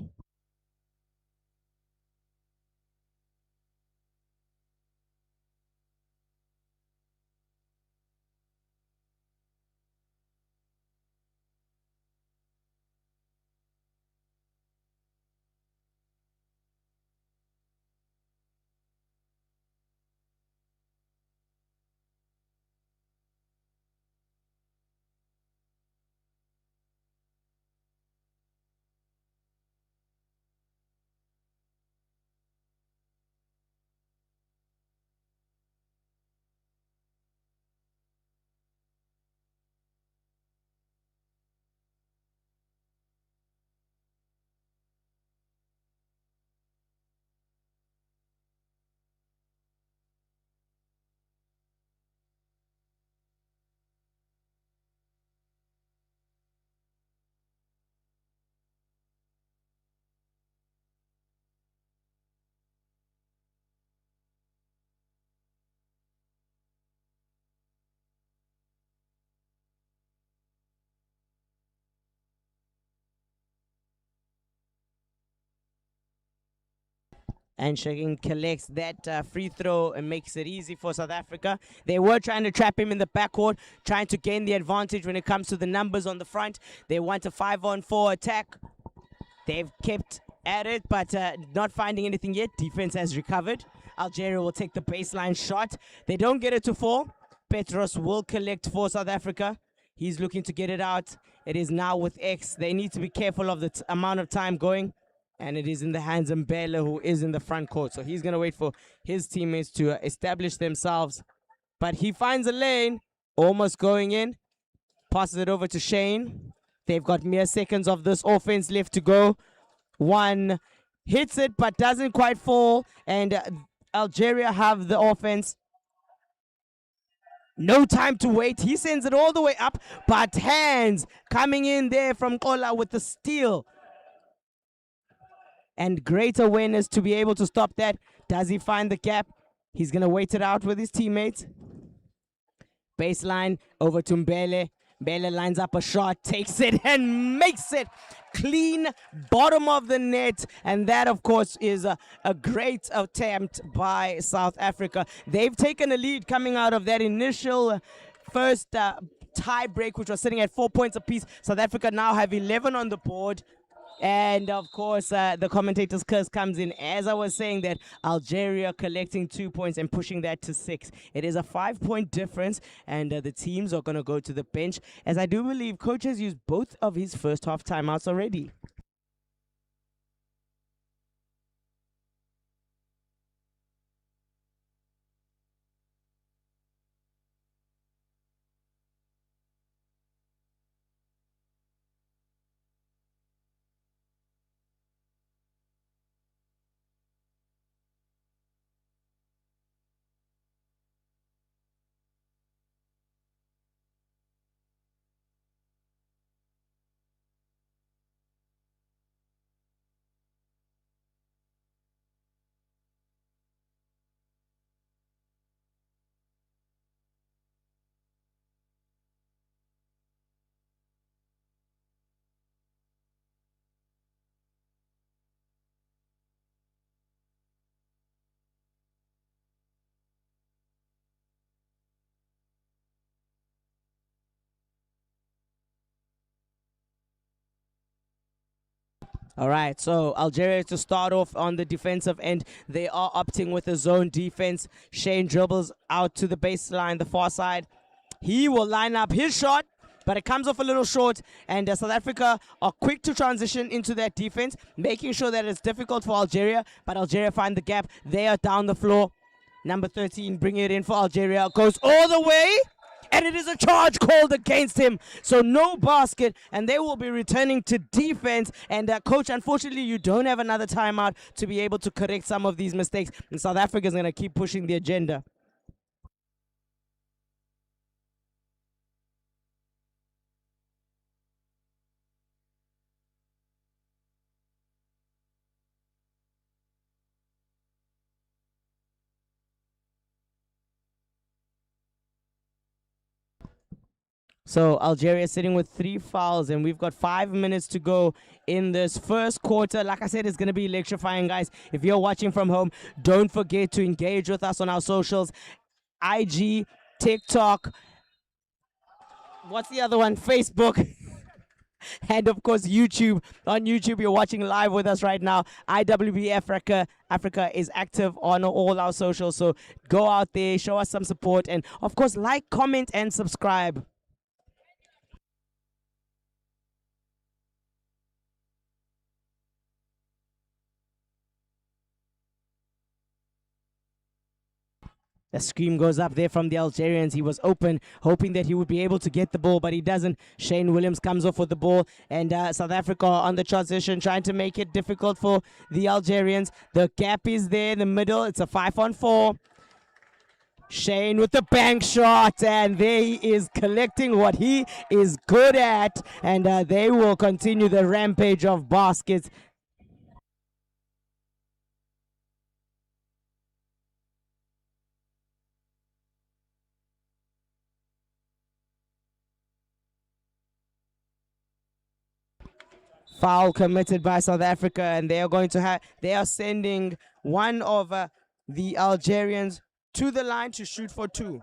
And Shagin collects that free throw and makes it easy for South Africa. They were trying to trap him in the backcourt, trying to gain the advantage when it comes to the numbers on the front. They want a 5-on-4 attack. They've kept at it, but not finding anything yet. Defense has recovered. Algeria will take the baseline shot. They don't get it to fall. Petros will collect for South Africa. He's looking to get it out. It is now with X. They need to be careful of the amount of time going. And it is in the hands of Mbele, who is in the front court. So he's going to wait for his teammates to establish themselves. But he finds a lane, almost going in. Passes it over to Shane. They've got mere seconds of this offense left to go. One hits it, but doesn't quite fall. And Algeria have the offense. No time to wait. He sends it all the way up. But hands coming in there from Kola with the steal. And great awareness to be able to stop that. Does he find the gap? He's going to wait it out with his teammates. Baseline over to Mbele. Mbele lines up a shot, takes it and makes it clean bottom of the net. And that, of course, is a great attempt by South Africa. They've taken a lead coming out of that initial first tie break, which was sitting at 4 points apiece. South Africa now have 11 on the board. And of course, the commentator's curse comes in. As I was saying, that Algeria collecting 2 points and pushing that to 6. It is a 5-point difference, and the teams are going to go to the bench, as I do believe coach has used both of his first half timeouts already. All right, so Algeria to start off on the defensive end. They are opting with a zone defense. Shane dribbles out to the baseline, the far side. He will line up his shot, but it comes off a little short. And South Africa are quick to transition into that defense, making sure that it's difficult for Algeria. But Algeria find the gap. They are down the floor. Number 13 bringing it in for Algeria. Goes all the way. And it is a charge called against him. So no basket, and they will be returning to defense. And coach, unfortunately, you don't have another timeout to be able to correct some of these mistakes. And South Africa is going to keep pushing the agenda. So Algeria sitting with 3 fouls, and we've got 5 minutes to go in this first quarter. Like I said, it's going to be electrifying, guys. If you're watching from home, don't forget to engage with us on our socials. IG, TikTok, what's the other one? Facebook. And of course YouTube. On YouTube, you're watching live with us right now. IWBF Africa is active on all our socials, so go out there, show us some support, and of course like, comment, and subscribe. The scream goes up there from the Algerians. He was open, hoping that he would be able to get the ball, but he doesn't. Shane Williams comes off with the ball, and South Africa on the transition, trying to make it difficult for the Algerians. The gap is there in the middle. It's a 5-on-4. Shane with the bank shot, and there he is collecting what he is good at, and they will continue the rampage of baskets. Foul committed by South Africa, and they are sending one of the Algerians to the line to shoot for 2.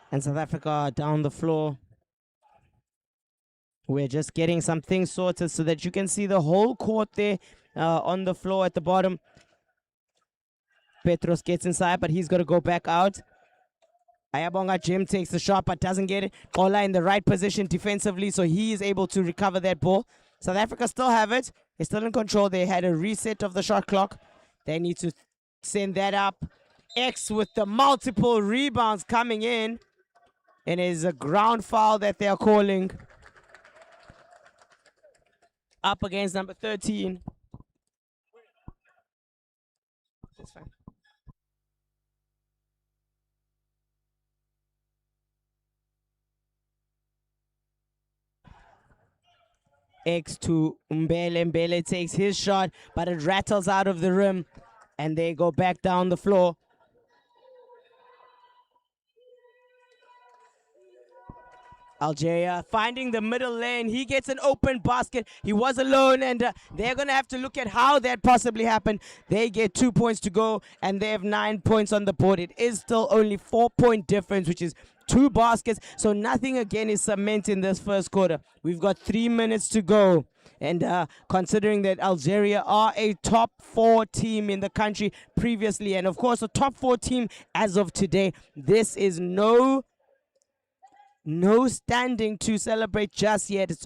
And South Africa down the floor. We're just getting some things sorted so that you can see the whole court there on the floor at the bottom. Petros gets inside, but he's got to go back out. Ayabonga Jim takes the shot, but doesn't get it. Ola in the right position defensively, so he is able to recover that ball. South Africa still have it. They're still in control. They had a reset of the shot clock. They need to send that up. X with the multiple rebounds coming in. And it is a ground foul that they are calling. Up against number 13. That's fine. X to Mbele. Mbele takes his shot, but it rattles out of the rim. And they go back down the floor. Algeria finding the middle lane. He gets an open basket. He was alone, and they're going to have to look at how that possibly happened. They get 2 points to go, and they have 9 points on the board. It is still only 4-point difference, which is 2 baskets. So nothing again is cement in this first quarter. We've got 3 minutes to go. And considering that Algeria are a top 4 team in the country previously, and of course a top 4 team as of today, this is no standing to celebrate just yet. It's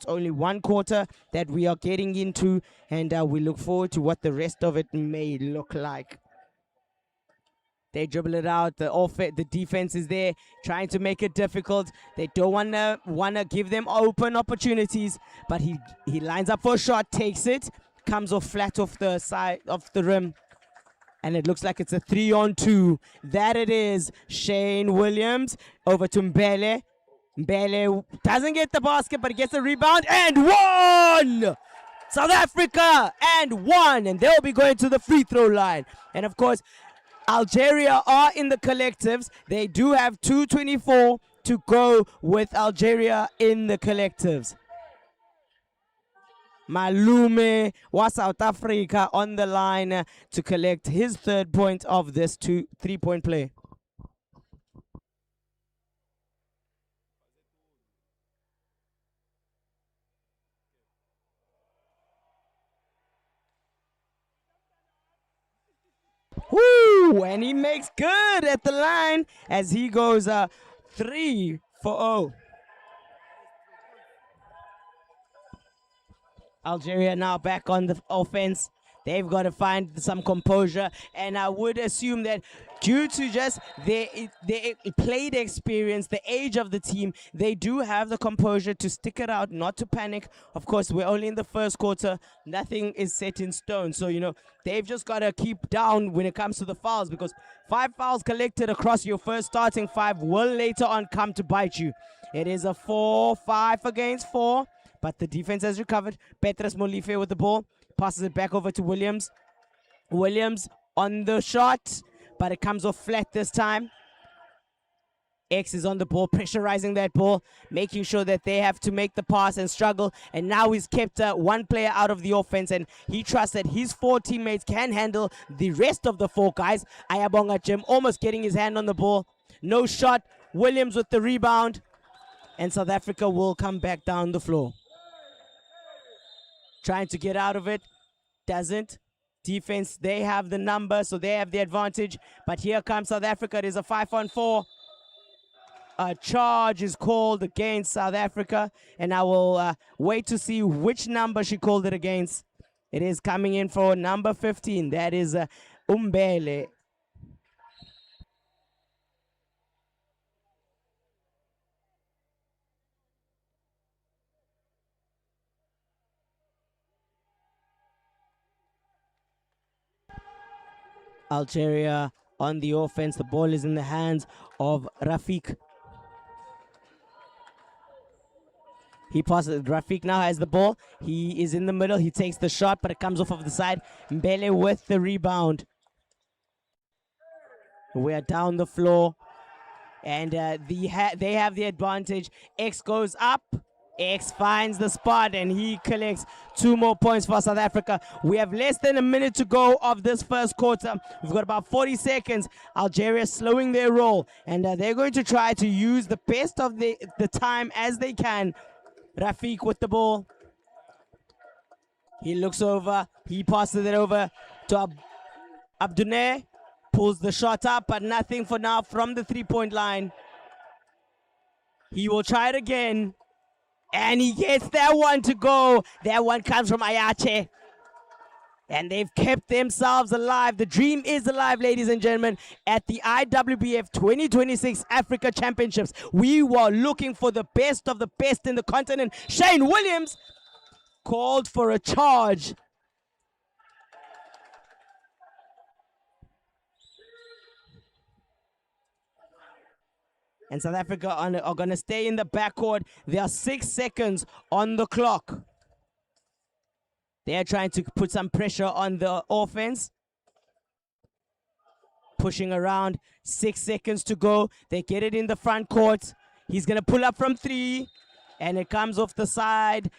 only 1 quarter that we are getting into, and we look forward to what the rest of it may look like. They dribble it out. The defense is there, trying to make it difficult. They don't wanna give them open opportunities, but he lines up for a shot, takes it, comes off flat off the side of the rim. And it looks like it's a 3-on-2. That it is. Shane Williams over to Mbele. Mbele doesn't get the basket, but he gets a rebound and 1! South Africa and 1. And they'll be going to the free throw line. And of course, Algeria are in the collectives. They do have 2:24 to go with Algeria in the collectives. Malume was South Africa on the line to collect his 3rd point of this 3-point play. Woo! And he makes good at the line as he goes 3 for 0. Algeria now back on the offense. They've got to find some composure, and I would assume that due to just their played experience, the age of the team, they do have the composure to stick it out, not to panic. Of course, we're only in the first quarter. Nothing is set in stone. So, they've just got to keep down when it comes to the fouls, because 5 fouls collected across your first starting 5 will later on come to bite you. It is a 4-5 against 4. But the defense has recovered. Petrus Molife with the ball. Passes it back over to Williams. Williams on the shot, but it comes off flat this time. X is on the ball, pressurizing that ball, making sure that they have to make the pass and struggle. And now he's kept 1 player out of the offense, and he trusts that his 4 teammates can handle the rest of the 4 guys. Ayabonga Jim almost getting his hand on the ball. No shot. Williams with the rebound. And South Africa will come back down the floor. Trying to get out of it, doesn't. Defense, they have the number, so they have the advantage. But here comes South Africa. It is a 5-on-4. A charge is called against South Africa, and I will wait to see which number she called it against. It is coming in for number 15. That is Umbele. Algeria on the offense. The ball is in the hands of Rafik. He passes. Rafik now has the ball. He is in the middle. He takes the shot, but it comes off of the side. Mbele with the rebound. We are down the floor, and they have the advantage. X goes up. X finds the spot, and he collects 2 more points for South Africa. We have less than a minute to go of this first quarter. We've got about 40 seconds. Algeria slowing their roll, and they're going to try to use the best of the time as they can. Rafik with the ball. He looks over. He passes it over to Abdune. Pulls the shot up, but nothing for now from the 3-point line. He will try it again. And he gets that one to go. That one comes from Ayache. And they've kept themselves alive. The dream is alive, ladies and gentlemen. At the IWBF 2026 Africa Championships, we were looking for the best of the best in the continent. Shane Williams called for a charge. And South Africa are going to stay in the backcourt. There are 6 seconds on the clock. They're trying to put some pressure on the offense. Pushing around, 6 seconds to go. They get it in the front court. He's going to pull up from 3, and it comes off the side.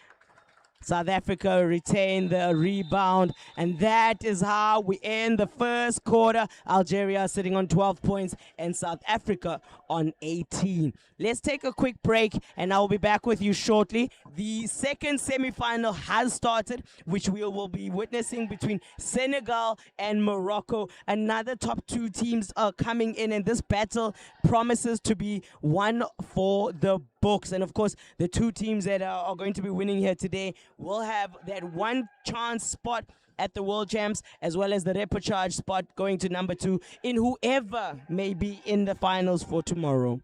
South Africa retain the rebound, and that is how we end the first quarter. Algeria sitting on 12 points and South Africa on 18. Let's take a quick break, and I'll be back with you shortly. The second semifinal has started, which we will be witnessing between Senegal and Morocco. Another top 2 teams are coming in, and this battle promises to be one for the books. And of course, the 2 teams that are going to be winning here today will have that one chance spot at the World Champs, as well as the repechage spot going to number 2 in whoever may be in the finals for tomorrow.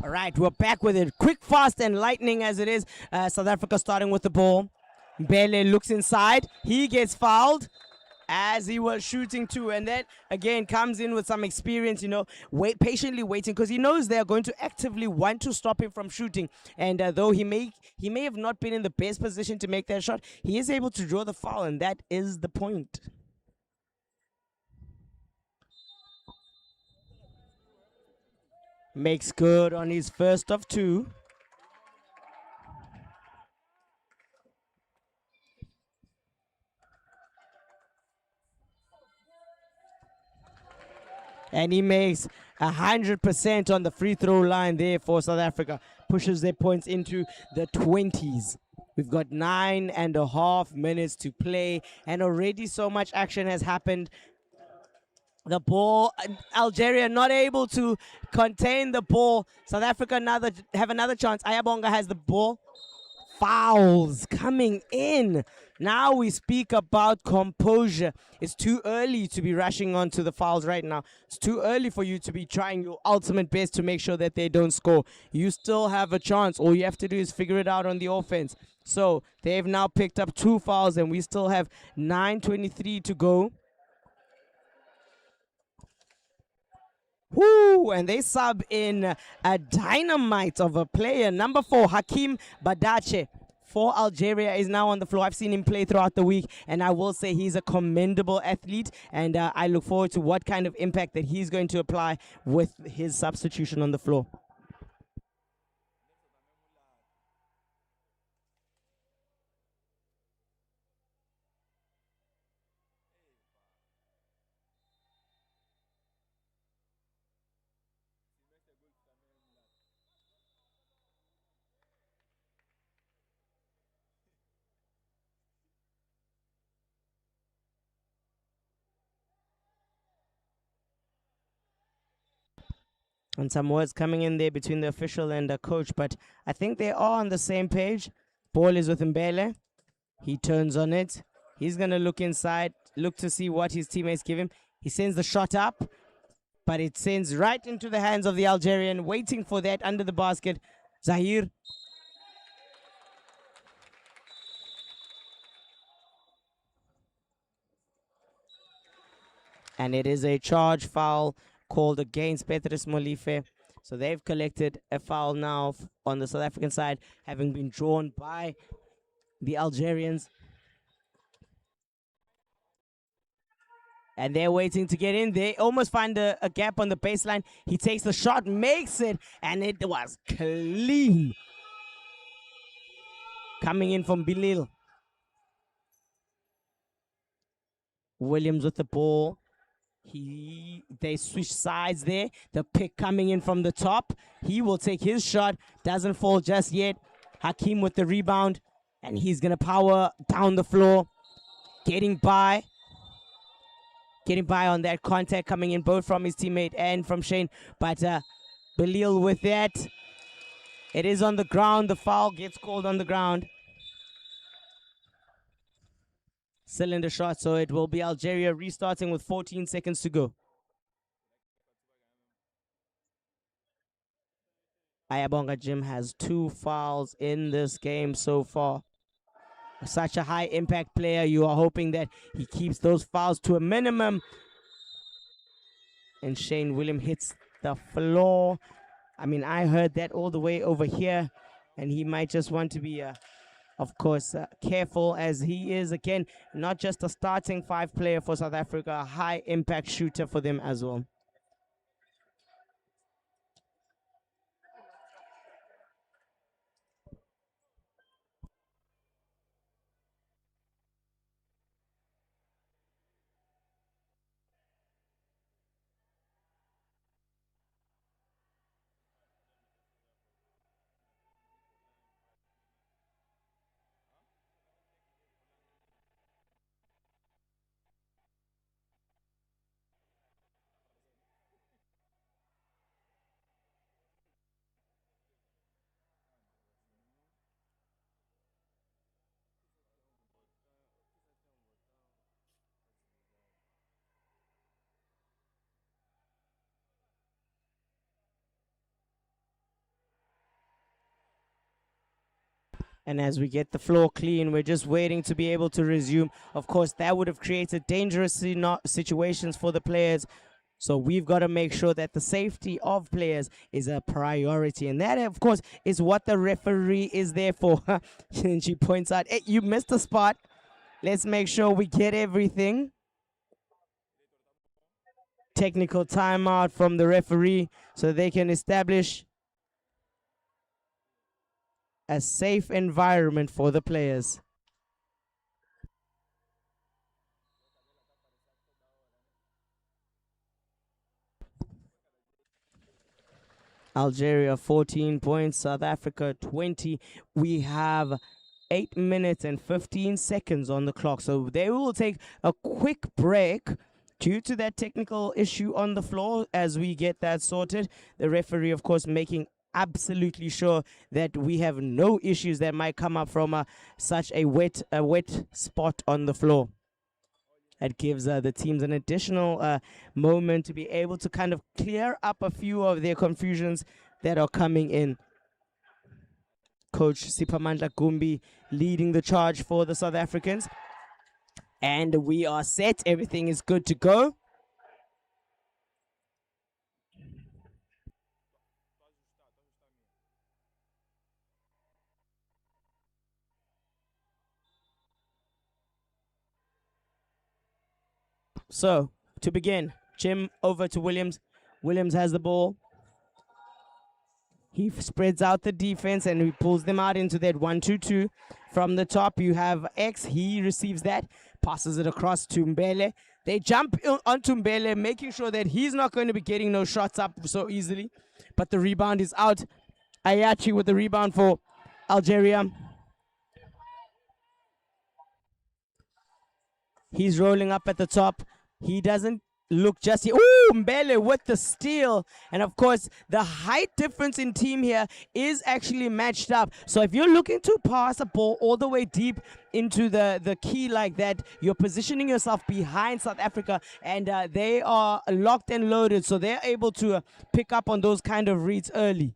All right, we're back with it. Quick, fast, and lightning as it is. South Africa starting with the ball. Mbele looks inside. He gets fouled as he was shooting too. And then, again, comes in with some experience, patiently waiting, because he knows they're going to actively want to stop him from shooting. And though he may have not been in the best position to make that shot, he is able to draw the foul, and that is the point. Makes good on his first of 2. And he makes 100% on the free throw line there for South Africa. Pushes their points into the 20s. We've got 9.5 minutes to play, and already so much action has happened. The ball, Algeria not able to contain the ball. South Africa have another chance. Ayabonga has the ball. Fouls coming in. Now we speak about composure. It's too early to be rushing onto the fouls right now. It's too early for you to be trying your ultimate best to make sure that they don't score. You still have a chance. All you have to do is figure it out on the offense. So they've now picked up 2 fouls, and we still have 9:23 to go. Woo! And they sub in a dynamite of a player. Number 4, Hakim Badache for Algeria is now on the floor. I've seen him play throughout the week, and I will say he's a commendable athlete, and I look forward to what kind of impact that he's going to apply with his substitution on the floor. And some words coming in there between the official and the coach, but I think they are on the same page. Ball is with Mbele. He turns on it. He's going to look inside, look to see what his teammates give him. He sends the shot up, but it sends right into the hands of the Algerian, waiting for that under the basket. Zahir. And it is a charge foul called against Petrus Molife. So they've collected a foul now on the South African side, having been drawn by the Algerians. And they're waiting to get in. They almost find a gap on the baseline. He takes the shot, makes it, and it was clean. Coming in from Bilil. Williams with the ball. They switch sides there. The pick coming in from the top. He will take his shot. Doesn't fall just yet. Hakim with the rebound. And he's going to power down the floor. Getting by on that contact coming in both from his teammate and from Shane. But Belil with that. It is on the ground. The foul gets called on the ground. Cylinder shot, so it will be Algeria restarting with 14 seconds to go. Ayabonga Jim has 2 fouls in this game so far. Such a high impact player, you are hoping that he keeps those fouls to a minimum. And Shane William hits the floor. I mean, I heard that all the way over here, and he might just want to be of course, careful, as he is, again, not just a starting 5 player for South Africa, a high impact shooter for them as well. And as we get the floor clean, we're just waiting to be able to resume. Of course, that would have created dangerous situations for the players. So we've got to make sure that the safety of players is a priority. And that, of course, is what the referee is there for. And she points out, hey, you missed a spot. Let's make sure we get everything. Technical timeout from the referee so they can establish a safe environment for the players. Algeria 14 points, South Africa 20. We have 8 minutes and 15 seconds on the clock. So they will take a quick break due to that technical issue on the floor as we get that sorted. The referee, of course, making absolutely sure that we have no issues that might come up from such a wet spot on the floor. It gives the teams an additional moment to be able to kind of clear up a few of their confusions that are coming in. Coach Siphamandla Gumbi leading the charge for the South Africans. And we are set. Everything is good to go. So, to begin, Jim over to Williams. Williams has the ball. He spreads out the defense and he pulls them out into that 1-2-2. From the top, you have X. He receives that, passes it across to Mbele. They jump onto Mbele, making sure that he's not going to be getting no shots up so easily. But the rebound is out. Ayachi with the rebound for Algeria. He's rolling up at the top. He doesn't look just here. Ooh, Mbele with the steal. And of course, the height difference in team here is actually matched up. So if you're looking to pass a ball all the way deep into the key like that, you're positioning yourself behind South Africa, and they are locked and loaded, so they're able to pick up on those kind of reads early.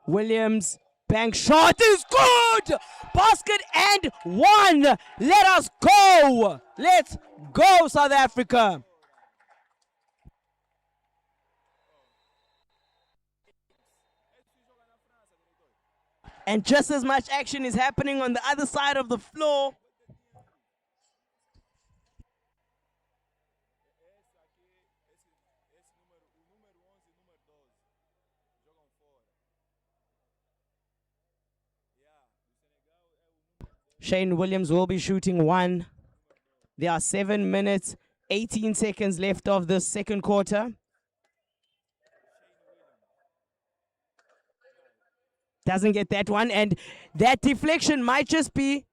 Williams, bank shot is good! Basket and one! Let us go! Let's go, South Africa! And just as much action is happening on the other side of the floor. Shane Williams will be shooting one. There are 7 minutes, 18 seconds left of the second quarter. Doesn't get that one, and that deflection might just be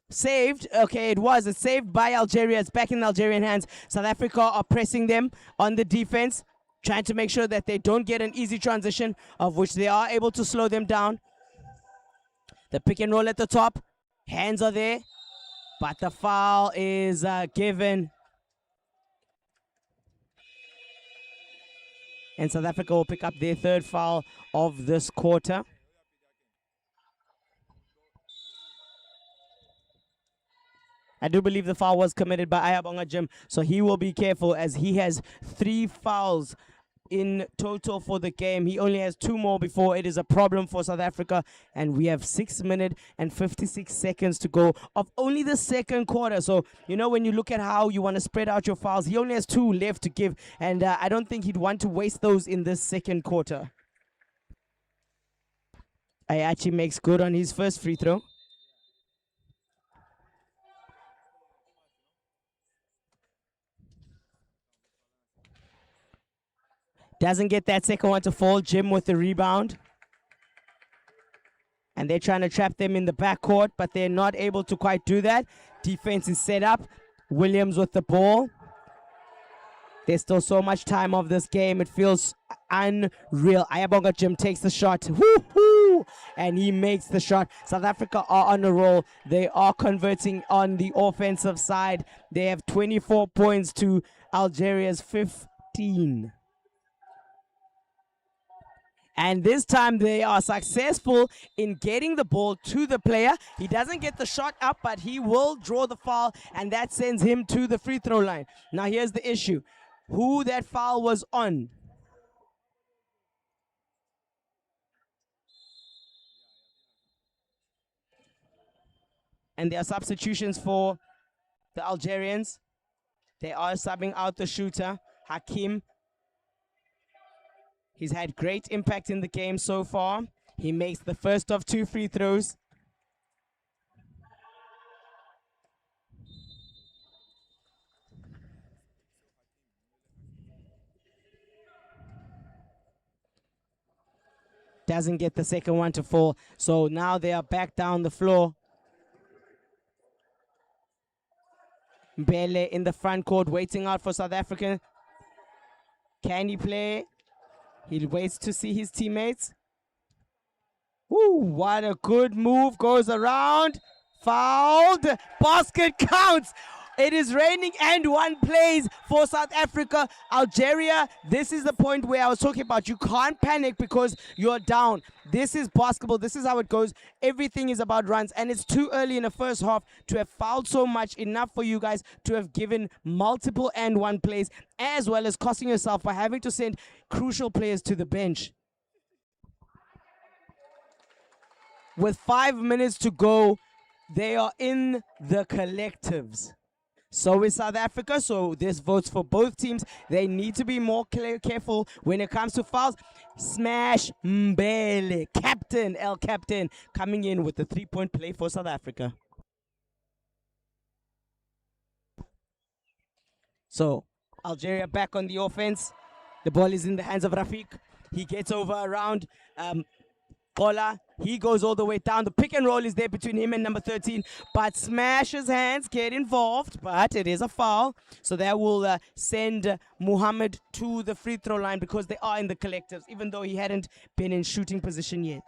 saved. Okay, it's saved by Algeria. It's back in Algerian hands. South Africa are pressing them on the defense, trying to make sure that they don't get an easy transition, of which they are able to slow them down. The pick and roll at the top. Hands are there, but the foul is given. And South Africa will pick up their third foul of this quarter. I do believe the foul was committed by Ayabonga Jim, so he will be careful as he has 3 fouls in total for the game. He only has 2 more before it is a problem for South Africa, and we have 6 minutes and 56 seconds to go of only the second quarter. So, you know, when you look at how you want to spread out your fouls, he only has 2 left to give, and I don't think he'd want to waste those in this second quarter. Ayachi makes good on his first free throw. Doesn't get that second one to fall. Jim with the rebound. And they're trying to trap them in the backcourt, but they're not able to quite do that. Defense is set up. Williams with the ball. There's still so much time of this game. It feels unreal. Ayabonga Jim takes the shot. Woo-hoo! And he makes the shot. South Africa are on a roll. They are converting on the offensive side. They have 24 points to Algeria's 15. And this time they are successful in getting the ball to the player. He doesn't get the shot up, but he will draw the foul, and that sends him to the free throw line. Now here's the issue. Who that foul was on? And there are substitutions for the Algerians. They are subbing out the shooter, Hakim. He's had great impact in the game so far. He makes the first of 2 free throws. Doesn't get the second one to fall. So now they are back down the floor. Mbele in the front court waiting out for South Africa. Can he play? He waits to see his teammates. Woo, what a good move. Goes around. Fouled. Basket counts. It is raining and one plays for South Africa. Algeria, this is the point where I was talking about. You can't panic because you're down. This is basketball. This is how it goes. Everything is about runs. And it's too early in the first half to have fouled so much. Enough for you guys to have given multiple and one plays, as well as costing yourself by having to send crucial players to the bench. With 5 minutes to go, they are in the collectives. So is South Africa, so this votes for both teams. They need to be more careful when it comes to fouls. Smash Mbele, captain, El Captain, coming in with the 3-point play for South Africa. So, Algeria back on the offense. The ball is in the hands of Rafiq. He gets over around Kola. He goes all the way down. The pick and roll is there between him and number 13, but smashes hands, get involved, but it is a foul. So that will send Muhammad to the free throw line because they are in the collectives, even though he hadn't been in shooting position yet.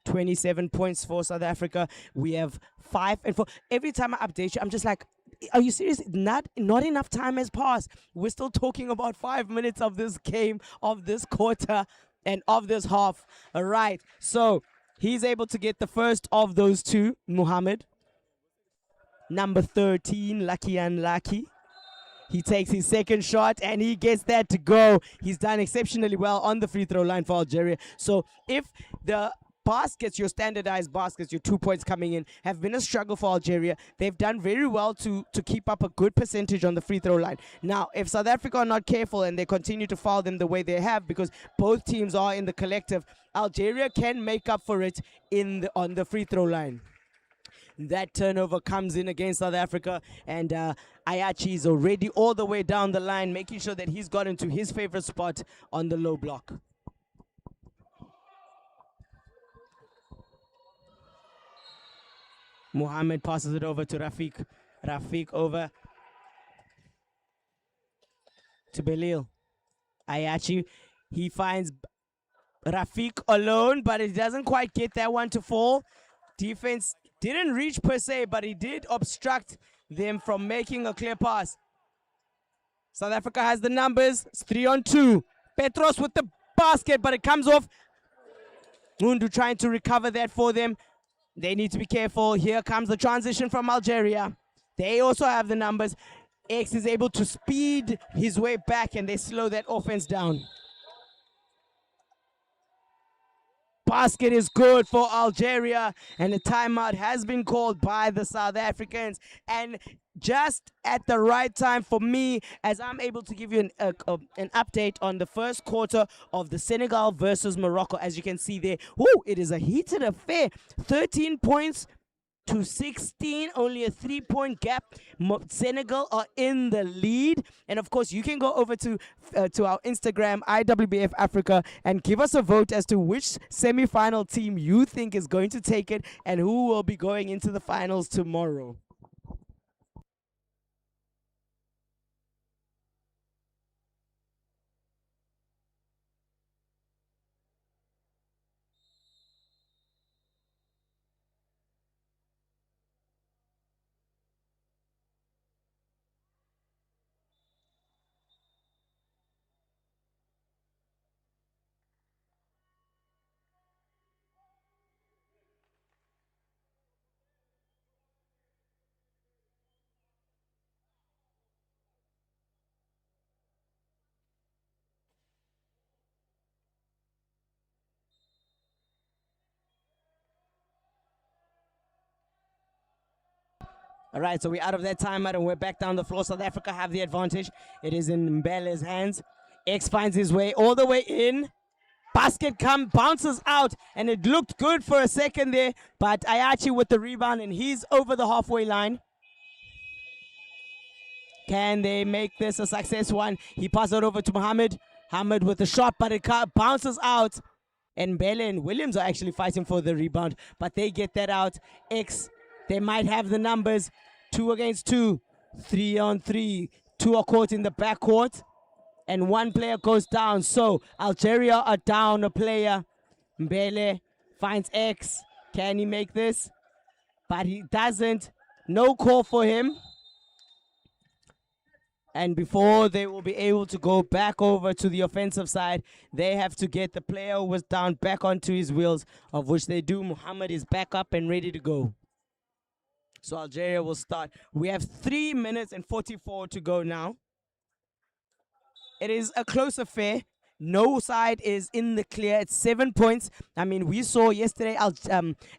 27 points for South Africa. We have 5 and 4. Every time I update you, I'm just like, are you serious? Not enough time has passed. We're still talking about 5 minutes of this game, of this quarter, and of this half. All right. So he's able to get the first of those two, Muhammad. Number 13, Lucky Unlucky. He takes his second shot and he gets that to go. He's done exceptionally well on the free throw line for Algeria. So if the baskets, your standardized baskets, your 2 points coming in, have been a struggle for Algeria, they've done very well to keep up a good percentage on the free throw line. Now, if South Africa are not careful and they continue to foul them the way they have, because both teams are in the collective, Algeria can make up for it on the free throw line. That turnover comes in against South Africa, and Ayachi is already all the way down the line, making sure that he's got into his favorite spot on the low block. Muhammad passes it over to Rafiq. Rafiq over to Belil. Ayachi, he finds Rafiq alone, but it doesn't quite get that one to fall. Defense didn't reach per se, but he did obstruct them from making a clear pass. South Africa has the numbers. It's 3-on-2. Petros with the basket, but it comes off. Mundu trying to recover that for them. They need to be careful. Here comes the transition from Algeria. They also have the numbers. X is able to speed his way back, and they slow that offense down. Basket is good for Algeria, and the timeout has been called by the South Africans. And just at the right time for me, as I'm able to give you an update on the first quarter of the Senegal versus Morocco. As you can see there, it is a heated affair. 13 points to 16, only a 3-point gap. Senegal are in the lead, and of course you can go over to our Instagram, IWBF Africa, and give us a vote as to which semi-final team you think is going to take it and who will be going into the finals tomorrow. All right, so we're out of that timeout and we're back down the floor. South Africa have the advantage. It is in Mbele's hands. X finds his way all the way in. Basket bounces out, and it looked good for a second there, but Ayachi with the rebound, and he's over the halfway line. Can they make this a success one? He passes it over to Muhammad. Muhammad with the shot, but it bounces out. And Mbele and Williams are actually fighting for the rebound, but they get that out. X, they might have the numbers. 2 against 2, 3-on-3. 2 are caught in the backcourt, and 1 player goes down. So Algeria are down a player. Mbele finds X. Can he make this? But he doesn't. No call for him. And before they will be able to go back over to the offensive side, they have to get the player who was down back onto his wheels, of which they do. Muhammad is back up and ready to go. So Algeria will start. We have 3 minutes and 44 to go now. It is a close affair. No side is in the clear. It's 7 points. I mean, we saw yesterday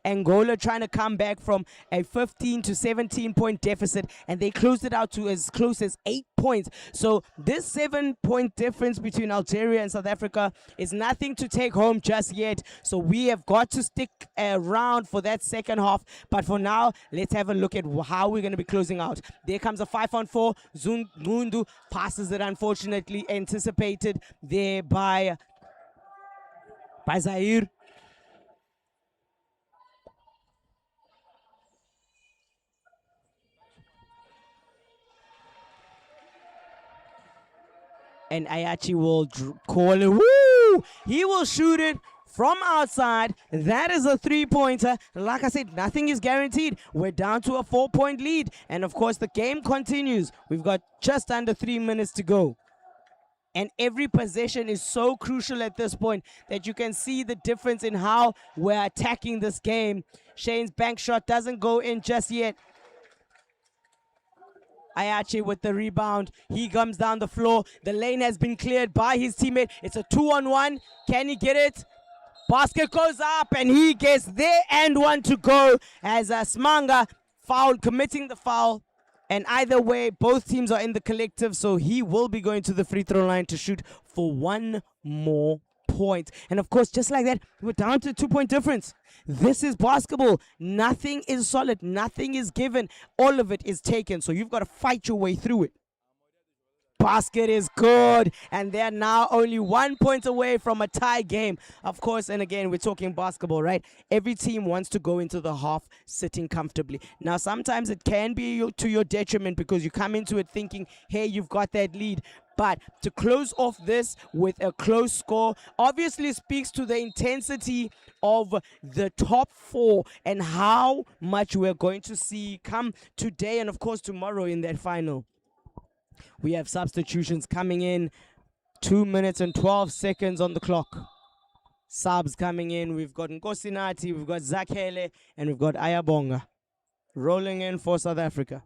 Angola trying to come back from a 15 to 17 point deficit, and they closed it out to as close as 8 points. So this 7-point difference between Algeria and South Africa is nothing to take home just yet. So we have got to stick around for that second half. But for now, let's have a look at how we're going to be closing out. There comes a 5-on-4. Mundu passes it, unfortunately anticipated there by Zaire. And Ayachi will call it. Woo! He will shoot it from outside. That is a 3-pointer. Like I said, nothing is guaranteed. We're down to a 4-point lead. And of course, the game continues. We've got just under 3 minutes to go. And every possession is so crucial at this point that you can see the difference in how we're attacking this game. Shane's bank shot doesn't go in just yet. Ayachi with the rebound. He comes down the floor. The lane has been cleared by his teammate. It's a 2-on-1. Can he get it? Basket goes up and he gets there and one to go as Smanga committing the foul. And either way, both teams are in the collective, so he will be going to the free throw line to shoot for one more point. And of course, just like that, we're down to a 2-point difference. This is basketball. Nothing is solid. Nothing is given. All of it is taken, so you've got to fight your way through it. Basket is good, and they're now only 1 point away from a tie game. Of course, and again, we're talking basketball, right? Every team wants to go into the half sitting comfortably. Now, sometimes it can be to your detriment because you come into it thinking, hey, you've got that lead. But to close off this with a close score obviously speaks to the intensity of the top four and how much we're going to see come today and, of course, tomorrow in that final. We have substitutions coming in. 2 minutes and 12 seconds on the clock. Subs coming in. We've got Nkosinati, we've got Zakhele, and we've got Ayabonga rolling in for South Africa.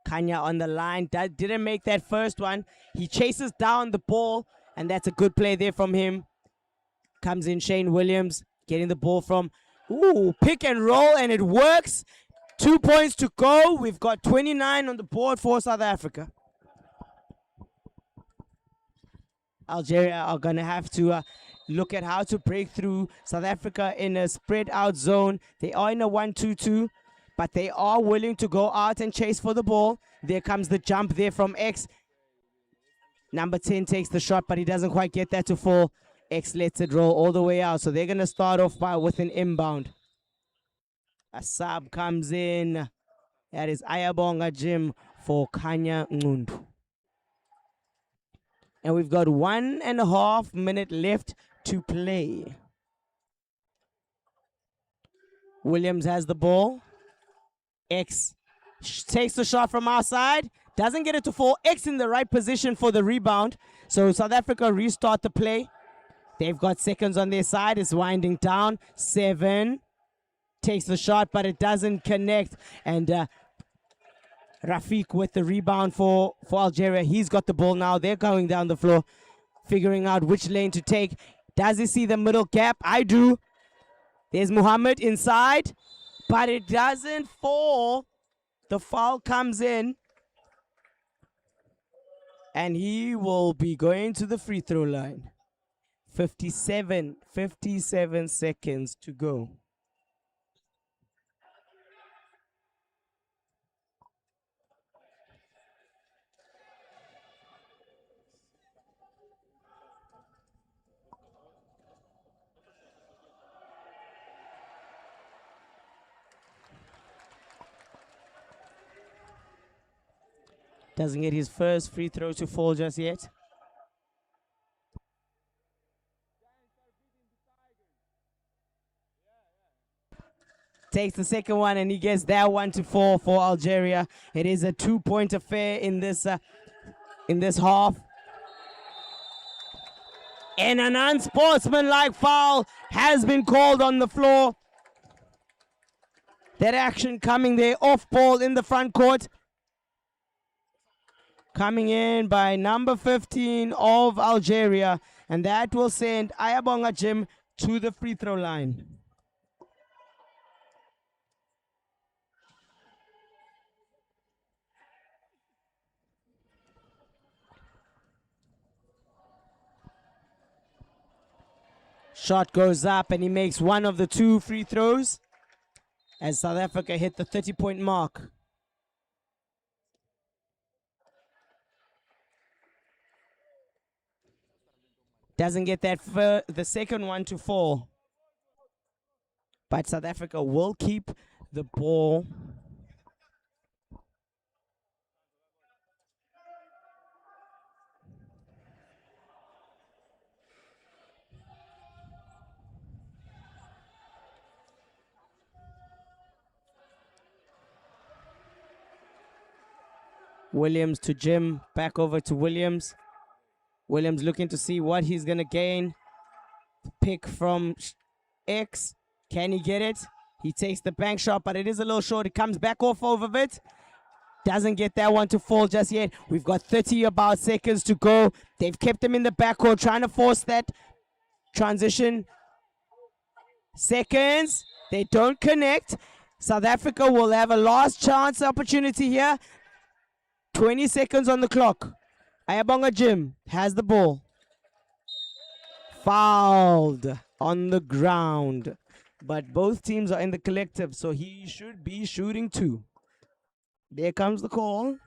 Kanya on the line, didn't make that first one. He chases down the ball, and that's a good play there from him. Comes in Shane Williams, getting the ball from, pick and roll, and it works. 2 points to go. We've got 29 on the board for South Africa. Algeria are going to have to look at how to break through South Africa in a spread out zone. They are in a 1-2-2. But they are willing to go out and chase for the ball. There comes the jump there from X. Number 10 takes the shot, but he doesn't quite get that to fall. X lets it roll all the way out. So they're going to start off with an inbound. A sub comes in. That is Ayabonga Jim for Kanya Ngundu. And we've got 1.5 minutes left to play. Williams has the ball. X takes the shot from outside, doesn't get it to fall. X in the right position for the rebound. So South Africa restart the play. They've got seconds on their side. It's winding down. 7 takes the shot, but it doesn't connect. And Rafiq with the rebound for Algeria. He's got the ball now. They're going down the floor, figuring out which lane to take. Does he see the middle gap? I do. There's Muhammad inside. But it doesn't fall. The foul comes in. And he will be going to the free throw line. 57 seconds to go. Doesn't get his first free throw to fall just yet. Takes the second one and he gets that one to fall for Algeria. It is a 2-point affair in this in this half. And an unsportsmanlike foul has been called on the floor. That action coming there, off ball in the front court. Coming in by number 15 of Algeria. And that will send Ayabonga Jim to the free throw line. Shot goes up and he makes one of the two free throws as South Africa hit the 30-point mark. Doesn't get that the second one to fall. But South Africa will keep the ball. Williams to Jim, back over to Williams. Williams looking to see what he's going to gain. Pick from X. Can he get it? He takes the bank shot, but it is a little short. It comes back off of it. Doesn't get that one to fall just yet. We've got 30 about seconds to go. They've kept him in the backcourt, trying to force that transition. Seconds. They don't connect. South Africa will have a last chance opportunity here. 20 seconds on the clock. Ayabonga Jim has the ball. Fouled on the ground. But both teams are in the collective, so he should be shooting two. There comes the call.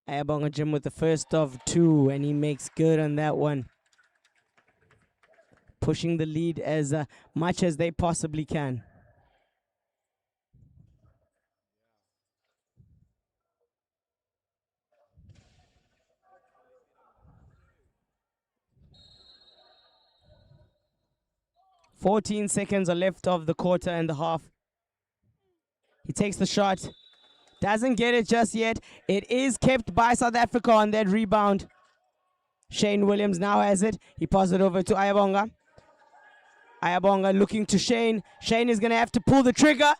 Ayabonga Jim with the first of two, and he makes good on that one. Pushing the lead as much as they possibly can. "14 seconds are left of the quarter and a half. He takes the shot. Doesn't get it just yet. It is kept by South Africa on that rebound. Shane Williams now has it. He passes it over to Ayabonga. Ayabonga looking to Shane. Shane is going to have to pull the trigger,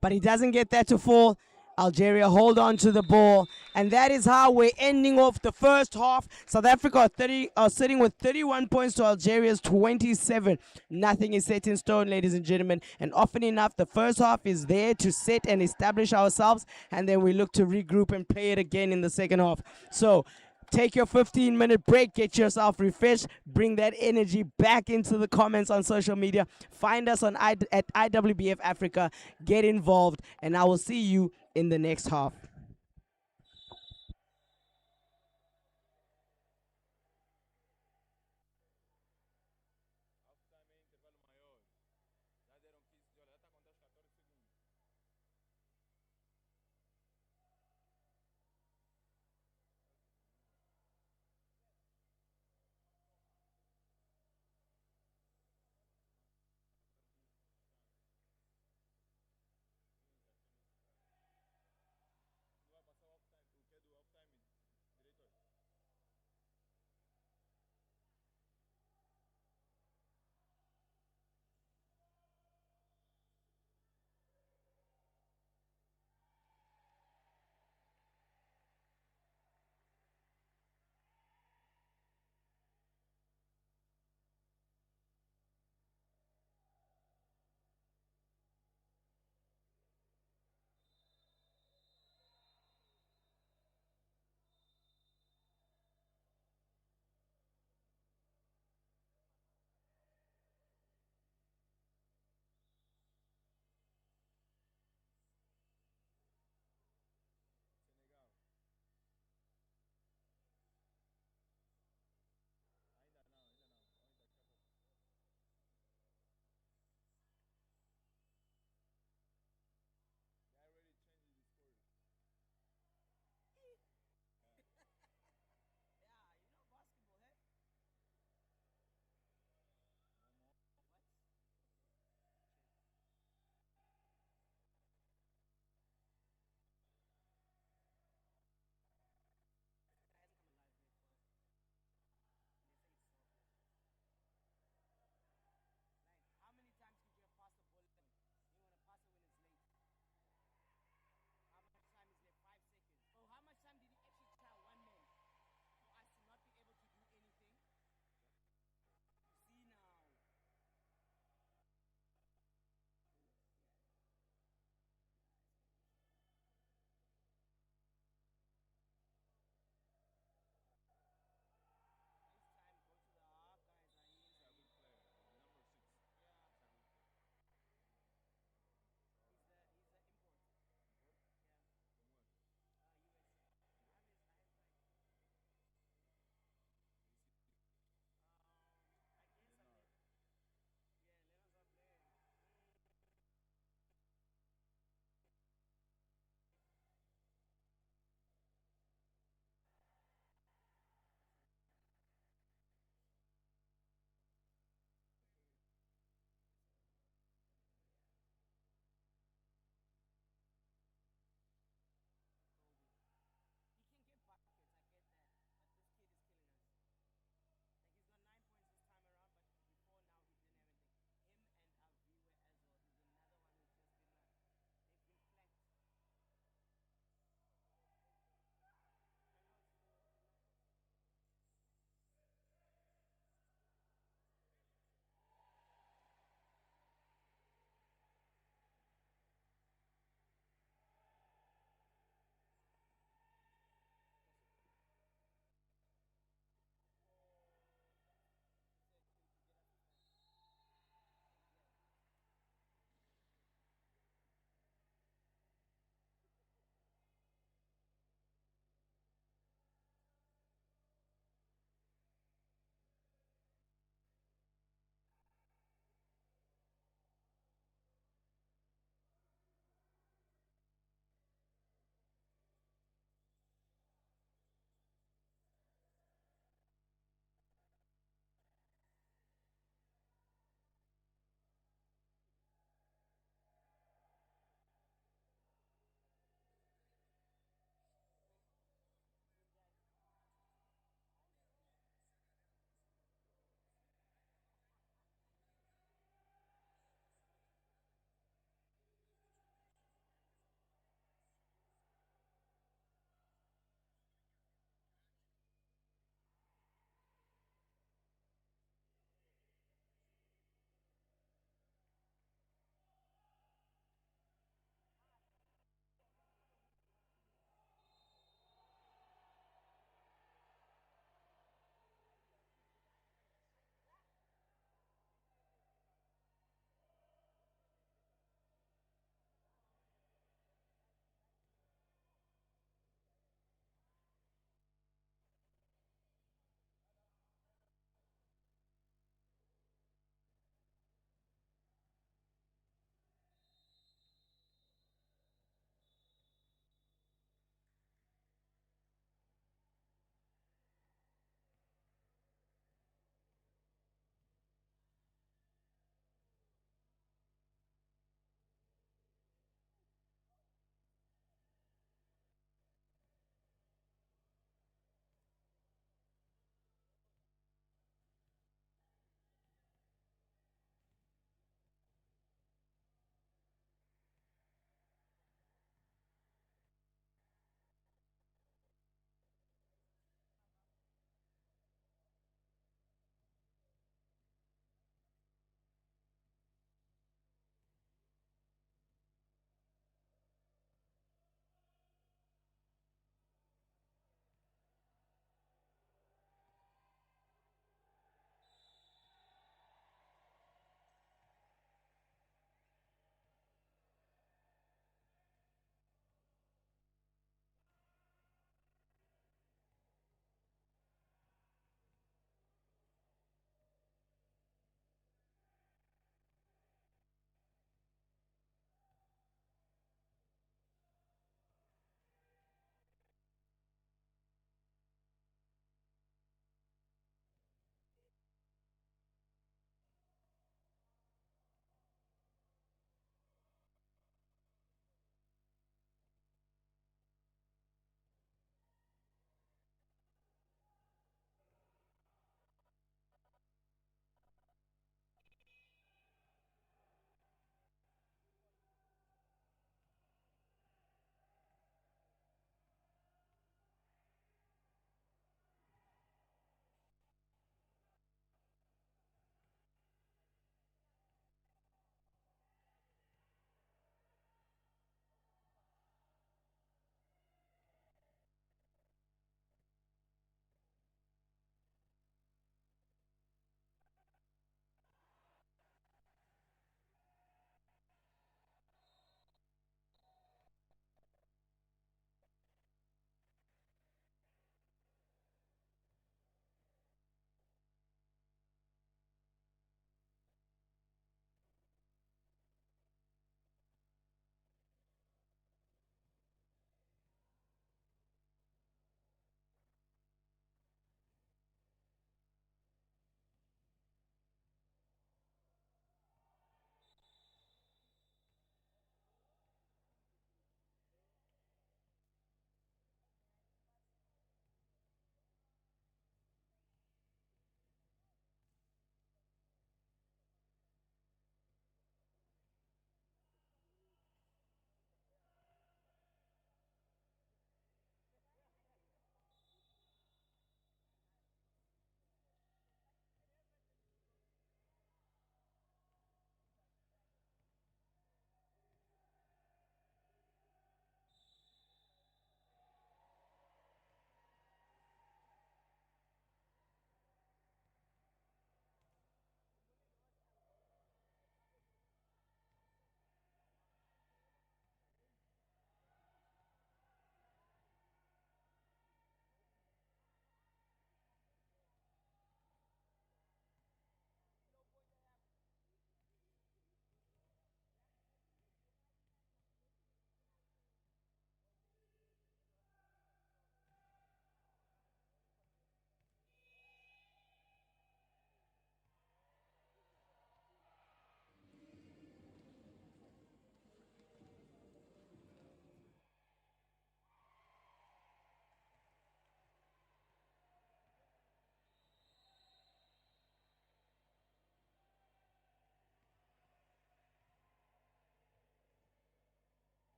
but he doesn't get that to fall. Algeria hold on to the ball, and that is how we're ending off the first half. South Africa are sitting with 31 points to Algeria's 27. Nothing is set in stone, ladies and gentlemen, and often enough, the first half is there to set and establish ourselves, and then we look to regroup and play it again in the second half. So take your 15-minute break, get yourself refreshed, bring that energy back into the comments on social media. Find us on at IWBF Africa, get involved, and I will see you in the next half.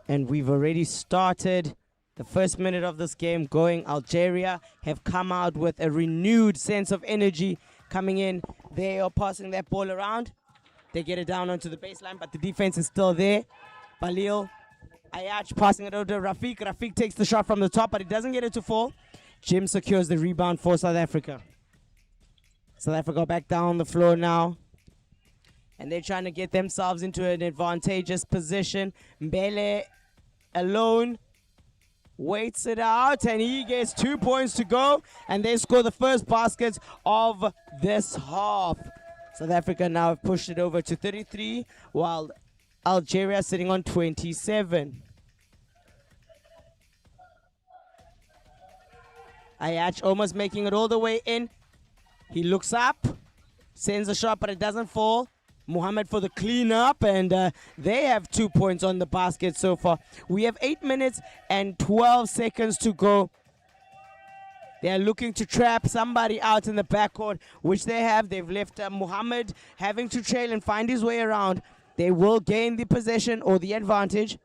And we've already started the first minute of this game going. Algeria have come out with a renewed sense of energy coming in. They are passing that ball around. They get it down onto the baseline, but the defense is still there. Balil, Ayach passing it over to Rafiq. Rafiq takes the shot from the top, but it doesn't get it to fall. Jim secures the rebound for South Africa. South Africa back down the floor now. And they're trying to get themselves into an advantageous position. Mbele alone waits it out, and he gets 2 points to go, and they score the first basket of this half. South Africa now have pushed it over to 33, while Algeria sitting on 27. Ayach almost making it all the way in. He looks up, sends a shot, but it doesn't fall. Mohammed for the cleanup, and they have 2 points on the basket so far. We have 8 minutes and 12 seconds to go. They're looking to trap somebody out in the backcourt, which they have. They've left Mohammed having to trail and find his way around. They will gain the possession or the advantage.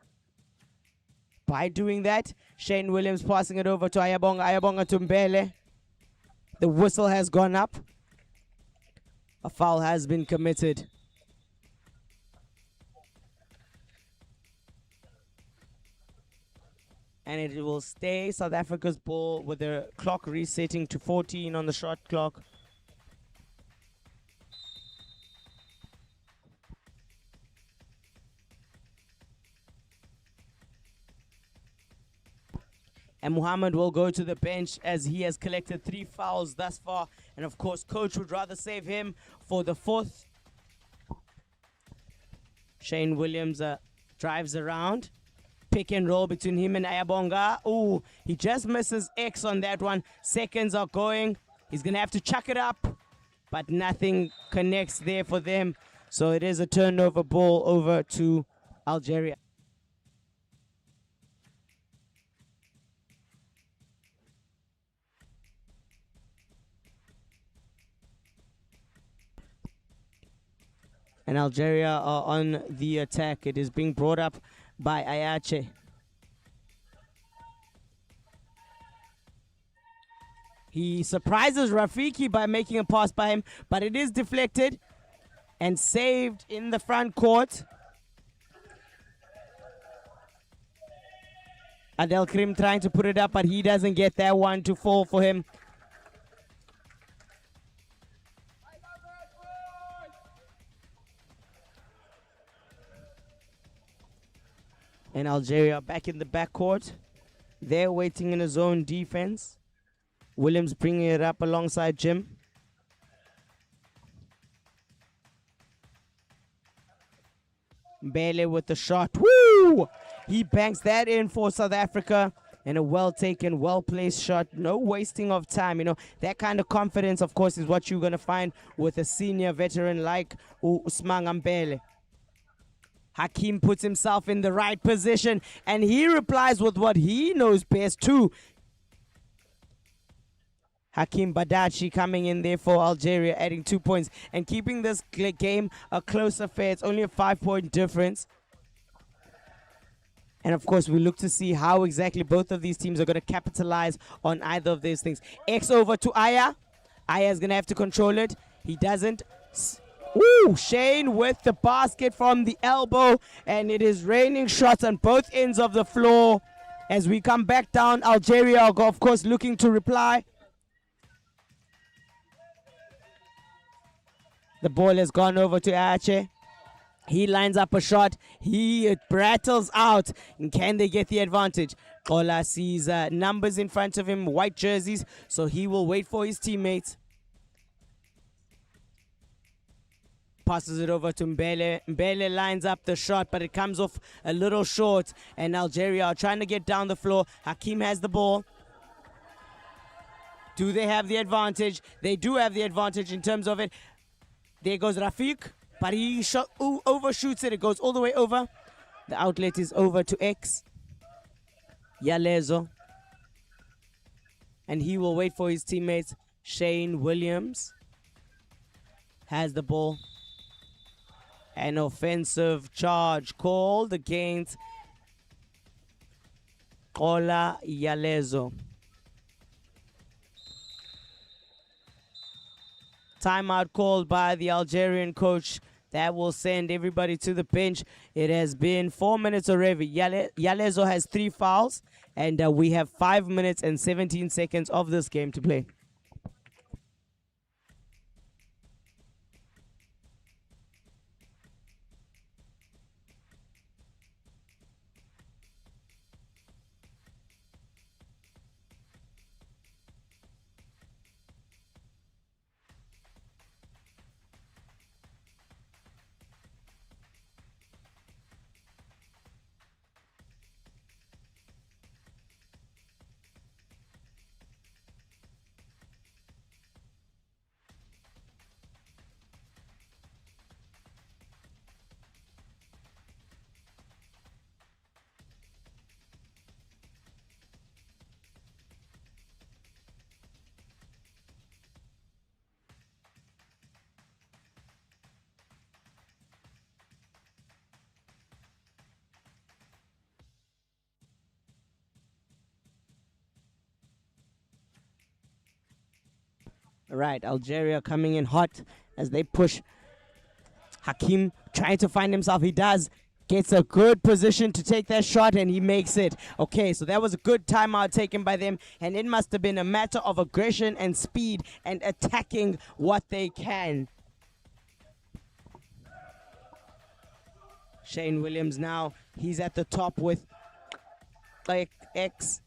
By doing that, Shane Williams passing it over to Ayabonga. Ayabonga to Mbele. The whistle has gone up. A foul has been committed. And it will stay South Africa's ball with the clock resetting to 14 on the shot clock. And Mohammed will go to the bench as he has collected 3 fouls thus far. And of course, coach would rather save him for the 4th. Shane Williams drives around. Pick and roll between him and Ayabonga. Ooh, he just misses X on that one. Seconds are going. He's going to have to chuck it up. But nothing connects there for them. So it is a turnover ball over to Algeria. And Algeria are on the attack. It is being brought up by Ayache. He surprises Rafiki by making a pass by him, but it is deflected and saved in the front court. Adel Krim trying to put it up, but he doesn't get that one to fall for him. And Algeria back in the backcourt. They're waiting in a zone defense. Williams bringing it up alongside Jim. Mbele with the shot. Woo! He banks that in for South Africa. And a well-taken, well-placed shot. No wasting of time. You know, that kind of confidence, of course, is what you're going to find with a senior veteran like Usman Mbele. Hakim puts himself in the right position, and he replies with what he knows best too. Hakim Badachi coming in there for Algeria, adding 2 points and keeping this game a close affair. It's only a 5-point difference. And of course, we look to see how exactly both of these teams are going to capitalize on either of these things. X over to Aya. Aya's going to have to control it. He doesn't. Ooh, Shane with the basket from the elbow, and it is raining shots on both ends of the floor. As we come back down, Algeria are, of course, looking to reply. The ball has gone over to Ache. He lines up a shot. It rattles out. And can they get the advantage? Kola sees numbers in front of him, white jerseys, so he will wait for his teammates. Passes it over to Mbele. Mbele lines up the shot, but it comes off a little short. And Algeria are trying to get down the floor. Hakim has the ball. Do they have the advantage? They do have the advantage in terms of it. There goes Rafiq, but he overshoots it. It goes all the way over. The outlet is over to X. Yalezo. And he will wait for his teammates. Shane Williams has the ball. An offensive charge called against Kola Yalezo. Timeout called by the Algerian coach. That will send everybody to the bench. It has been 4 minutes already. Yalezo has 3 fouls, and we have 5 minutes and 17 seconds of this game to play. Right, Algeria coming in hot as they push. Hakim trying to find himself. He does. Gets a good position to take that shot, and he makes it. Okay, so that was a good timeout taken by them, and it must have been a matter of aggression and speed and attacking what they can. Shane Williams now, he's at the top with like X.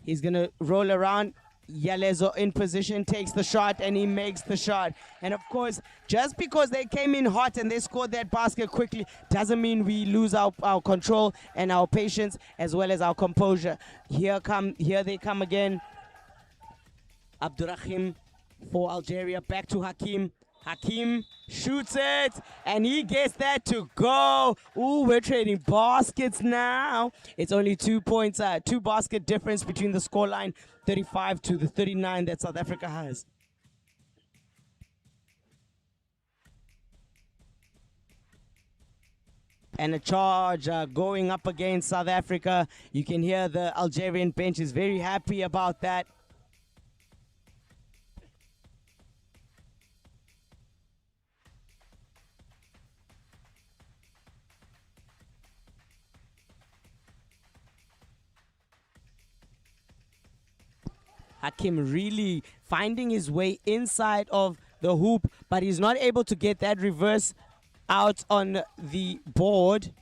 He's going to roll around. Yalezo in position, takes the shot, and he makes the shot. And of course, just because they came in hot and they scored that basket quickly doesn't mean we lose our control and our patience as well as our composure. Here they come again. Abdurrahim for Algeria, back to Hakim. Hakim shoots it, and he gets that to go. Ooh, we're trading baskets now. It's only 2 points, 2 basket difference between the scoreline, 35 to the 39 that South Africa has. And a charge going up against South Africa. You can hear the Algerian bench is very happy about that. Hakim really finding his way inside of the hoop, but he's not able to get that reverse out on the board.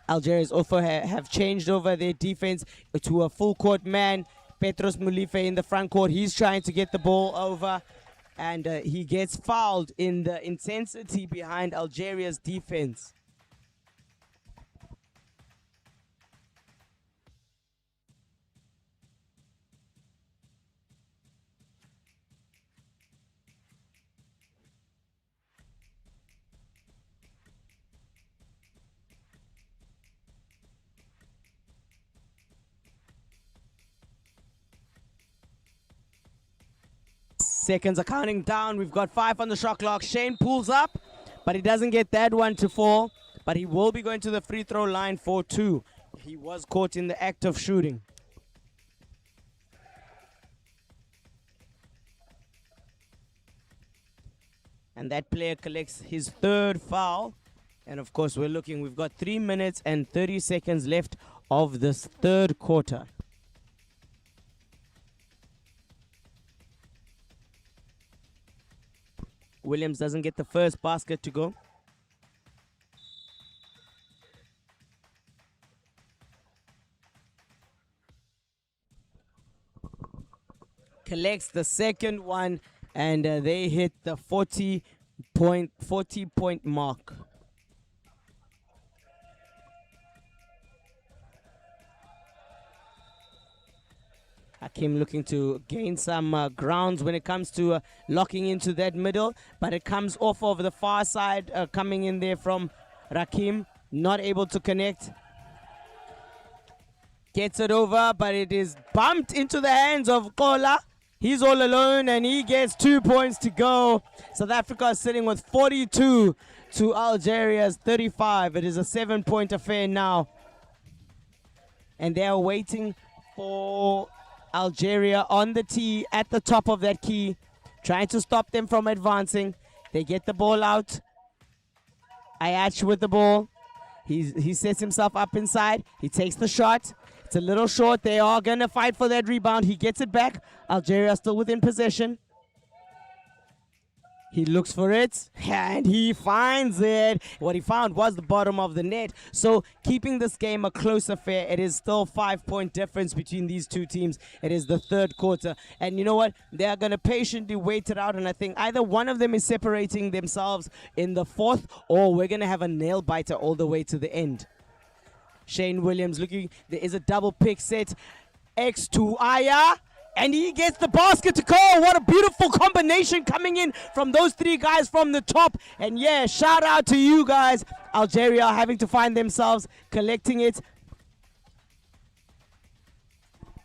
Algeria's also have changed over their defense to a full court man. Petros Mulife in the front court. He's trying to get the ball over, and he gets fouled in the intensity behind Algeria's defense. Seconds are counting down. We've got 5 on the shot clock. Shane pulls up, but he doesn't get that one to fall. But he will be going to the free throw line for 2. He was caught in the act of shooting. And that player collects his 3rd foul. And of course, we've got 3 minutes and 30 seconds left of this 3rd quarter. Williams doesn't get the first basket to go. Collects the second one, and they hit the 40 point mark. Hakim looking to gain some grounds when it comes to locking into that middle, but it comes off of the far side, coming in there from Rakim, not able to connect. Gets it over, but it is bumped into the hands of Kola. He's all alone, and he gets 2 points to go. South Africa is sitting with 42 to Algeria's 35. It is a 7-point affair now. and they are waiting for Algeria on the tee at the top of that key, trying to stop them from advancing. They get the ball out. Ayach with the ball. He sets himself up inside. He takes the shot. It's a little short. They are going to fight for that rebound. He gets it back. Algeria still within possession. He looks for it, and he finds it. What he found was the bottom of the net. So keeping this game a close affair, it is still 5-point difference between these two teams. It is the third quarter. And you know what? They are going to patiently wait it out, and I think either one of them is separating themselves in the fourth, or we're going to have a nail-biter all the way to the end. Shane Williams looking. There is a double pick set. X to Aya. And he gets the basket to go. What a beautiful combination coming in from those three guys from the top. And yeah, shout out to you guys. Algeria having to find themselves collecting it.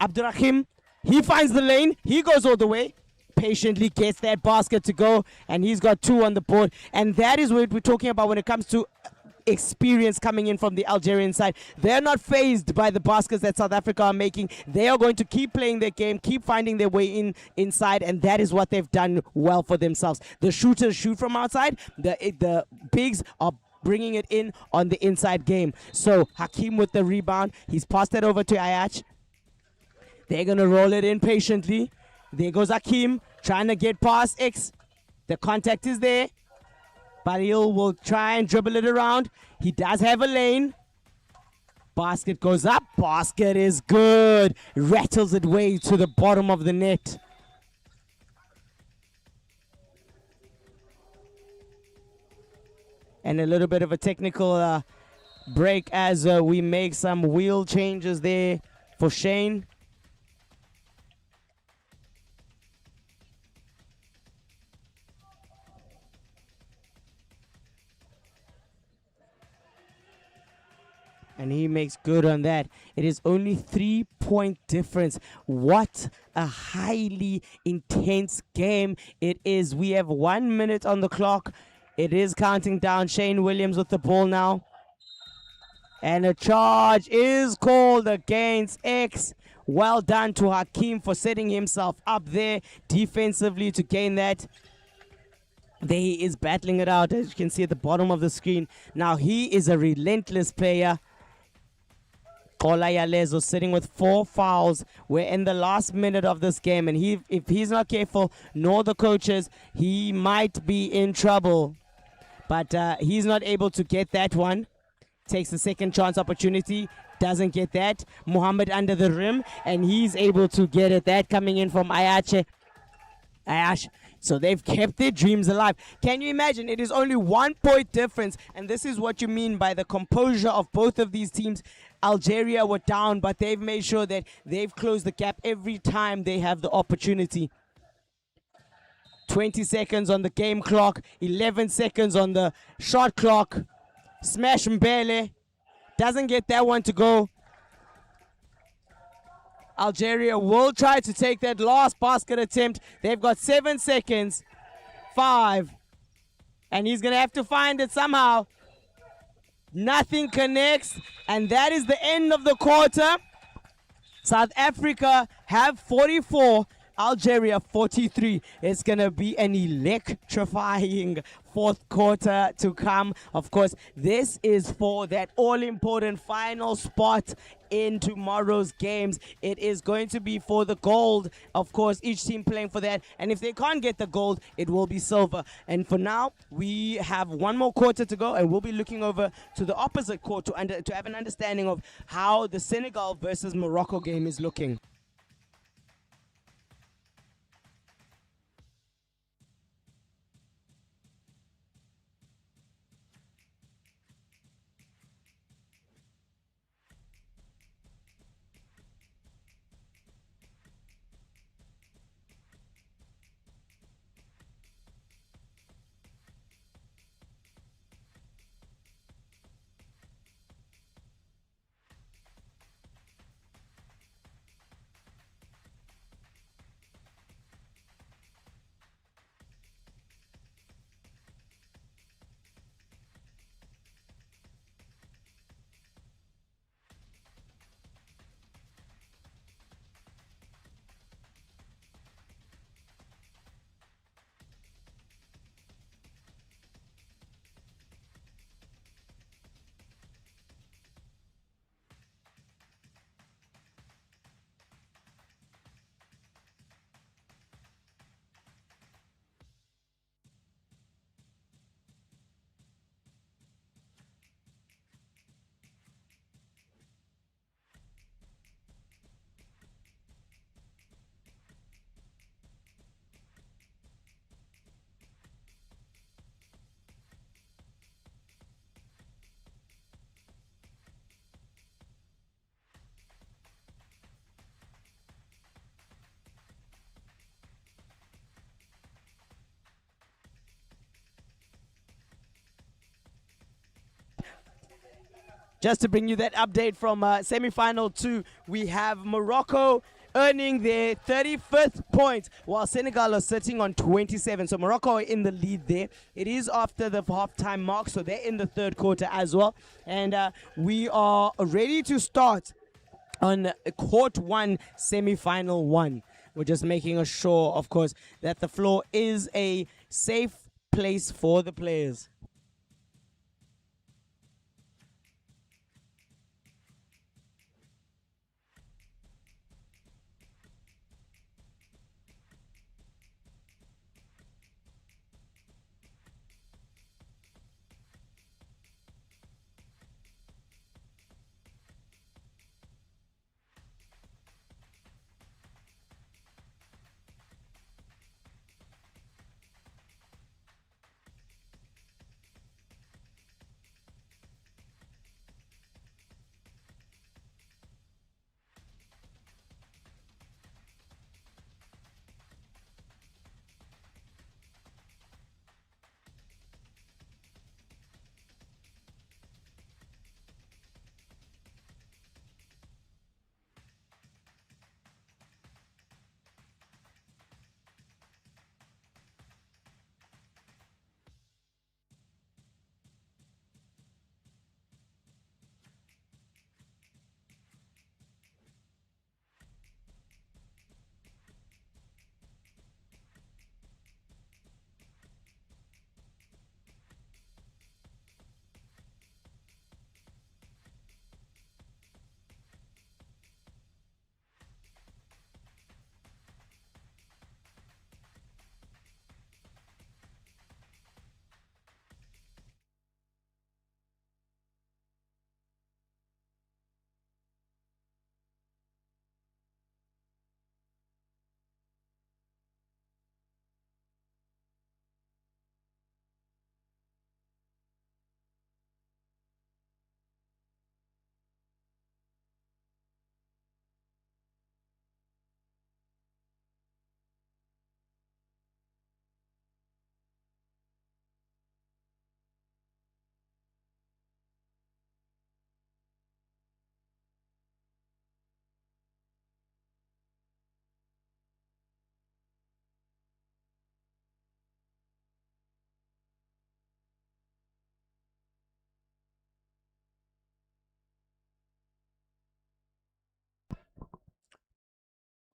Abdurrahim, he finds the lane. He goes all the way. Patiently gets that basket to go. And he's got 2 on the board. And that is what we're talking about when it comes to experience coming in from the Algerian side. They're not fazed by the baskets that South Africa are making. They are going to keep playing their game, keep finding their way inside, and that is what they've done well for themselves. The shooters shoot from outside. The bigs are bringing it in on the inside game. So Hakim with the rebound. He's passed it over to Ayach. They're going to roll it in patiently. There goes Hakim trying to get past X. The contact is there. Baril will try and dribble it around. He does have a lane. Basket goes up. Basket is good. Rattles it way to the bottom of the net. And a little bit of a technical break as we make some wheel changes there for Shane. And he makes good on that. It is only 3-point difference. What a highly intense game it is. We have 1 minute on the clock. It is counting down. Shane Williams with the ball now. And a charge is called against X. Well done to Hakim for setting himself up there defensively to gain that. There he is battling it out, as you can see at the bottom of the screen. Now he is a relentless player. Kola Yalezo sitting with 4 fouls. We're in the last minute of this game, and if he's not careful, nor the coaches, he might be in trouble. But he's not able to get that one. Takes the second chance opportunity. Doesn't get that. Muhammad under the rim, and he's able to get it. That coming in from Ayache. Ayash. So they've kept their dreams alive. Can you imagine? It is only 1-point difference, and this is what you mean by the composure of both of these teams. Algeria were down, but they've made sure that they've closed the gap every time they have the opportunity. 20 seconds on the game clock, 11 seconds on the shot clock. Smash Mbele doesn't get that one to go. Algeria will try to take that last basket attempt. They've got 7 seconds. 5. And he's going to have to find it somehow. Nothing connects. And that is the end of the quarter. South Africa have 44. Algeria 43. It's going to be an electrifying fourth quarter to come. Of course, this is for that all-important final spot in tomorrow's games. It is going to be for the gold. Of course, each team playing for that. And if they can't get the gold, it will be silver. And for now, we have 1 more quarter to go, and we'll be looking over to the opposite court to have an understanding of how the Senegal versus Morocco game is looking. just to bring you that update from semi-final 2, we have Morocco earning their 35th point, while Senegal are sitting on 27. So Morocco are in the lead there. It is after the half-time mark, so they're in the third quarter as well. And we are ready to start on court 1, semi-final 1. We're just making sure, of course, that the floor is a safe place for the players.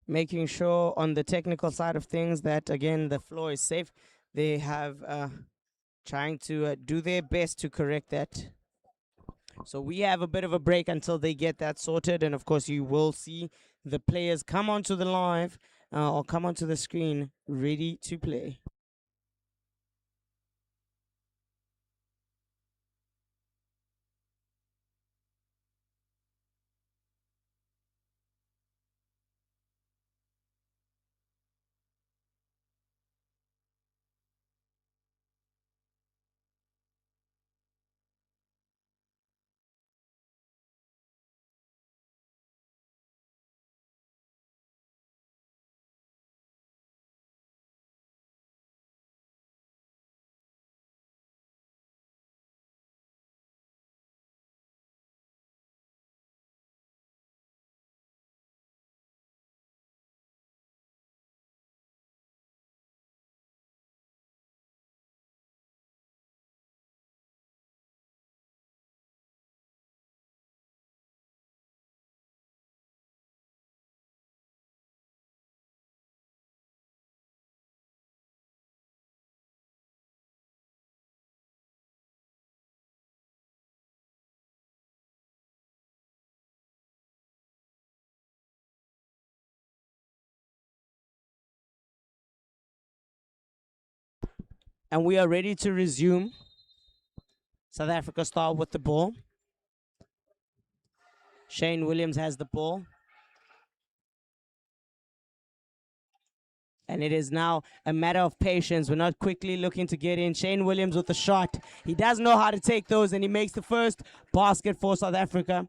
Making sure on the technical side of things that, again, the floor is safe. They have trying to do their best to correct that. So we have a bit of a break until they get that sorted. And of course, you will see the players come onto the live or come onto the screen ready to play. And we are ready to resume. South Africa start with the ball. Shane Williams has the ball. And it is now a matter of patience. We're not quickly looking to get in. Shane Williams with the shot. He does know how to take those, and he makes the first basket for South Africa.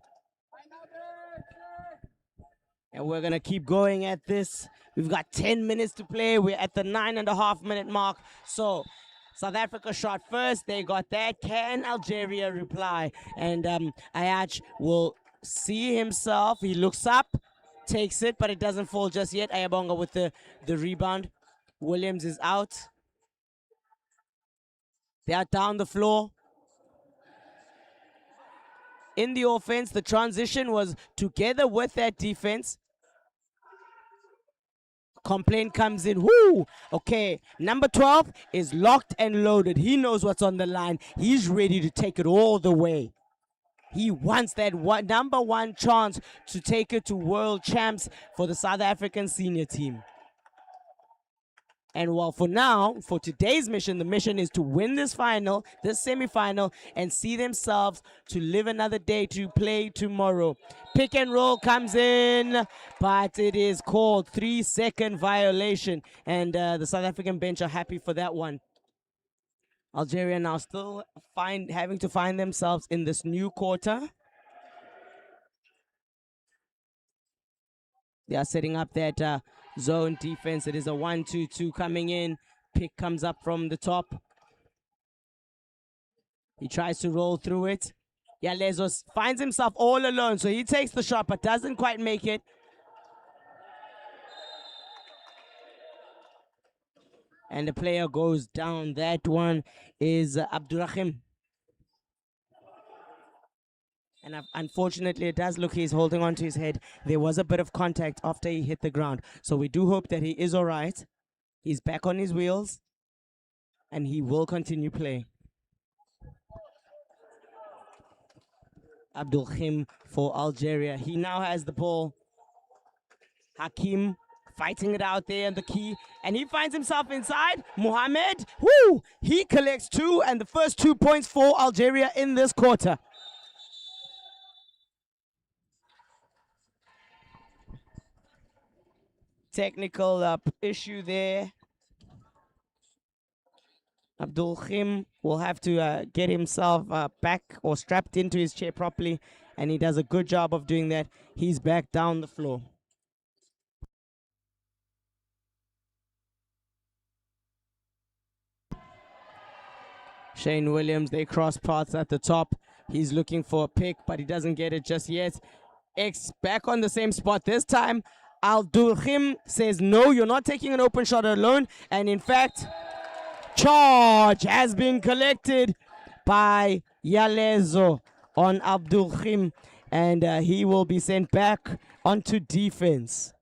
And we're going to keep going at this. We've got 10 minutes to play. We're at the 9.5-minute mark. So South Africa shot first. They got that. Can Algeria reply? And Ayach will see himself. He looks up, takes it, but it doesn't fall just yet. Ayabonga with the rebound. Williams is out. They are down the floor. In the offense, the transition was together with that defense. Complaint comes in. Whoo! Okay, number 12 is locked and loaded. He knows what's on the line. He's ready to take it all the way. He wants that number one chance to take it to world champs for the South African senior team. And well, for now, for today's mission, the mission is to win this final, this semi-final, and see themselves to live another day to play tomorrow. Pick and roll comes in, but it is called 3-second violation. And the South African bench are happy for that one. Algeria now still having to find themselves in this new quarter. They are setting up that zone defense. It is a 1-2-2 coming in. Pick comes up from the top. He tries to roll through it. Yalezos finds himself all alone, so he takes the shot but doesn't quite make it. And the player goes down. That one is Abdurrahim. And unfortunately, it does look he's holding on to his head. There was a bit of contact after he hit the ground. So we do hope that he is all right. He's back on his wheels. And he will continue playing. Abdulhim for Algeria. He now has the ball. Hakim fighting it out there in the key. And he finds himself inside. Mohamed, whoo! He collects 2 and the first 2 points for Algeria in this quarter. Technical issue there. Abdul Khim will have to get himself back or strapped into his chair properly, and he does a good job of doing that. He's back down the floor. Shane Williams, they cross paths at the top. He's looking for a pick, but he doesn't get it just yet. X back on the same spot this time. Al-Durhim says, no, you're not taking an open shot alone. And in fact, charge has been collected by Yalezo on Abdulhim. And he will be sent back onto defense.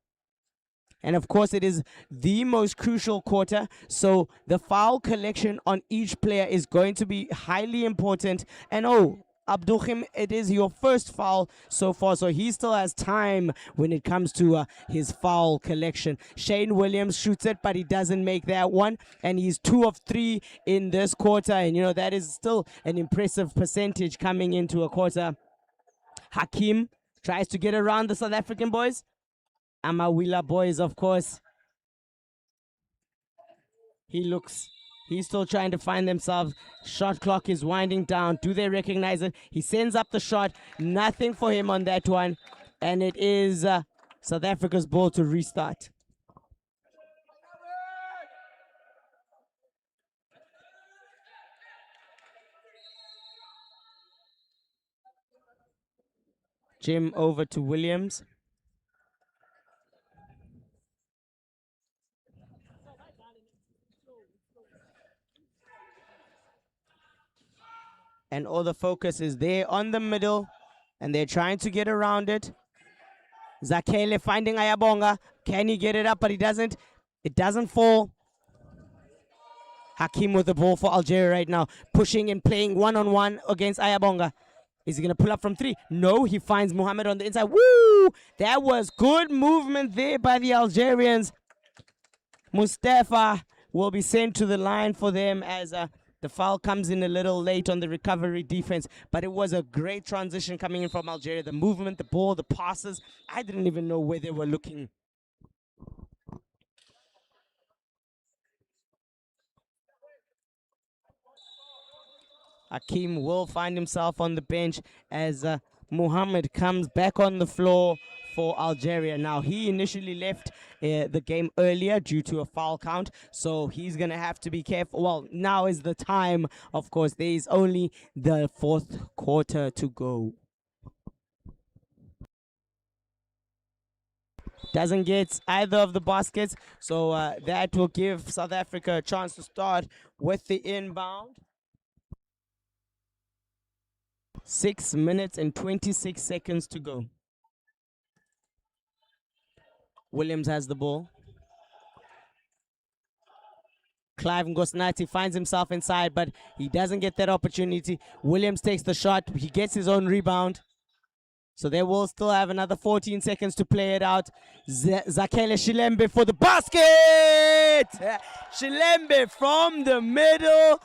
And of course, it is the most crucial quarter. So the foul collection on each player is going to be highly important. And Abdulhim, it is your first foul so far, so he still has time when it comes to his foul collection. Shane Williams shoots it, but he doesn't make that one, and he's 2 of 3 in this quarter, and you know that is still an impressive percentage coming into a quarter. Hakim tries to get around the South African boys. Amawila boys, of course. He's still trying to find themselves. Shot clock is winding down. Do they recognize it? He sends up the shot. Nothing for him on that one. And it is South Africa's ball to restart. Jim over to Williams. And all the focus is there on the middle. And they're trying to get around it. Zakele finding Ayabonga. Can he get it up? But he doesn't. It doesn't fall. Hakim with the ball for Algeria right now. Pushing and playing one-on-one against Ayabonga. Is he going to pull up from 3? No, he finds Mohamed on the inside. Woo! That was good movement there by the Algerians. Mustafa will be sent to the line for them as the foul comes in a little late on the recovery defense, but it was a great transition coming in from Algeria. The movement, the ball, the passes. I didn't even know where they were looking. Hakim will find himself on the bench as Mohamed comes back on the floor for Algeria. Now, he initially left the game earlier due to a foul count, so he's going to have to be careful. Well, now is the time, of course. There is only the fourth quarter to go. Doesn't get either of the baskets, so that will give South Africa a chance to start with the inbound. 6 minutes and 26 seconds to go. Williams has the ball. Clive Ngosnati finds himself inside, but he doesn't get that opportunity. Williams takes the shot. He gets his own rebound. So they will still have another 14 seconds to play it out. Zakele Shilembe for the basket! Shilembe from the middle.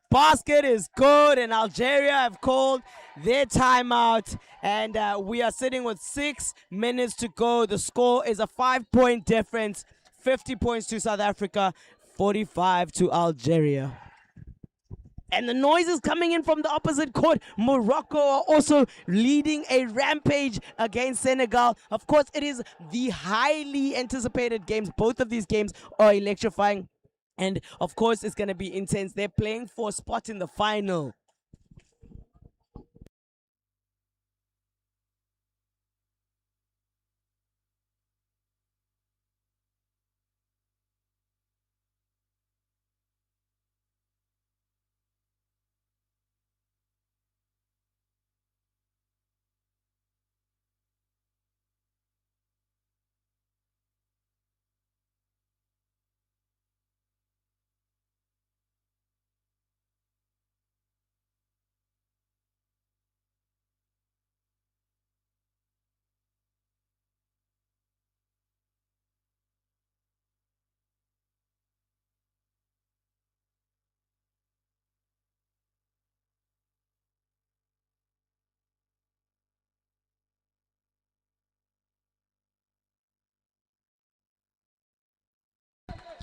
Basket is good, and Algeria have called their timeout. And we are sitting with 6 minutes to go. The score is a 5-point difference. 50 points to South Africa, 45 to Algeria. And the noise is coming in from the opposite court. Morocco are also leading a rampage against Senegal. Of course, it is the highly anticipated games. Both of these games are electrifying. And, of course, it's going to be intense. They're playing for a spot in the final.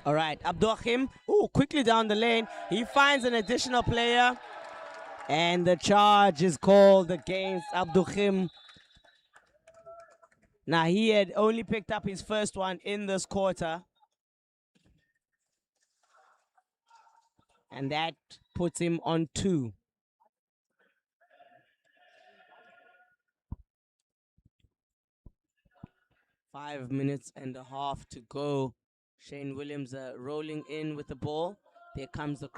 All right, Abdouhim, quickly down the lane. He finds an additional player, and the charge is called against Abdouhim. Now, he had only picked up his first one in this quarter, and that puts him on 2. Five minutes and a half to go. Shane Williams rolling in with the ball. There comes the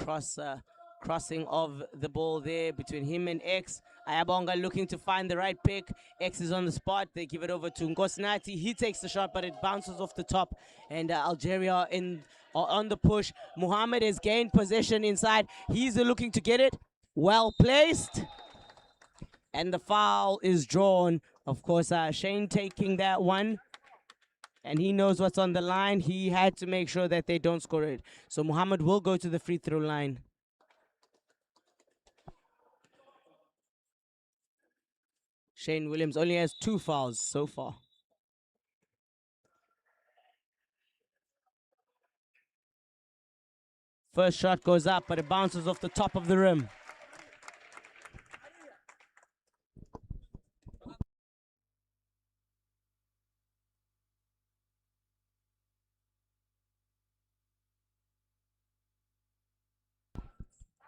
crossing of the ball there between him and X. Ayabonga looking to find the right pick. X is on the spot. They give it over to Ngosnati. He takes the shot, but it bounces off the top. And Algeria on the push. Muhammad has gained possession inside. He's looking to get it. Well placed. And the foul is drawn. Of course, Shane taking that one. And he knows what's on the line. He had to make sure that they don't score it. So Muhammad will go to the free throw line. Shane Williams only has 2 fouls so far. First shot goes up, but it bounces off the top of the rim.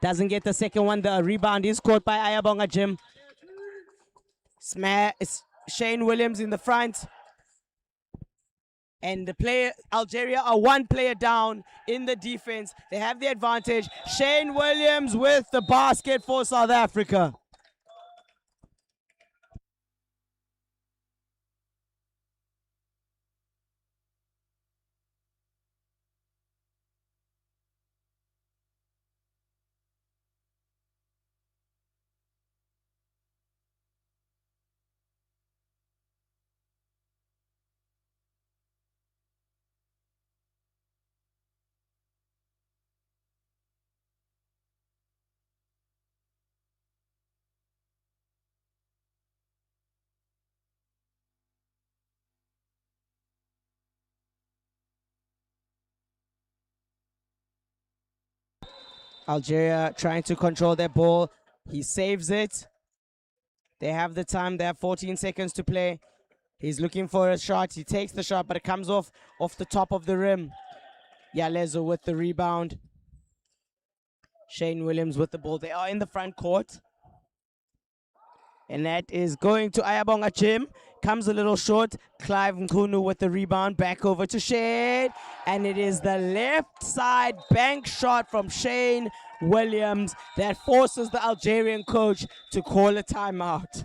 Doesn't get the second one. The rebound is caught by Ayabonga Jim. Shane Williams in the front. And the player, Algeria are 1 player down in the defense. They have the advantage. Shane Williams with the basket for South Africa. Algeria trying to control their ball. He saves it. They have the time. They have 14 seconds to play. He's looking for a shot. He takes the shot, but it comes off the top of the rim. Yalezo with the rebound. Shane Williams with the ball. They are in the front court. And that is going to Ayabonga Jim. Comes a little short. Clive Nkunu with the rebound. Back over to Shane. And it is the left side bank shot from Shane Williams that forces the Algerian coach to call a timeout.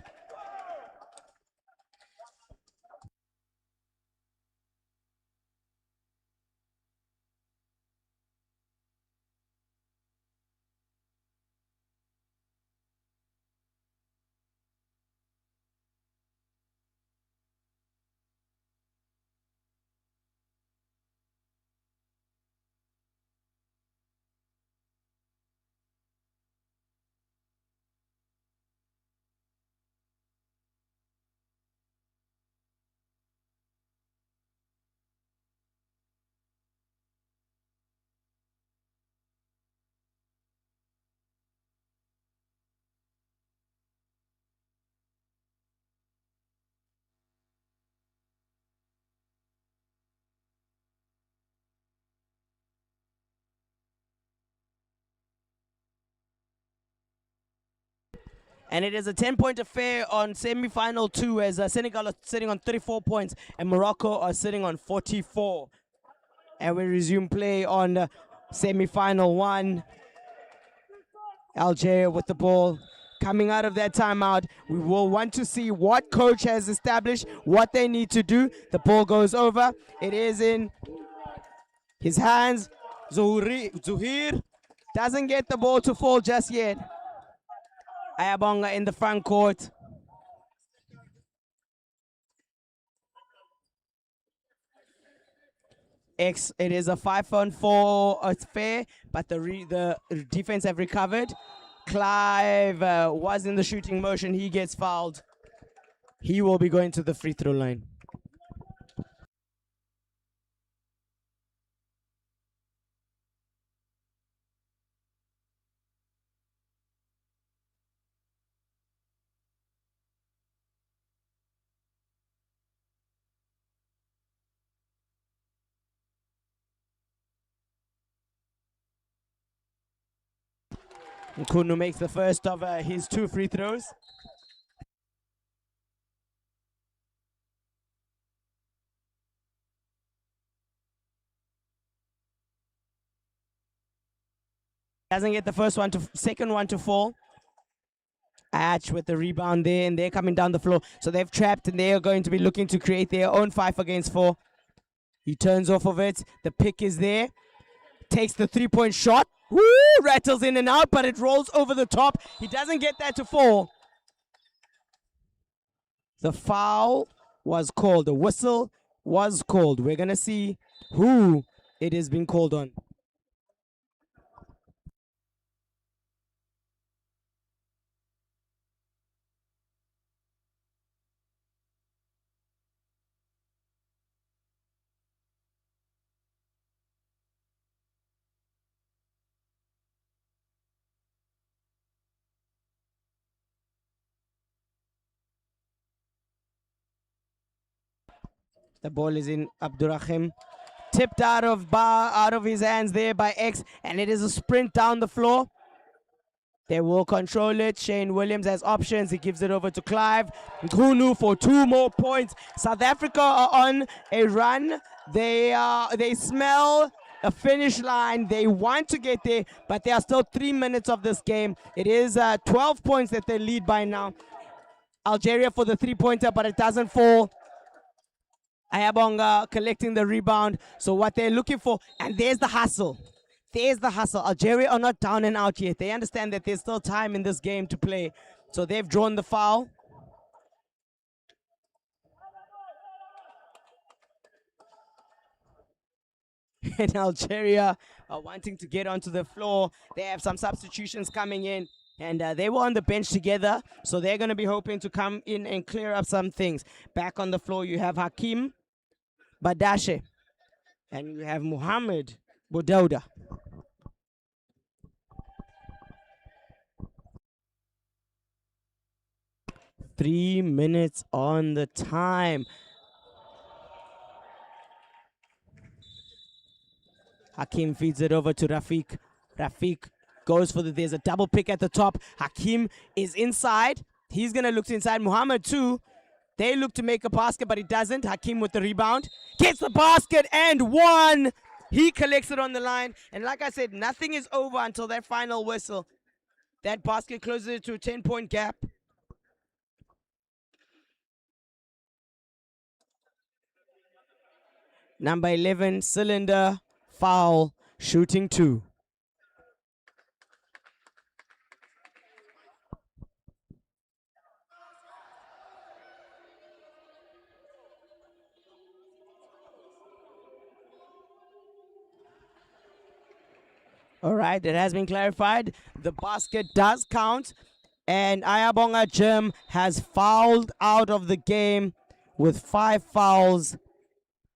And it is a 10-point affair on semi-final 2 as Senegal are sitting on 34 points and Morocco are sitting on 44. And we resume play on semi-final 1. Algeria with the ball. Coming out of that timeout, we will want to see what coach has established, what they need to do. The ball goes over. It is in his hands. Zuhir doesn't get the ball to fall just yet. Ayabonga in the front court. It is a 5-on-4 affair, but the defense have recovered. Clive was in the shooting motion. He gets fouled. He will be going to the free throw line. Nkunu makes the first of his 2 free throws. Doesn't get the second one to fall. Atch with the rebound there, and they're coming down the floor. So they've trapped, and they are going to be looking to create their own 5 against 4. He turns off of it. The pick is there. Takes the 3-point shot. Woo! Rattles in and out, but it rolls over the top. He doesn't get that to fall. The foul was called. The whistle was called. We're going to see who it has been called on. The ball is in Abdurrahim. Tipped out of his hands there by X, and it is a sprint down the floor. They will control it. Shane Williams has options. He gives it over to Clive Nkunu for 2 more points. South Africa are on a run. They smell a finish line. They want to get there, but there are still 3 minutes of this game. It is 12 points that they lead by now. Algeria for the 3-pointer, but it doesn't fall. Ayabonga collecting the rebound. So what they're looking for, and there's the hustle. There's the hustle. Algeria are not down and out yet. They understand that there's still time in this game to play. So they've drawn the foul. And Algeria are wanting to get onto the floor. They have some substitutions coming in. And they were on the bench together. So they're going to be hoping to come in and clear up some things. Back on the floor, you have Hakim Badashe. And you have Muhammad Bodauda. Three minutes on the time. Hakim feeds it over to Rafiq. Rafiq goes for there's a double pick at the top. Hakim is inside. He's going to look inside. Muhammad too. They look to make a basket, but he doesn't. Hakim with the rebound. Gets the basket and one. He collects it on the line. And like I said, nothing is over until that final whistle. That basket closes it to a 10-point gap. Number 11, Cylinder, foul, shooting 2. All right, it has been clarified. The basket does count. And Ayabonga Jim has fouled out of the game with 5 fouls.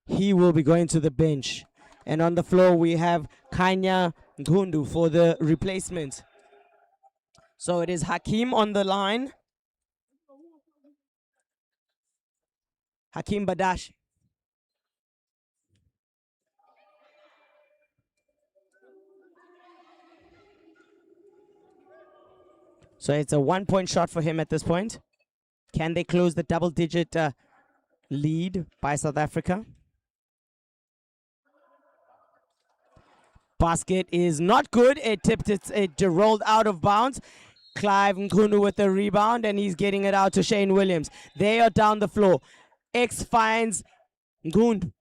He will be going to the bench. And on the floor, we have Kanya Ngundu for the replacement. So it is Hakim on the line. Hakim Badash. So it's a 1-point shot for him at this point. Can they close the double-digit lead by South Africa? Basket is not good. It tipped it rolled out of bounds. Clive Nkunu with the rebound, and he's getting it out to Shane Williams. They are down the floor. X finds Nkunu.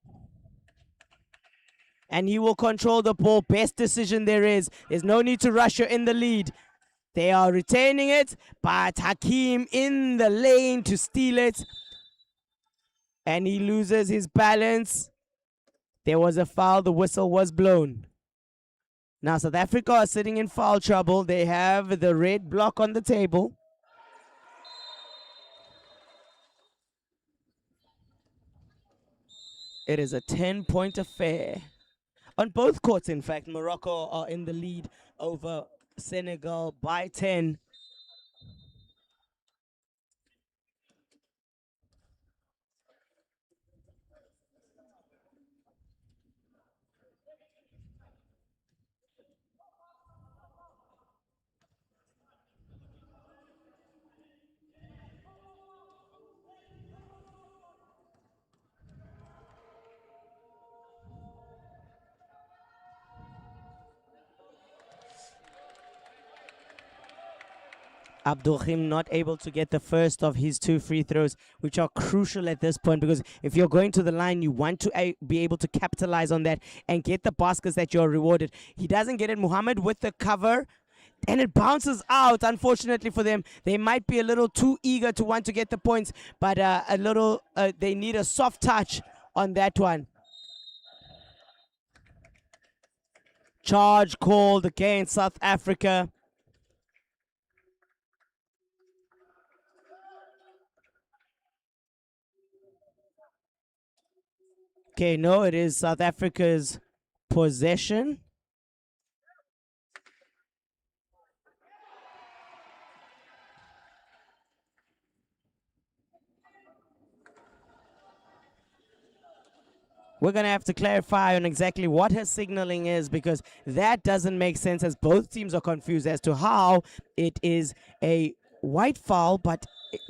And he will control the ball. Best decision there is. There's no need to rush. You're in the lead. They are retaining it, but Hakim in the lane to steal it. And he loses his balance. There was a foul. The whistle was blown. Now South Africa are sitting in foul trouble. They have the red block on the table. It is a 10-point affair. On both courts, in fact, Morocco are in the lead over Senegal by 10. Abdulhim not able to get the first of his 2 free throws, which are crucial at this point, because if you're going to the line, you want to be able to capitalize on that and get the baskets that you're rewarded. He doesn't get it. Muhammad with the cover, and it bounces out. Unfortunately for them, they might be a little too eager to want to get the points, but they need a soft touch on that one. Charge called against South Africa. Okay, no, it is South Africa's possession. We're going to have to clarify on exactly what her signaling is, because that doesn't make sense, as both teams are confused as to how it is a white foul but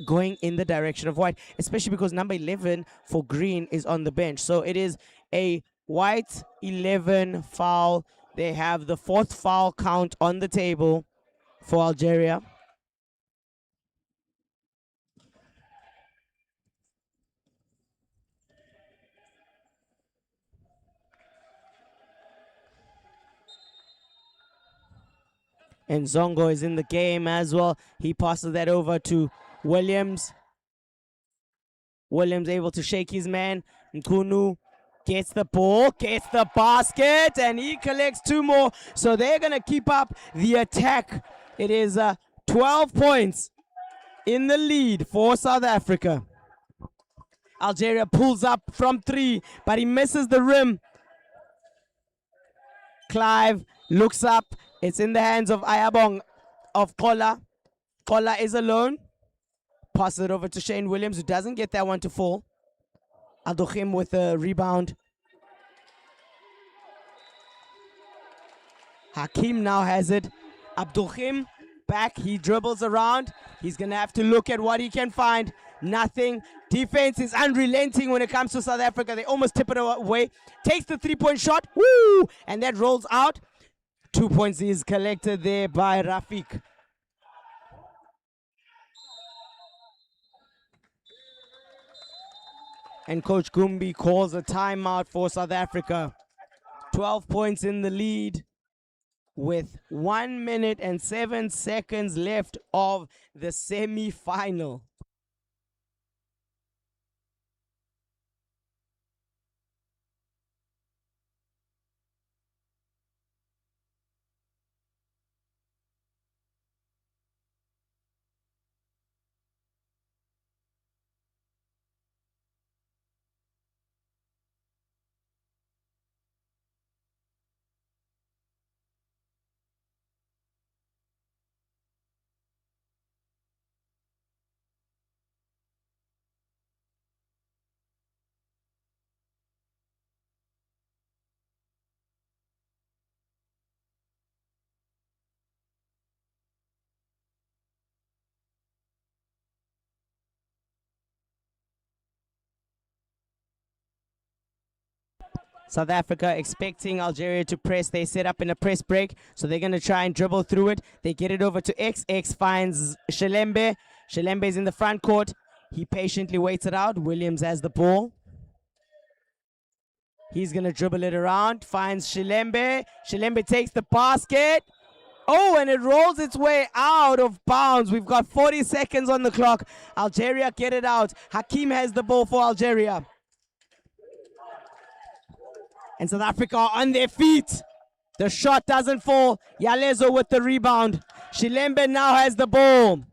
going in the direction of white, especially because number 11 for green is on the bench. So it is a white 11 foul. They have the 4th foul count on the table for Algeria. And Zongo is in the game as well. He passes that over to Williams. Williams able to shake his man. Nkunu gets the ball, gets the basket, and he collects 2 more. So they're going to keep up the attack. It is 12 points in the lead for South Africa. Algeria pulls up from 3, but he misses the rim. Clive looks up. It's in the hands of Ayabong of Kola. Kola is alone. Passes it over to Shane Williams, who doesn't get that one to fall. Adochim with a rebound. Hakim now has it. Abdulhim back. He dribbles around. He's going to have to look at what he can find. Nothing. Defense is unrelenting when it comes to South Africa. They almost tip it away. Takes the three-point shot. Woo! And that rolls out. 2 points is collected there by Rafiq. And Coach Gumbi calls a timeout for South Africa. 12 points in the lead with 1 minute and 7 seconds left of the semi-final. South Africa expecting Algeria to press. They set up in a press break, so they're going to try and dribble through it. They get it over to X. X finds Shelembe. Shelembe is in the front court. He patiently waits it out. Williams has the ball. He's going to dribble it around. Finds Shelembe. Shelembe takes the basket. Oh, and it rolls its way out of bounds. We've got 40 seconds on the clock. Algeria get it out. Hakim has the ball for Algeria. And South Africa on their feet. The shot doesn't fall. Yalezo with the rebound. Shilembe now has the ball.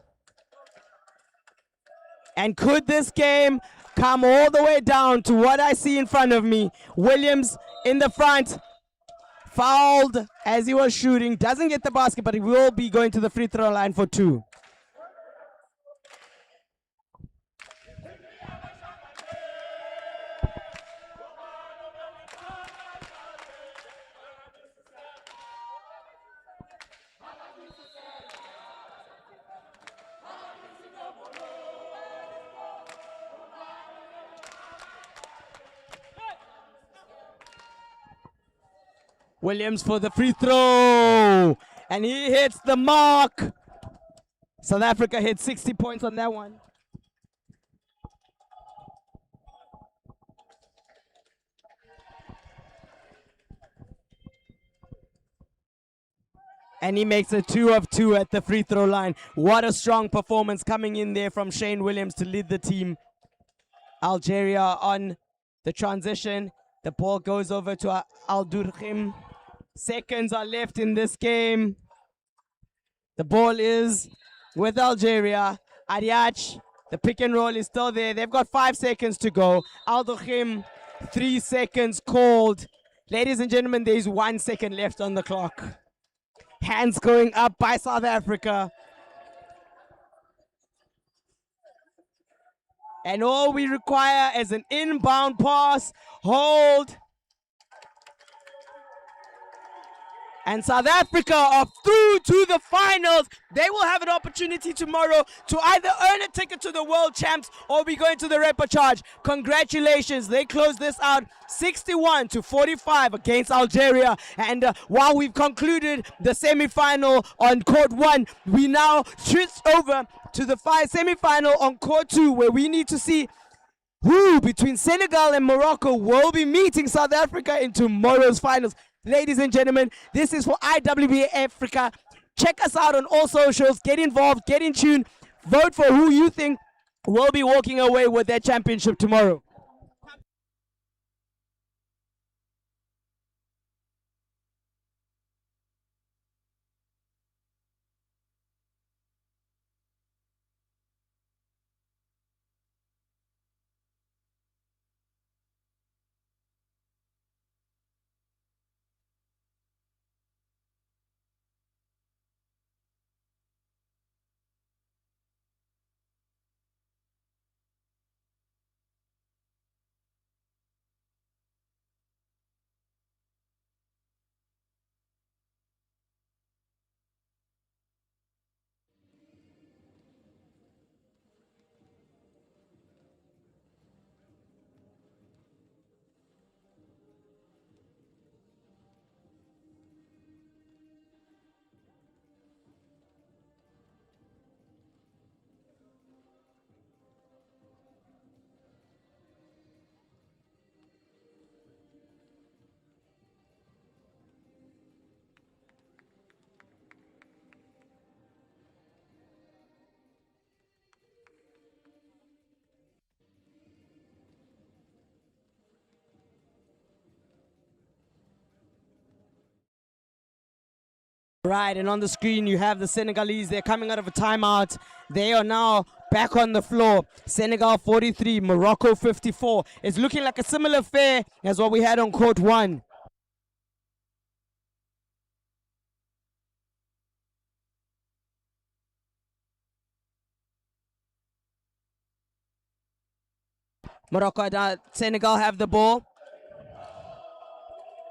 And could this game come all the way down to what I see in front of me? Williams in the front. Fouled as he was shooting. Doesn't get the basket, but he will be going to the free throw line for 2. Williams for the free throw. And he hits the mark. South Africa hit 60 points on that one. And he makes a 2 of 2 at the free throw line. What a strong performance coming in there from Shane Williams to lead the team. Algeria on the transition. The ball goes over to Al-Durkhim. Seconds are left in this game. The ball is with Algeria. Ariach, the pick and roll is still there. They've got 5 seconds to go. Al-Durkhim, 3 seconds called. Ladies and gentlemen, there's 1 second left on the clock. Hands going up by South Africa. And all we require is an inbound pass. Hold. And South Africa are through to the finals. They will have an opportunity tomorrow to either earn a ticket to the World Champs or be going to the repechage. Congratulations. They closed this out 61-45 against Algeria. And while we've concluded the semi-final on court 1, we now switch over to the semi-final on court 2, where we need to see who between Senegal and Morocco will be meeting South Africa in tomorrow's finals. Ladies and gentlemen, this is for IWBF Africa. Check us out on all socials. Get involved, get in tune. Vote for who you think will be walking away with their championship tomorrow. Right, and on the screen you have the Senegalese. They're coming out of a timeout. They are now back on the floor. Senegal 43, Morocco 54. It's looking like a similar affair as what we had on court 1. Morocco, Senegal have the ball.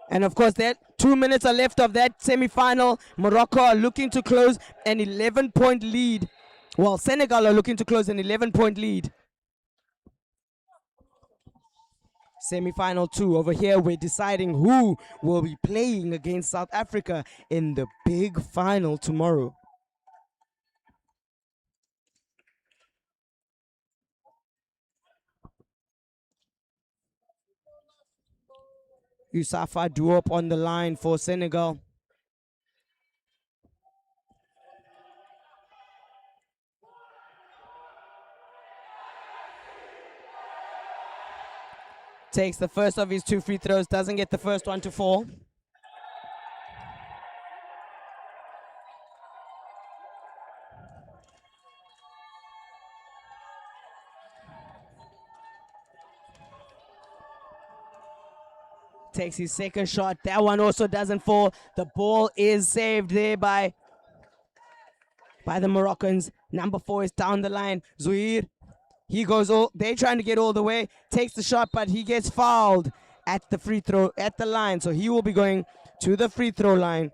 And of course, 2 minutes are left of that semi-final. Morocco are looking to close an 11-point lead. Well, Senegal are looking to close an 11-point lead. Semi-final 2. Over here, we're deciding who will be playing against South Africa in the big final tomorrow. Youssoufa Diop on the line for Senegal. Takes the first of his 2 free throws, doesn't get the first one to fall. Takes his second shot. That one also doesn't fall. The ball is saved there by the Moroccans. Number 4 is down the line. Zouir. He goes they're trying to get all the way. Takes the shot, but he gets fouled at the free throw, at the line. So he will be going to the free throw line.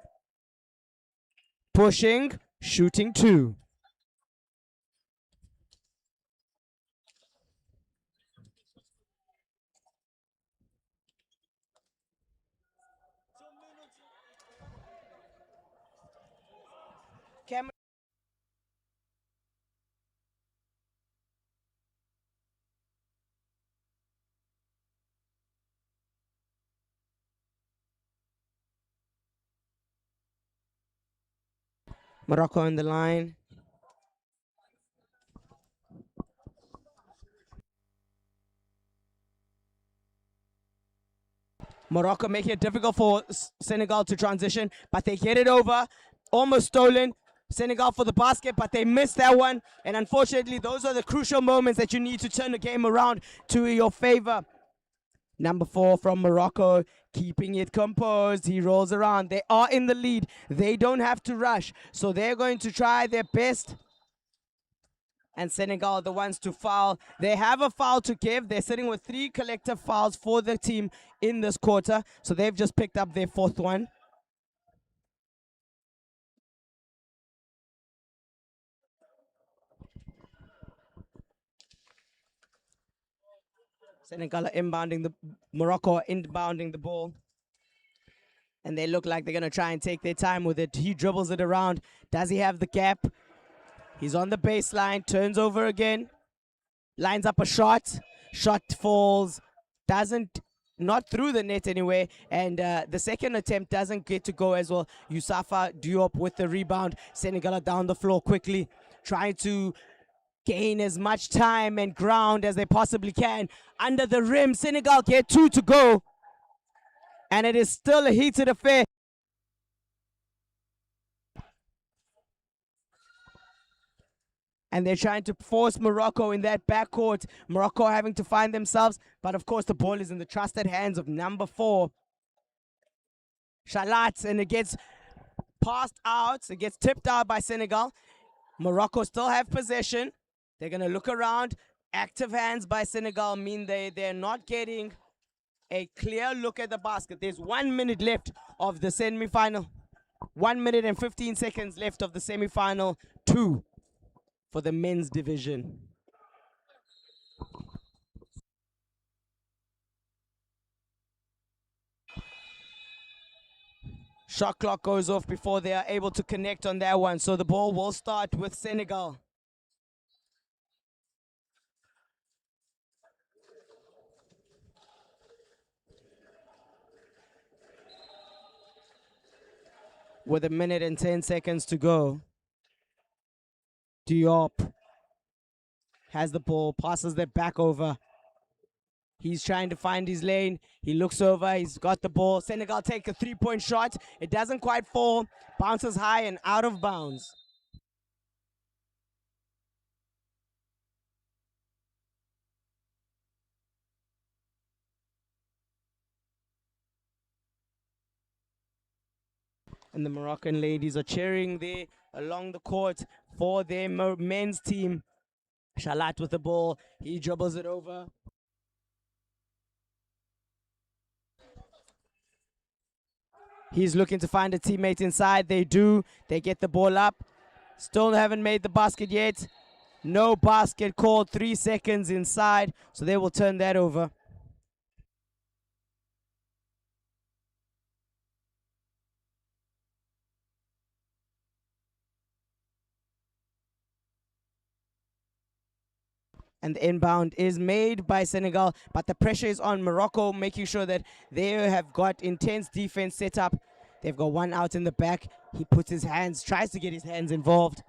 Pushing, shooting 2. Morocco on the line. Morocco making it difficult for Senegal to transition, but they get it over. Almost stolen. Senegal for the basket, but they missed that one. And unfortunately, those are the crucial moments that you need to turn the game around to your favor. Number 4 from Morocco, keeping it composed. He rolls around. They are in the lead. They don't have to rush. So they're going to try their best. And Senegal are the ones to foul. They have a foul to give. They're sitting with 3 collective fouls for the team in this quarter. So they've just picked up their 4th one. Senegal are Morocco are inbounding the ball. And they look like they're going to try and take their time with it. He dribbles it around. Does he have the gap? He's on the baseline, turns over again. Lines up a shot. Shot falls. Not through the net anyway. And the second attempt doesn't get to go as well. Youssoufa Diop with the rebound. Senegal are down the floor quickly, trying to gain as much time and ground as they possibly can. Under the rim, Senegal get 2 to go. And it is still a heated affair. And they're trying to force Morocco in that backcourt. Morocco having to find themselves. But of course, the ball is in the trusted hands of number 4, Shalat. And it gets passed out. It gets tipped out by Senegal. Morocco still have possession. They're going to look around. Active hands by Senegal mean they're not getting a clear look at the basket. There's 1 minute left of the semi-final. 1 minute and 15 seconds left of the semi-final 2 for the men's division. Shot clock goes off before they are able to connect on that one. So the ball will start with Senegal. With 1 minute and 10 seconds to go. Diop has the ball, passes that back over. He's trying to find his lane. He looks over. He's got the ball. Senegal take a three-point shot. It doesn't quite fall. Bounces high and out of bounds. And the Moroccan ladies are cheering there along the court for their men's team. Shalat with the ball. He dribbles it over. He's looking to find a teammate inside. They do. They get the ball up. Still haven't made the basket yet. No basket called. 3 seconds inside. So they will turn that over. And the inbound is made by Senegal, but the pressure is on Morocco, making sure that they have got intense defense set up. They've got one out in the back. He puts his hands, tries to get his hands involved.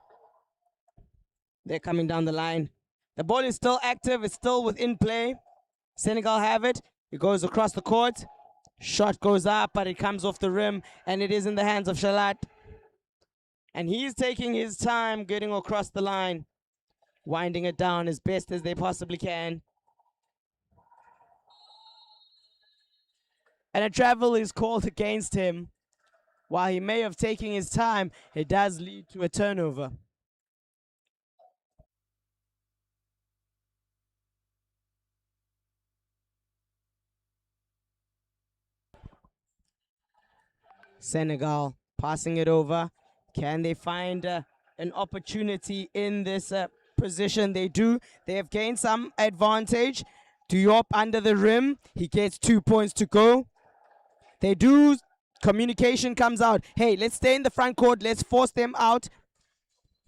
They're coming down the line. The ball is still active. It's still within play. Senegal have it. It goes across the court. Shot goes up, but it comes off the rim, and it is in the hands of Shalat. And he's taking his time getting across the line, winding it down as best as they possibly can. And a travel is called against him. While he may have taken his time, it does lead to a turnover. Senegal passing it over. Can they find an opportunity in this position? They do. They have gained some advantage. Diop under the rim. He gets 2 points to go. They do. Communication comes out. Hey, let's stay in the front court. Let's force them out.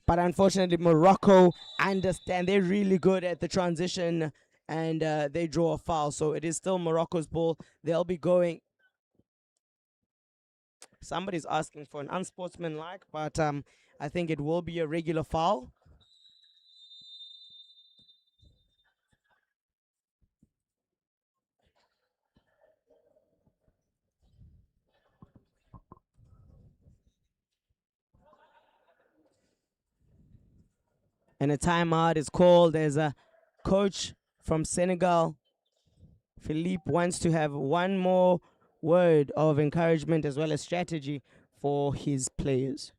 But unfortunately, Morocco understand. They're really good at the transition, and they draw a foul. So it is still Morocco's ball. They'll be going. Somebody's asking for an unsportsmanlike, but I think it will be a regular foul. And a timeout is called as a coach from Senegal. Philippe wants to have one more word of encouragement as well as strategy for his players.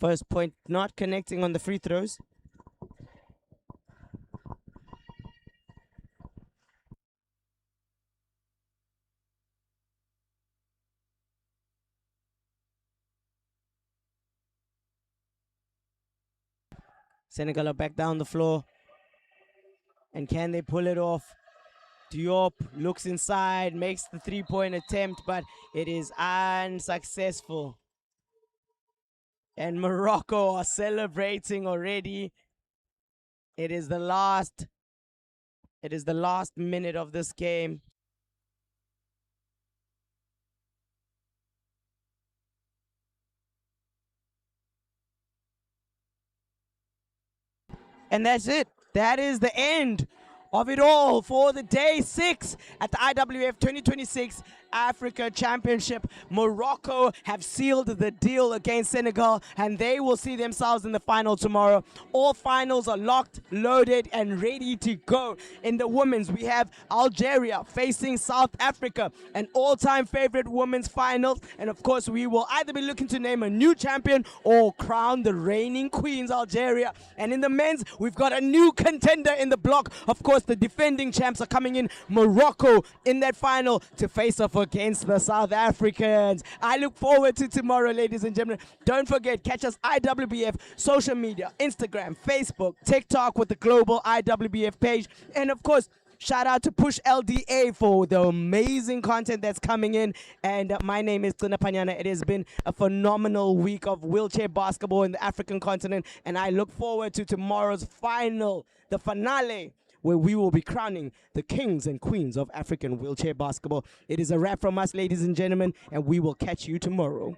First point not connecting on the free throws. Senegal are back down the floor. And can they pull it off? Diop looks inside, makes the three-point attempt, but it is unsuccessful. And Morocco are celebrating already. It is the last minute of this game. And that's it. That is the end of it all for the day 6 at the IWF 2026 Africa Championship. Morocco have sealed the deal against Senegal, and they will see themselves in the final tomorrow. All finals are locked, loaded, and ready to go. In the women's, we have Algeria facing South Africa, an all-time favorite women's finals. And of course, we will either be looking to name a new champion or crown the reigning queens, Algeria. And in the men's, we've got a new contender in the block. Of course, the defending champs are coming in, Morocco, in that final to face off against the South Africans. I look forward to tomorrow, ladies and gentlemen. Don't forget, catch us IWBF social media, Instagram, Facebook, TikTok with the global IWBF page. And of course, shout out to Push LDA for the amazing content that's coming in. And my name is Tlina Panyana. It has been a phenomenal week of wheelchair basketball in the African continent. And I look forward to tomorrow's final, the finale, where we will be crowning the kings and queens of African wheelchair basketball. It is a wrap from us, ladies and gentlemen, and we will catch you tomorrow.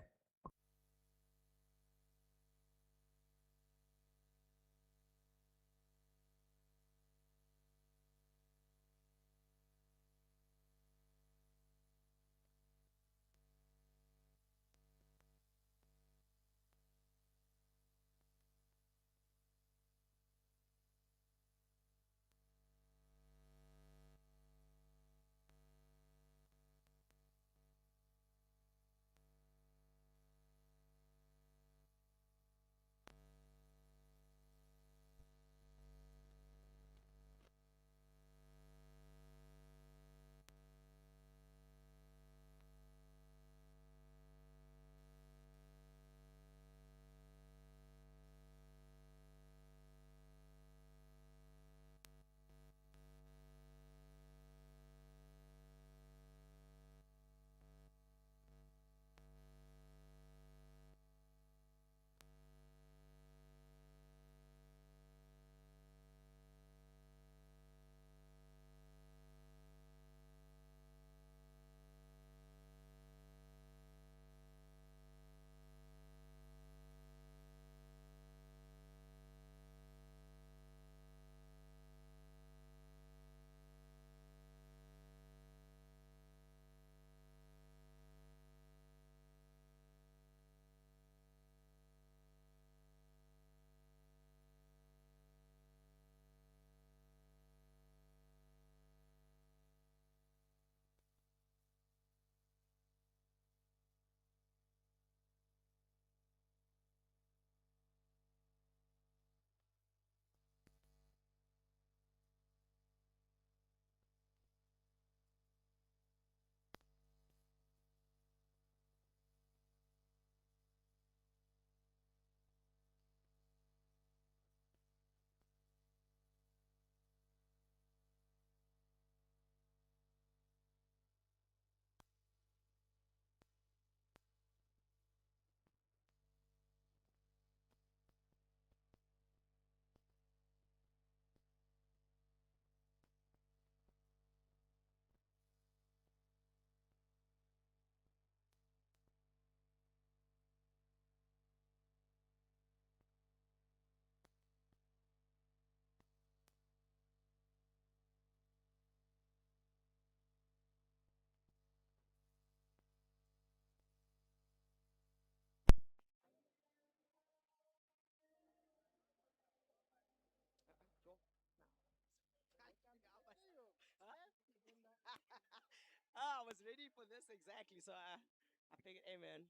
I was ready for this exactly, so I figured, hey man.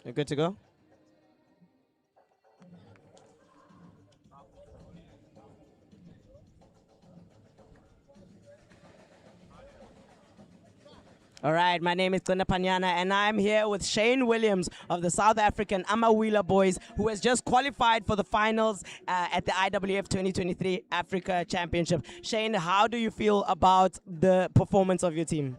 You're good to go? All right, my name is Glenna Panyana, and I'm here with Shane Williams of the South African Amawila boys, who has just qualified for the finals at the IWF 2023 Africa Championship. Shane, how do you feel about the performance of your team?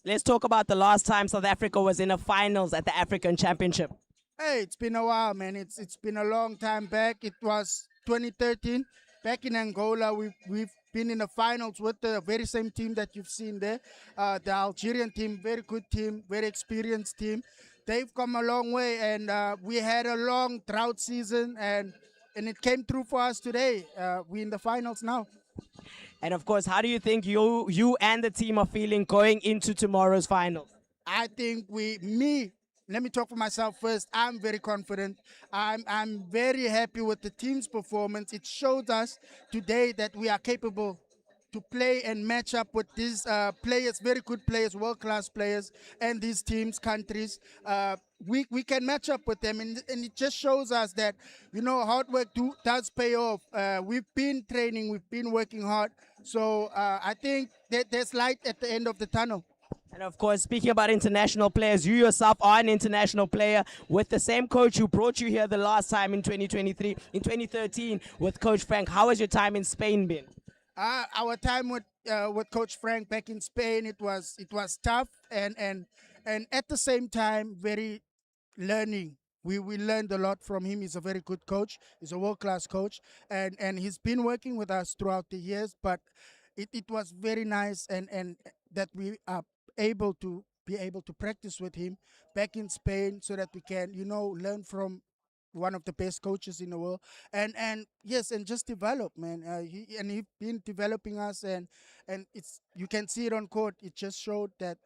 Let's talk about the last time South Africa was in a finals at the African Championship. Hey, it's been a while, man. It's been a long time back. It was 2013 back in Angola. We've been in the finals with the very same team that you've seen there, the Algerian team, very good team, very experienced team. They've come a long way, and we had a long drought season, and it came through for us today. We're in the finals now. And of course, how do you think you and the team are feeling going into tomorrow's finals? I think let me talk for myself first. I'm very confident. I'm very happy with the team's performance. It showed us today that we are capable to play and match up with these players, very good players, world-class players, and these teams, countries. We can match up with them, and it just shows us that, hard work does pay off. We've been training, we've been working hard, so I think that there's light at the end of the tunnel. And of course, speaking about international players, you yourself are an international player with the same coach who brought you here the last time in 2013 with Coach Frank. How has your time in Spain been? Our time with Coach Frank back in Spain, it was tough and at the same time very learning. We learned a lot from him. He's a very good coach. He's a world-class coach, and he's been working with us throughout the years. But it was very nice and that we are able to practice with him back in Spain so that we can learn from one of the best coaches in the world, and yes, and just develop, man. He's been developing us, and it's, you can see it on court. It just showed that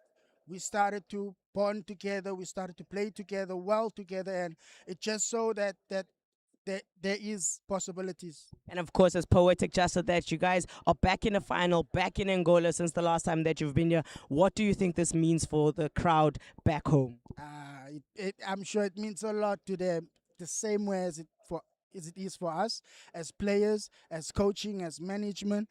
we started to bond together, we started to play together well together, and it just showed that there is possibilities. And of course, it's poetic justice that you guys are back in the final, back in Angola since the last time that you've been here. What do you think this means for the crowd back home? I'm sure it means a lot to them, the same way as it is for us as players, as coaching, as management.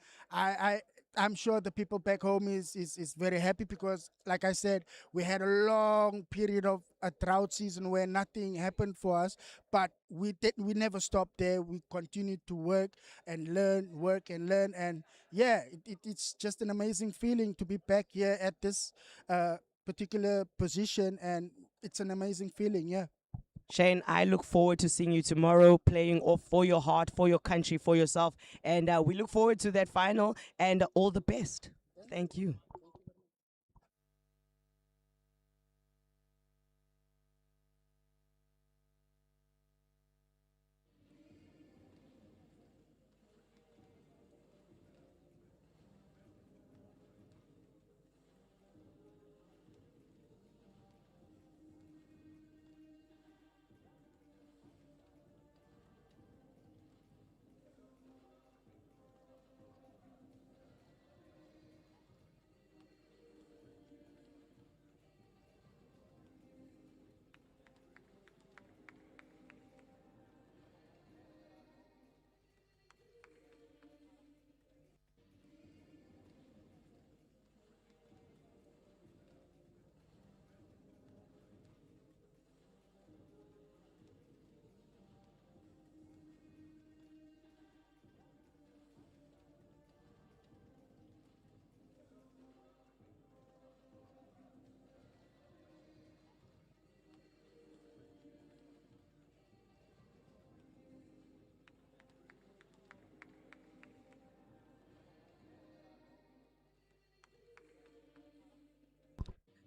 I'm sure the people back home is very happy because, like I said, we had a long period of a drought season where nothing happened for us, but we never stopped there. We continued to work and learn, and yeah, it's just an amazing feeling to be back here at this particular position, and it's an amazing feeling, yeah. Shane, I look forward to seeing you tomorrow playing off for your heart, for your country, for yourself. And we look forward to that final and all the best. Thank you.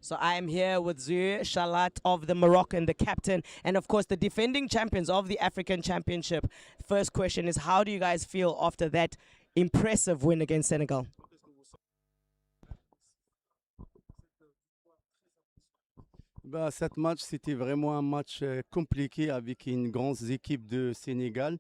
So I am here with Zue Shalat of the Moroccan, the captain, and of course the defending champions of the African Championship. First question is, how do you guys feel after that impressive win against Senegal? Bah, cette match, c'était vraiment un match compliqué avec une grande équipe de Sénégal.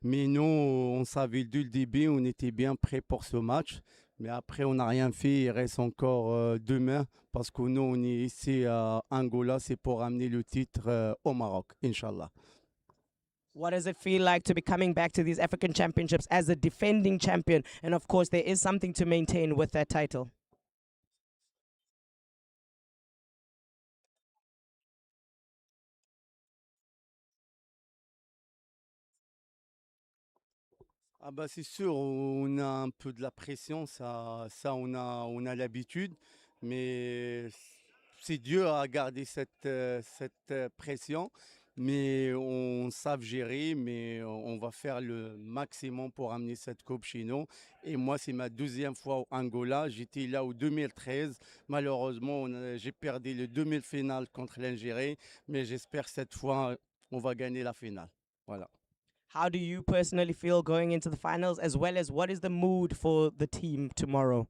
Mais nous, on savait dès le début, on était bien prêts pour ce match. Mais après, on n'a rien fait. Il reste encore demain parce que nous, on est ici à Angola. C'est pour amener le titre au Maroc, Inch'Allah. What does it feel like to be coming back to these African Championships as a defending champion? And of course, there is something to maintain with that title. Ah bah c'est sûr, on a un peu de la pression, ça on a l'habitude, mais c'est dur à garder cette pression, mais on sait gérer, mais on va faire le maximum pour amener cette coupe chez nous. Et moi, c'est ma deuxième fois au Angola, j'étais là au 2013, malheureusement j'ai perdu le demi-finale contre l'Algérie, mais j'espère que cette fois on va gagner la finale. Voilà. How do you personally feel going into the finals, as well as what is the mood for the team tomorrow?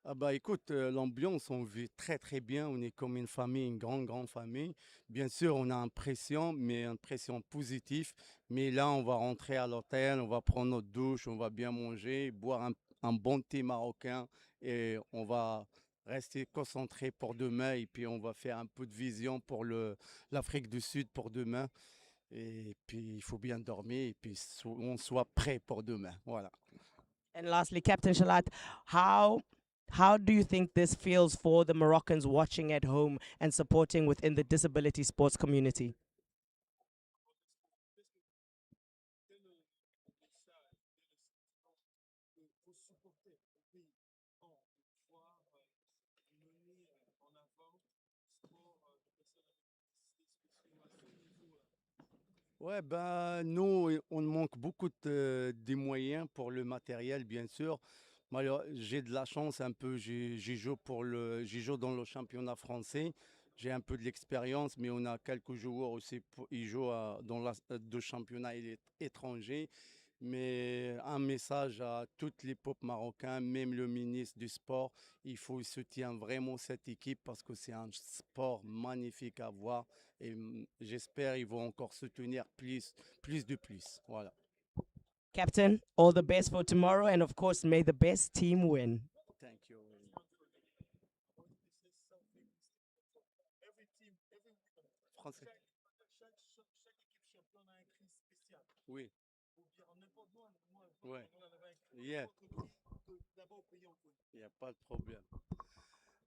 Ah bah écoute, l'ambiance, on vit très très bien. On est comme une famille, une grande famille. Bien sûr, on a une pression, mais une pression positive. Mais là, on va rentrer à l'hôtel, on va prendre notre douche, on va bien manger, boire un bon thé marocain et on va rester concentré pour demain. Et puis, on va faire un peu de vision pour l'Afrique du Sud pour demain. Et puis, il faut bien dormir et puis on soit prêt pour demain. Voilà. And lastly, Captain Shalat, how do you think this feels for the Moroccans watching at home and supporting within the disability sports community? Ouais, ben, nous, on manque beaucoup des moyens pour le matériel, bien sûr. Moi, alors, j'ai de la chance un peu, j'y joue dans le championnat français. J'ai un peu de l'expérience, mais on a quelques joueurs aussi, ils jouent dans le championnat étranger. Mais un message à toutes les pop marocains, même le ministre du sport, il faut soutenir vraiment cette équipe parce que c'est un sport magnifique à voir et j'espère qu'ils vont encore soutenir plus de plus. Voilà. Captain, all the best for tomorrow, and of course, may the best team win. Thank you. Français. Oui. Ouais. Yeah. Il n'y a pas de problème.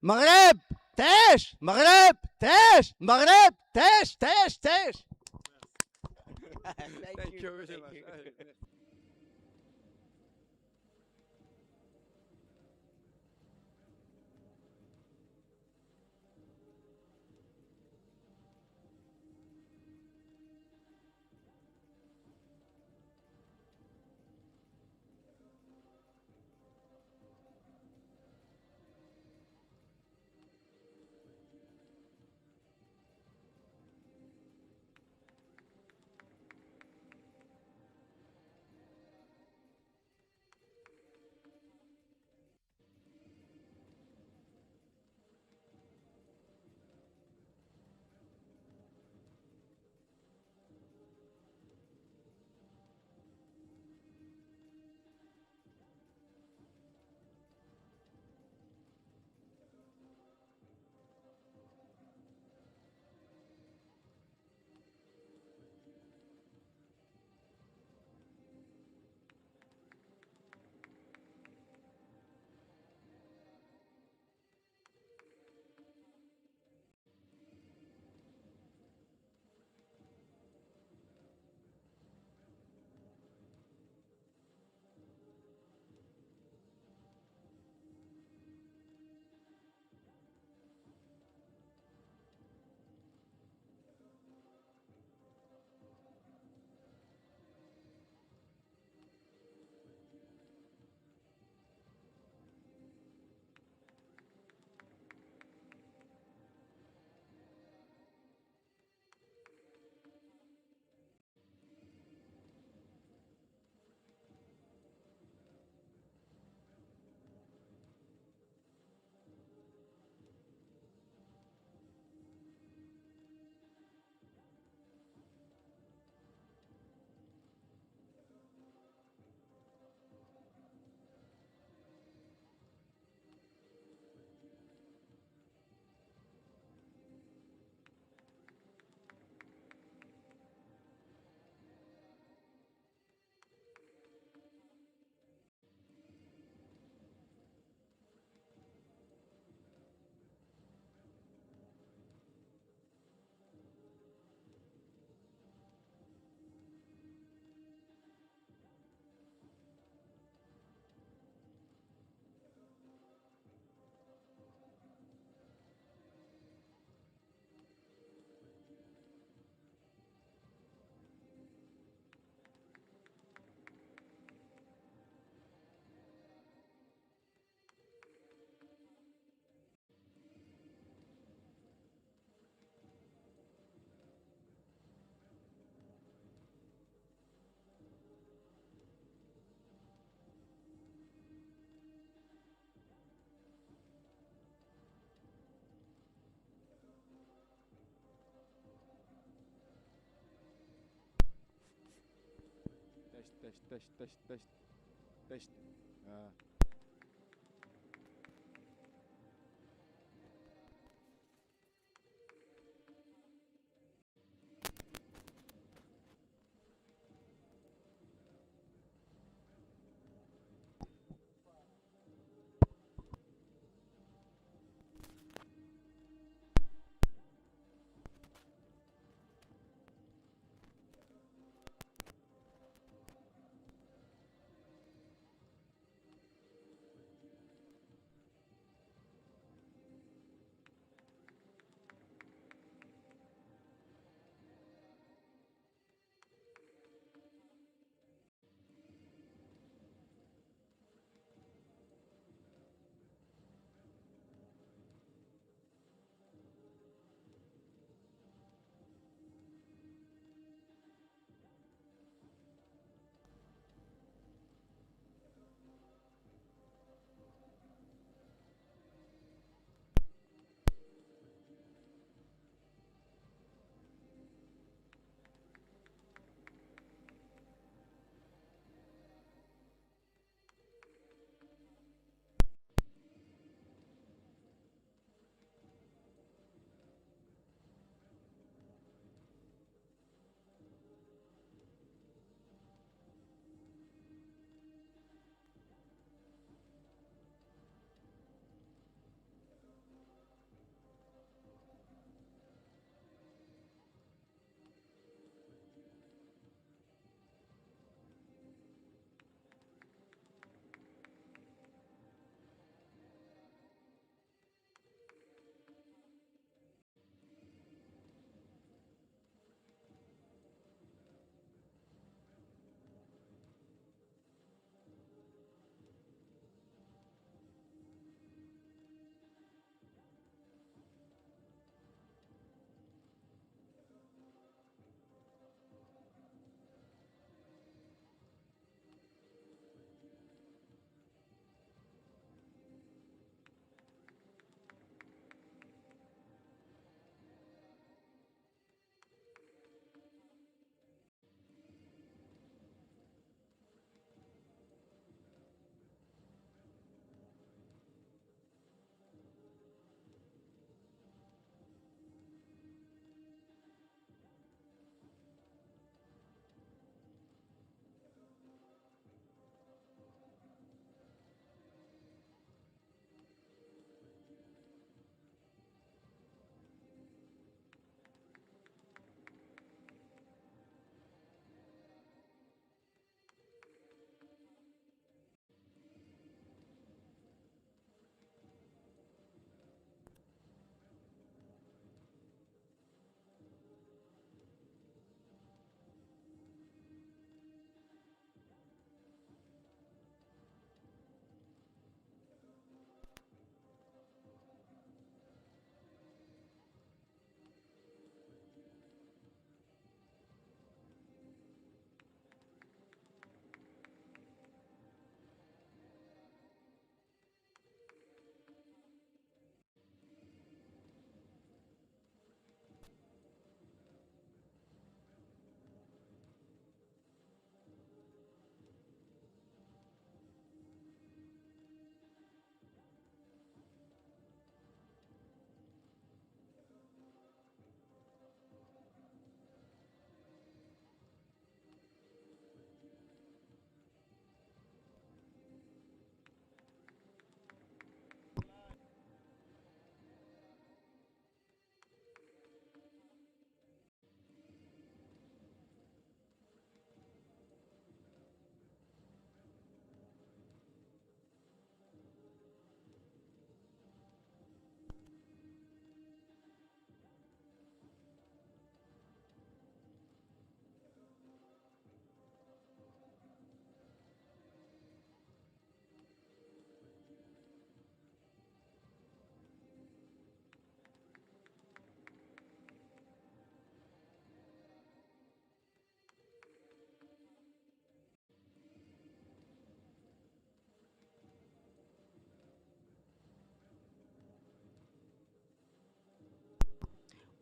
Maghreb, Tesh, Maghreb, Tesh, Maghreb, Tesh, Tesh, Tesh. Thank you very much. Teste. Ah.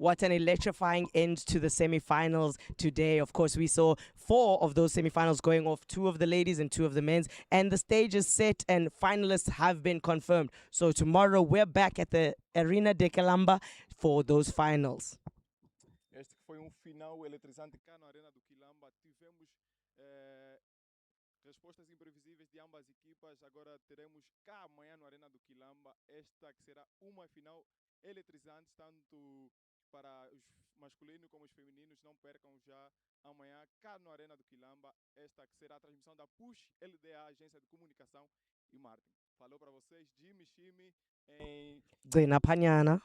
What an electrifying end to the semifinals today. Of course, we saw 4 of those semifinals going off, 2 of the ladies and 2 of the men's. And the stage is set and finalists have been confirmed. So tomorrow we're back at the Arena de Calamba for those finals. Este que foi final eletrizante cá na Arena do Quilamba. Tivemos respostas imprevisíveis de ambas equipas. Agora teremos cá amanhã no Arena do Quilamba esta que será uma final eletrizante, tanto para os masculinos como os femininos. Não percam já amanhã cá no Arena do Quilamba esta que será a transmissão da Push LDA, Agência de Comunicação e Marketing. Falou para vocês, Jimmy Shimi em Gcina Phanyana.